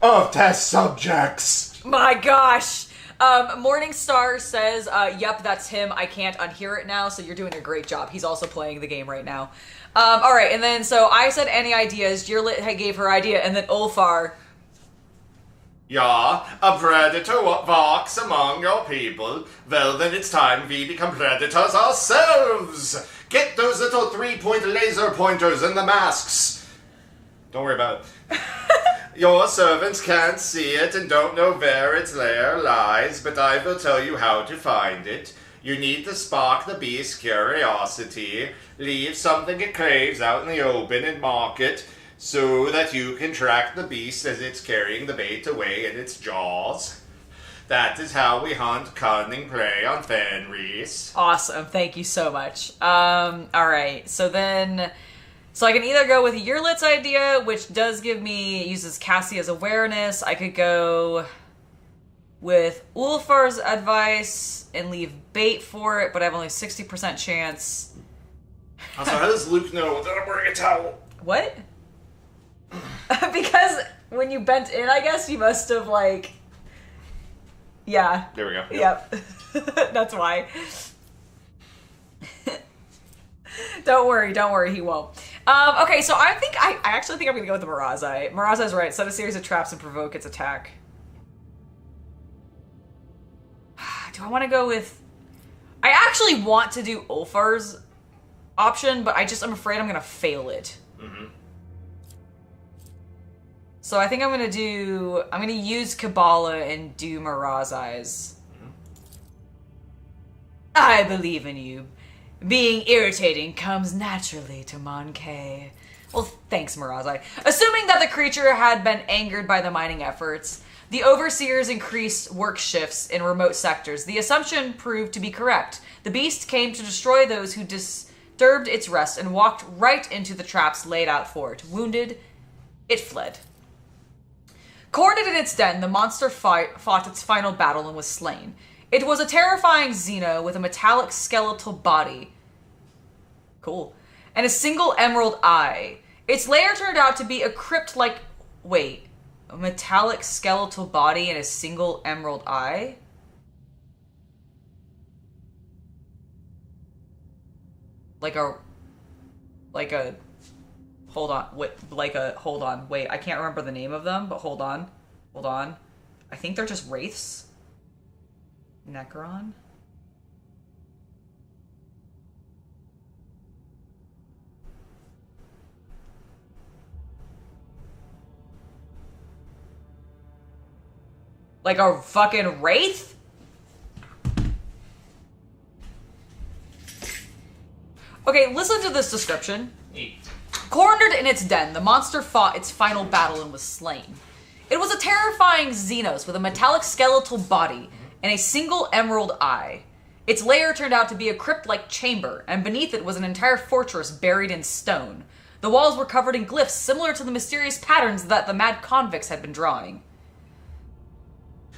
of test subjects. My gosh. Morningstar says, yep, that's him. I can't unhear it now, so you're doing a great job. He's also playing the game right now. Alright, and then, so I said any ideas, Jirlit gave her idea, and then Ulfar. Yeah, a predator walks among your people. Well, then it's time we become predators ourselves. Get those little 3-point laser pointers and the masks. Don't worry about it. Your servants can't see it and don't know where its lair lies, but I will tell you how to find it. You need to spark the beast's curiosity, leave something it craves out in the open and mark it, so that you can track the beast as it's carrying the bait away in its jaws. That is how we hunt cunning prey on Fenris. Awesome, thank you so much. Alright, so I can either go with Yurlit's idea, which does give me, uses Cassia's awareness. I could go with Ulfar's advice and leave bait for it, but I have only 60% chance. Also, how does Luke know that I'm wearing a towel? What? Because when you bent in, I guess you must have, like... Yeah. There we go. Yep. That's why. Don't worry, he won't. Okay, so I actually think I'm gonna go with the Mirazai. Mirazai's right. Set a series of traps and provoke its attack. Do I want to go with... I actually want to do Ulfar's option, but I'm afraid I'm gonna fail it. Mm-hmm. So I think I'm gonna use Kabbalah and do Mirazai's. Mm-hmm. I believe in you. Being irritating comes naturally to Monkey. Well, thanks, Mirazai. Assuming that the creature had been angered by the mining efforts, the overseers increased work shifts in remote sectors. The assumption proved to be correct. The beast came to destroy those who disturbed its rest and walked right into the traps laid out for it. Wounded, it fled. Cornered in its den, the monster fought its final battle and was slain. It was a terrifying xeno with a metallic skeletal body. Cool. And a single emerald eye. Its lair turned out to be a crypt-like... Wait. A metallic skeletal body and a single emerald eye? Like a... Hold on. Wait, I can't remember the name of them, but hold on. I think they're just wraiths. Necron? Like a fucking wraith? Okay, listen to this description. Cornered in its den, the monster fought its final battle and was slain. It was a terrifying xenos with a metallic skeletal body and a single emerald eye. Its lair turned out to be a crypt-like chamber, and beneath it was an entire fortress buried in stone. The walls were covered in glyphs similar to the mysterious patterns that the mad convicts had been drawing.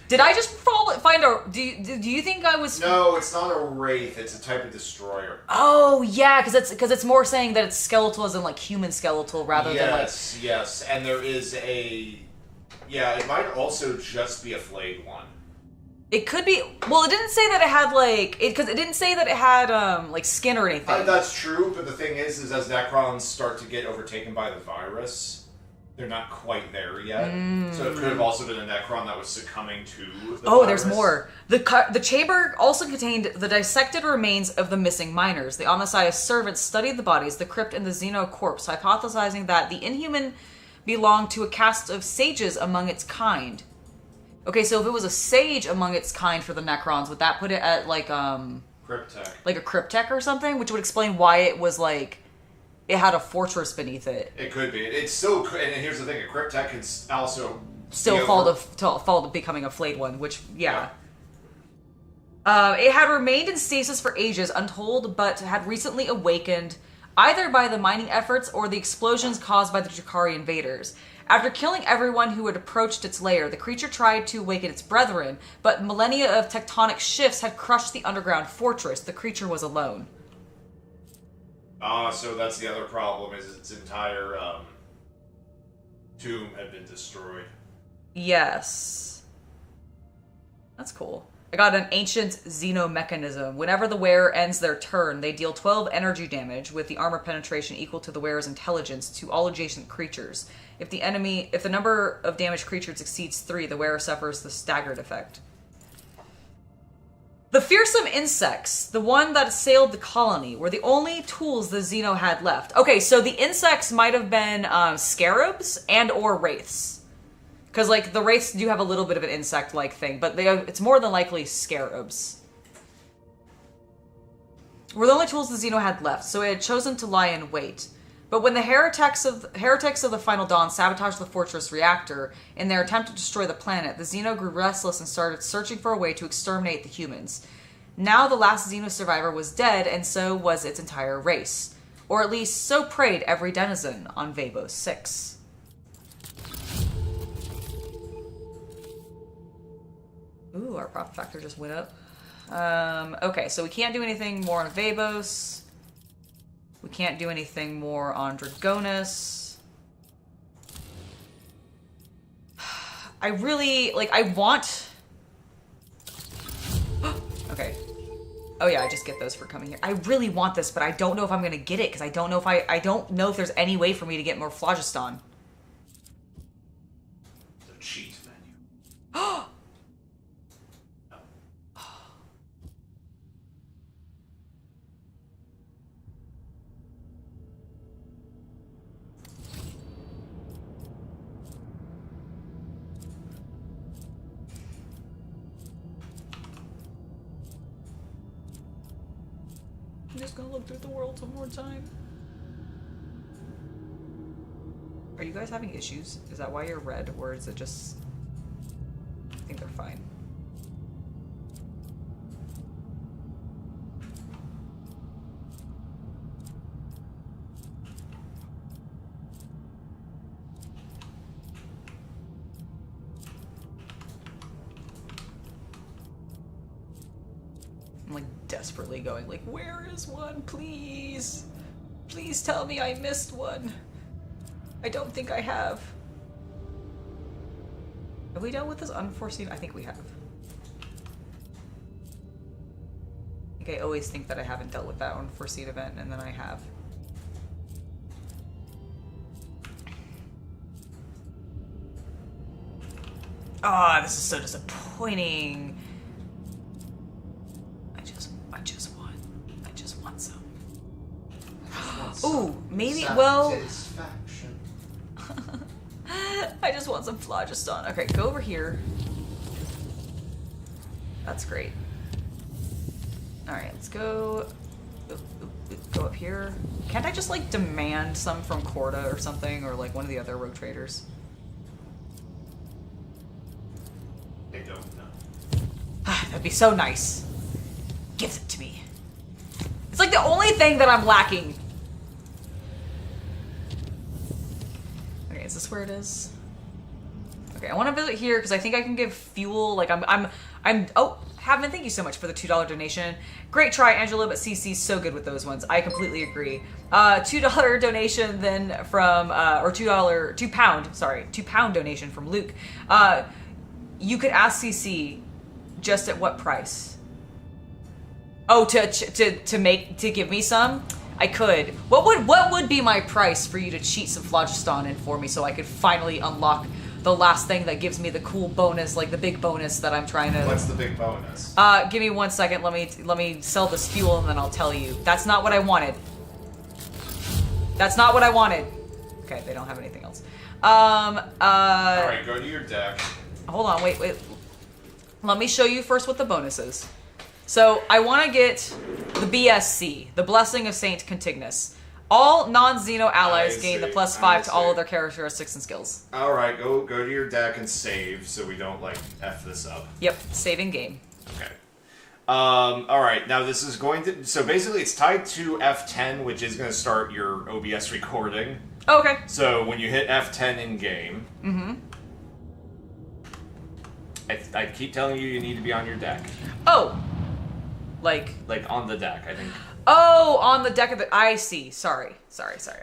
Did I just find a... Do you think I was... No, it's not a wraith. It's a type of destroyer. Oh, yeah, because it's more saying that it's skeletal as in, like, human skeletal rather than, like... Yes, and there is a... Yeah, it might also just be a flayed one. It could be... Well, it didn't say that it had, like... Because it didn't say that it had, like, skin or anything. That's true, but the thing is as Necrons start to get overtaken by the virus... They're not quite there yet. So it could have also been a Necron that was succumbing to the virus. There's more. The chamber also contained the dissected remains of the missing miners. The Omnissiah's servants studied the bodies, the crypt, and the xeno corpse, hypothesizing that the Inhuman belonged to a caste of sages among its kind. Okay, so if it was a sage among its kind for the Necrons, would that put it at, like, Cryptech. Like a cryptech or something? Which would explain why it was, like... It had a fortress beneath it. It could be. It's still... And here's the thing, a cryptech can also... Still fall to becoming a flayed one, which, yeah. It had remained in stasis for ages, untold, but had recently awakened, either by the mining efforts or the explosions caused by the Drakari invaders. After killing everyone who had approached its lair, the creature tried to awaken its brethren, but millennia of tectonic shifts had crushed the underground fortress. The creature was alone. So that's the other problem, is its entire tomb had been destroyed. Yes. That's cool. I got an ancient xenomechanism. Whenever the wearer ends their turn, they deal 12 energy damage with the armor penetration equal to the wearer's intelligence to all adjacent creatures. If the number of damaged creatures exceeds 3, the wearer suffers the staggered effect. The fearsome insects, the one that assailed the colony, were the only tools the Xeno had left. Okay, so the insects might have been scarabs and or wraiths. Because, like, the wraiths do have a little bit of an insect-like thing, but it's more than likely scarabs. Were the only tools the Xeno had left, so it had chosen to lie in wait. But when the heretics of the Final Dawn sabotaged the fortress reactor in their attempt to destroy the planet, the Xeno grew restless and started searching for a way to exterminate the humans. Now the last Xeno survivor was dead, and so was its entire race. Or at least so prayed every denizen on Vabos 6. Ooh, our profit factor just went up. Okay, so we can't do anything more on Vabos. We can't do anything more on Dragonus. I really, like, I want... Okay. Oh yeah, I just get those for coming here. I really want this, but I don't know if I'm going to get it, because I don't know if I don't know if there's any way for me to get more phlogiston. The cheat menu. I'm just gonna look through the world one more time. Are you guys having issues? Is that why you're red, or is it just... I think they're fine. I'm like desperately going like, where is one? Please. Please tell me I missed one. I don't think I have. Have we dealt with this unforeseen? I think we have. I think I always think that I haven't dealt with that unforeseen event, and then I have. Ah, this is so disappointing. I just want some. Ooh, maybe, well... I just want some phlogiston. Okay, go over here. That's great. Alright, let's go... Go up here. Can't I just, like, demand some from Corda or something? Or, like, one of the other rogue traders? They don't know. That'd be so nice. Give it to me. It's like the only thing that I'm lacking. Okay, is this where it is? Okay, I want to visit here because I think I can give fuel. Like oh, Havman, thank you so much for the $2 donation. Great try, Angela, but CC's so good with those ones. I completely agree. $2 donation then from, or £2 donation from Luke. You could ask CC just at what price? Oh, to give me some? I could. What would be my price for you to cheat some phlogiston in for me so I could finally unlock the last thing that gives me the cool bonus, like the big bonus that I'm trying to... What's the big bonus? Give me 1 second. Let me sell this fuel and then I'll tell you. That's not what I wanted. That's not what I wanted. Okay, they don't have anything else. Alright, go to your deck. Hold on, wait. Let me show you first what the bonus is. So, I want to get the BSC, the Blessing of Saint Contignus. All non-Xeno allies gain the +5 to all of their characteristics and skills. Alright, go to your deck and save so we don't, like, F this up. Yep, saving game. Okay. Alright, now this is going to... So basically it's tied to F10, which is going to start your OBS recording. Oh, okay. So when you hit F10 in-game... Mm-hmm. I keep telling you need to be on your deck. Oh! Like on the deck, I think. Oh, on the deck of the... I see. Sorry.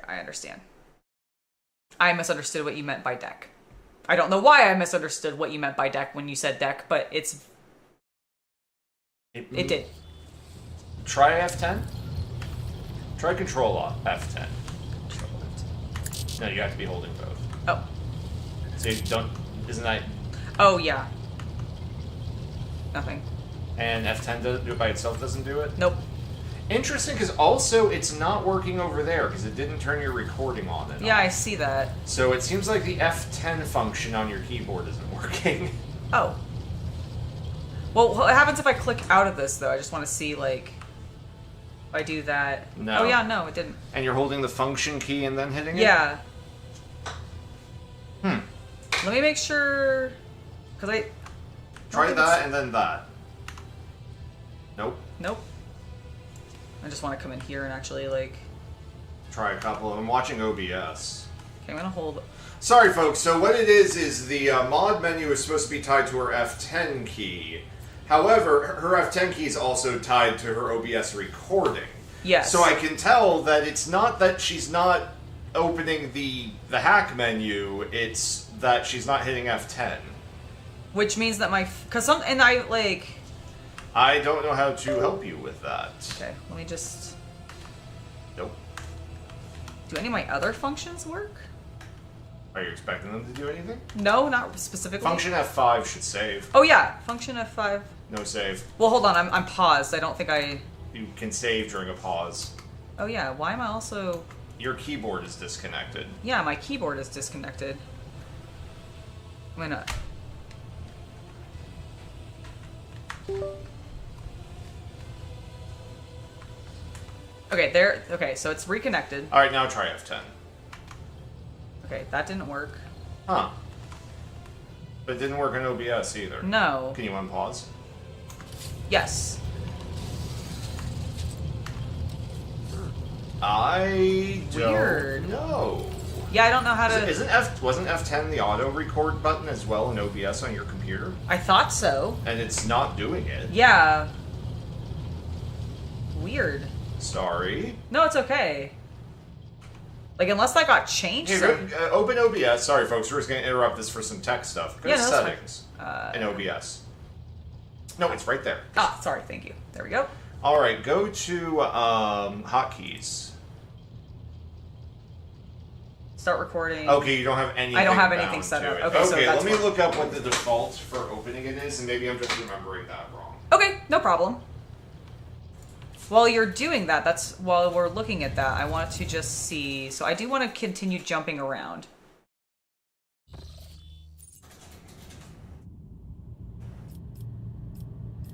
I understand. I misunderstood what you meant by deck. I don't know why I misunderstood what you meant by deck when you said deck, but it did. Try F10. Try Control F10. No, you have to be holding both. Oh. So you don't... Isn't that... Oh, yeah. Nothing. And F10 does do it by itself doesn't do it? Nope. Interesting, because also it's not working over there, because it didn't turn your recording on. Yeah, I see that. So it seems like the F10 function on your keyboard isn't working. Oh. Well, what happens if I click out of this, though? I just want to see, like... If I do that... No. Oh, yeah, no, it didn't. And you're holding the function key and then hitting it? Yeah. Hmm. Let me make sure... Because I... Try that and then that. Nope. Nope. I just want to come in here and actually, like... Try a couple of them. I'm watching OBS. Okay, I'm going to hold... Sorry, folks. So what it is the mod menu is supposed to be tied to her F10 key. However, her F10 key is also tied to her OBS recording. Yes. So I can tell that it's not that she's not opening the hack menu, it's that she's not hitting F10. Which means that my... Because some... And I, like... I don't know how to help you with that. Okay, let me just... Nope. Do any of my other functions work? Are you expecting them to do anything? No, not specifically. Function F5 should save. Oh yeah, function F5. No save. Well, hold on, I'm paused. I don't think I... You can save during a pause. Oh yeah, why am I also... Your keyboard is disconnected. Yeah, my keyboard is disconnected. Why not? Okay, there... Okay, so it's reconnected. Alright, now try F10. Okay, that didn't work. Huh. But it didn't work in OBS either. No. Can you unpause? Yes. I Weird. don't know. Yeah, I don't know how to... Wasn't F10 the auto record button as well in OBS on your computer? I thought so. And it's not doing it. Yeah. Weird. Sorry. No, it's okay. Like, unless that got changed. Here, open OBS. Sorry, folks. We're just going to interrupt this for some tech stuff. Go to settings in OBS. No, it's right there. Ah, sorry. Thank you. There we go. All right, go to hotkeys. Start recording. Okay, you don't have anything. I don't have anything set up. Okay, so let me look up what the default for opening it is, and maybe I'm just remembering that wrong. Okay, no problem. While you're doing that, while we're looking at that, I want to just see. So I do want to continue jumping around.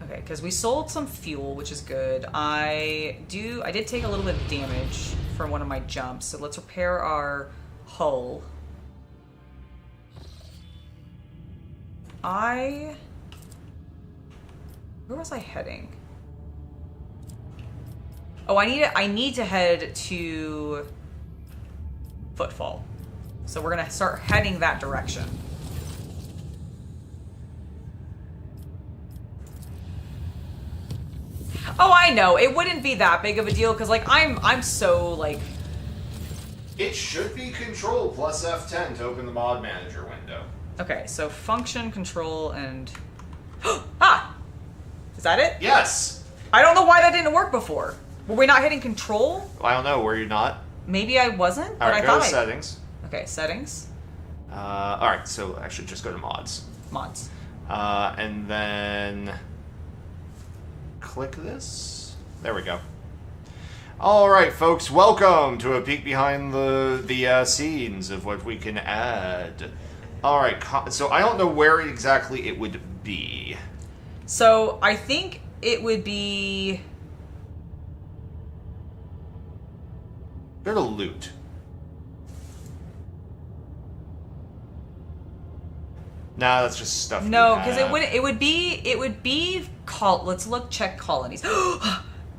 Okay, because we sold some fuel, which is good. I did take a little bit of damage from one of my jumps, so let's repair our hull. Where was I heading? Oh, I need to head to Footfall. So we're gonna start heading that direction. Oh, I know. It wouldn't be that big of a deal because, like, I'm so, like... It should be Control plus F10 to open the mod manager window. Okay, so function, control, and... Ah! Is that it? Yes! I don't know why that didn't work before. Were we not hitting control? I don't know. Were you not? Maybe I wasn't, but Alright, I go thought to settings. Okay, settings. Alright, so I should just go to mods. Mods. And then... click this. There we go. Alright, folks, welcome to a peek behind the scenes of what we can add. Alright, so I don't know where exactly it would be. So, I think it would be... Go to loot. Nah, that's just stuff. No, because it would be let's look, check colonies.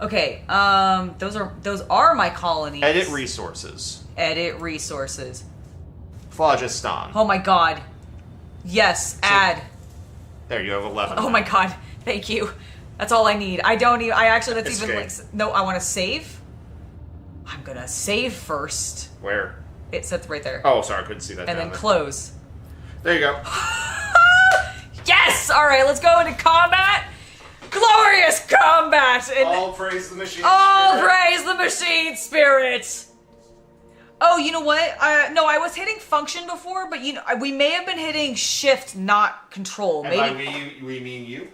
Okay, those are my colonies. Edit resources. Edit resources. Phlogiston. Oh my god. Yes, add. There, you have 11. Oh my god, thank you. That's all I need. I actually, that's Escape. even like, no, I want to save. I'm gonna save first. Where? It says right there. Oh, sorry, I couldn't see that. And then there. close. There you go. Yes! Alright, let's go into combat. Glorious combat! All praise the machine All spirit. praise the machine spirit! Oh, you know what? No, I was hitting function before, but we may have been hitting shift, not control. And Maybe. by we mean you?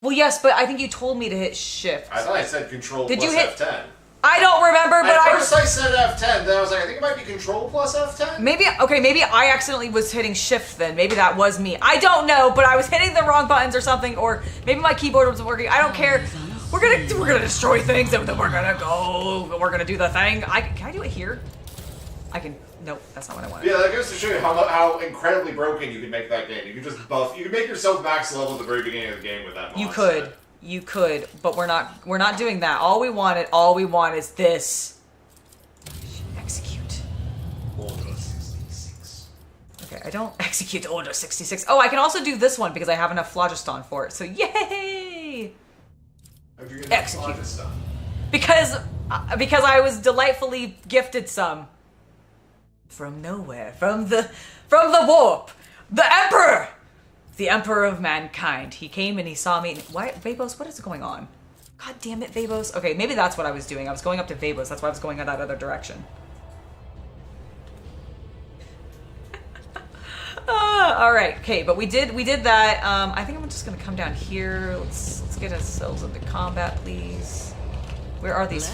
Well, yes, but I think you told me to hit shift. I thought I said control Did plus you hit F10. I don't remember, but At first I said F10, then I was like, I think it might be control plus F10? Maybe I accidentally was hitting shift then. Maybe that was me. I don't know, but I was hitting the wrong buttons or something, or maybe my keyboard wasn't working. I don't care. We're gonna destroy things, and then we're gonna do the thing. Can I do it here? I can. Nope, that's not what I wanted. Yeah, that goes to show you how incredibly broken you can make that game. You can just buff. You can make yourself max level at the very beginning of the game with that mod. You could, but we're not doing that. All we want is this. Execute. Order 66. Okay, I don't execute Order 66. Oh, I can also do this one because I have enough phlogiston for it. So yay! How'd you get Execute. phlogiston? Because I was delightfully gifted some. From nowhere. From the warp. The Emperor! The Emperor of Mankind. He came and he saw me. Why, Vabos, what is going on? God damn it, Vabos. Okay, maybe that's what I was doing. I was going up to Vabos. That's why I was going in that other direction. Alright, okay, but we did that. I think I'm just gonna come down here. Let's get ourselves into combat, please. Where are these?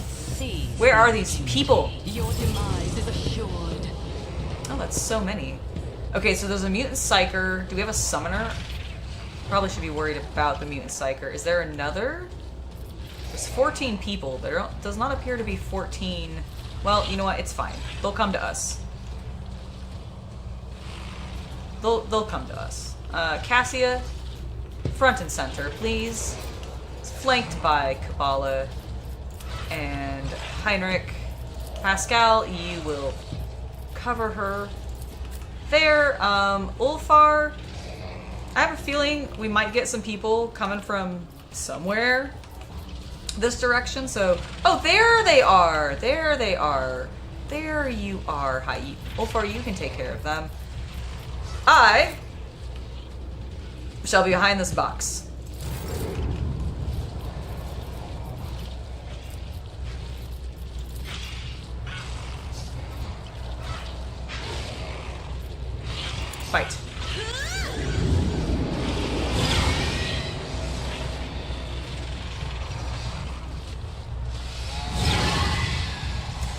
Where are these people? Your demise is assured. Oh, that's so many. Okay, so there's a mutant psyker. Do we have a summoner? Probably should be worried about the mutant psyker. Is there another? There's 14 people. There does not appear to be 14. Well, you know what? It's fine. They'll come to us. They'll come to us. Cassia, front and center, please. It's flanked by Kabbalah and Heinrich. Pascal, you will cover her. There, Ulfar, I have a feeling we might get some people coming from somewhere this direction, so... Oh, there they are! There they are. There you are. Hi, Ulfar, you can take care of them. I shall be behind this box. Fight.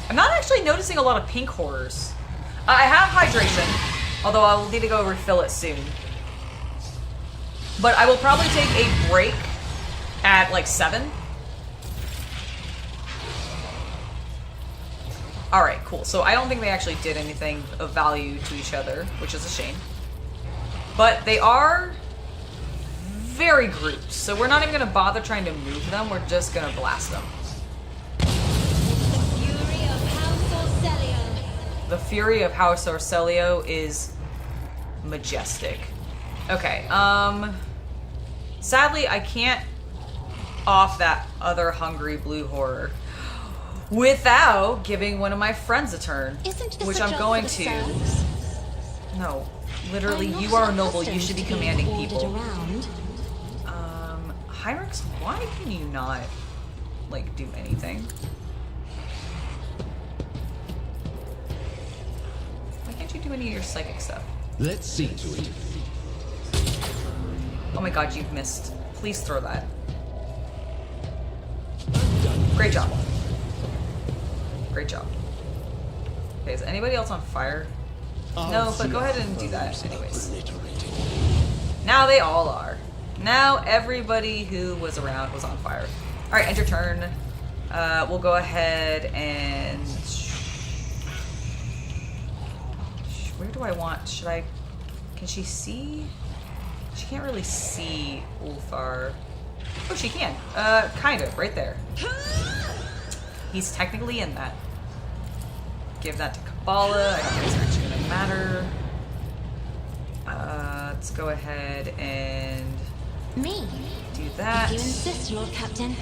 I'm not actually noticing a lot of pink horrors. I have hydration, although I will need to go refill it soon. But I will probably take a break at like 7. Alright, cool. So I don't think they actually did anything of value to each other, which is a shame. But they are very grouped, so we're not even gonna bother trying to move them, we're just gonna blast them. The Fury of House Orcelio is majestic. Okay, sadly I can't off that other hungry blue horror without giving one of my friends a turn, which I'm going to. No, literally, you are a noble, you should be commanding people. Heinrich, why can you not, like, do anything? Why can't you do any of your psychic stuff? Let's see to it. Oh my god, you've missed. Please throw that. Great job. Great job. Okay, is anybody else on fire? No, but go ahead and do that anyways. Now they all are. Now everybody who was around was on fire. Alright, end your turn. We'll go ahead and... Where do I want? Should I... Can she see? She can't really see Ulthar. Oh, she can. Kind of. Right there. He's technically in that. Give that to Kabbalah. I don't think it's actually going to matter. Let's go ahead and... Me? Do that. You insist, Lord Captain.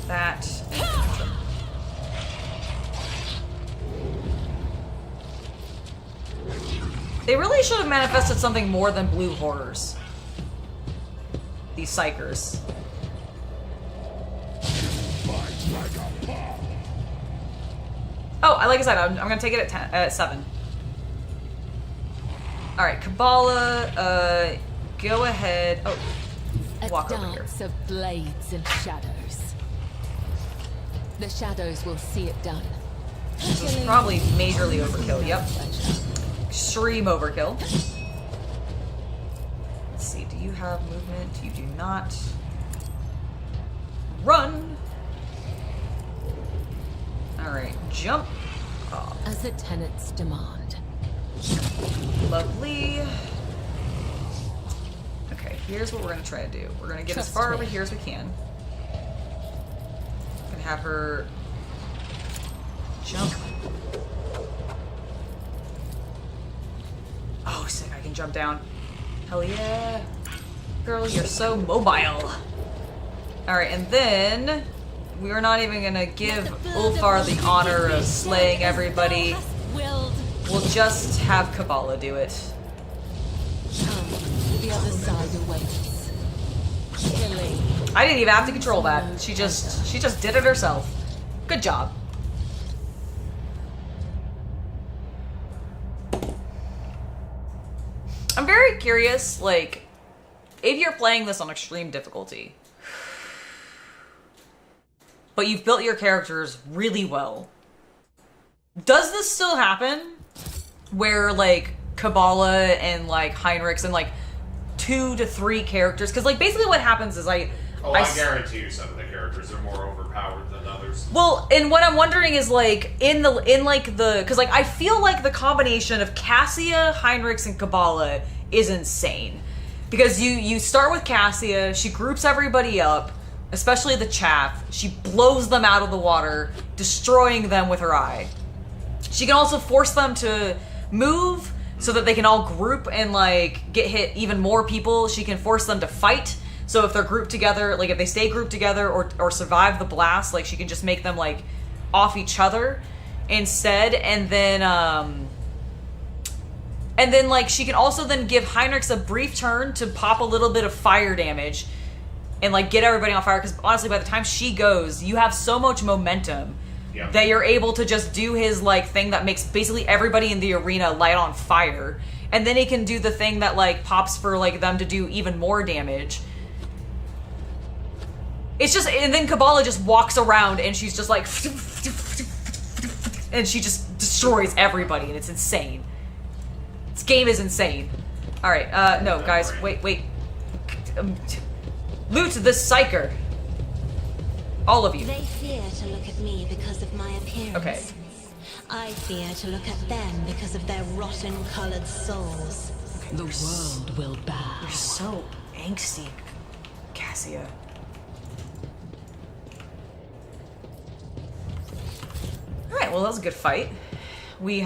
That. They really should have manifested something more than blue horrors. These psychers. Oh, like I said, I'm gonna take it at 7. All right, Kabbalah, go ahead. Oh, walk over here. A dance of blades and shadows. The shadows will see it done. This is probably majorly overkill. Yep, extreme overkill. Let's see. Do you have movement? You do not. Run. All right, jump. Oh. As the tenants demand. Lovely. Okay, here's what we're gonna try to do. We're gonna get as far over here as we can. Gonna have her jump. Oh, sick! I can jump down. Hell yeah, girl, you're so mobile. All right, and then we're not even gonna give Ulthar the honor of slaying everybody. We'll just have Kabbalah do it. The other side awaits. Killing. I didn't even have to control that. She just did it herself. Good job. I'm very curious, like, if you're playing this on extreme difficulty, but you've built your characters really well, does this still happen? Where, like, Kabbalah and, like, Heinrichs and, like, 2 to 3 characters, because, like, basically what happens is I guarantee you some of the characters are more overpowered than others. Well, and what I'm wondering is, like, because, like, I feel like the combination of Cassia, Heinrichs, and Kabbalah is insane. Because you start with Cassia, she groups everybody up, especially the chaff. She blows them out of the water, destroying them with her eye. She can also force them to move so that they can all group and, like, get hit even more people. She can force them to fight. So if they're grouped together, like, if they stay grouped together or survive the blast, like, she can just make them, like, off each other instead. And then, like, she can also then give Heinrichs a brief turn to pop a little bit of fire damage and, like, get everybody on fire. Because, honestly, by the time she goes, you have so much momentum that you're able to just do his, like, thing that makes basically everybody in the arena light on fire. And then he can do the thing that, like, pops for, like, them to do even more damage. It's just, and then Kabbalah just walks around and she's just like, and she just destroys everybody, and it's insane. This game is insane. Alright, no, guys, wait. Loot this psyker. All of you. They fear to look at me because of my appearance. Okay. I fear to look at them because of their rotten-colored souls. The world will bow. You're so angsty. Cassia. Alright, well that was a good fight. We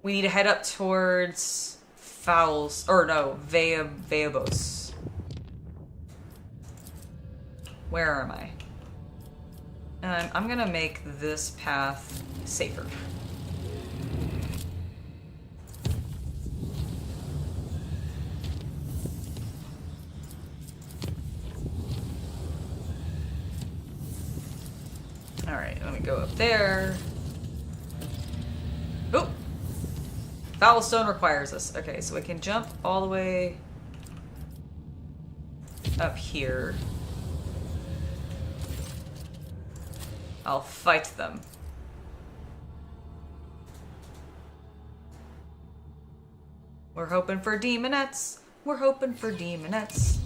need to head up towards Veabos. Where am I? I'm gonna make this path safer. Alright, let me go up there. Oh! Foul stone requires us. Okay, so we can jump all the way up here. I'll fight them. We're hoping for demonettes. We're hoping for demonettes.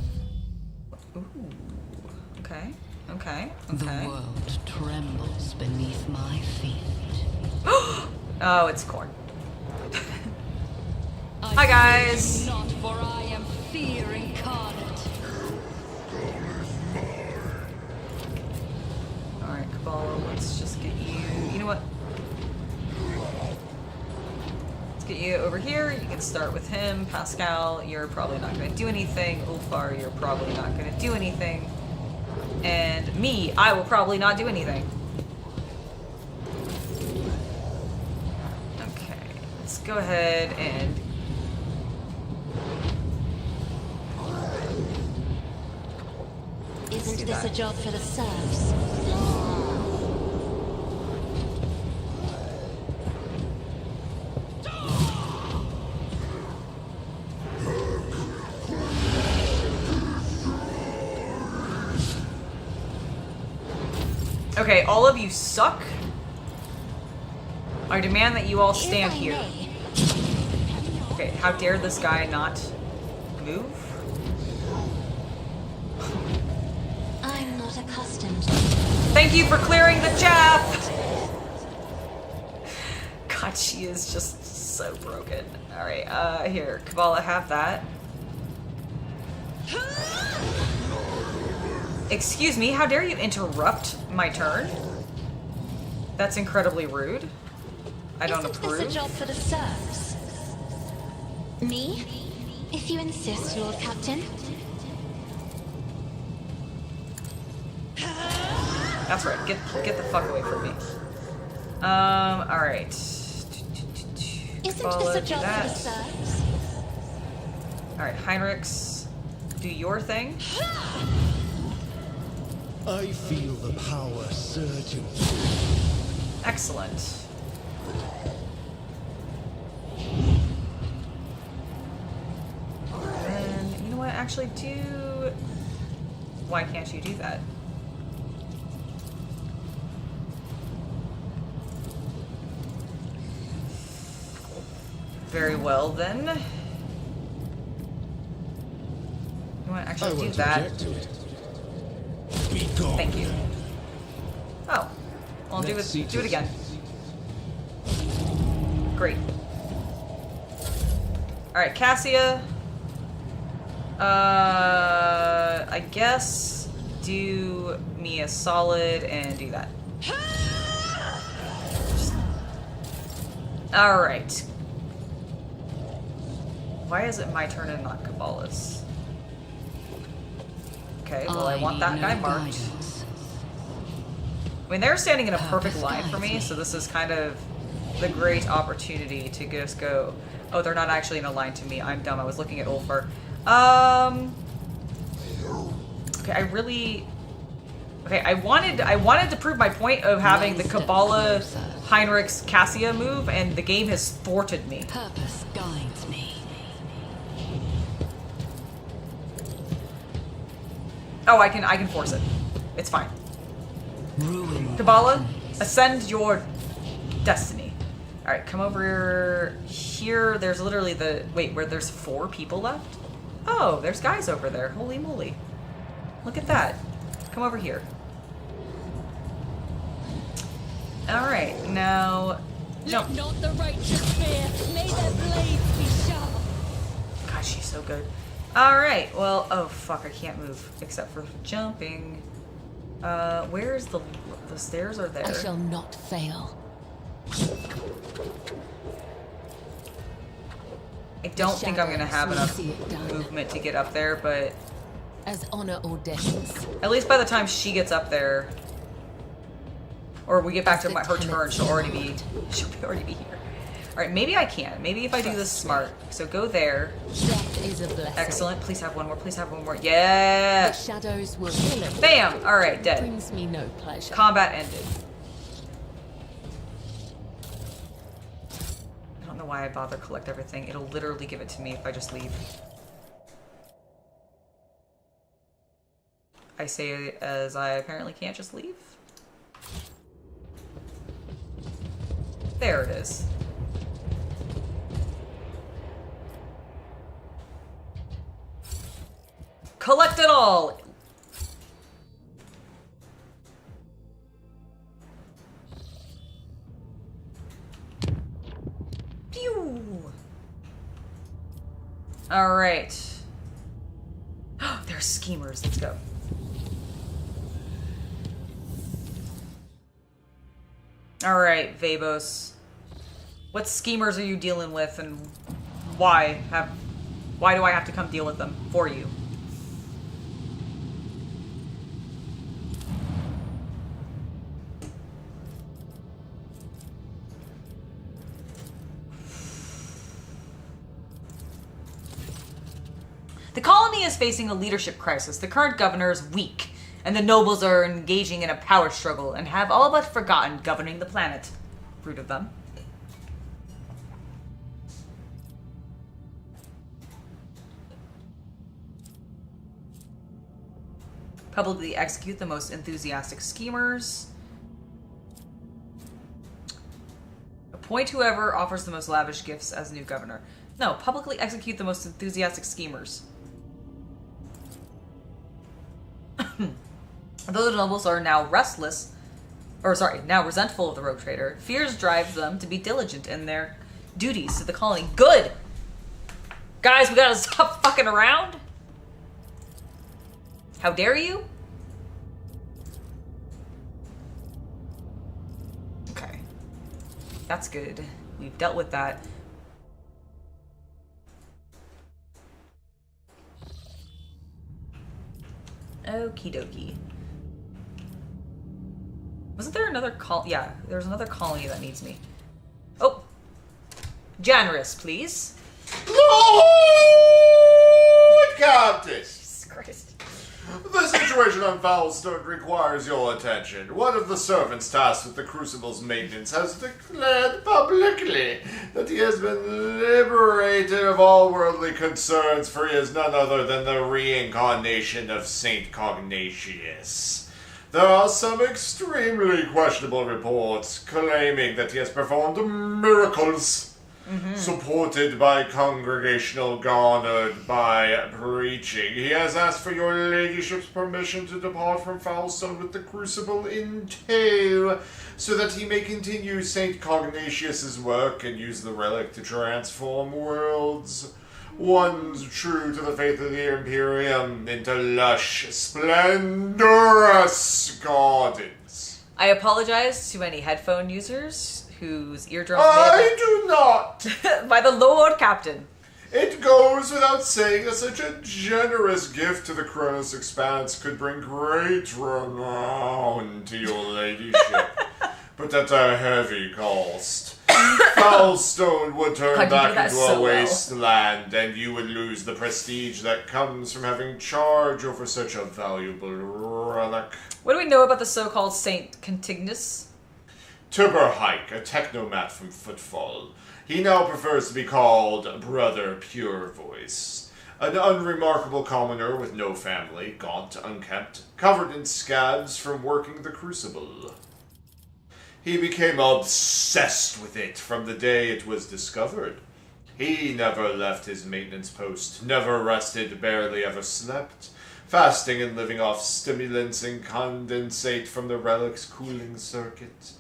Ooh. Okay. Okay. The Okay. world trembles beneath my feet. Oh, it's corn. Hi guys. Not for I am fear incarnate. Alright, Kabbalah, let's just get you. You know what? Let's get you over here. You can start with him. Pascal, you're probably not going to do anything. Ulfar, you're probably not going to do anything. And me, I will probably not do anything. Okay, let's go ahead and... Isn't this a job for the serfs? Okay, all of you suck. I demand that you all stand here. Okay, how dare this guy not move? I'm not accustomed. Thank you for clearing the chaff! God, she is just so broken. Alright, here, Kabbalah, have that. Excuse me, how dare you interrupt my turn? That's incredibly rude. I don't approve. Isn't this a job for the serfs? Me? If you insist, Lord Captain. That's right, get the fuck away from me. Alright. Isn't this a job for the serfs? Alright, Heinrichs, do your thing. I feel the power surging. Excellent. And you know what? Actually, why can't you do that? Very well then. You want to actually do that? Thank you. Oh, well, do it again. Great. All right, Cassia. I guess do me a solid and do that. All right. Why is it my turn and not Kabbalah's? Okay, well I want that guy marked. I mean, they're standing in a perfect line for me, so this is kind of the great opportunity to just go, oh, they're not actually in a line to me. I'm dumb. I was looking at Ulfar. Okay, I wanted to prove my point of having the Kabbalah Heinrichs Cassia move, and the game has thwarted me. Purpose guides me. Oh, I can force it. It's fine. Kabbalah, ascend your destiny. Alright, come over here. There's literally where there's 4 people left? Oh, there's guys over there. Holy moly. Look at that. Come over here. Alright, now jump. Let not the righteous fear. May their blades be sharp. God, she's so good. Alright, well, oh fuck, I can't move except for jumping. Where's the stairs are there? I shall not fail. I don't think I'm gonna have enough movement to get up there, but as honor ordains. At least by the time she gets up there, or we get back to her turn, she'll already be here. All right, maybe I can. Maybe if I do this smart. So go there. Death is a blessing. Excellent. Please have one more. Please have one more. Yeah. The shadows will kill it. Bam. All right, dead. Brings me no pleasure. Combat ended. I don't know why I bother collect everything. It'll literally give it to me if I just leave. I say as I apparently can't just leave. There it is. Collect it all! Pew! Alright. They're schemers. Let's go. Alright, Vabos. What schemers are you dealing with, and why do I have to come deal with them for you? The colony is facing a leadership crisis. The current governor is weak, and the nobles are engaging in a power struggle and have all but forgotten governing the planet. Rude of them. Publicly execute the most enthusiastic schemers. Appoint whoever offers the most lavish gifts as new governor. No, publicly execute the most enthusiastic schemers. Though the nobles are now now resentful of the rogue trader, fears drives them to be diligent in their duties to the colony. Good! Guys, we gotta stop fucking around. How dare you? Okay. That's good. We've dealt with that. Okie dokie. Wasn't there another yeah, there's another colony that needs me. Oh! Janris, please. Lord Countess! Jesus Christ. The situation on Foulstone requires your attention. One of the servants tasked with the Crucible's maintenance has declared publicly that he has been liberated of all worldly concerns, for he is none other than the reincarnation of Saint Cognatius. There are some extremely questionable reports claiming that he has performed miracles. Supported by congregational, garnered by preaching. He has asked for your ladyship's permission to depart from Foulstone with the Crucible in tow, so that he may continue St. Cognatius's work and use the relic to transform worlds, ones true to the faith of the Imperium, into lush, splendorous gardens. I apologize to any headphone users whose eardrums I do not! By the Lord Captain. It goes without saying that such a generous gift to the Kronos Expanse could bring great renown to your ladyship, but at a heavy cost. Foulstone would turn back into a wasteland, and you would lose the prestige that comes from having charge over such a valuable relic. What do we know about the so-called Saint Contignus? Tuberhike, a technomat from Footfall. He now prefers to be called Brother Purevoice. An unremarkable commoner with no family, gaunt, unkempt, covered in scabs from working the Crucible. He became obsessed with it from the day it was discovered. He never left his maintenance post, never rested, barely ever slept, fasting and living off stimulants and condensate from the relic's cooling circuit.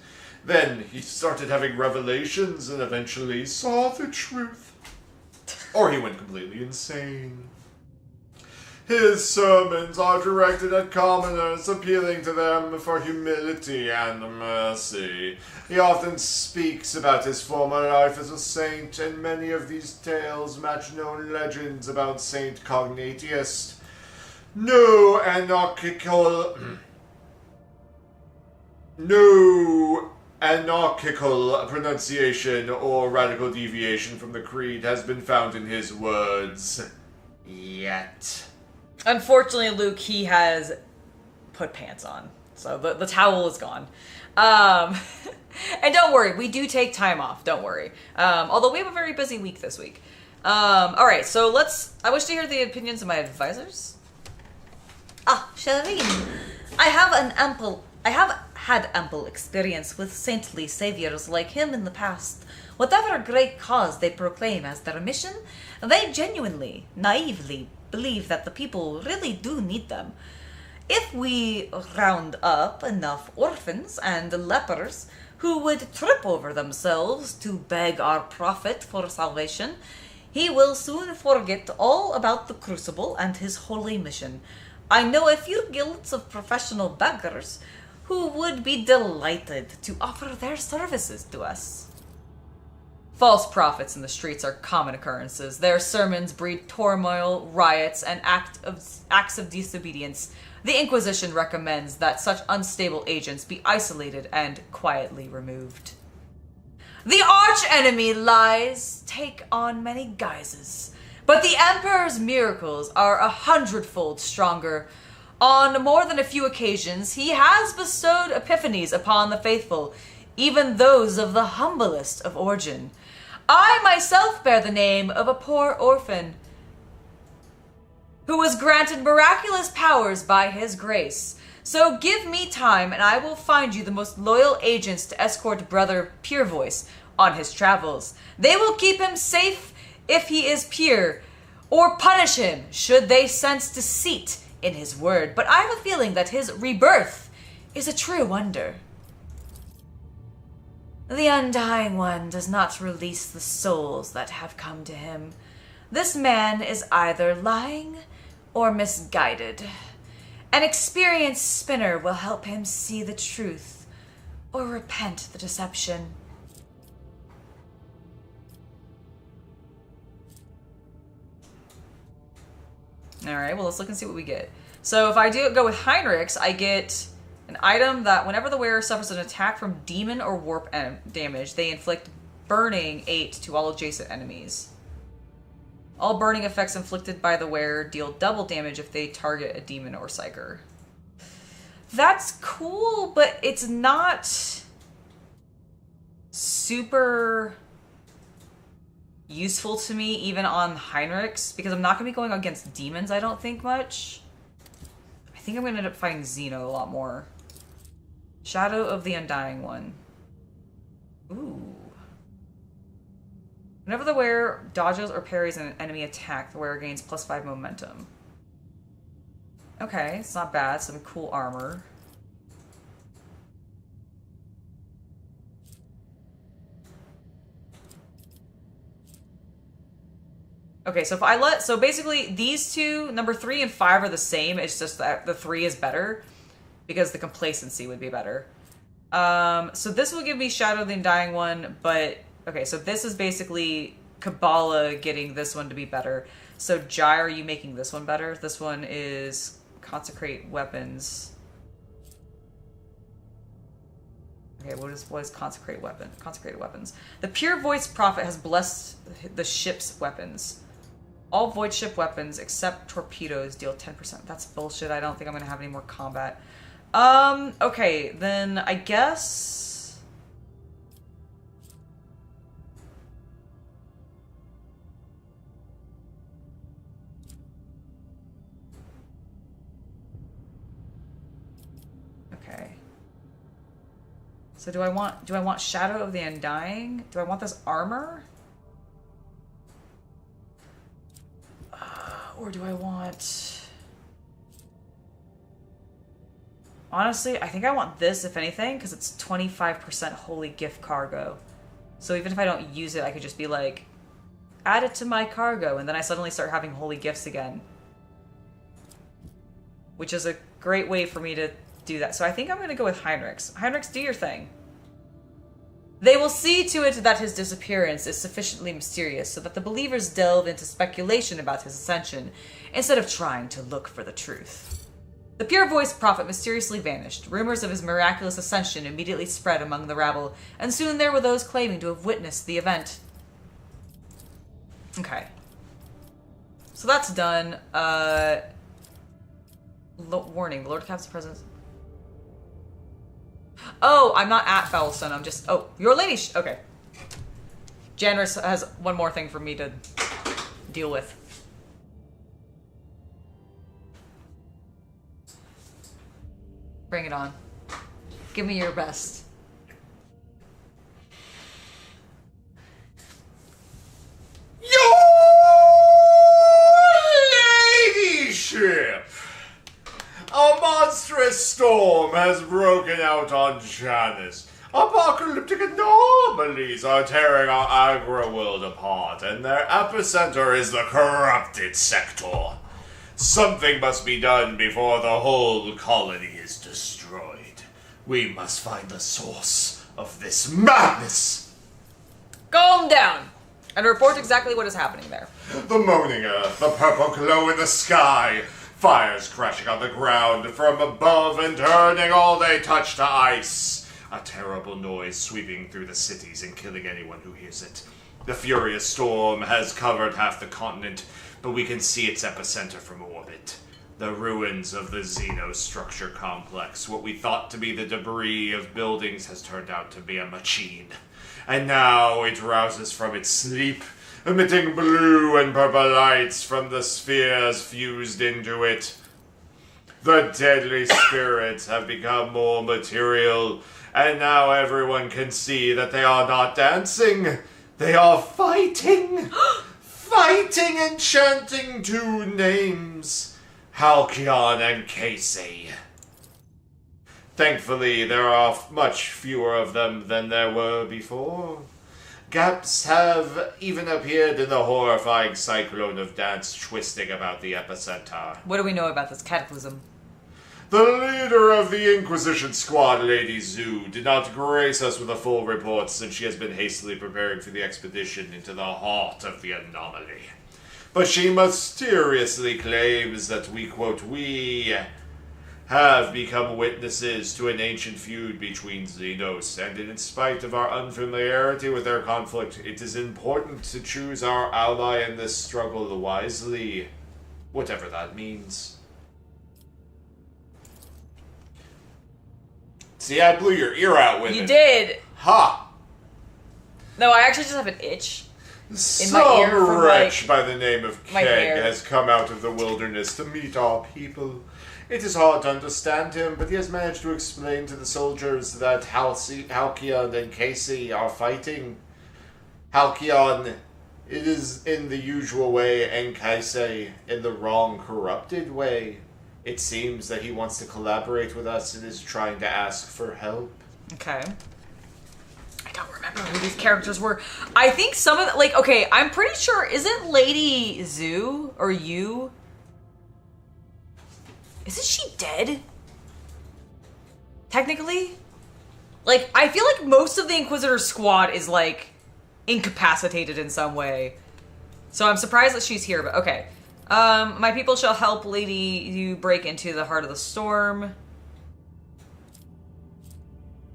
Then he started having revelations and eventually saw the truth. Or he went completely insane. His sermons are directed at commoners, appealing to them for humility and mercy. He often speaks about his former life as a saint, and many of these tales match known legends about Saint Cognatius. No anarchical pronunciation or radical deviation from the creed has been found in his words. Yet. Unfortunately, Luke, he has put pants on. So the towel is gone. And don't worry, we do take time off. Don't worry. Although we have a very busy week this week. Alright, so I wish to hear the opinions of my advisors. Shireen, I have had ample experience with saintly saviors like him in the past. Whatever great cause they proclaim as their mission, they genuinely, naively believe that the people really do need them. If we round up enough orphans and lepers who would trip over themselves to beg our prophet for salvation, he will soon forget all about the crucible and his holy mission. I know a few guilds of professional beggars who would be delighted to offer their services to us. False prophets in the streets are common occurrences. Their sermons breed turmoil, riots, and acts of disobedience. The Inquisition recommends that such unstable agents be isolated and quietly removed. The arch-enemy lies take on many guises, but the Emperor's miracles are 100-fold stronger. On more than a few occasions, he has bestowed epiphanies upon the faithful, even those of the humblest of origin. I myself bear the name of a poor orphan who was granted miraculous powers by his grace. So give me time and I will find you the most loyal agents to escort Brother Purevoice on his travels. They will keep him safe if he is pure, or punish him should they sense deceit in his word. But I have a feeling that his rebirth is a true wonder. The Undying One does not release the souls that have come to him. This man is either lying or misguided. An experienced spinner will help him see the truth or repent the deception. Alright, well, let's look and see what we get. So if I go with Heinrich's, I get an item that whenever the wearer suffers an attack from demon or warp damage, they inflict burning 8 to all adjacent enemies. All burning effects inflicted by the wearer deal double damage if they target a demon or psyker. That's cool, but it's not super useful to me even on Heinrich's, because I'm not going to be going against demons, I don't think, much. I think I'm going to end up fighting Xeno a lot more. Shadow of the Undying One. Ooh. Whenever the wearer dodges or parries an enemy attack, the wearer gains +5 momentum. Okay, it's not bad. Some cool armor. Okay, so so basically these two, number 3 and 5 are the same. It's just that the 3 is better because the complacency would be better. So this will give me Shadow of the Undying One, but okay, so this is basically Kabbalah getting this one to be better. So Jai, are you making this one better? This one is Consecrate Weapons. Okay, what is Consecrated Weapons? The Pure Voice Prophet has blessed the ship's weapons. All void ship weapons except torpedoes deal 10%. That's bullshit. I don't think I'm gonna have any more combat. Okay, then I guess... Okay. So do I want Shadow of the Undying? Do I want this armor? Or do I want... Honestly, I think I want this, if anything, because it's 25% holy gift cargo. So even if I don't use it, I could just be like, add it to my cargo, and then I suddenly start having holy gifts again. which is a great way for me to do that. So I think I'm going to go with Heinrichs. Heinrichs, do your thing. They will see to it that his disappearance is sufficiently mysterious so that the believers delve into speculation about his ascension instead of trying to look for the truth. The pure-voiced prophet mysteriously vanished. Rumors of his miraculous ascension immediately spread among the rabble, and soon there were those claiming to have witnessed the event. Okay. So that's done. Warning, the Lord of Captain's presence. Oh, I'm not at Foulstone, I'm just... Oh, your lady... Okay. Janris has one more thing for me to deal with. Bring it on. Give me your best. Your ladyship! A monstrous storm has broken out on Janus. Apocalyptic anomalies are tearing our agri-world apart, and their epicenter is the corrupted sector. Something must be done before the whole colony is destroyed. We must find the source of this madness. Calm down, and report exactly what is happening there. The moaning earth, the purple glow in the sky, fires crashing on the ground from above and turning all they touch to ice. A terrible noise sweeping through the cities and killing anyone who hears it. The furious storm has covered half the continent, but we can see its epicenter from orbit. The ruins of the xenos structure complex. What we thought to be the debris of buildings has turned out to be a machine. And now it rouses from its sleep, emitting blue and purple lights from the spheres fused into it. The deadly spirits have become more material, and now everyone can see that they are not dancing. They are fighting. Fighting and chanting two names. Halcyon and Casey. Thankfully, there are much fewer of them than there were before. Gaps have even appeared in the horrifying cyclone of dance twisting about the epicenter. What do we know about this cataclysm? The leader of the Inquisition Squad, Lady Zhu, did not grace us with a full report since she has been hastily preparing for the expedition into the heart of the Anomaly. But she mysteriously claims that we have become witnesses to an ancient feud between xenos, and in spite of our unfamiliarity with their conflict, it is important to choose our ally in this struggle wisely, whatever that means. See, I blew your ear out with it. You did! Ha! No, I actually just have an itch in Some my ear from wretch by the name of my Keg hair. has come out of the wilderness to meet our people. It is hard to understand him, but he has managed to explain to the soldiers that Halcyon and Casey are fighting. Halcyon, it is in the usual way, and Casey in the wrong, corrupted way. It seems that he wants to collaborate with us and is trying to ask for help. Okay. I don't remember who these characters were. I think some of the, okay, I'm pretty sure, isn't Lady Zhu, or you? Isn't she dead? Technically? I feel like most of the Inquisitor squad is, incapacitated in some way. So I'm surprised that she's here, but okay. My people shall help Lady you break into the heart of the storm.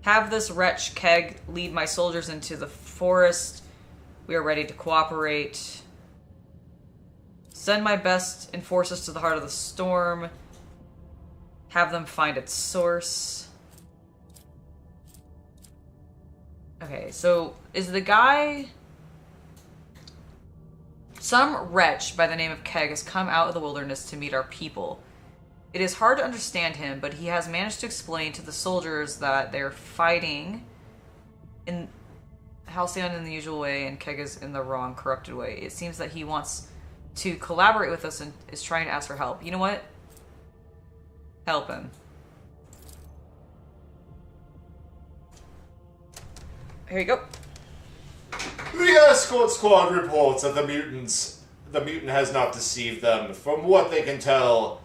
Have this wretch Keg lead my soldiers into the forest. We are ready to cooperate. Send my best enforcers to the heart of the storm. Have them find its source. Okay, so is the guy... Some wretch by the name of Keg has come out of the wilderness to meet our people. It is hard to understand him, but he has managed to explain to the soldiers that they're fighting in Halcyon in the usual way and Keg is in the wrong, corrupted way. It seems that he wants to collaborate with us and is trying to ask for help. You know what? Help him. Here you go. The escort squad reports that the mutant has not deceived them. From what they can tell,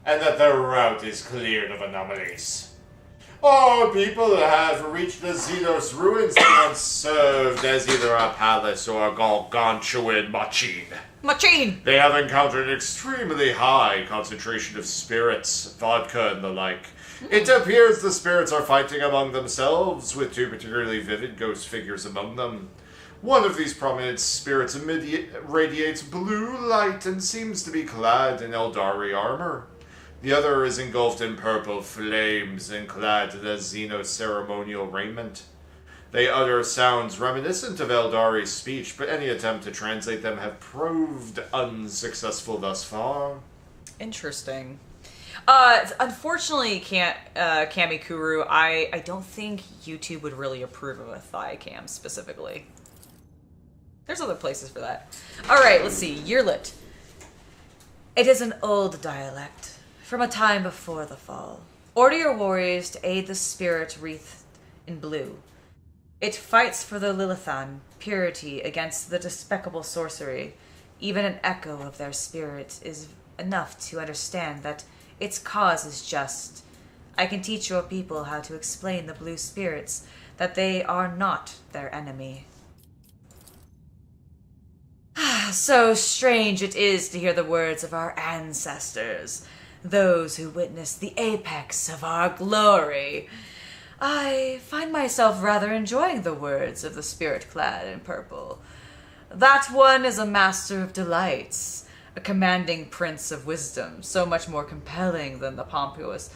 and that the route is cleared of anomalies. Our people have reached the Xenos ruins that once served as either a palace or a gargantuan machine. Machine! They have encountered an extremely high concentration of spirits, vodka and the like. It appears the spirits are fighting among themselves, with two particularly vivid ghost figures among them. One of these prominent spirits radiates blue light and seems to be clad in Eldari armor. The other is engulfed in purple flames and clad in a xenos ceremonial raiment. They utter sounds reminiscent of Eldari's speech, but any attempt to translate them have proved unsuccessful thus far. Interesting. Unfortunately, Kamikuru, I don't think YouTube would really approve of a thigh cam specifically. There's other places for that. Alright, let's see. Yearlit. It is an old dialect, from a time before the fall. Order your warriors to aid the spirit wreathed in blue. It fights for the Lilithan, purity against the despicable sorcery. Even an echo of their spirit is enough to understand that its cause is just. I can teach your people how to explain the blue spirits, that they are not their enemy. So strange it is to hear the words of our ancestors, those who witnessed the apex of our glory. I find myself rather enjoying the words of the spirit clad in purple. That one is a master of delights, a commanding prince of wisdom, so much more compelling than the pompous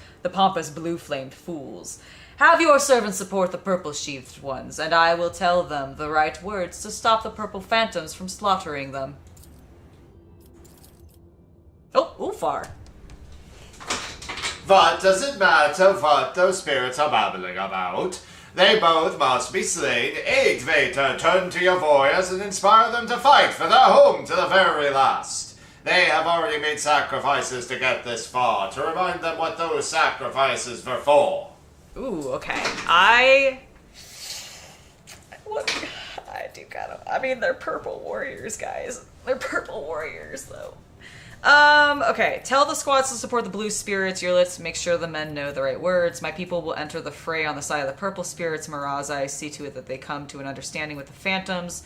blue-flamed fools. Have your servants support the purple-sheathed ones, and I will tell them the right words to stop the purple phantoms from slaughtering them. Oh, Ulfar. What does it matter what those spirits are babbling about? They both must be slain. Aid Vader, turn to your warriors and inspire them to fight for their home to the very last. They have already made sacrifices to get this far, to remind them what those sacrifices were for. Ooh, okay. I do kind of... I mean, they're purple warriors, guys. They're purple warriors, though. Okay. Tell the squads to support the blue spirits. Yearlits, make sure the men know the right words. My people will enter the fray on the side of the purple spirits. Mirazai, see to it that they come to an understanding with the phantoms.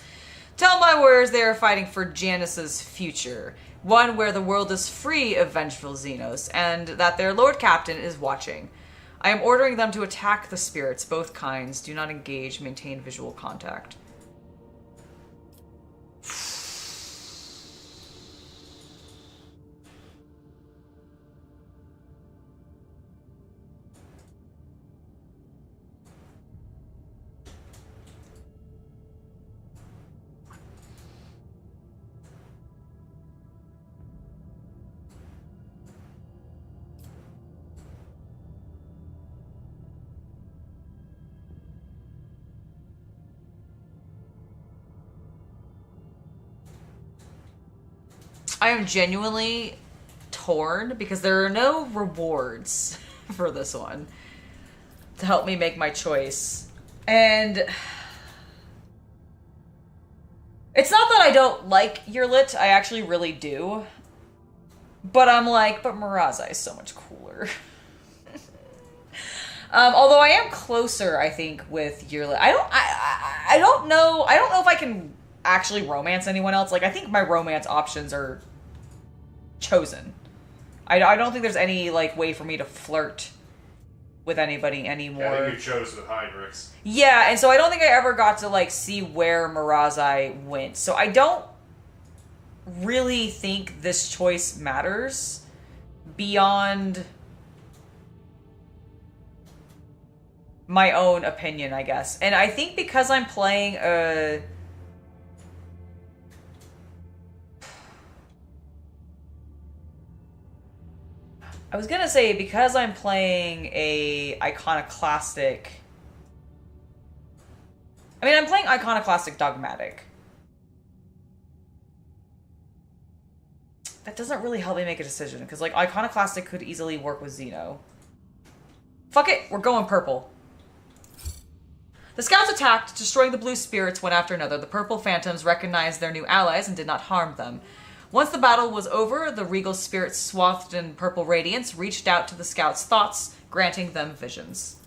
Tell my warriors they are fighting for Janus's future. One where the world is free of vengeful xenos, and that their Lord Captain is watching. I am ordering them to attack the spirits, both kinds. Do not engage, maintain visual contact. I am genuinely torn because there are no rewards for this one to help me make my choice. And it's not that I don't like Yearlit, I actually really do. But I'm like, but Mirazai is so much cooler. Although I am closer, I think, with Yearlit. I don't know if I can actually romance anyone else. Like, I think my romance options are chosen. I don't think there's any, like, way for me to flirt with anybody anymore. Yeah, I think you chose with Heinrichs. Yeah, and so I don't think I ever got to, like, see where Mirazai went. So I don't really think this choice matters beyond my own opinion, I guess. And I think because I'm playing a... I was gonna say, because I'm playing a iconoclastic... I mean, I'm playing iconoclastic dogmatic. That doesn't really help me make a decision, because, like, iconoclastic could easily work with Xeno. Fuck it, we're going purple. The scouts attacked, destroying the blue spirits one after another. The purple phantoms recognized their new allies and did not harm them. Once the battle was over, the regal spirits swathed in purple radiance reached out to the scouts' thoughts, granting them visions.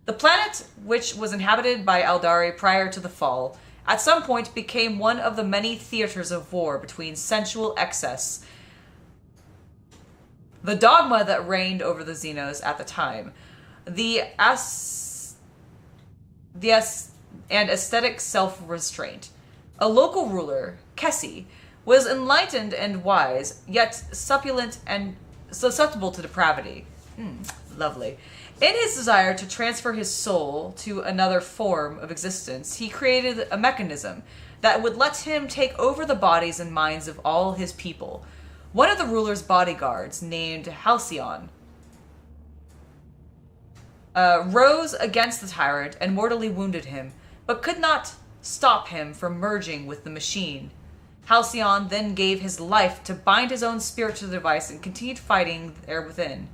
The planet, which was inhabited by Eldari prior to the fall, at some point became one of the many theaters of war between sensual excess, the dogma that reigned over the xenos at the time, and aesthetic self-restraint. A local ruler, Kessi, was enlightened and wise, yet succulent and susceptible to depravity. Lovely. In his desire to transfer his soul to another form of existence, he created a mechanism that would let him take over the bodies and minds of all his people. One of the ruler's bodyguards, named Halcyon, rose against the tyrant and mortally wounded him, but could not stop him from merging with the machine. Halcyon then gave his life to bind his own spirit to the device and continued fighting there within.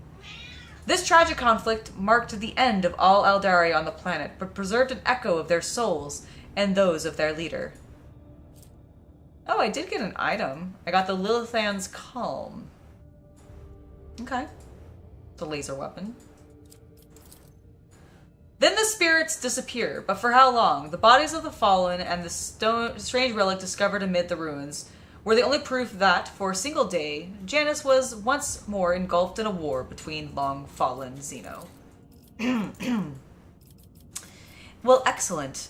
This tragic conflict marked the end of all Eldari on the planet, but preserved an echo of their souls and those of their leader. Oh, I did get an item. I got the Lilithan's Calm. Okay. It's a laser weapon. Then the spirits disappear, but for how long? The bodies of the fallen and the strange relic discovered amid the ruins were the only proof that, for a single day, Janus was once more engulfed in a war between long-fallen Xeno. Well, excellent.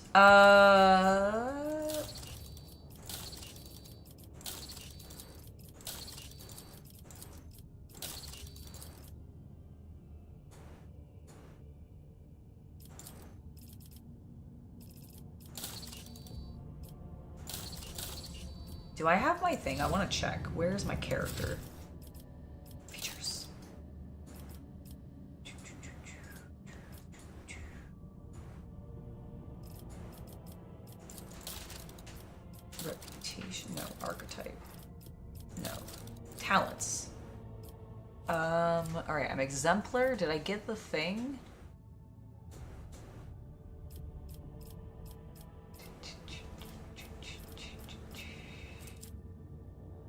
Do I have my thing? I want to check. Where's my character? Features. Reputation. No. Archetype. No. Talents. Alright, I'm exemplar. Did I get the thing?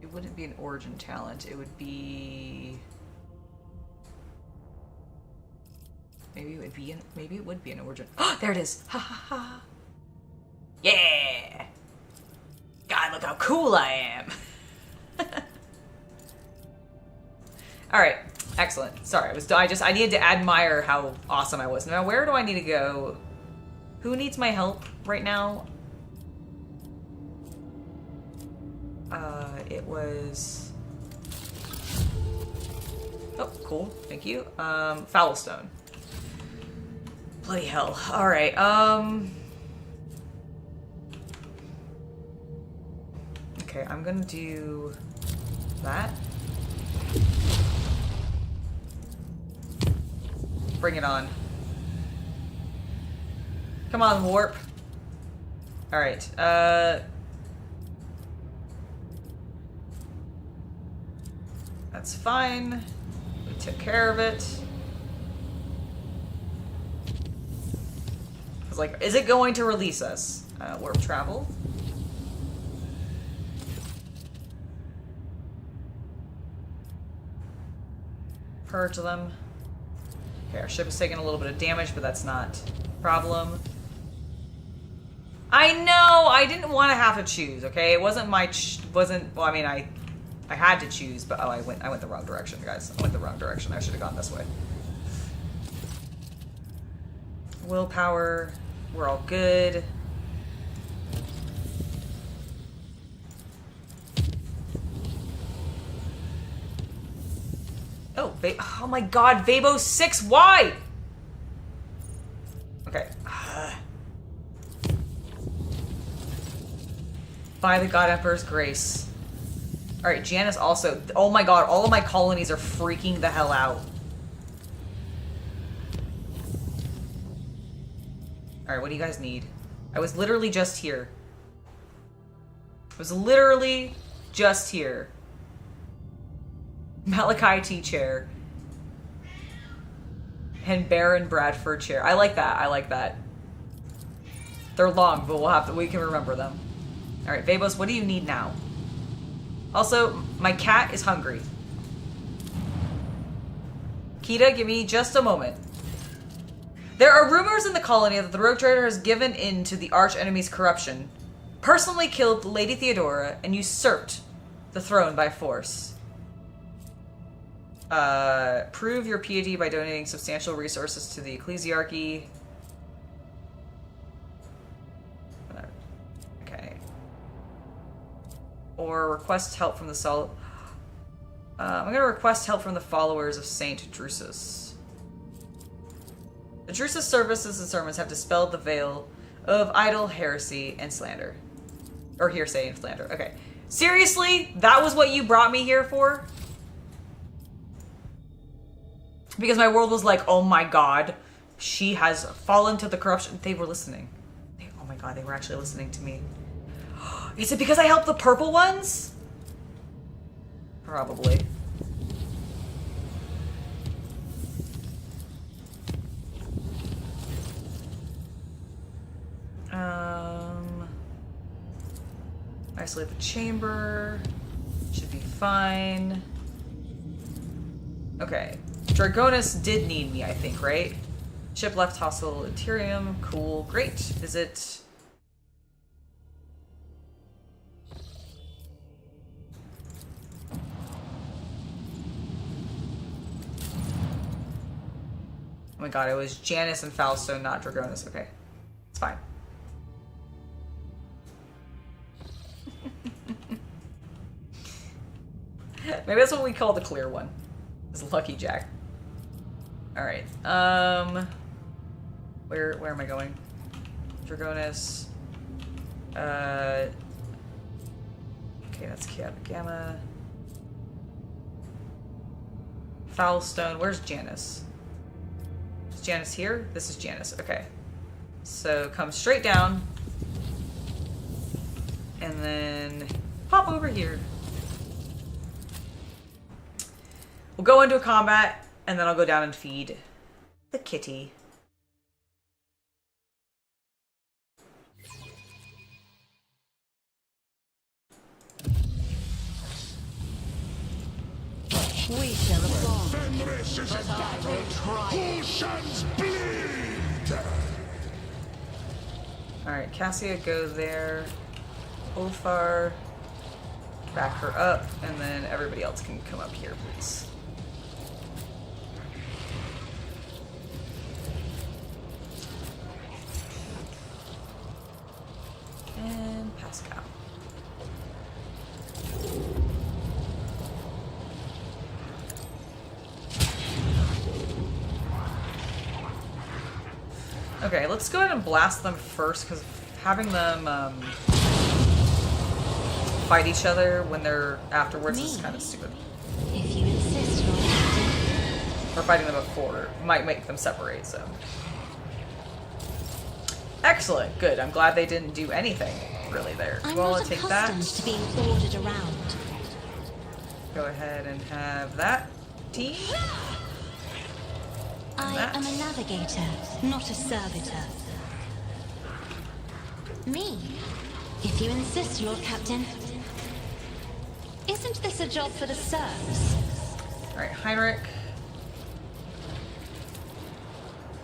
It wouldn't be an origin talent. It would be... Maybe it would be an origin. Oh, there it is. Ha ha ha. Yeah. God, look how cool I am. All right. Excellent. Sorry. I needed to admire how awesome I was. Now, where do I need to go? Who needs my help right now? It was... Oh, cool. Thank you. Foulstone. Bloody hell. Alright, okay, I'm gonna do that. Bring it on. Come on, warp. Alright, that's fine. We took care of it. I was like, is it going to release us? Warp travel. Purge them. Okay, our ship is taking a little bit of damage, but that's not a problem. I know! I didn't want to have to choose, okay? It wasn't my... well, I mean, I had to choose, but oh, I went the wrong direction, guys. I went the wrong direction. I should have gone this way. Willpower. We're all good. Oh, oh my god, Vabo 6, why? Okay. By the God Emperor's grace. Alright, Janus also... Oh my god, all of my colonies are freaking the hell out. Alright, what do you guys need? I was literally just here. I was literally just here. Malachi T chair. And Baron Bradford chair. I like that, I like that. They're long, but we can remember them. Alright, Vabos, what do you need now? Also, my cat is hungry. Kita, give me just a moment. There are rumors in the colony that the Rogue Trader has given in to the arch enemy's corruption, personally killed Lady Theodora, and usurped the throne by force. Prove your piety by donating substantial resources to the ecclesiarchy. Okay. Or request help from the I'm gonna request help from the followers of Saint Drusus. The Drusus services and sermons have dispelled the veil of idle heresy and slander. Or hearsay and slander. Okay. Seriously? That was what you brought me here for? Because my world was like, oh my god, she has fallen to the corruption. They were listening. Oh my god, they were actually listening to me. Is it because I helped the purple ones? Probably. Isolate the chamber. Should be fine. Okay. Dragonus did need me, I think, right? Ship left hostile Interium. Cool. Great. Visit. Oh my god, it was Janice and Fausto, not Dragonus. Okay. It's fine. Maybe that's what we call the clear one. It's Lucky Jack. Alright. Where am I going? Dragonus. Okay, that's Gamma. Foulstone. Where's Janice? Is Janice here? This is Janice. Okay. So come straight down. And then pop over here. We'll go into a combat, and then I'll go down and feed the kitty. We shall applaud. Fenris is But I will try. Oceans bleed! Alright, Cassia, go there. Ulfar, back her up, and then everybody else can come up here, please. And Pascal. Okay, let's go ahead and blast them first, because having them fight each other when they're afterwards is kind of stupid. If you insist, Lord Captain. Or fighting them before might make them separate, so. Excellent, good. I'm glad they didn't do anything really there. I'm Well, not I'll take that. accustomed to being ordered around. Go ahead and have that team. I am a navigator, not a servitor. Me? If you insist, Lord Captain. Isn't this a job for the serfs? Alright, Heinrich.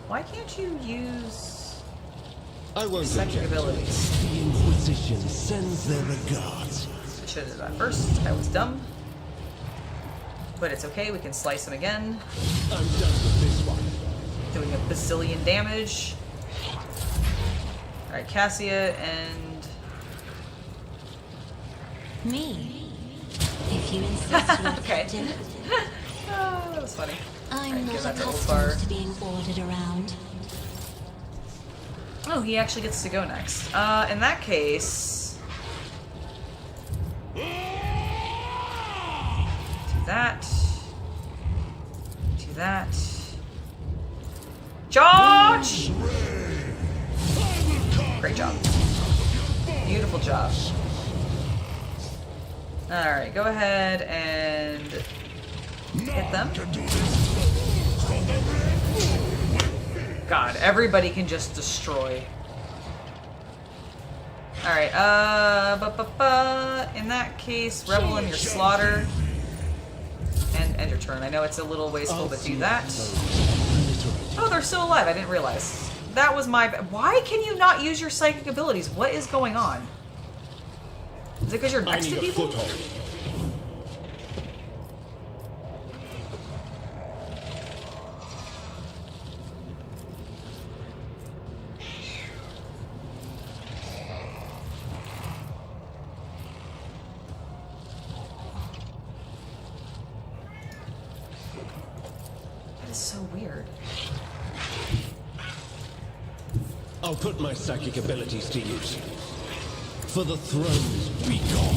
Why can't you use I won't psychic abilities? The Inquisition sends their regards. I should have done that first. I was dumb. But it's okay, we can slice him again. I'm done with this one. Doing a bazillion damage. Alright, Cassia and... Me? If you insist, Lord Okay. Captain. Oh, that was funny. I'm Alright, not give that to accustomed Ulfar. to being ordered around. Oh, he actually gets to go next. In that case... Do that. Do that. Charge! Great job. Beautiful job. Alright, go ahead and hit them. God, everybody can just destroy. Alright, in that case, revel in your slaughter. And end your turn. I know it's a little wasteful, but do that. Oh, they're still alive. I didn't realize. That was my... Why can you not use your psychic abilities? What is going on? Is it because you're next to people? That is so weird. I'll put my psychic abilities to use. For the throne's recall.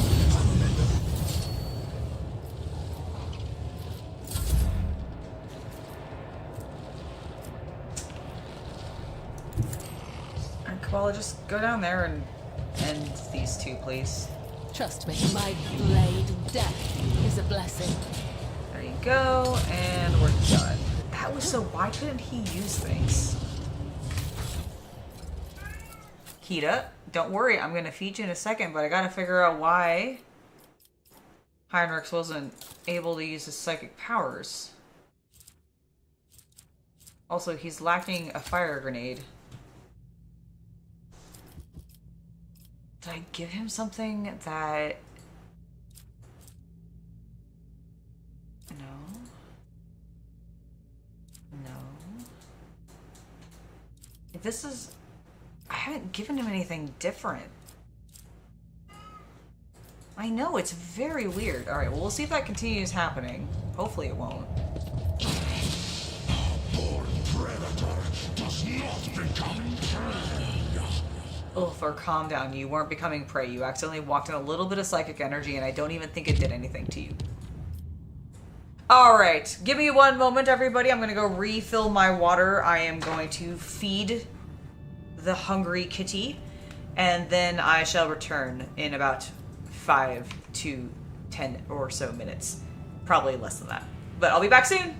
And Koala, just go down there and end these two, please. Trust me, my blade of death is a blessing. There you go, and we're done. That was so... Why couldn't he use things? Kita, don't worry, I'm gonna feed you in a second, but I gotta figure out why Heinrichs wasn't able to use his psychic powers. Also, he's lacking a fire grenade. Did I give him something that... No. No. If this is... I haven't given him anything different. I know, it's very weird. Alright, well, we'll see if that continues happening. Hopefully it won't. Ulthor, calm down. You weren't becoming prey. You accidentally walked in a little bit of psychic energy, and I don't even think it did anything to you. Alright, give me one moment, everybody. I'm gonna go refill my water. I am going to feed the hungry kitty, and then I shall return in about 5 to 10 or so minutes. Probably less than that. But I'll be back soon!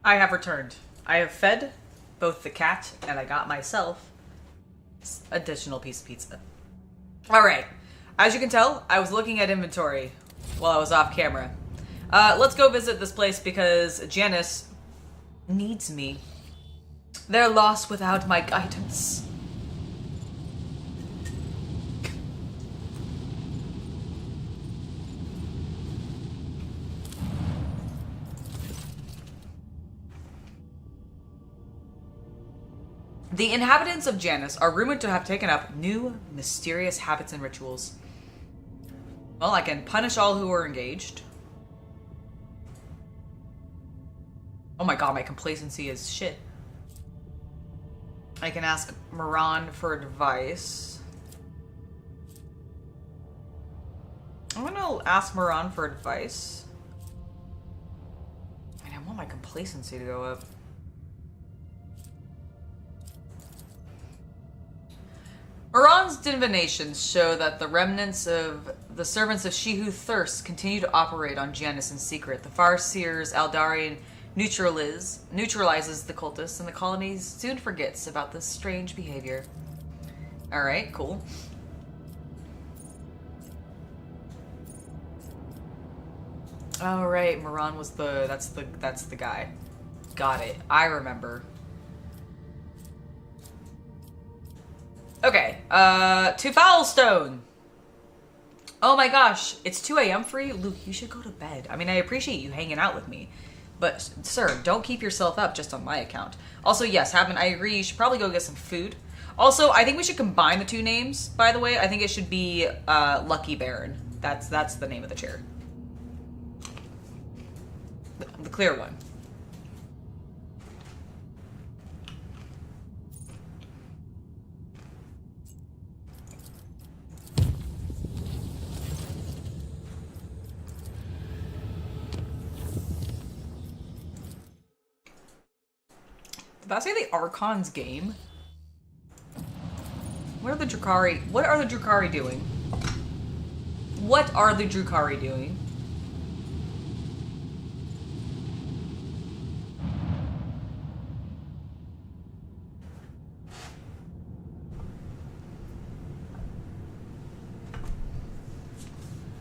I have returned. I have fed both the cat and I got myself additional piece of pizza. Alright. As you can tell, I was looking at inventory while I was off camera. Let's go visit this place because Janice needs me. They're lost without my guidance. The inhabitants of Janus are rumored to have taken up new, mysterious habits and rituals. Well, I can punish all who are engaged. Oh my god, my complacency is shit. I can ask Moran for advice. I'm gonna ask Moran for advice. And I want my complacency to go up. Moran's divinations show that the remnants of the servants of She Who Thirsts continue to operate on Janus in secret. The Farseer's Aldarian neutralizes the cultists, and the colony soon forgets about this strange behavior. Alright, cool. Alright, Moran was that's the guy. Got it. I remember. Okay, to Foulstone. Oh my gosh, it's 2 a.m. for you? Luke, you should go to bed. I mean, I appreciate you hanging out with me. But, sir, don't keep yourself up just on my account. Also, yes, Haven, I agree, you should probably go get some food. Also, I think we should combine the two names, by the way. I think it should be, Lucky Baron. That's the name of the chair. The clear one. Did I say the Archon's game? What are the Drukhari doing? What are the Drukhari doing?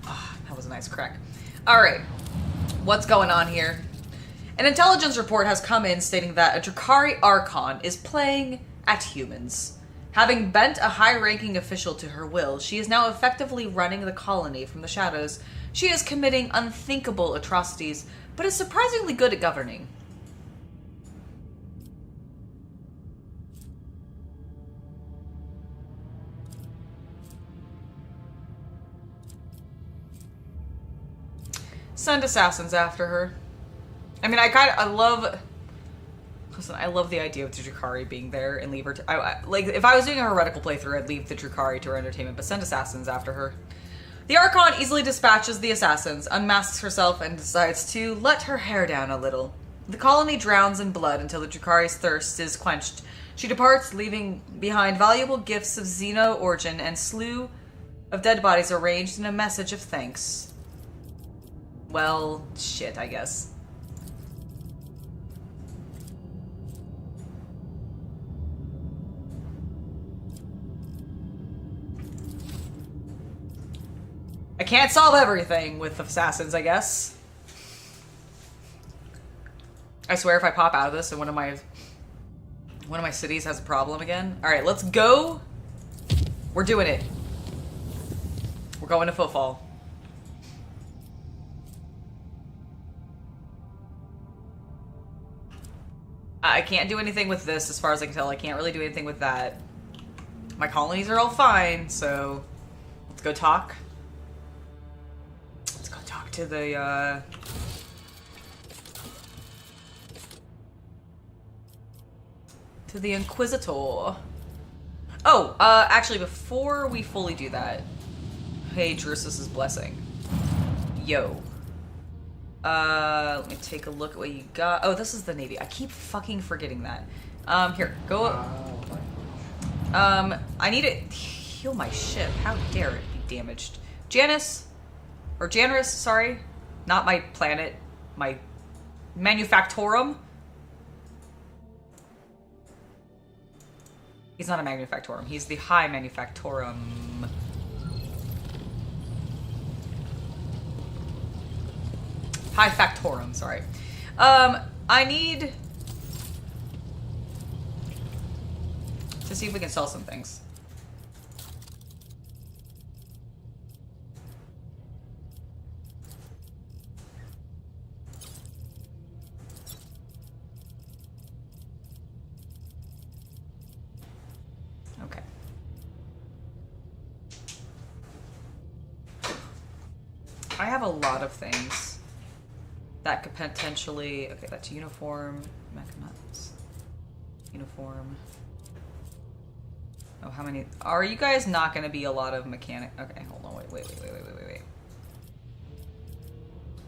Ah, that was a nice crack. Alright. What's going on here? An intelligence report has come in stating that a Drukhari Archon is playing at humans. Having bent a high-ranking official to her will, she is now effectively running the colony from the shadows. She is committing unthinkable atrocities, but is surprisingly good at governing. Send assassins after her. I mean, I love the idea of the Drukhari being there and leave her to... like, if I was doing a heretical playthrough, I'd leave the Drukhari to her entertainment, but send assassins after her. The Archon easily dispatches the assassins, unmasks herself, and decides to let her hair down a little. The colony drowns in blood until the Drukhari's thirst is quenched. She departs, leaving behind valuable gifts of xeno origin and slew of dead bodies arranged in a message of thanks. Well, shit, I guess. I can't solve everything with assassins, I guess. I swear if I pop out of this and one of my cities has a problem again. Alright, let's go. We're doing it. We're going to Footfall. I can't do anything with this as far as I can tell. I can't really do anything with that. My colonies are all fine, so let's go talk. To the Inquisitor. Oh, actually, before we fully do that, hey, Drusus's blessing. Yo. Let me take a look at what you got. Oh, this is the Navy. I keep fucking forgetting that. Here, go. I need to heal my ship. How dare it be damaged? Janus. Or Janus, sorry. Not my planet. My Manufactorum. He's not a manufactorum. He's the high manufactorum. High factorum, sorry. I need to see if we can sell some things. Okay. I have a lot of things that could potentially... Okay, that's uniform, mechanics, uniform. Oh, how many... Are you guys not going to be a lot of mechanic... Okay, hold on, wait.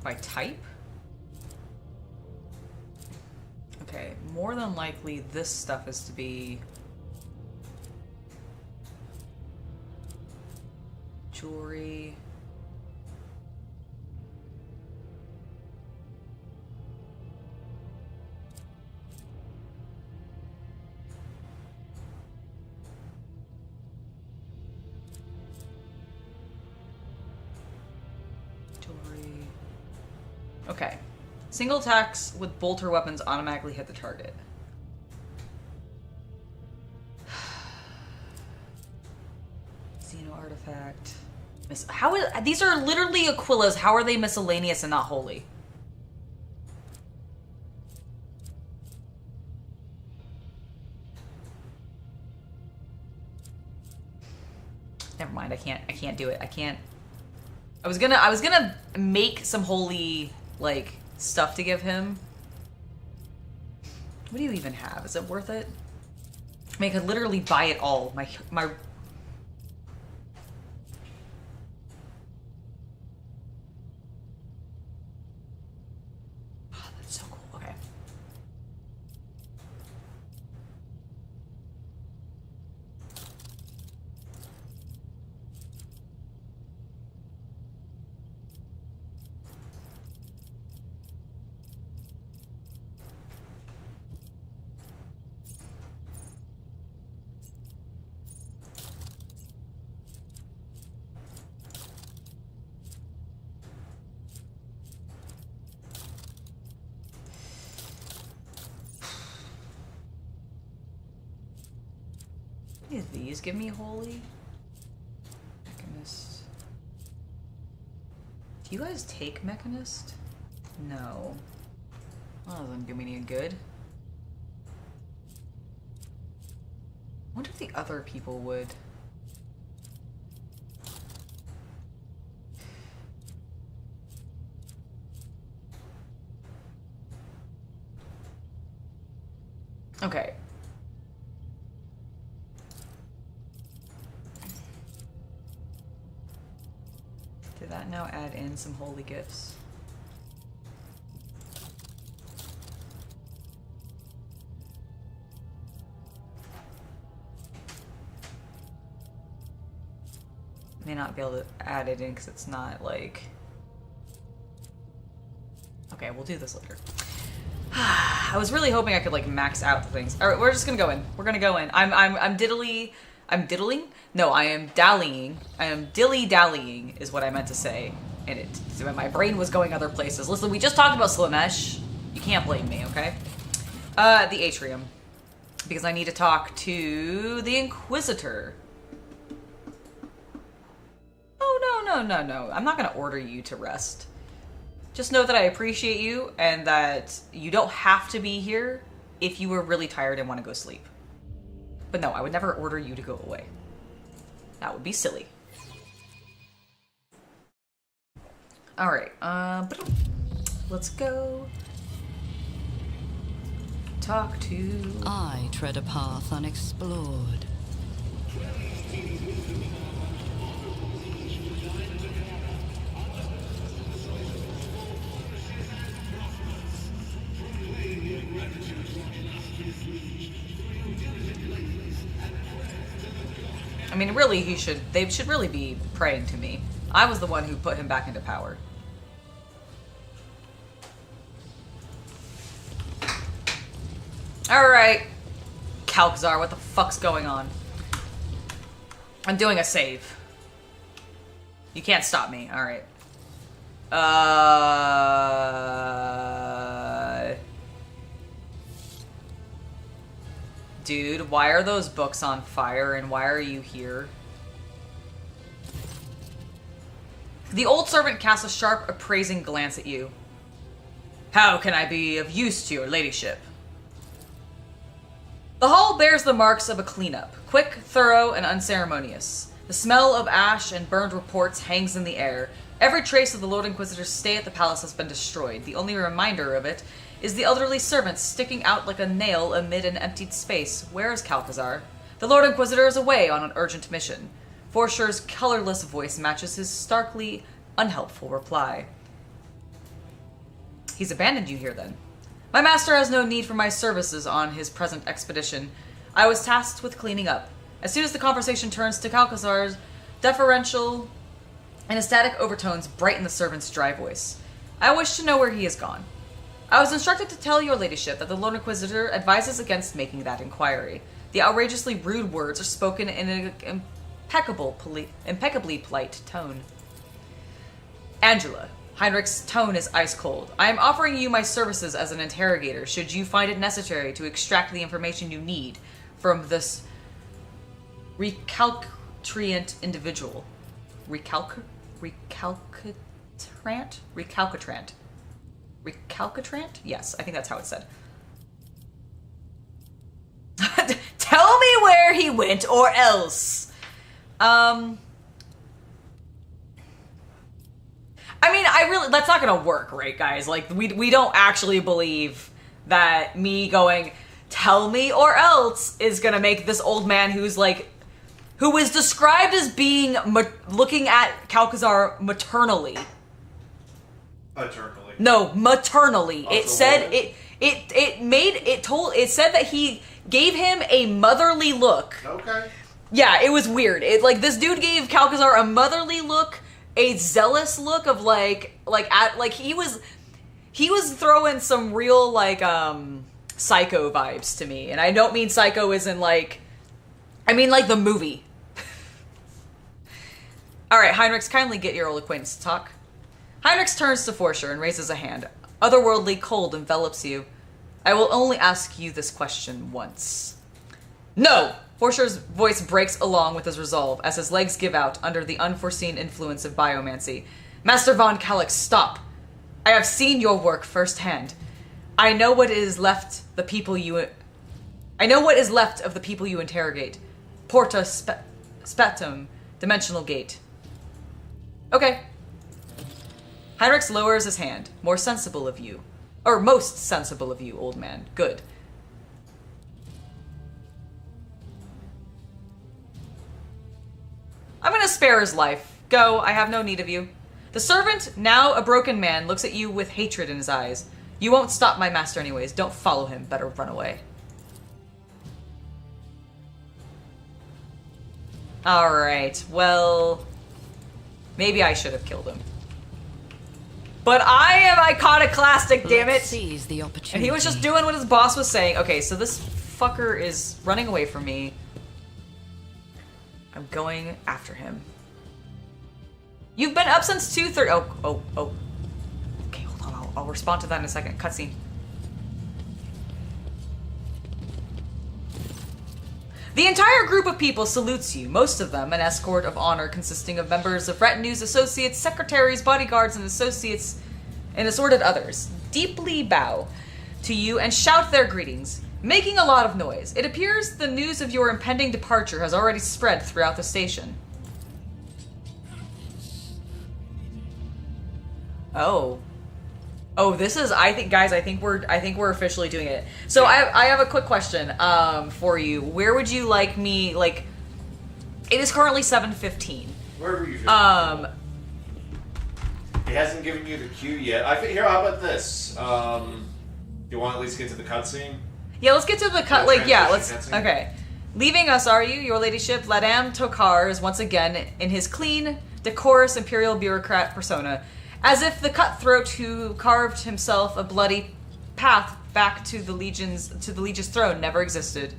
By type? Okay, more than likely this stuff is to be... Jewelry... Okay. Single attacks with bolter weapons automatically hit the target. Xeno artifact. How is... These are literally Aquilas. How are they miscellaneous and not holy? Never mind. I can't do it. I can't... I was gonna make some holy, like, stuff to give him. What do you even have? Is it worth it? I mean, I could literally buy it all. My... Oh, that's so cool. Okay. These give me holy? Mechanist. Do you guys take Mechanist? No. Well, that doesn't give me any good. I wonder if the other people would. Okay. Did that now add in some holy gifts? May not be able to add it in because it's not like... Okay, we'll do this later. I was really hoping I could like max out the things. All right, we're just gonna go in. We're gonna go in. I'm diddling? No, I am dallying. I am dilly-dallying is what I meant to say. And my brain was going other places. Listen, we just talked about Slanesh. You can't blame me, okay? The atrium. Because I need to talk to the Inquisitor. Oh, no. I'm not gonna order you to rest. Just know that I appreciate you and that you don't have to be here if you were really tired and want to go sleep. But no, I would never order you to go away. That would be silly. Alright, let's go talk to... I tread a path unexplored. I mean, really, they should really be praying to me. I was the one who put him back into power. Alright. Calcazar, what the fuck's going on? I'm doing a save. You can't stop me. Alright. Dude, why are those books on fire and why are you here? The old servant casts a sharp, appraising glance at you. How can I be of use to your ladyship? The hall bears the marks of a cleanup, quick, thorough, and unceremonious. The smell of ash and burned reports hangs in the air. Every trace of the Lord Inquisitor's stay at the palace has been destroyed. The only reminder of it is the elderly servant sticking out like a nail amid an emptied space. Where is Calcazar? The Lord Inquisitor is away on an urgent mission. Forsher's colorless voice matches his starkly unhelpful reply. He's abandoned you here, then. My master has no need for my services on his present expedition. I was tasked with cleaning up. As soon as the conversation turns to Calcazar's, deferential and ecstatic overtones brighten the servant's dry voice. I wish to know where he has gone. I was instructed to tell your ladyship that the Lord Inquisitor advises against making that inquiry. The outrageously rude words are spoken in an impeccably polite tone. Angela, Heinrich's tone is ice cold. I am offering you my services as an interrogator should you find it necessary to extract the information you need from this recalcitrant individual. Recalcitrant? Yes, I think that's how it's said. Tell me where he went or else. I mean, that's not gonna work, right, guys? Like, we don't actually believe that me going, tell me or else, is gonna make this old man who is described as being, looking at Calcazar maternally. Paternally. No, maternally. Oh, It said, it said that he gave him a motherly look. Okay. Yeah, it was weird. This dude gave Calcazar a motherly look, a zealous look of he was throwing some real psycho vibes to me. And I don't mean psycho as in I mean the movie. Alright, Heinrichs, kindly get your old acquaintance to talk. Heinrichs turns to Forsher and raises a hand. Otherworldly cold envelops you. I will only ask you this question once. No! Forsher's voice breaks along with his resolve as his legs give out under the unforeseen influence of biomancy. Master von Calix, stop! I have seen your work firsthand. I know what is left of the people you interrogate. Porta Spetum, Dimensional Gate. Okay. Heinrichs lowers his hand. More sensible of you. Or most sensible of you, old man. Good. I'm gonna spare his life. Go, I have no need of you. The servant, now a broken man, looks at you with hatred in his eyes. You won't stop my master anyways. Don't follow him. Better run away. Alright, well... maybe I should have killed him. But I am iconoclastic, damn it! Seize the opportunity. And he was just doing what his boss was saying. Okay, so this fucker is running away from me. I'm going after him. You've been up since 2:30. Oh. Okay, hold on. I'll respond to that in a second. Cutscene. The entire group of people salutes you, most of them an escort of honor consisting of members of retinues, associates, secretaries, bodyguards, and associates, and assorted others. Deeply bow to you and shout their greetings, making a lot of noise. It appears the news of your impending departure has already spread throughout the station. Oh, this is, I think we're officially doing it. So I have a quick question for you. Where would you like me, it is currently 7:15. Where were you? He hasn't given you the cue yet. Here, how about this? Do you want to at least get to the cutscene? Yeah, let's get to the cut. Okay. Leaving us, are you, your ladyship? Ladam Tokar is once again in his clean, decorous imperial bureaucrat persona, as if the cutthroat who carved himself a bloody path back to the Legion's throne never existed.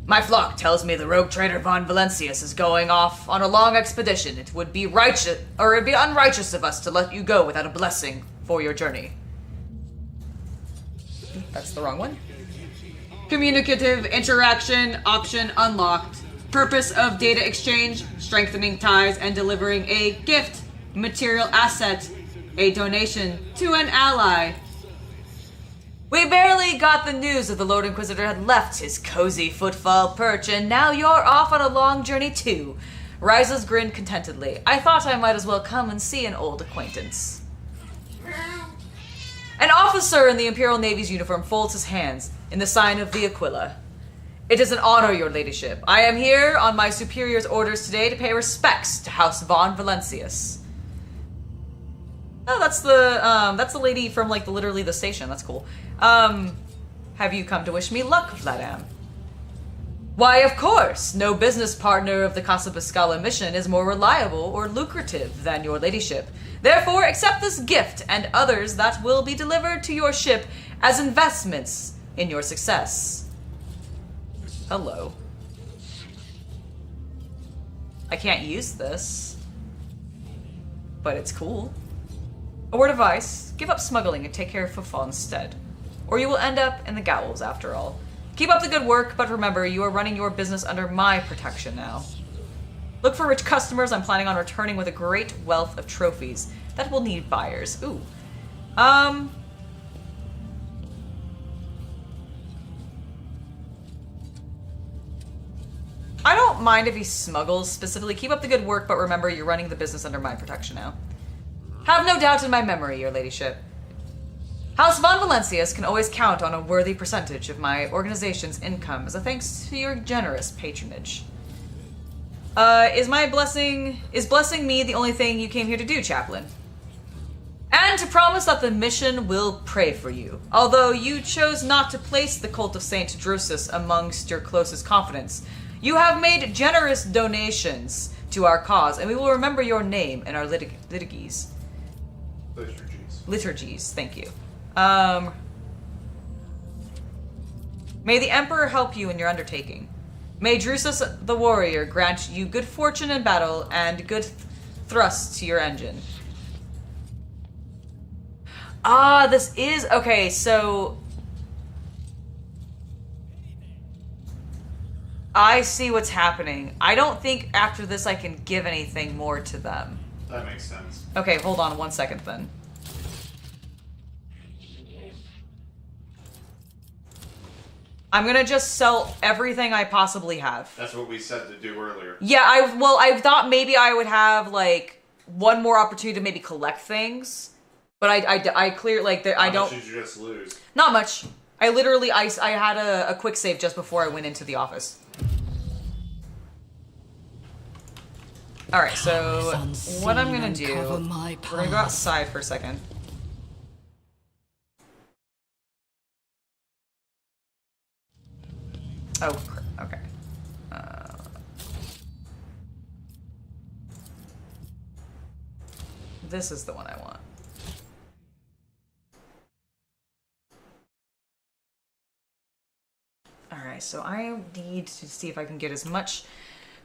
My flock tells me the rogue trader von Valencius is going off on a long expedition. It would be righteous, or it'd be unrighteous of us to let you go without a blessing for your journey. That's the wrong one. Communicative interaction option unlocked. Purpose of data exchange, strengthening ties and delivering a gift, material asset, a donation to an ally. We barely got the news that the Lord Inquisitor had left his cozy footfall perch, and now you're off on a long journey too. Ryza's grinned contentedly. I thought I might as well come and see an old acquaintance. An officer in the Imperial Navy's uniform folds his hands in the sign of the Aquila. It is an honor, your ladyship. I am here on my superior's orders today to pay respects to House von Valencius. Oh, that's the lady from, like, literally the station. That's cool. Have you come to wish me luck, Vladam? Why, of course. No business partner of the Casa Biscala mission is more reliable or lucrative than your ladyship. Therefore, accept this gift and others that will be delivered to your ship as investments in your success. Hello. I can't use this, but it's cool. A word of advice, give up smuggling and take care of footfall instead. Or you will end up in the Gowls after all. Keep up the good work, but remember, you are running your business under my protection now. Look for rich customers. I'm planning on returning with a great wealth of trophies that will need buyers. Ooh. I don't mind if he smuggles specifically. Keep up the good work, but remember, you're running the business under my protection now. Have no doubt in my memory, your ladyship. House von Valencius can always count on a worthy percentage of my organization's income as a thanks to your generous patronage. Is blessing me the only thing you came here to do, Chaplain? And to promise that the mission will pray for you. Although you chose not to place the cult of Saint Drusus amongst your closest confidants, you have made generous donations to our cause, and we will remember your name in our liturgies. Liturgies, thank you. May the Emperor help you in your undertaking. May Drusus the warrior grant you good fortune in battle and good thrust to your engine. Ah, this is... Okay, so... I see what's happening. I don't think after this I can give anything more to them. That makes sense. Okay, hold on 1 second then. I'm gonna just sell everything I possibly have. That's what we said to do earlier. Yeah, I thought maybe I would have, like, one more opportunity to maybe collect things. But I clear, like, I don't... How much did you just lose? Not much. I literally, I had a quick save just before I went into the office. Alright, so what I'm gonna do... We're gonna go outside for a second. Oh, okay. This is the one I want. Alright, so I need to see if I can get as much...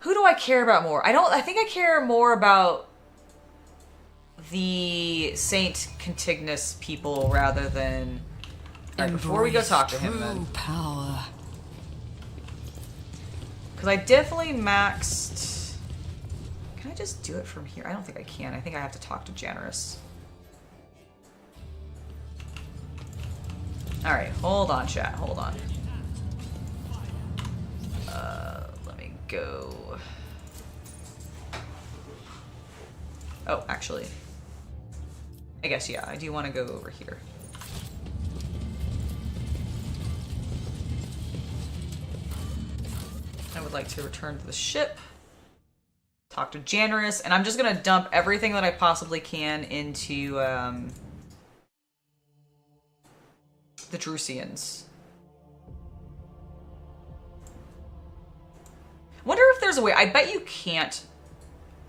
Who do I care about more? I think I care more about the Saint Cantignus people rather than... Alright, before we go talk to him then. Power. Because I definitely maxed... Can I just do it from here? I don't think I can. I think I have to talk to Generous. Alright, hold on, chat. Hold on. Let me go... Oh, actually... I guess, yeah, I do want to go over here. I would like to return to the ship, talk to Janarus, and I'm just gonna dump everything that I possibly can into the Drusians. Wonder if there's a way. I bet you can't.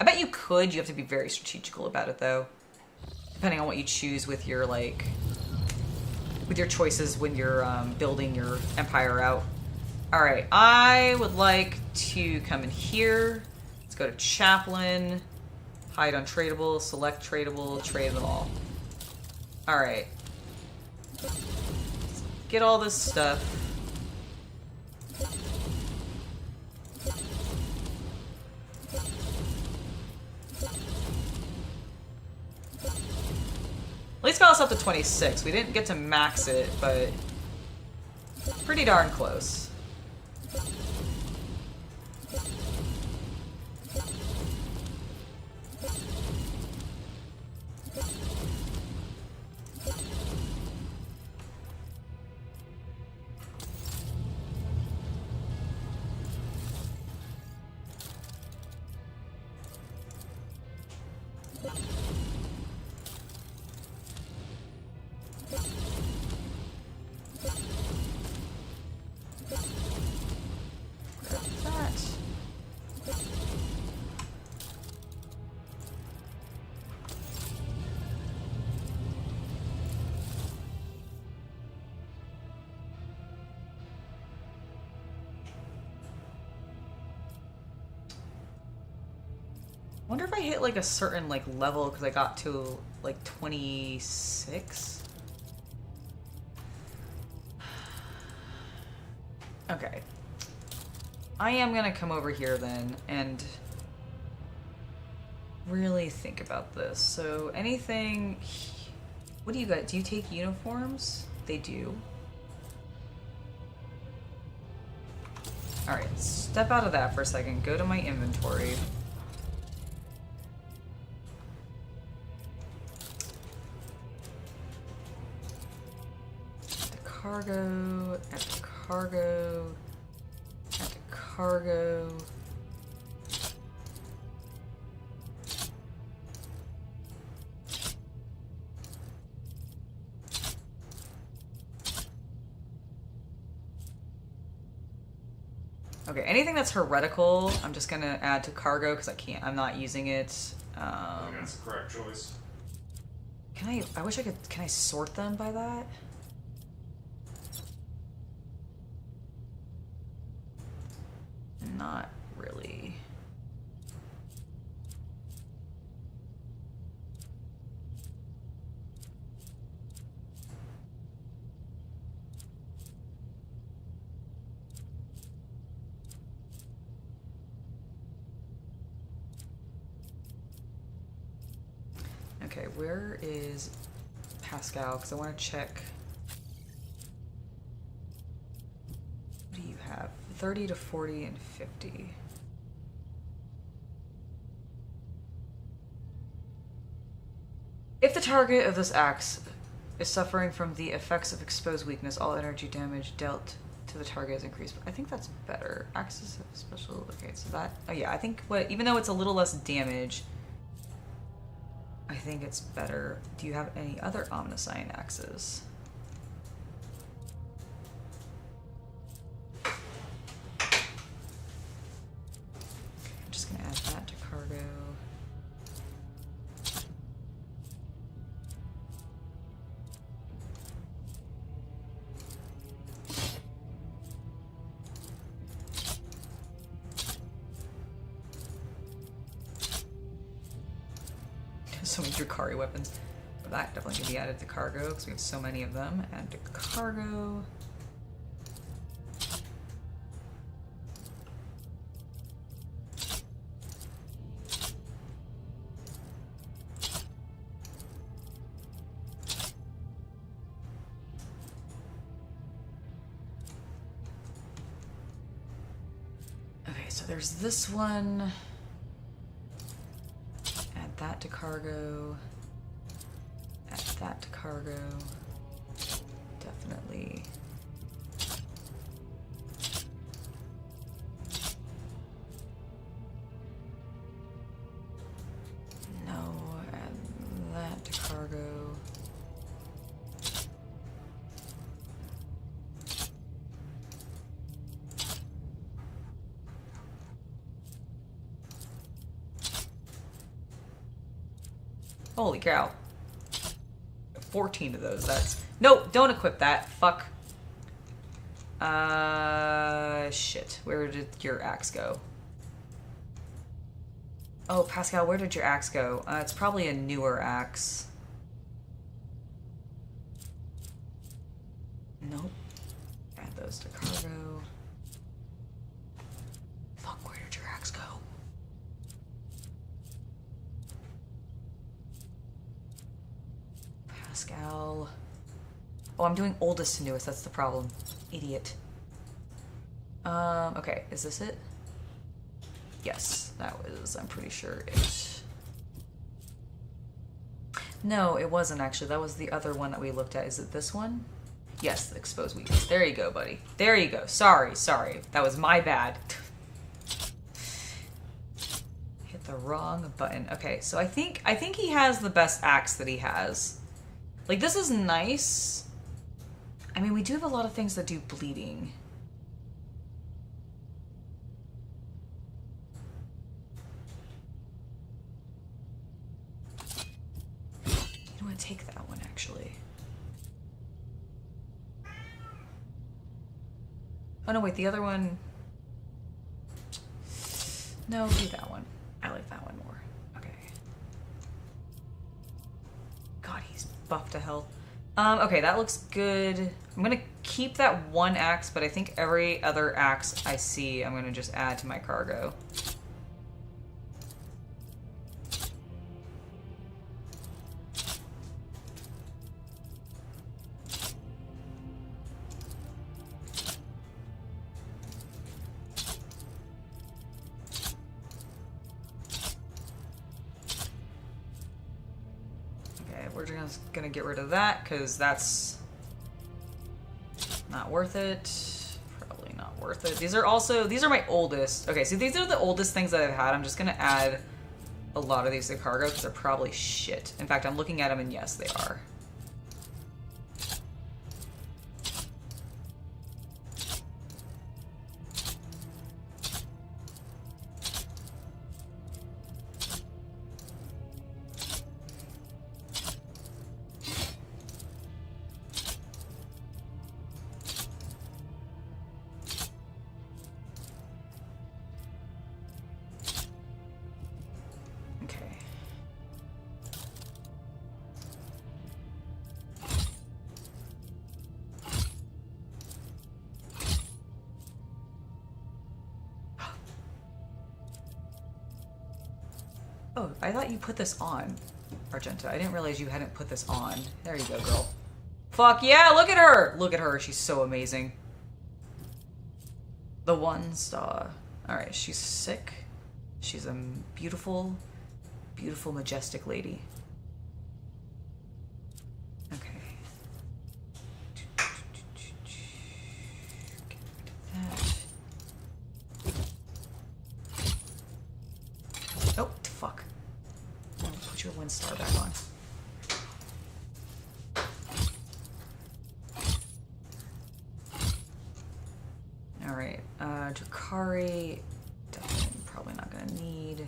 I bet you could. You have to be very strategical about it, though, depending on what you choose with your, like, with your choices when you're building your empire out. Alright, I would like to come in here. Let's go to Chaplain. Hide untradeable, select tradable, trade them all. Alright. Get all this stuff. At least got us up to 26. We didn't get to max it, but pretty darn close. Wonder if I hit like a certain like level because I got to like 26. Okay. I am gonna come over here then and really think about this. So anything, what do you got? Do you take uniforms? They do. All right, step out of that for a second. Go to my inventory. Cargo, add to cargo, add to cargo. Okay, anything that's heretical, I'm just gonna add to cargo because I'm not using it. I think that's the correct choice. I wish I could, can I sort them by that? Not really. Okay, where is Pascal? Because I want to check. What do you have? 30 to 40 and 50. If the target of this axe is suffering from the effects of exposed weakness, all energy damage dealt to the target is increased. I think that's better. Axes have special. Okay, so that. Oh yeah, I think even though it's a little less damage, I think it's better. Do you have any other Omniscient axes? Add that to cargo. So many Drakari weapons. But that definitely can be added to cargo because we have so many of them. Add to cargo. There's this one. Add that to cargo. Add that to cargo. Definitely. No, add that to cargo. Holy cow. 14 of those, that's... No, don't equip that. Fuck. Shit. Where did your axe go? Oh, Pascal, where did your axe go? It's probably a newer axe. Nope. Add those to cargo. Fuck, where did your axe go? Pascal. Oh, I'm doing oldest to newest. That's the problem. Idiot. Okay, is this it? Yes, that was, I'm pretty sure it. No, it wasn't actually. That was the other one that we looked at. Is it this one? Yes, exposed weakness. There you go, buddy. There you go. Sorry. That was my bad. Hit the wrong button. Okay, so I think he has the best axe that he has. Like, this is nice. I mean, we do have a lot of things that do bleeding. You want to take that one, actually. Oh, no, wait, the other one... No, do that one. I like that one more. Okay. God, he's buff to hell. Okay, that looks good. I'm gonna keep that one axe, but I think every other axe I see, I'm gonna just add to my cargo. We're just gonna get rid of that because that's not worth it. Probably not worth it. These are my oldest. Okay, so these are the oldest things that I've had. I'm just gonna add a lot of these to cargo because they're probably shit. In fact, I'm looking at them and yes, they are. Oh, I thought you put this on, Argenta. I didn't realize you hadn't put this on. There you go, girl. Fuck yeah, look at her! Look at her, she's so amazing. The one star. Alright, she's sick. She's a beautiful, beautiful, majestic lady. Okay. Oh, fuck. Put your one star back on. Alright, Drakari, definitely probably not gonna need.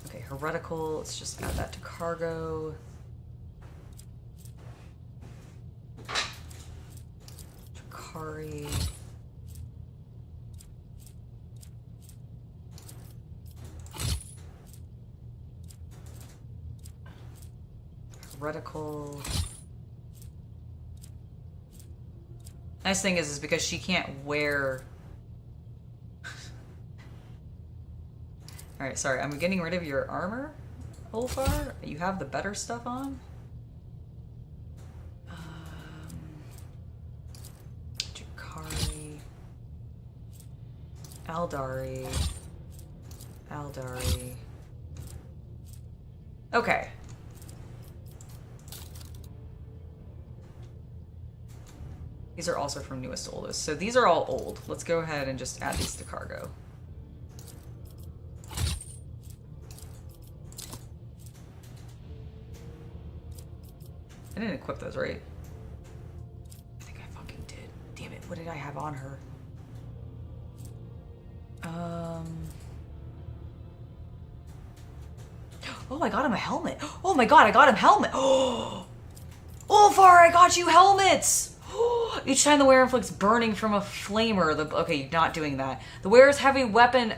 Okay, Hermetico, let's just add that to cargo. Drakari. Hermetico. Nice thing is because she can't wear... Alright, sorry, I'm getting rid of your armor, Ulfar. You have the better stuff on? Drakari. Aldari. Aldari. Okay. These are also from newest to oldest. So these are all old. Let's go ahead and just add these to cargo. I didn't equip those, right? I think I fucking did. Damn it, what did I have on her? Oh, I got him a helmet. Oh my god, I got him helmet. Oh, Ulfar, I got you helmets. Each time the wearer inflicts burning from a flamer, okay, not doing that. The wearer's heavy weapon.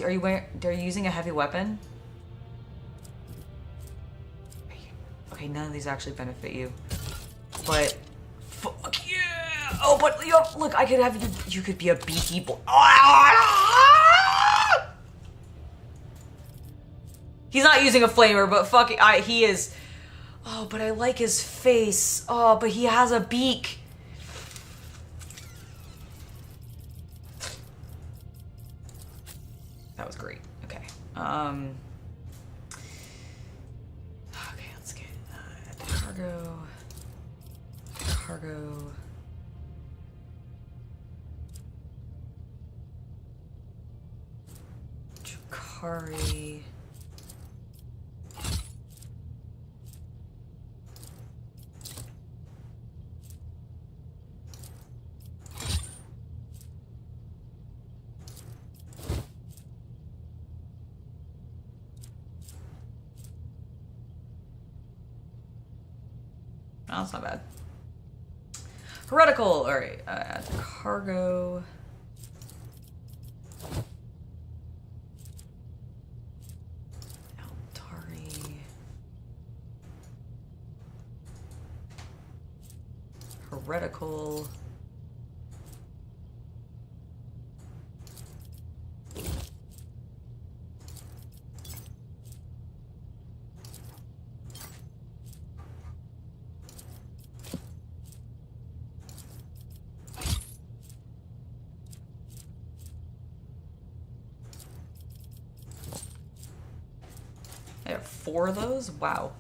Are you using a heavy weapon? Okay, none of these actually benefit you. But fuck yeah! Oh, but look, I could have you. You could be a beaky boy. He's not using a flamer, but fuck it, he is. Oh, but I like his face. Oh, but he has a beak. That was great. Okay. Okay, let's get cargo. Cargo. Chukari. Oh, that's not bad. Heretical. All right. Cargo. Altari. Heretical. I have 4 of those? Wow.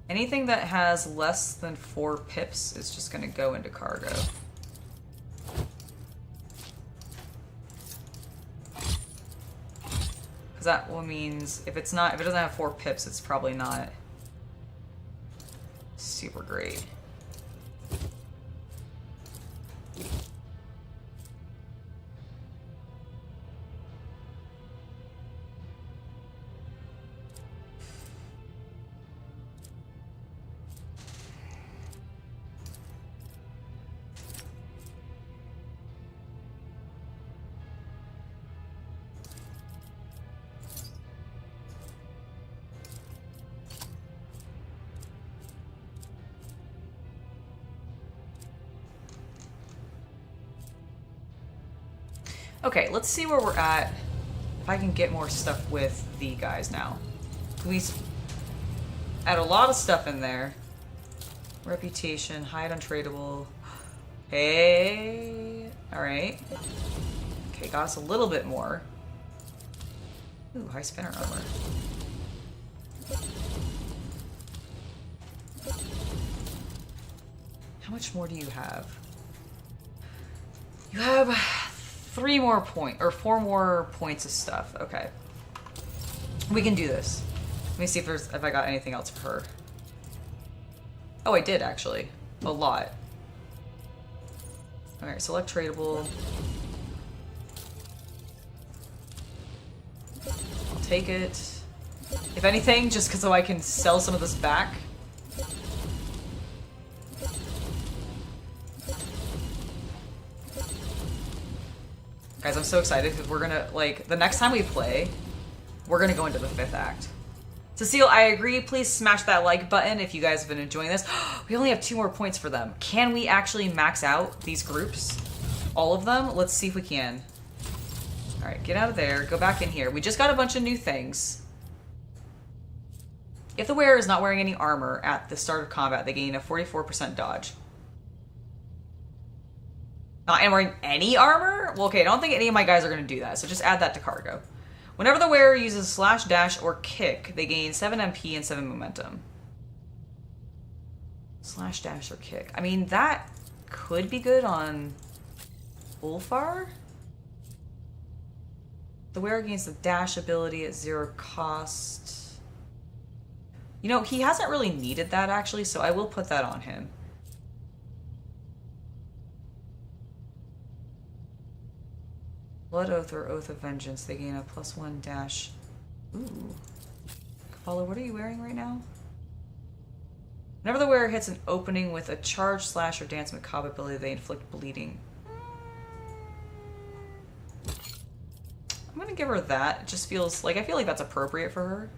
Anything that has less than 4 pips is just going to go into cargo. Because that means if it doesn't have 4 pips, it's probably not super great. Okay, let's see where we're at. If I can get more stuff with the guys now. We add a lot of stuff in there. Reputation, hide untradeable. Hey, all right. Okay, got us a little bit more. Ooh, high spinner armor. How much more do you have? You have 4 more points of stuff. Okay. We can do this. Let me see if I got anything else for her. Oh, I did actually. A lot. Alright, select tradable. I'll take it. If anything, just so I can sell some of this back. Guys, I'm so excited because we're gonna, like, the next time we play, we're gonna go into the 5th act. Cecile, I agree. Please smash that like button if you guys have been enjoying this. We only have 2 more points for them. Can we actually max out these groups? All of them? Let's see if we can. All right, get out of there. Go back in here. We just got a bunch of new things. If the wearer is not wearing any armor at the start of combat, they gain a 44% dodge. Not wearing any armor? Well, okay, I don't think any of my guys are going to do that, so just add that to cargo. Whenever the wearer uses slash, dash, or kick, they gain 7 MP and 7 momentum. Slash, dash, or kick. I mean, that could be good on Ulfar. The wearer gains the dash ability at 0 cost. You know, he hasn't really needed that, actually, so I will put that on him. Blood Oath or Oath of Vengeance. They gain a +1 dash. Ooh. Follow, what are you wearing right now? Whenever the wearer hits an opening with a charge, slash, or dance macabre ability, they inflict bleeding. I'm gonna give her that. It just feels like, I feel like that's appropriate for her.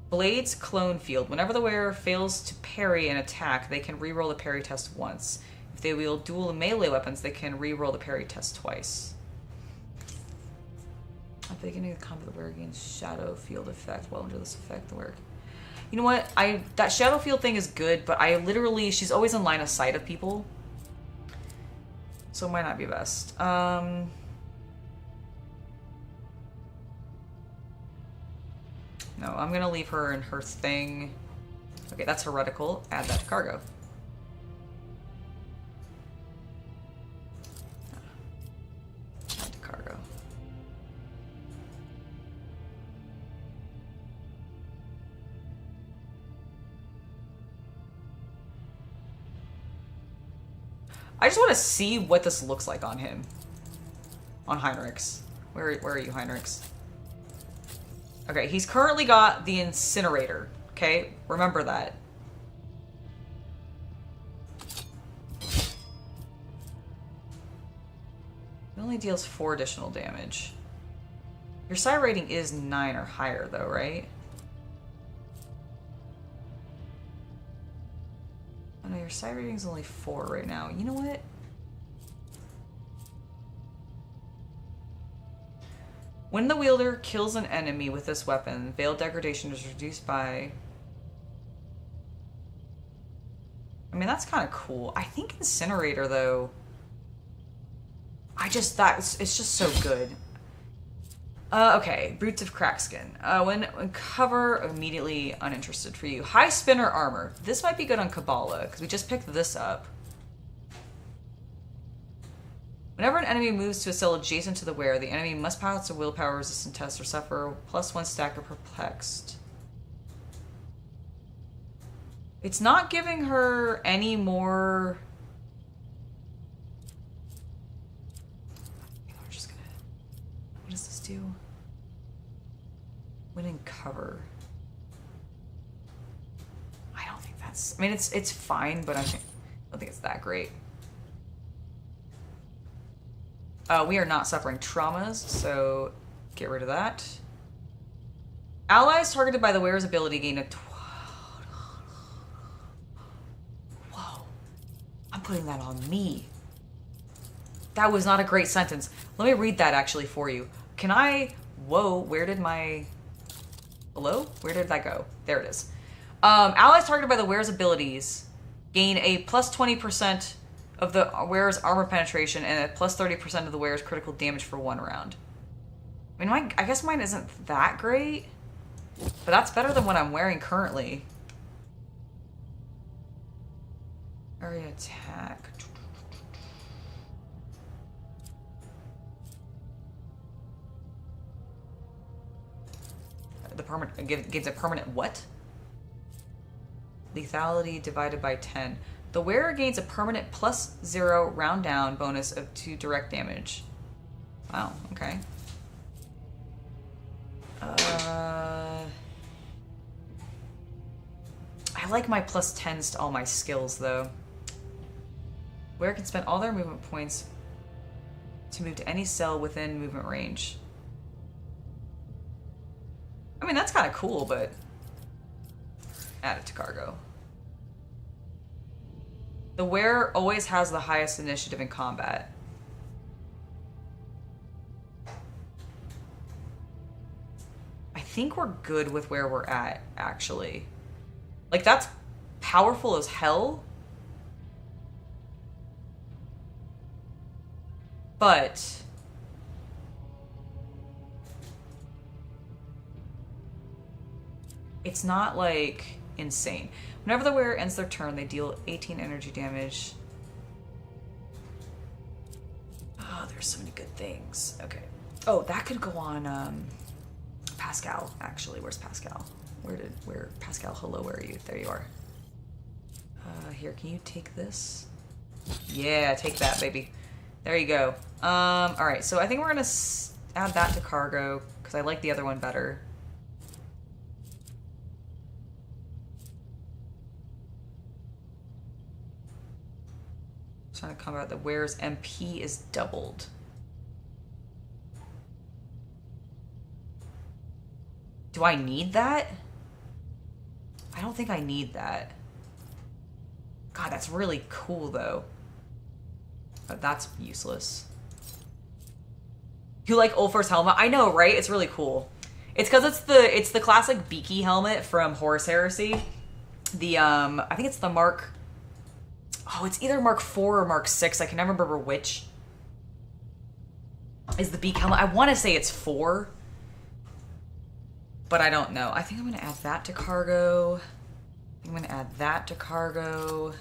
Blade's Clone Field. Whenever the wearer fails to parry an attack, they can reroll the parry test once. If they wield dual melee weapons, they can reroll the parry test twice. At the beginning of the combat, the wearer gains Shadow Field effect. Well, under this effect, the wearer... You know what? That Shadow Field thing is good, but I literally... She's always in line of sight of people. So it might not be best. No, I'm gonna leave her in her thing. Okay, that's heretical. Add that to cargo. Add to cargo. I just want to see what this looks like on him. On Heinrichs. Where are you, Heinrichs? Okay, he's currently got the incinerator. Okay, remember that. It only deals 4 additional damage. Your psi rating is 9 or higher though, right? Oh no, your psi rating is only 4 right now. You know what? When the wielder kills an enemy with this weapon, Veiled Degradation is reduced by... I mean, that's kind of cool. I think Incinerator, though... it's just so good. Okay, Brutes of Crackskin. When cover, immediately uninterested for you. High Spinner Armor. This might be good on Kabbalah, because we just picked this up. Whenever an enemy moves to a cell adjacent to the wearer, the enemy must pass a willpower resistant test or suffer +1 stack of perplexed. It's not giving her any more... We're just gonna... What does this do? When in cover. I don't think that's... I mean, it's fine, but I don't think it's that great. We are not suffering traumas, so get rid of that. Allies targeted by the wearer's ability gain a... Whoa. I'm putting that on me. That was not a great sentence. Let me read that actually for you. Can I... Whoa, where did my... Hello? Where did that go? There it is. Allies targeted by the wearer's abilities gain a +20% of the wearer's armor penetration and a +30% of the wearer's critical damage for 1 round. I mean, I guess mine isn't that great, but that's better than what I'm wearing currently. Area attack. The permanent gives a permanent what? Lethality divided by 10. The wearer gains a permanent +0 round down bonus to direct damage. Wow, okay. I like my +10s to all my skills, though. Wearer can spend all their movement points to move to any cell within movement range. I mean, that's kind of cool, but... Add it to cargo. The wearer always has the highest initiative in combat. I think we're good with where we're at, actually. Like, that's powerful as hell. But... it's not, like, insane. Whenever the wearer ends their turn, they deal 18 energy damage. Oh, there's so many good things. Okay. Oh, that could go on, Pascal, actually. Where's Pascal? Where Pascal, hello, where are you? There you are. Here, can you take this? Yeah, take that, baby. There you go. Alright, so I think we're gonna add that to cargo, because I like the other one better. Trying to combat the wearer's MP is doubled. Do I need that? I don't think I need that. God, that's really cool though. But that's useless. You like Ulfar's helmet? I know, right? It's really cool. It's because it's the classic beaky helmet from Horus Heresy. The I think it's the Mark. Oh, it's either Mark 4 or Mark 6. I can never remember which is the beak helmet. I want to say it's 4, but I don't know. I think I'm going to add that to cargo. I'm going to add that to cargo.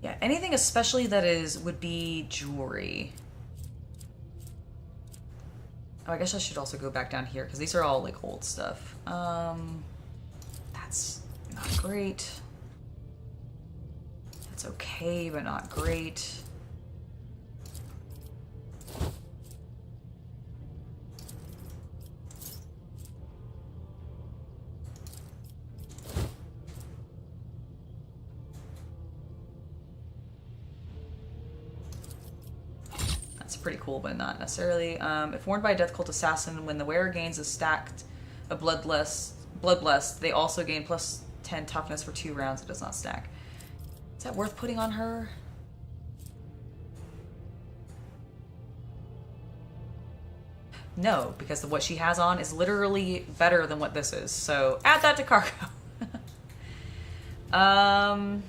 Yeah, anything especially that would be jewelry. Oh, I guess I should also go back down here because these are all like old stuff. That's not great. That's okay, but not great. Pretty cool, but not necessarily. If worn by a Death Cult assassin, when the wearer gains a bloodlust, they also gain plus 10 toughness for 2 rounds. It does not stack. Is that worth putting on her? No, because what she has on is literally better than what this is. So add that to cargo. The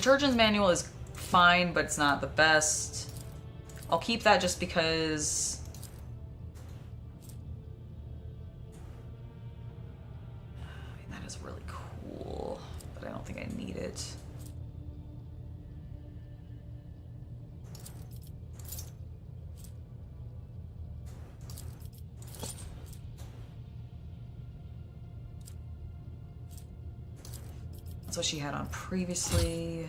Turgeon's manual is fine, but it's not the best. I'll keep that just because I mean, that is really cool, but I don't think I need it. That's what she had on previously.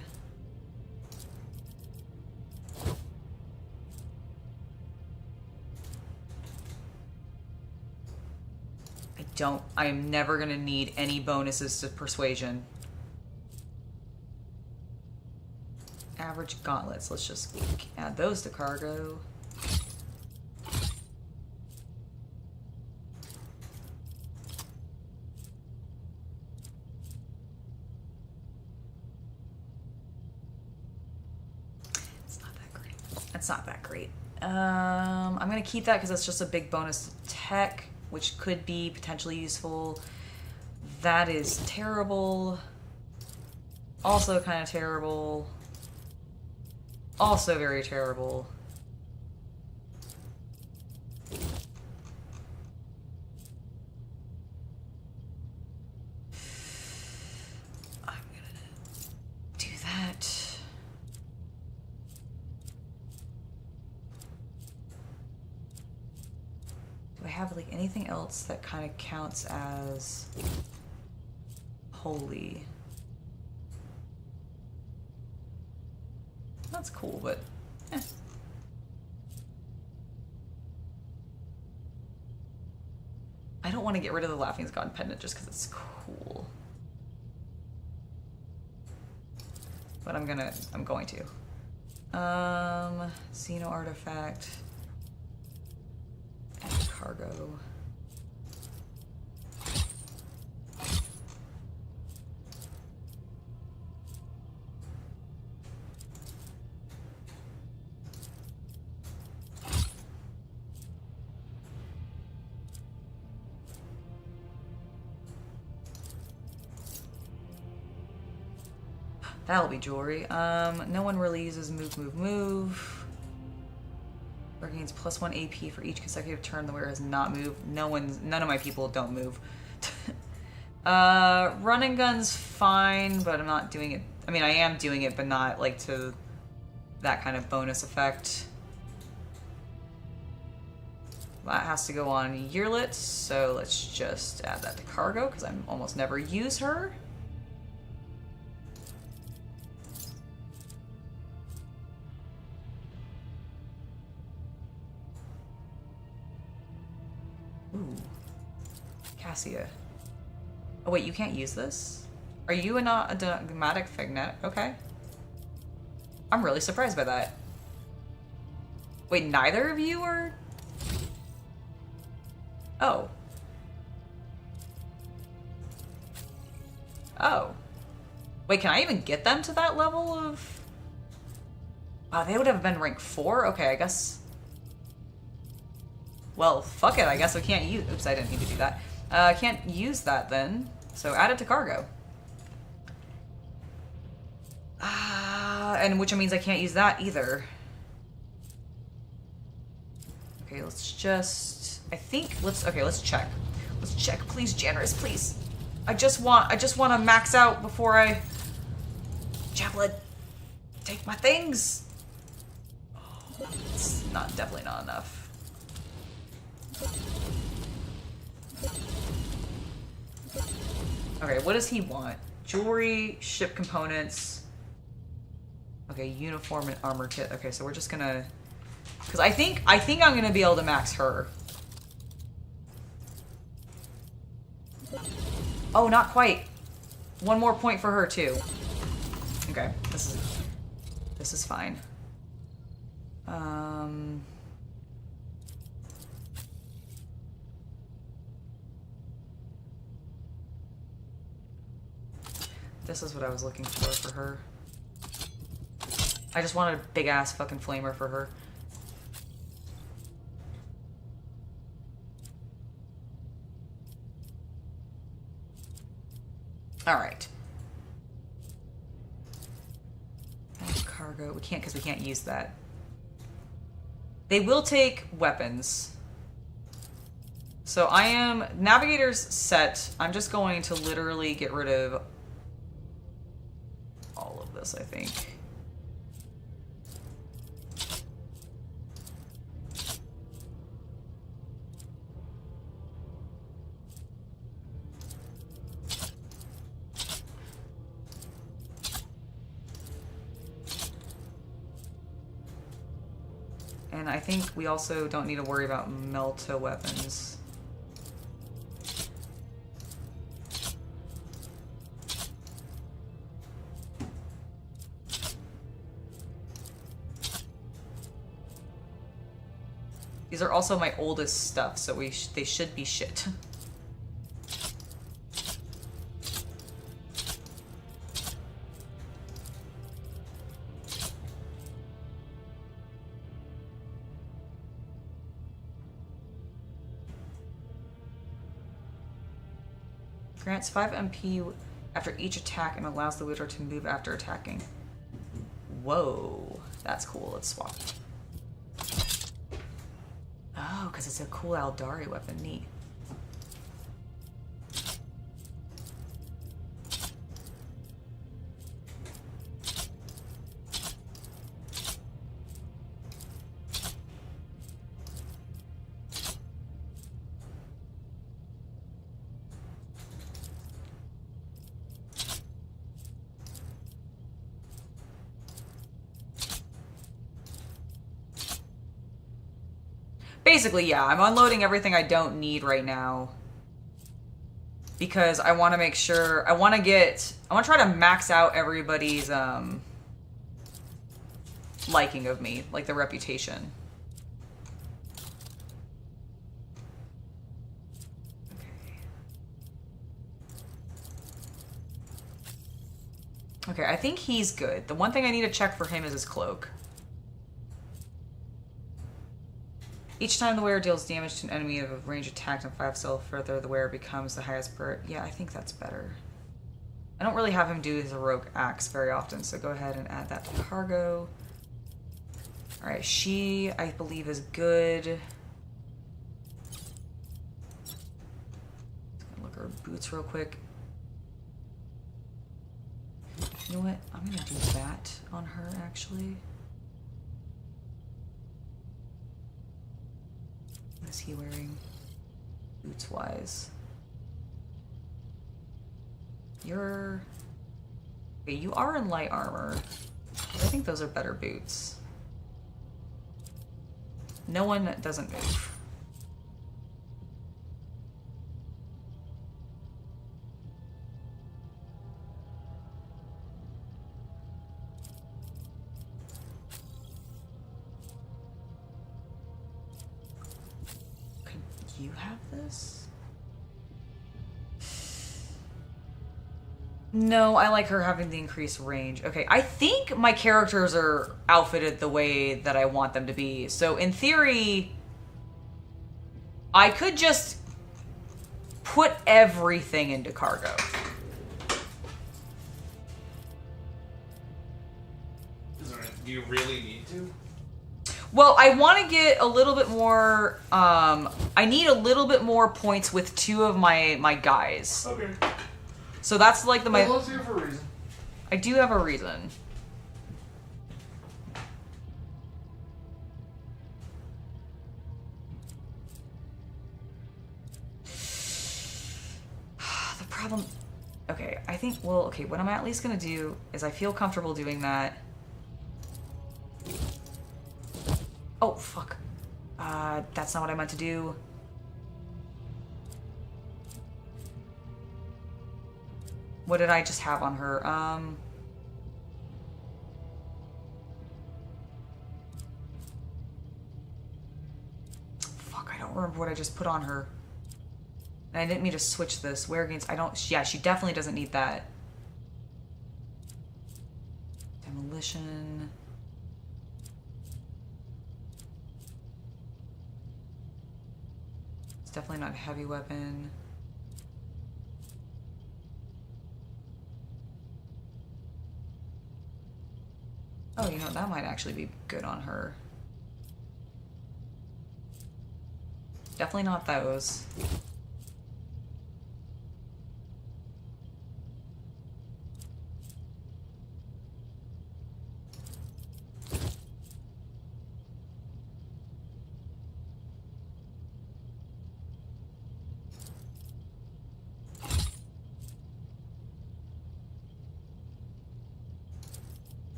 I am never gonna need any bonuses to persuasion. Average gauntlets, let's just add those to cargo. It's not that great. That's not that great. I'm gonna keep that because that's just a big bonus to tech, which could be potentially useful. That is terrible. Also kind of terrible. Also very terrible. I'm gonna do that. Do I have like anything else that kind of counts as holy? That's cool, but eh. I don't want to get rid of the Laughing God pendant just because it's cool. But I'm going to. Xeno artifact. And cargo. That'll be jewelry. No one really uses move. Wearer gains +1 AP for each consecutive turn the wearer has not moved. None of my people don't move. Running gun's fine, but I'm not doing it. I mean, I am doing it, but not like to that kind of bonus effect. That has to go on Yearlit, so let's just add that to cargo because I almost never use her. Ooh. Cassia. Oh wait, you can't use this? Are you a dogmatic fignet? Okay. I'm really surprised by that. Wait, neither of you are? Oh. Oh. Wait, can I even get them to that level of... Wow, they would have been rank 4? Okay, I guess... Well, fuck it, I guess I can't use... Oops, I didn't need to do that. I can't use that then, so add it to cargo. And which means I can't use that either. Okay, let's just... I think... Okay, let's check. Let's check. Please, generous, please. I just want to max out before I... Javelin, take my things! Oh, it's definitely not enough. Okay, what does he want? Jewelry, ship components. Okay, uniform and armor kit. Okay, so we're just gonna... Because I think I'm gonna be able to max her. Oh, not quite. One more point for her too. Okay, this is fine. This is what I was looking for her. I just wanted a big ass fucking flamer for her. Alright. Cargo. We can't because we can't use that. They will take weapons. So I am... Navigator's set. I'm just going to literally get rid of all of this, I think. And I think we also don't need to worry about melta weapons. These are also my oldest stuff, so they should be shit. Grants 5 MP after each attack and allows the wielder to move after attacking. Whoa, that's cool. Let's swap. Oh, because it's a cool Eldari weapon. Neat. Basically, yeah, I'm unloading everything I don't need right now. Because I want to make sure, I want to try to max out everybody's, liking of me, like the reputation. Okay, I think he's good. The one thing I need to check for him is his cloak. Each time the wearer deals damage to an enemy of a range attack and 5 cell further, the wearer becomes the highest bird. Yeah, I think that's better. I don't really have him do his heroic acts very often, so go ahead and add that to cargo. Alright, she, I believe, is good. Just gonna look at her boots real quick. You know what? I'm gonna do that on her, actually. What is he wearing? Boots-wise. You're... Okay, you are in light armor. I think those are better boots. No one doesn't move. Can you have this? No, I like her having the increased range. Okay, I think my characters are outfitted the way that I want them to be. So in theory, I could just put everything into cargo. Do you really need to? Well, I want to get a little bit more, I need a little bit more points with 2 of my guys. Okay. So that's like the... Well, let's hear for a reason. I do have a reason. The problem... Okay, I think... Well, okay, what I'm at least going to do is I feel comfortable doing that. Oh, fuck. That's not what I meant to do. What did I just have on her? Fuck, I don't remember what I just put on her. And I didn't mean to switch this. Wear against... I don't... Yeah, she definitely doesn't need that. Demolition... It's definitely not a heavy weapon. Oh, you know, that might actually be good on her. Definitely not those.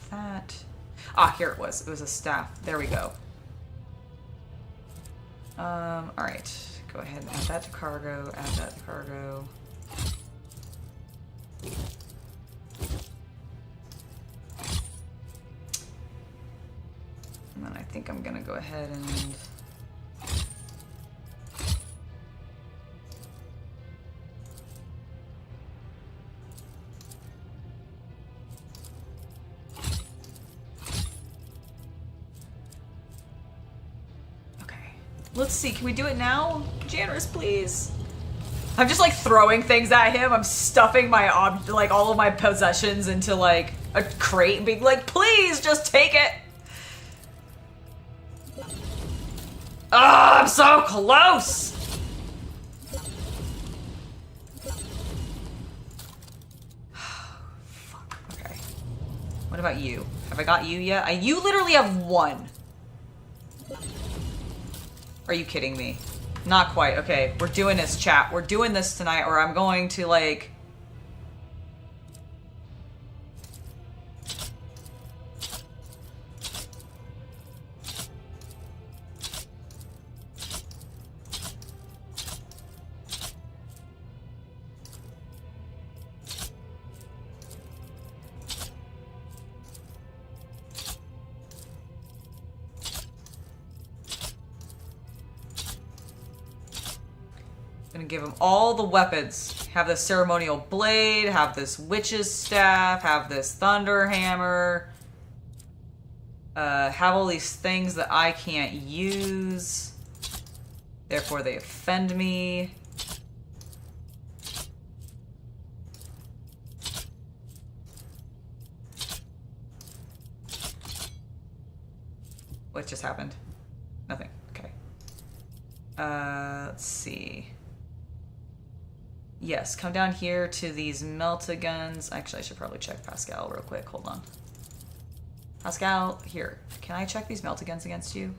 That. Ah, here it was. It was a staff. There we go. Alright. Go ahead and add that to cargo. Add that to cargo. And then I think I'm gonna go ahead and... Let's see, can we do it now? Janus, please. I'm just like throwing things at him. I'm stuffing my like all of my possessions into like a crate and being like, please just take it. Oh, I'm so close. Fuck. Okay. What about you? Have I got you yet? You literally have 1. Are you kidding me? Not quite. Okay, we're doing this, chat. We're doing this tonight, or I'm going to, like... Gonna give him all the weapons. Have this ceremonial blade, have this witch's staff, have this thunder hammer. Have all these things that I can't use. Therefore they offend me. What just happened? Nothing. Okay. Let's see. Yes, come down here to these melt-a-guns. Actually, I should probably check Pascal real quick. Hold on. Pascal, here. Can I check these melt-a-guns against you?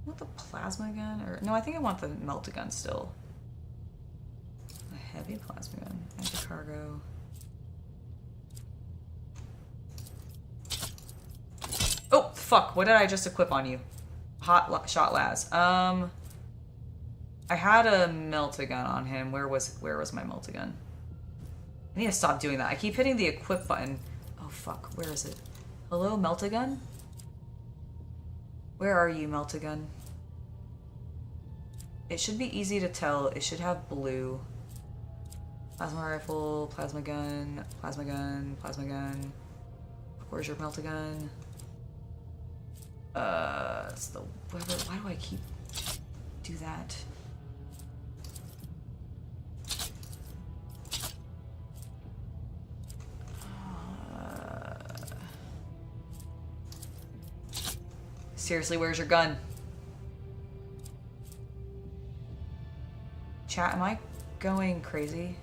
Want the plasma gun? Or no, I think I want the melt-a-gun still. A heavy plasma gun. Anti-cargo. Oh, fuck. What did I just equip on you? Hot shot las. I had a melt-a-gun on him. Where was my melt-a-gun? I need to stop doing that. I keep hitting the equip button. Oh, fuck. Where is it? Hello, melt-a-gun? Where are you, melt-a-gun? It should be easy to tell. It should have blue. Plasma rifle, plasma gun, plasma gun, plasma gun. Where's your melt-a-gun? It's the... Why do I keep... do that? Seriously, where's your gun? Chat, am I going crazy?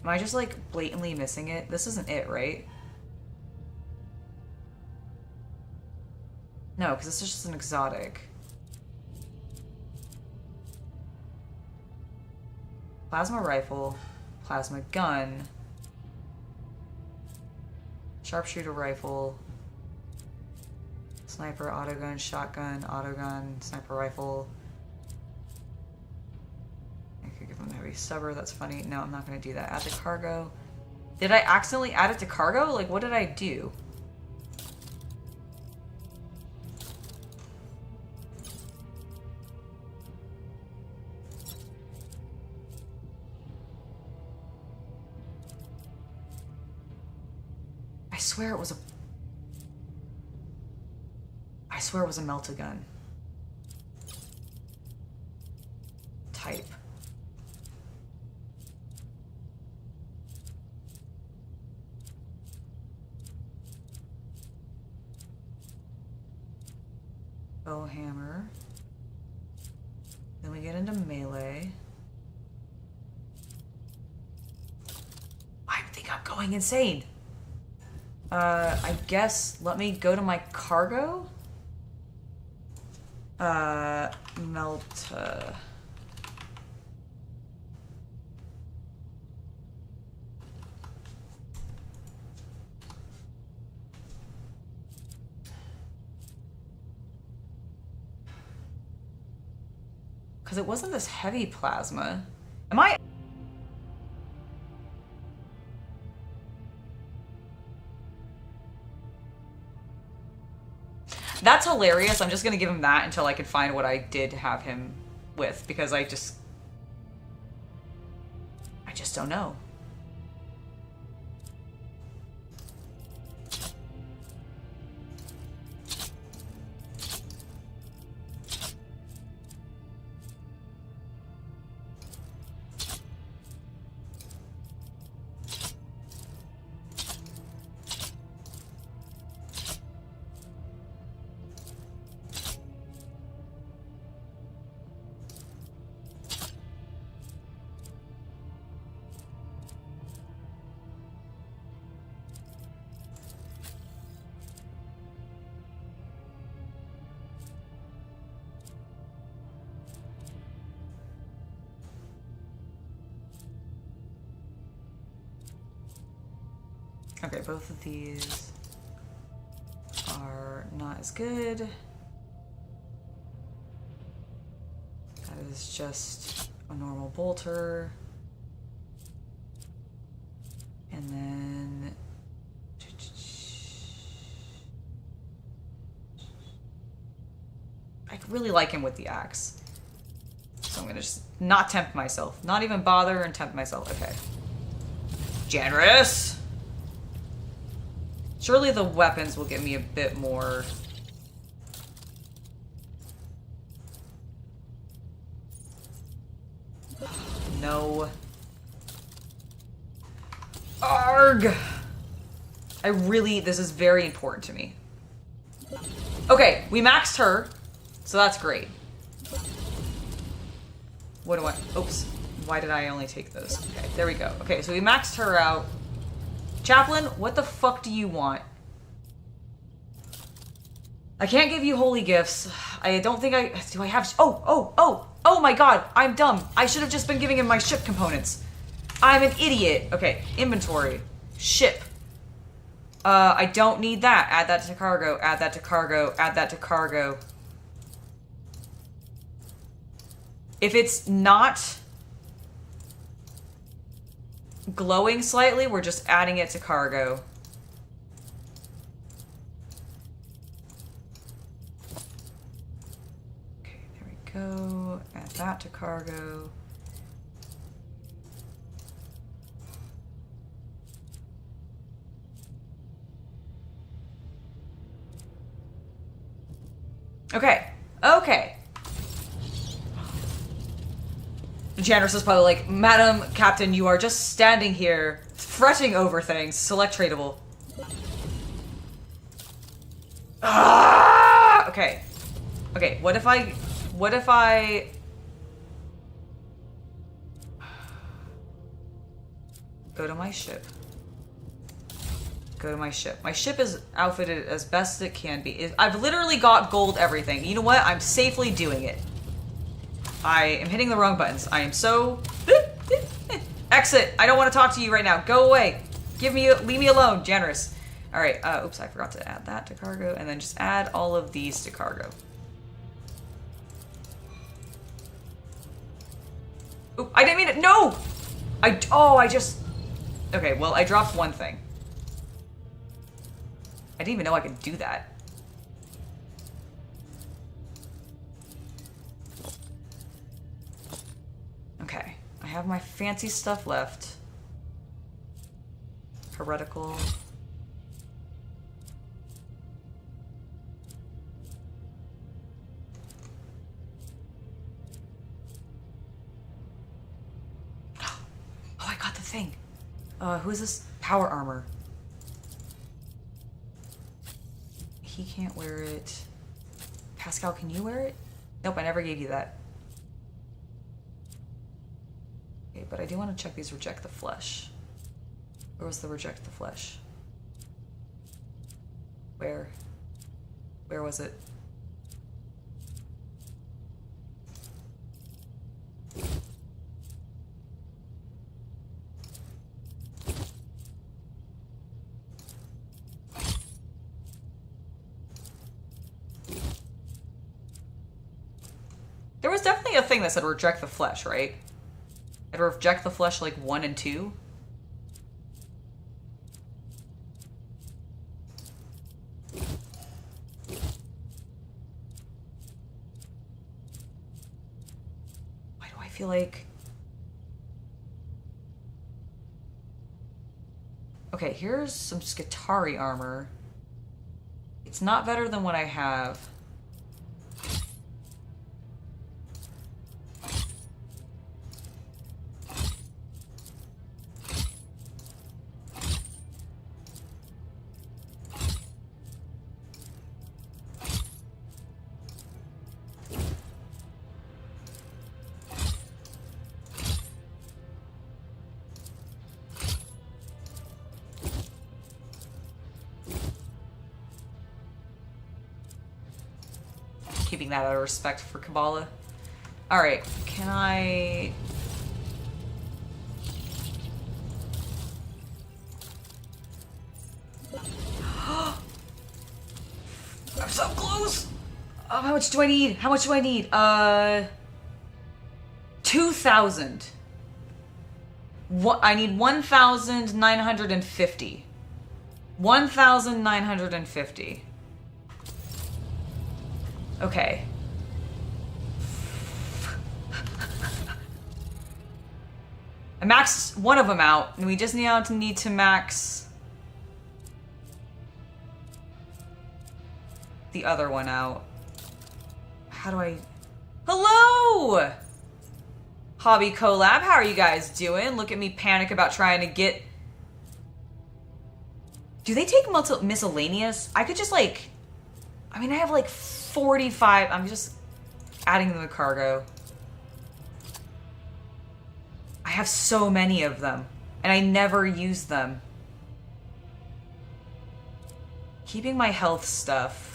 Am I just like blatantly missing it? This isn't it, right? No, because this is just an exotic. Plasma rifle, plasma gun, sharpshooter rifle, sniper, autogun, shotgun, autogun, sniper rifle. I could give him a heavy stubber, that's funny. No, I'm not gonna do that. Add to cargo. Did I accidentally add it to cargo? Like, what did I do? I swear it was a melt-a-gun. Type. Bow hammer. Then we get into melee. I think I'm going insane. I guess let me go to my cargo. Melt. Because it wasn't this heavy plasma. Am I? That's hilarious. I'm just gonna give him that until I can find what I did have him with, because I just don't know. Okay, both of these are not as good. is just a normal bolter. And then... I really like him with the axe. So I'm gonna just not tempt myself. Not even bother and tempt myself. Okay. Generous! Surely the weapons will give me a bit more... No. Arg! This is very important to me. Okay, we maxed her, so that's great. What do I... Oops. Why did I only take those? Okay, there we go. Okay, so we maxed her out. Chaplain, what the fuck do you want? I can't give you holy gifts. I don't think I... Do I have... Oh my god, I'm dumb. I should have just been giving him my ship components. I'm an idiot. Okay, inventory. Ship. I don't need that. Add that to cargo. Add that to cargo. Add that to cargo. If it's not glowing slightly, we're just adding it to cargo. Okay, there we go. Add that to cargo. Okay. Okay. Janice is probably like, Madam Captain, you are just standing here, fretting over things. Select tradable. Ah! Okay. Okay, what if I... Go to my ship. Go to my ship. My ship is outfitted as best it can be. I've literally got gold everything. You know what? I'm safely doing it. I am hitting the wrong buttons. I am so... Exit! I don't want to talk to you right now. Go away. Leave me alone. Generous. Alright, oops, I forgot to add that to cargo. And then just add all of these to cargo. Oop, I didn't mean it. No! I just... Okay, well, I dropped one thing. I didn't even know I could do that. Okay, I have my fancy stuff left. Heretical. Oh, I got the thing. Who is this? Power armor. He can't wear it. Pascal, can you wear it? Nope, I never gave you that. Okay, but I do want to check these reject the flesh. Where was the reject the flesh? Where? Where was it? There was definitely a thing that said reject the flesh, right? I'd reject the flesh like 1 and 2. Why do I feel like... Okay, here's some Skitarii armor. It's not better than what I have. Keeping that out of respect for Kabbalah. Alright, can I... I'm so close! How much do I need? How much do I need? 2,000. I need 1,950. 1,950. Okay. I maxed one of them out, and we just now need to max the other one out. How do I... Hello! Hobby collab, how are you guys doing? Look at me panic about trying to get... Do they take miscellaneous? I could just like... I mean, I have like 45... I'm just adding them to cargo. I have so many of them, and I never use them. Keeping my health stuff.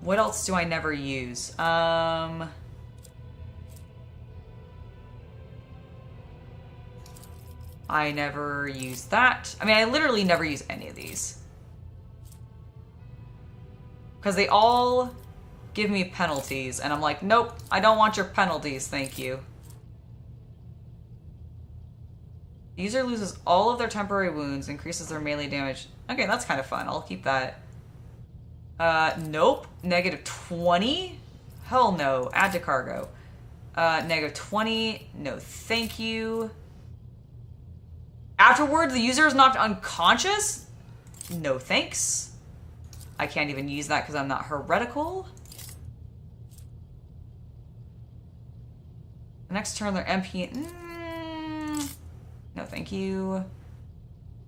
What else do I never use? I never use that. I mean, I literally never use any of these. Because they all give me penalties, and I'm like, nope, I don't want your penalties, thank you. The user loses all of their temporary wounds, increases their melee damage. Okay, that's kind of fun. I'll keep that. Nope. Negative 20? Hell no. Add to cargo. Negative 20. No, thank you. Afterwards, the user is knocked unconscious? No thanks. I can't even use that because I'm not heretical. Next turn, they're MP. No, thank you.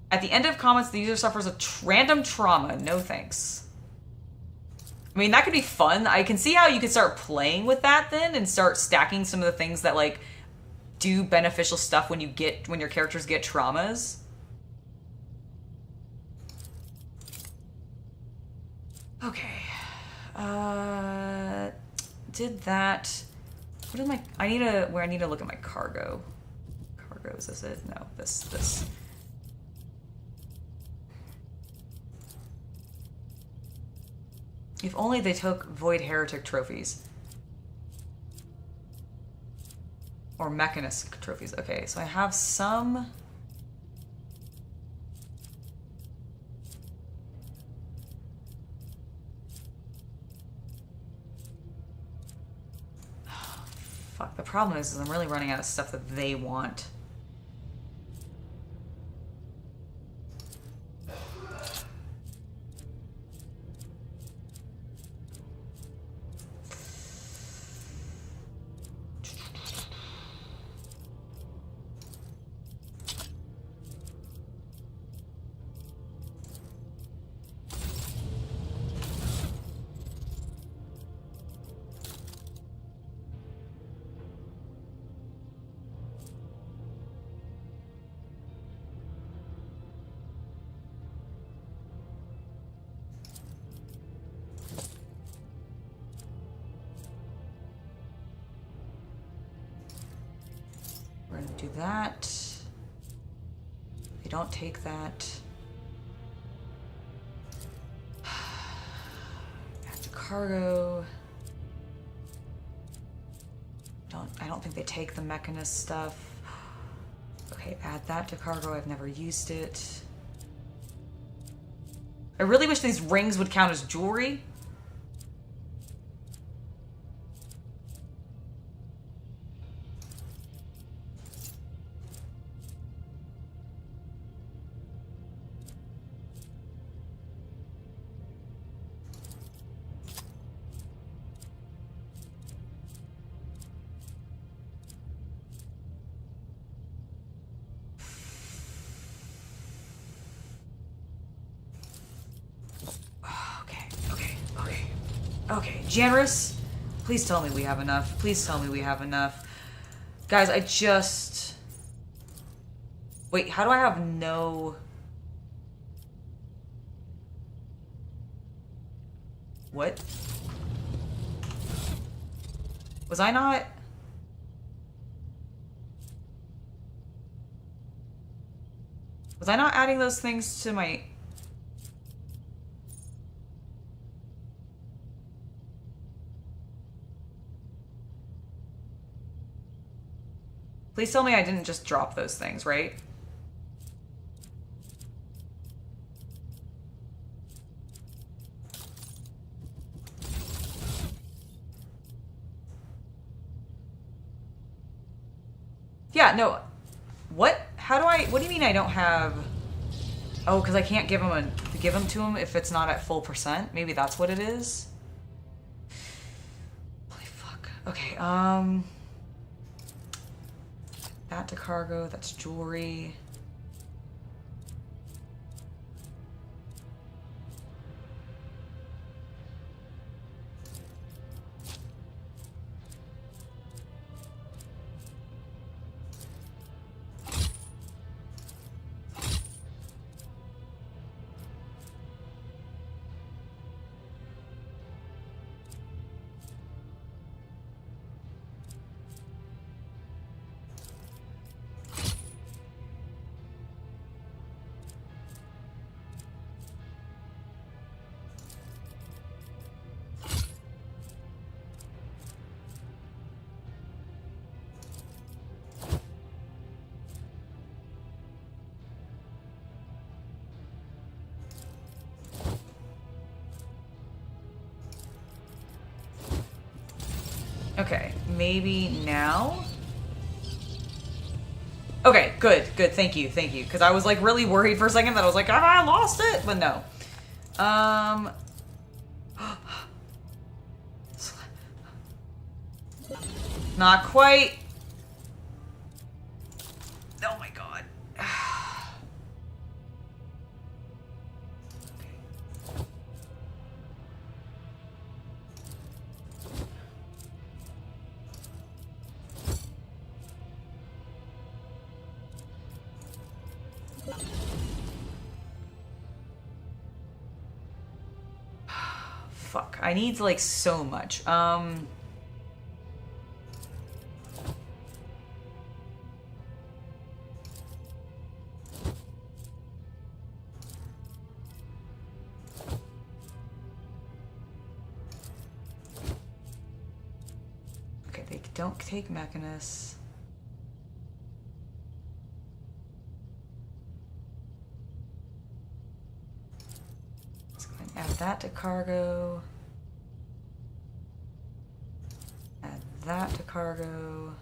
At the end of combats, the user suffers a random trauma. No thanks. I mean, that could be fun. I can see how you could start playing with that then and start stacking some of the things that like do beneficial stuff when your characters get traumas. Okay. Did that. What is my... I need to look at my cargo. Cargo, is this it? No, this. If only they took Void Heretic trophies. Or Mechanist trophies. Okay, so I have some... Fuck, the problem is I'm really running out of stuff that they want. Do that. They don't take that. Add to cargo. I don't think they take the Mechanist stuff. Okay, add that to cargo. I've never used it. I really wish these rings would count as jewelry. Okay, generous. Please tell me we have enough. Please tell me we have enough. Guys, I just... Wait, how do I have no... What? Was I not... Was I not adding those things to my... Please tell me I didn't just drop those things, right? Yeah, no. What? How do I... What do you mean I don't have... Oh, because I can't give them to him if it's not at full percent? Maybe that's what it is? Holy fuck. Okay, that to cargo, that's jewelry. Okay, maybe now? Okay, good, good, thank you, because I was like really worried for a second that I was like, have I lost it? But no. Not quite. Oh my god. Fuck, I need like so much. Okay, they don't take Mechanus. Add that to cargo. Add that to cargo.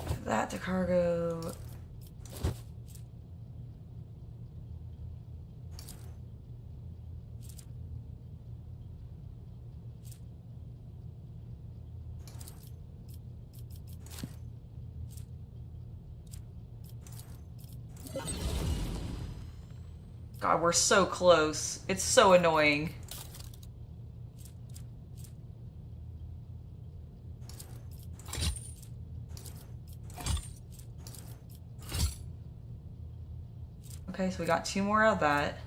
Add that to cargo. God, we're so close. It's so annoying. Okay, so we got 2 more of that.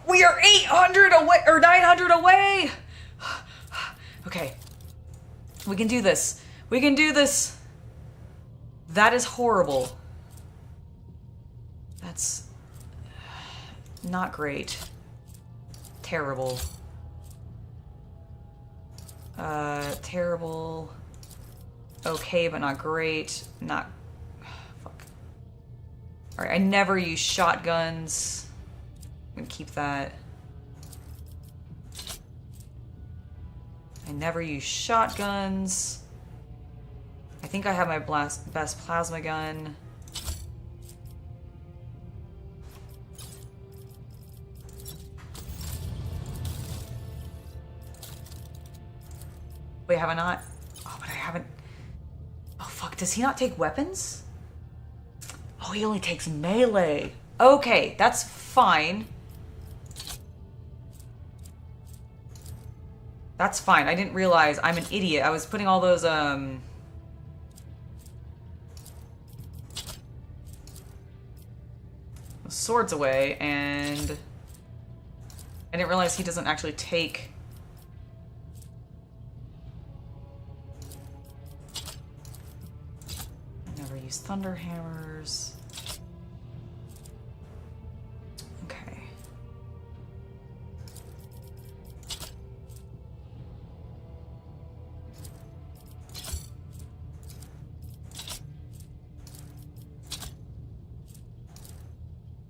We are 800 away, or 900 away! Okay. We can do this. We can do this. That is horrible. That's not great. Terrible. Terrible. Okay, but not great. Not... Fuck. Alright, I never use shotguns. I'm gonna keep that. I never use shotguns. I think I have my best plasma gun. Wait, have I not? Oh, but I haven't. Oh, fuck. Does he not take weapons? Oh, he only takes melee. Okay, that's fine. That's fine. I didn't realize. I'm an idiot. I was putting all those, swords away, and I didn't realize he doesn't actually take... use thunder hammers. Okay.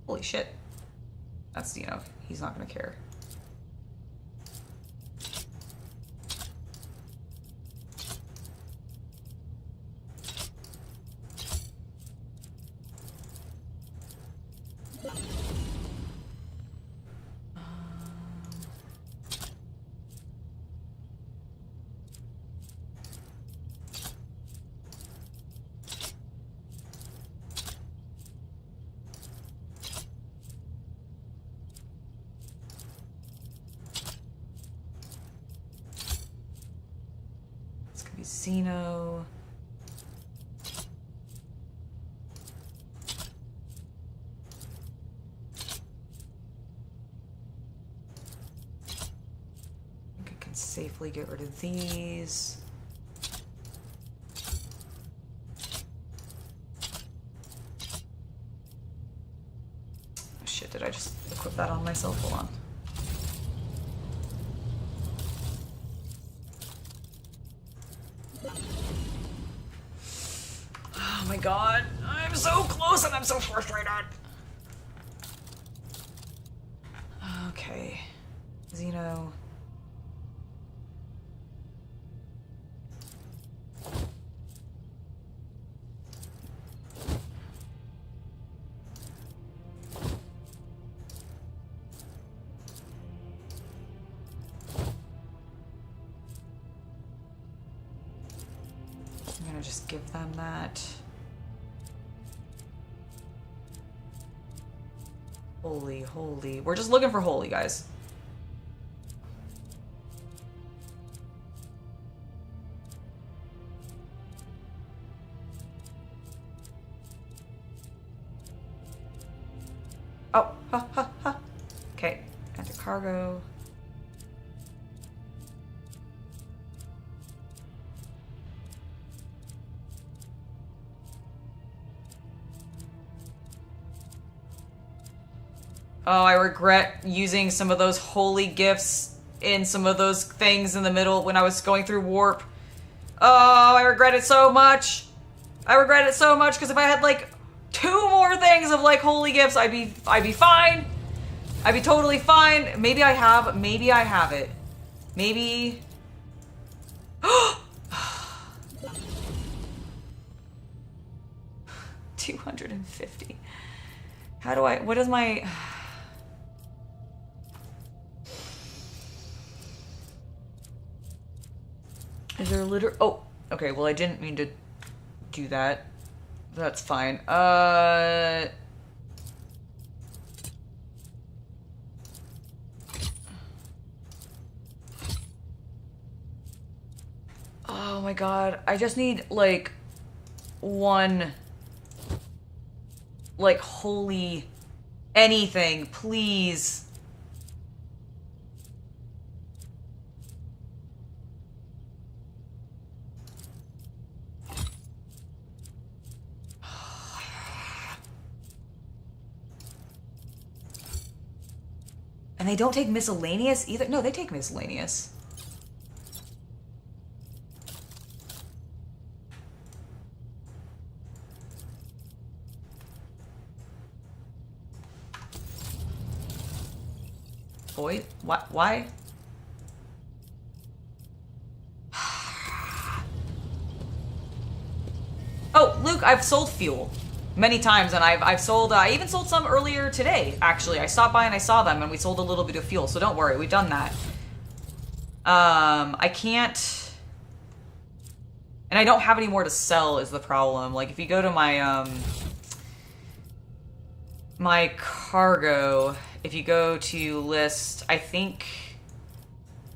Holy shit. That's, you know, he's not gonna care. Xeno. I think I can safely get rid of these. Oh shit, did I just equip that on myself? Hold on. Oh my god, I'm so close and I'm so frustrated. Okay, Xeno. I'm gonna just give them that. Holy, holy. We're just looking for holy, guys. Oh, ha, ha, ha. Okay, enter cargo. Oh, I regret using some of those holy gifts in some of those things in the middle when I was going through warp. Oh, I regret it so much. I regret it so much because if I had like 2 more things of like holy gifts, I'd be fine. I'd be totally fine. Maybe I have it. Maybe. 250. How do I, what is my... Is there literally... Oh, okay, well I didn't mean to do that. That's fine. Oh my god, I just need, like, 1... like, holy... anything, please. And they don't take miscellaneous either? No, they take miscellaneous. Void? What? Why? Oh, Luke, I've sold fuel many times, and I've sold, I even sold some earlier today, actually. I stopped by and I saw them, and we sold a little bit of fuel, so don't worry, we've done that. I can't... And I don't have any more to sell is the problem. Like, if you go to my, my cargo, if you go to list, I think...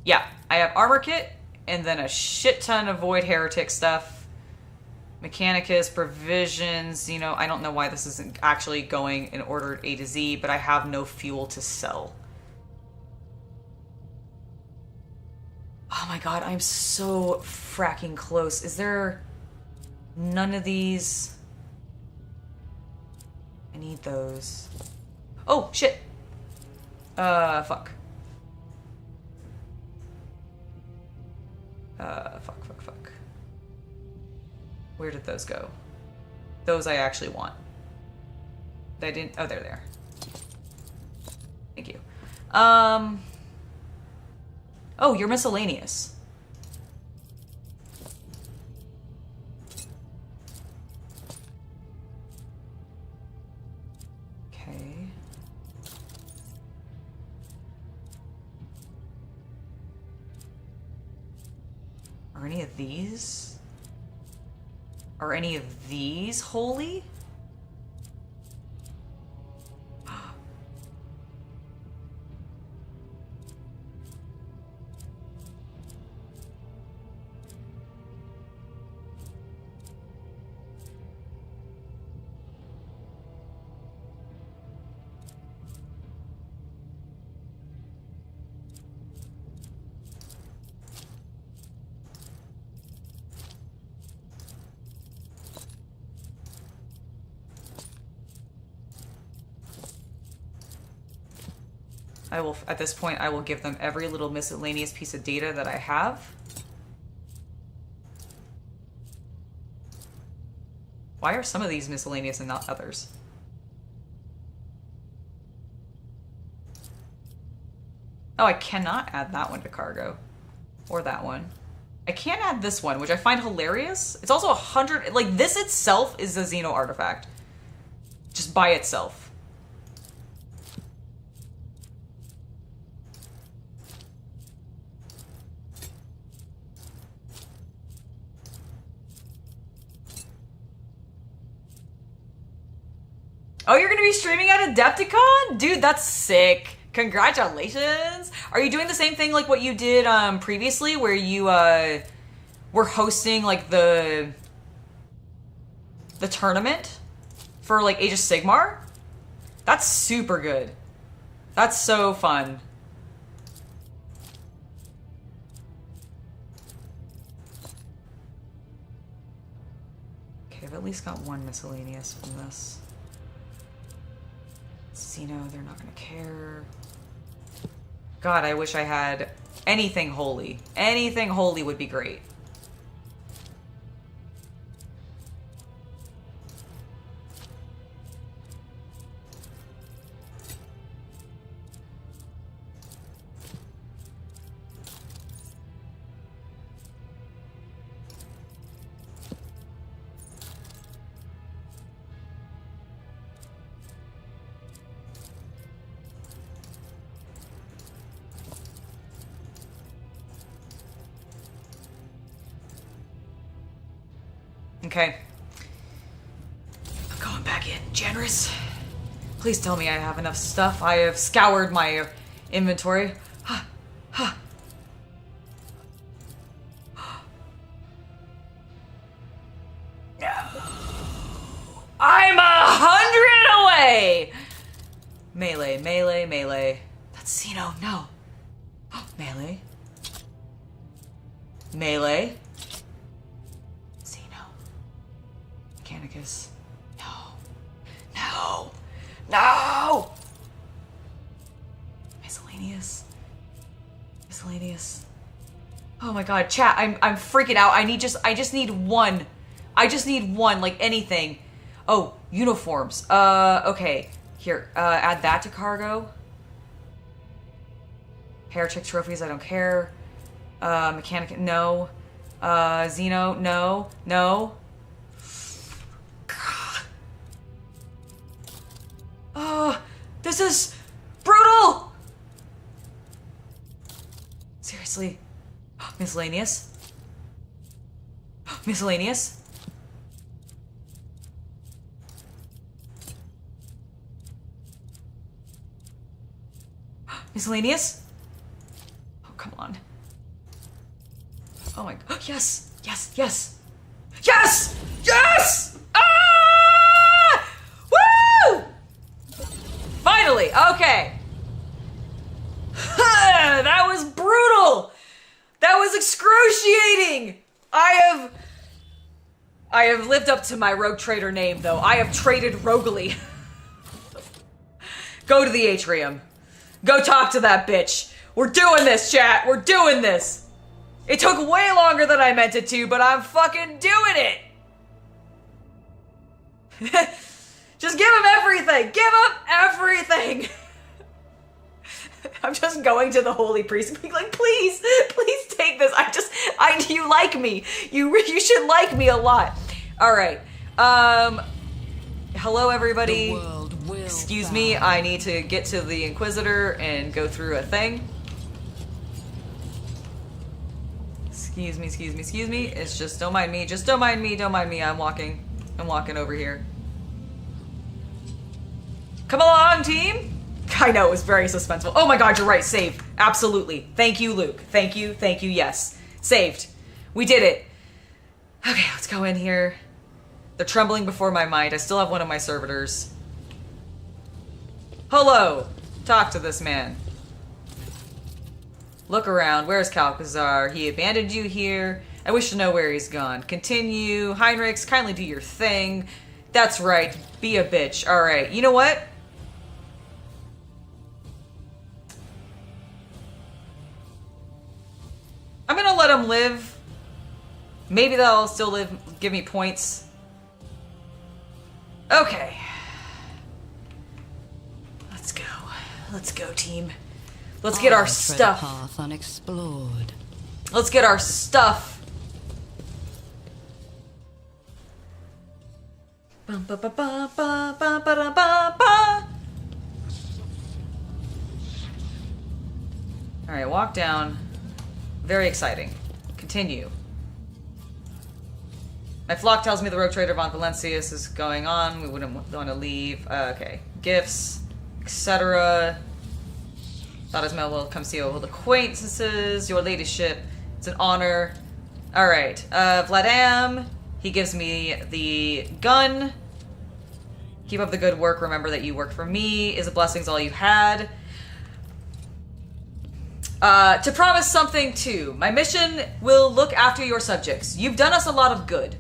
Yeah, I have armor kit, and then a shit ton of Void Heretic stuff. Mechanicus, provisions, you know, I don't know why this isn't actually going in order A to Z, but I have no fuel to sell. Oh my god, I'm so fracking close. Is there none of these? I need those. Oh, shit. Fuck. Fuck. Where did those go? Those I actually want. I didn't. Oh, they're there. Thank you. Oh, you're miscellaneous. Okay. Are any of these? Are any of these holy? I will, at this point, I will give them every little miscellaneous piece of data that I have. Why are some of these miscellaneous and not others? Oh, I cannot add that one to cargo. Or that one. I can't add this one, which I find hilarious. It's also 100, like this itself is a Xeno artifact. Just by itself. Oh, you're gonna be streaming at Adepticon? Dude, that's sick. Congratulations. Are you doing the same thing like what you did previously where you were hosting like the tournament for like Age of Sigmar? That's super good. That's so fun. Okay, I've at least got one miscellaneous from this. Xeno, they're not gonna care. God, I wish I had anything holy. Anything holy would be great. Okay. I'm going back in. Generous. Please tell me I have enough stuff. I have scoured my inventory. No. I'm 100 away! Melee, melee, melee. That's Xeno, no. Melee. Melee. Mechanicus. No. No. No! Miscellaneous. Miscellaneous. Oh my god, chat, I'm freaking out. I just need one. I just need one, like anything. Oh, uniforms. Okay. Here, add that to cargo. Heretic trophies, I don't care. Mechanic, no. Xeno, no. No. Oh, this is brutal! Seriously. Miscellaneous. Miscellaneous. Miscellaneous. Oh, come on. Oh my god. Yes! Yes! Yes! Yes! Yes! Ah! Woo! Finally! Okay. That was brutal! That was excruciating! I have lived up to my rogue trader name, though. I have traded roguely. Go to the atrium. Go talk to that bitch. We're doing this, chat. We're doing this. It took way longer than I meant it to, but I'm fucking doing it. Just give him everything. Give him everything. I'm just going to the holy priest and being like, please take this. You like me. You should like me a lot. All right. Hello, everybody. Excuse me. I need to get to the Inquisitor and go through a thing. Excuse me. It's just, don't mind me. Just don't mind me. I'm walking over here. Come along, team. I know, it was very suspenseful. Oh my god, you're right. Save. Absolutely. Thank you, Luke. Thank you. Yes. Saved. We did it. Okay, let's go in here. They're trembling before my mind. I still have one of my servitors. Hello. Talk to this man. Look around. Where's Calcazar? He abandoned you here. I wish to know where he's gone. Continue. Heinrichs, kindly do your thing. That's right. Be a bitch. Alright. You know what? I'm gonna let him live. Maybe they'll still give me points. Okay. Let's go, team. Let's get our stuff. Path unexplored. Let's get our stuff. All right, walk down. Very exciting. Continue. My flock tells me the rogue trader von Valencius is going on. We wouldn't want to leave. Okay. Gifts, etc. Thought as well come see old acquaintances. Your ladyship. It's an honor. Alright. Vladam. He gives me the gun. Keep up the good work. Remember that you work for me. Is the blessings all you had? To promise something too. My mission will look after your subjects. You've done us a lot of good.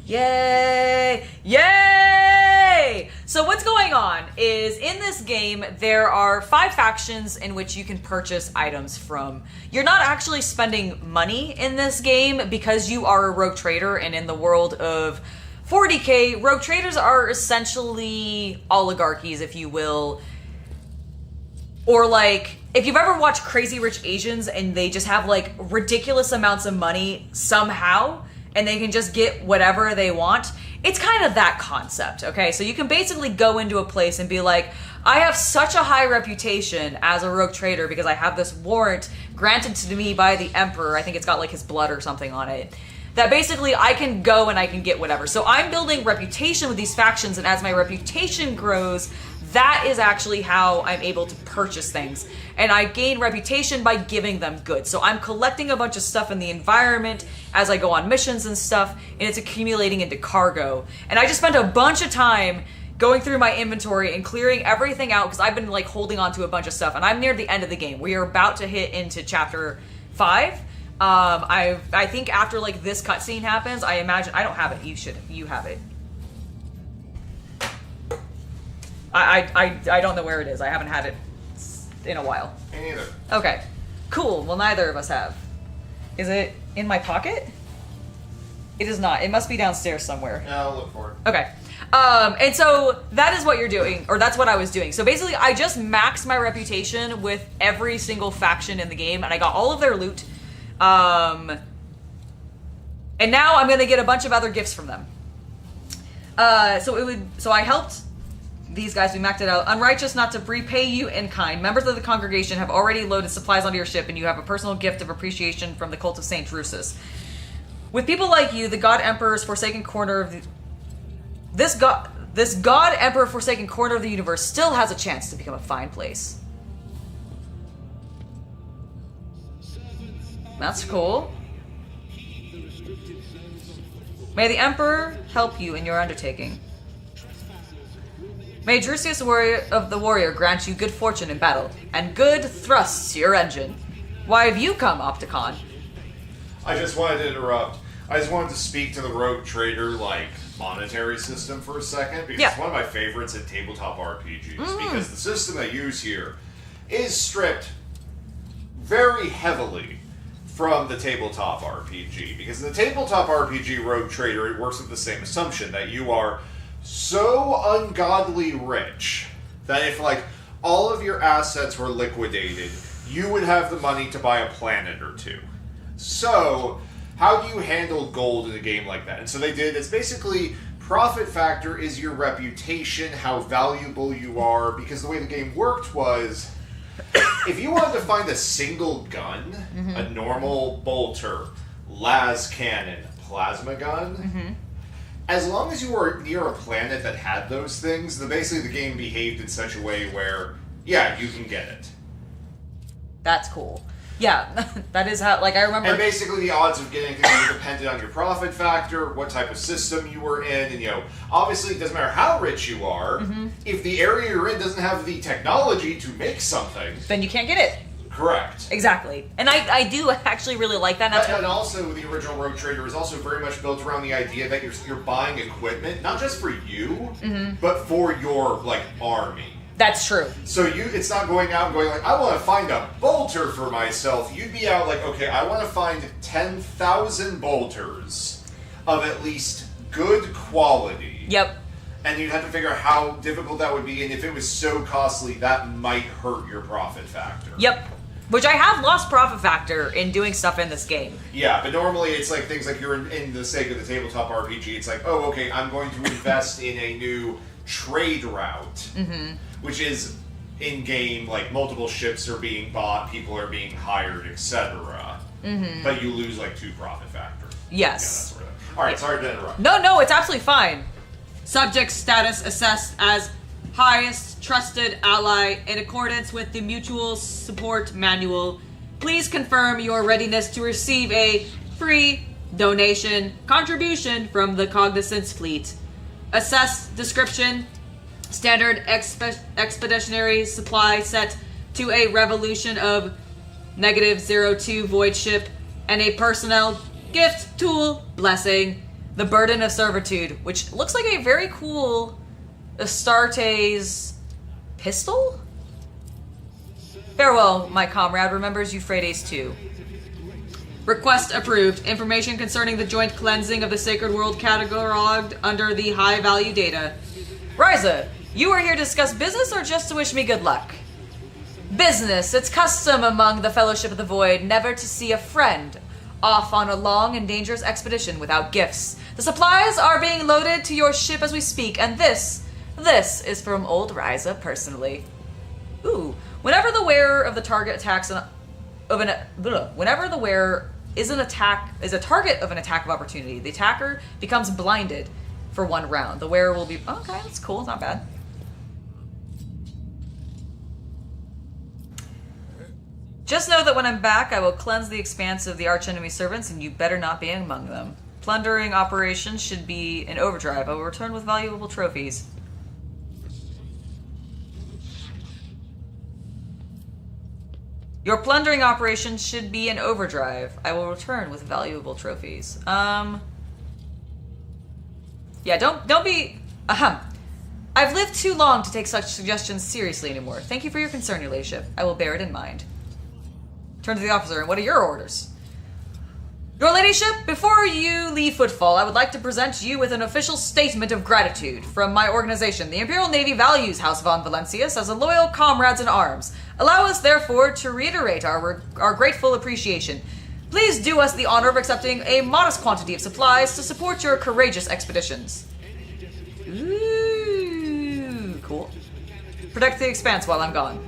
Yay! Yay! So what's going on is in this game there are 5 factions in which you can purchase items from. You're not actually spending money in this game because you are a rogue trader, and in the world of 40k, rogue traders are essentially oligarchies, if you will. Or like, if you've ever watched Crazy Rich Asians and they just have like ridiculous amounts of money somehow, and they can just get whatever they want, it's kind of that concept, okay? So you can basically go into a place and be like, I have such a high reputation as a rogue trader because I have this warrant granted to me by the Emperor, I think it's got like his blood or something on it, that basically I can go and I can get whatever. So I'm building reputation with these factions, and as my reputation grows, that is actually how I'm able to purchase things. And I gain reputation by giving them goods. So I'm collecting a bunch of stuff in the environment as I go on missions and stuff, and it's accumulating into cargo. And I just spent a bunch of time going through my inventory and clearing everything out because I've been like holding on to a bunch of stuff, and I'm near the end of the game. We are about to hit into chapter 5. I think after like this cutscene happens, I imagine, I don't have it, you have it. I don't know where it is. I haven't had it in a while. Me neither. Okay. Cool. Well, neither of us have. Is it in my pocket? It is not. It must be downstairs somewhere. Yeah, I'll look for it. Okay. And so that is what you're doing, or that's what I was doing. So basically, I just maxed my reputation with every single faction in the game, and I got all of their loot. And now I'm gonna get a bunch of other gifts from them. So I helped these guys, we maxed it out. Unrighteous not to repay you in kind. Members of the congregation have already loaded supplies onto your ship, and you have a personal gift of appreciation from the cult of Saint Drusus. With people like you, the God Emperor's forsaken corner of the... This God Emperor forsaken corner of the universe still has a chance to become a fine place. That's cool. May the Emperor help you in your undertaking. May Drusius of the Warrior grant you good fortune in battle, and good thrusts to your engine. Why have you come, Opticon? I just wanted to interrupt. I just wanted to speak to the rogue trader, like, monetary system for a second, because Yeah. it's one of my favorites in tabletop RPGs, because the system they use here is stripped very heavily from the tabletop RPG, because in the tabletop RPG Rogue Trader, it works with the same assumption that you are so ungodly rich that if, like, all of your assets were liquidated, you would have the money to buy a planet or two. So, how do you handle gold in a game like that? And so they did, it's basically, profit factor is your reputation, how valuable you are, because the way the game worked was, if you wanted to find a single gun, a normal bolter, las cannon, plasma gun, as long as you were near a planet that had those things, basically the game behaved in such a way where, yeah, you can get it. That's cool. Yeah, that is how, like, I remember... And basically the odds of getting things were dependent on your profit factor, what type of system you were in, and, you know, obviously it doesn't matter how rich you are, if the area you're in doesn't have the technology to make something... Then you can't get it. Correct. Exactly. And I do actually really like that. And also, the original Rogue Trader is also very much built around the idea that you're buying equipment, not just for you, but for your, like, army. That's true. So it's not going out and going like, I want to find a bolter for myself. You'd be out like, okay, I want to find 10,000 bolters of at least good quality. Yep. And you'd have to figure out how difficult that would be, and if it was so costly, that might hurt your profit factor. Yep. Which I have lost profit factor in doing stuff in this game. Yeah, but normally it's like things like you're in the sake of the tabletop RPG, it's like, oh, okay, I'm going to invest in a new trade route. Which is in-game, like, multiple ships are being bought, people are being hired, etc. But you lose, like, 2 profit factor. Yes. Yeah, that's Alright, sorry to interrupt. No, it's absolutely fine. Subject status assessed as highest trusted ally in accordance with the Mutual Support Manual. Please confirm your readiness to receive a free donation contribution from the Cognizance Fleet. Assess description. Standard expeditionary supply set to a revolution of -02 void ship, and a personnel gift tool blessing. The Burden of Servitude, which looks like a very cool Astartes pistol? Farewell, my comrade remembers Euphrates too. Request approved. Information concerning the joint cleansing of the Sacred World cataloged under the high value data. Ryza, you are here to discuss business or just to wish me good luck? Business. It's custom among the Fellowship of the Void never to see a friend off on a long and dangerous expedition without gifts. The supplies are being loaded to your ship as we speak, and this is from old Ryza personally. Ooh. Whenever the wearer of the target attacks whenever the wearer is a target of an attack of opportunity, the attacker becomes blinded for 1 round. The wearer will be... Okay, that's cool. Not bad. Just know that when I'm back, I will cleanse the expanse of the archenemy servants, and you better not be among them. Plundering operations should be in overdrive. I will return with valuable trophies. Your plundering operation should be in overdrive. I will return with valuable trophies. Yeah, don't be... I've lived too long to take such suggestions seriously anymore. Thank you for your concern, your ladyship. I will bear it in mind. Turn to the officer, and what are your orders? Your ladyship, before you leave Footfall, I would like to present you with an official statement of gratitude from my organization. The Imperial Navy values House von Valencius as a loyal comrades in arms. Allow us, therefore, to reiterate our grateful appreciation. Please do us the honor of accepting a modest quantity of supplies to support your courageous expeditions. Ooh, cool. Protect the expanse while I'm gone.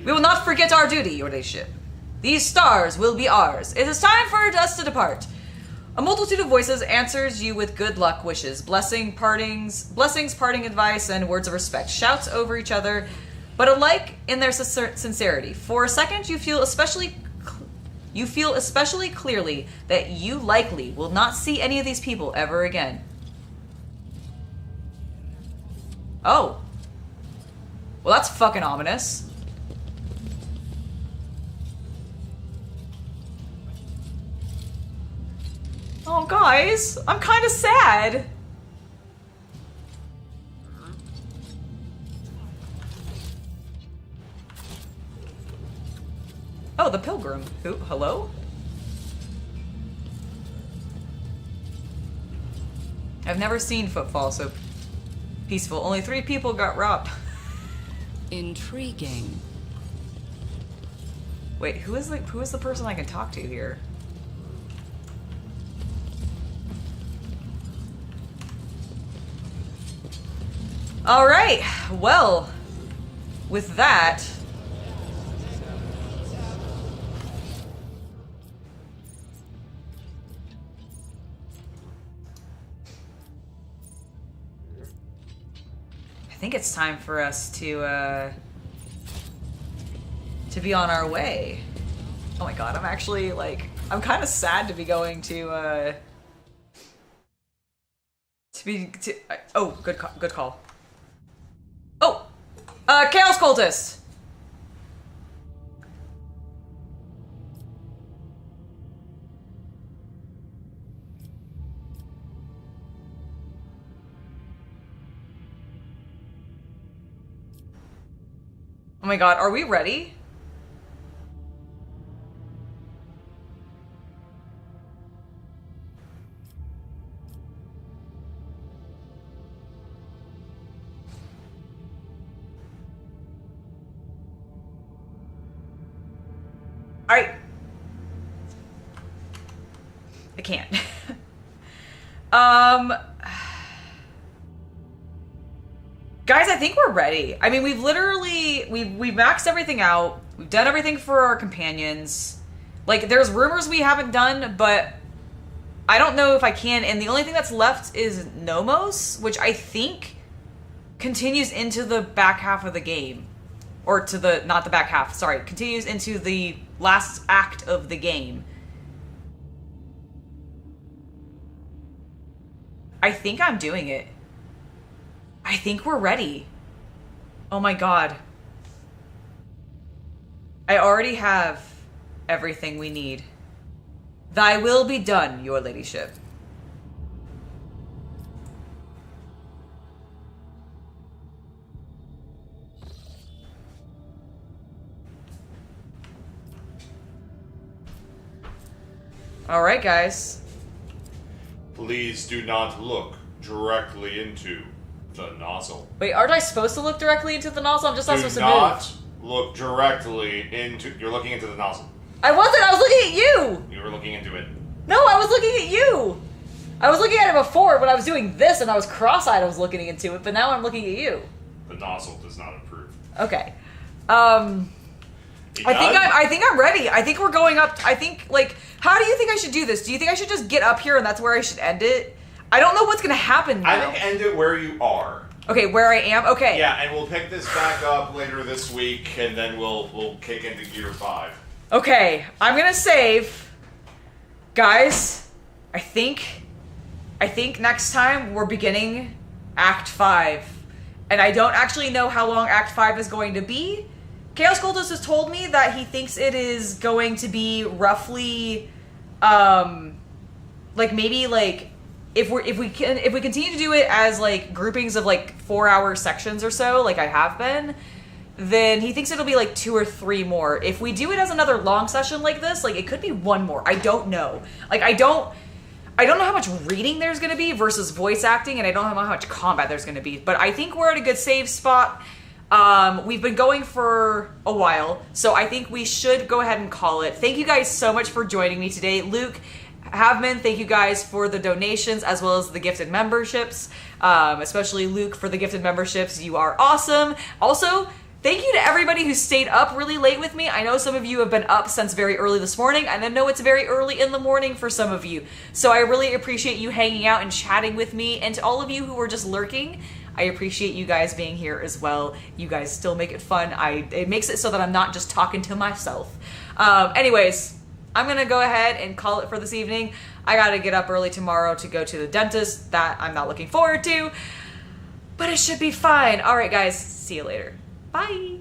We will not forget our duty, your ladyship. These stars will be ours. It is time for us to depart. A multitude of voices answers you with good luck wishes, blessings, parting advice, and words of respect. Shouts over each other, but alike in their sincerity. For a second, you feel especially clearly that you likely will not see any of these people ever again. Oh. Well, that's fucking ominous. Oh, guys, I'm kind of sad. Oh, the pilgrim. Who? Hello? I've never seen footfall so peaceful. Only 3 people got robbed. Intriguing. Wait, who is the person I can talk to here? All right. Well, with that, I think it's time for us to be on our way. Oh my god, I'm actually like, I'm kind of sad to be going to oh, good call. Oh, Chaos Cultist. Oh my god, are we ready? Alright. I can't. Guys, I think we're ready. I mean, we've literally, we've maxed everything out. We've done everything for our companions. Like, there's rumors we haven't done, but I don't know if I can. And the only thing that's left is Nomos, which I think continues into the back half of the game. Or to the, not the back half, sorry. Continues into the last act of the game. I think I'm doing it. I think we're ready. Oh my god. I already have everything we need. Thy will be done, your ladyship. Alright, guys. Please do not look directly into the nozzle. Wait, aren't I supposed to look directly into the nozzle? I'm just not supposed to move. Do not look directly into... You're looking into the nozzle. I wasn't! I was looking at you! You were looking into it. No, I was looking at you! I was looking at it before when I was doing this and I was cross-eyed I was looking into it, but now I'm looking at you. The nozzle does not approve. Okay. I think I'm ready. I think we're going up. I think, like, how do you think I should do this? Do you think I should just get up here and that's where I should end it? I don't know what's gonna happen now. I think end it where you are. Okay, where I am? Okay. Yeah, and we'll pick this back up later this week, and then we'll kick into Gear 5. Okay, I'm gonna save. Guys, I think next time we're beginning Act 5. And I don't actually know how long Act 5 is going to be. Chaos Cultist has told me that he thinks it is going to be roughly, like maybe like if we continue to do it as like groupings of like 4-hour sections or so, like I have been, then he thinks it'll be like 2 or 3 more. If we do it as another long session like this, like it could be 1 more. I don't know. Like I don't know how much reading there's going to be versus voice acting, and I don't know how much combat there's going to be. But I think we're at a good save spot. We've been going for a while, so I think we should go ahead and call it. Thank you guys so much for joining me today. Luke, Havman, thank you guys for the donations as well as the gifted memberships, especially Luke for the gifted memberships. You are awesome. Also, thank you to everybody who stayed up really late with me. I know some of you have been up since very early this morning, and I know it's very early in the morning for some of you. So I really appreciate you hanging out and chatting with me, and to all of you who were just lurking, I appreciate you guys being here as well. You guys still make it fun. It makes it so that I'm not just talking to myself. Anyways, I'm gonna go ahead and call it for this evening. I gotta get up early tomorrow to go to the dentist. That I'm not looking forward to, but it should be fine. All right, guys, see you later. Bye.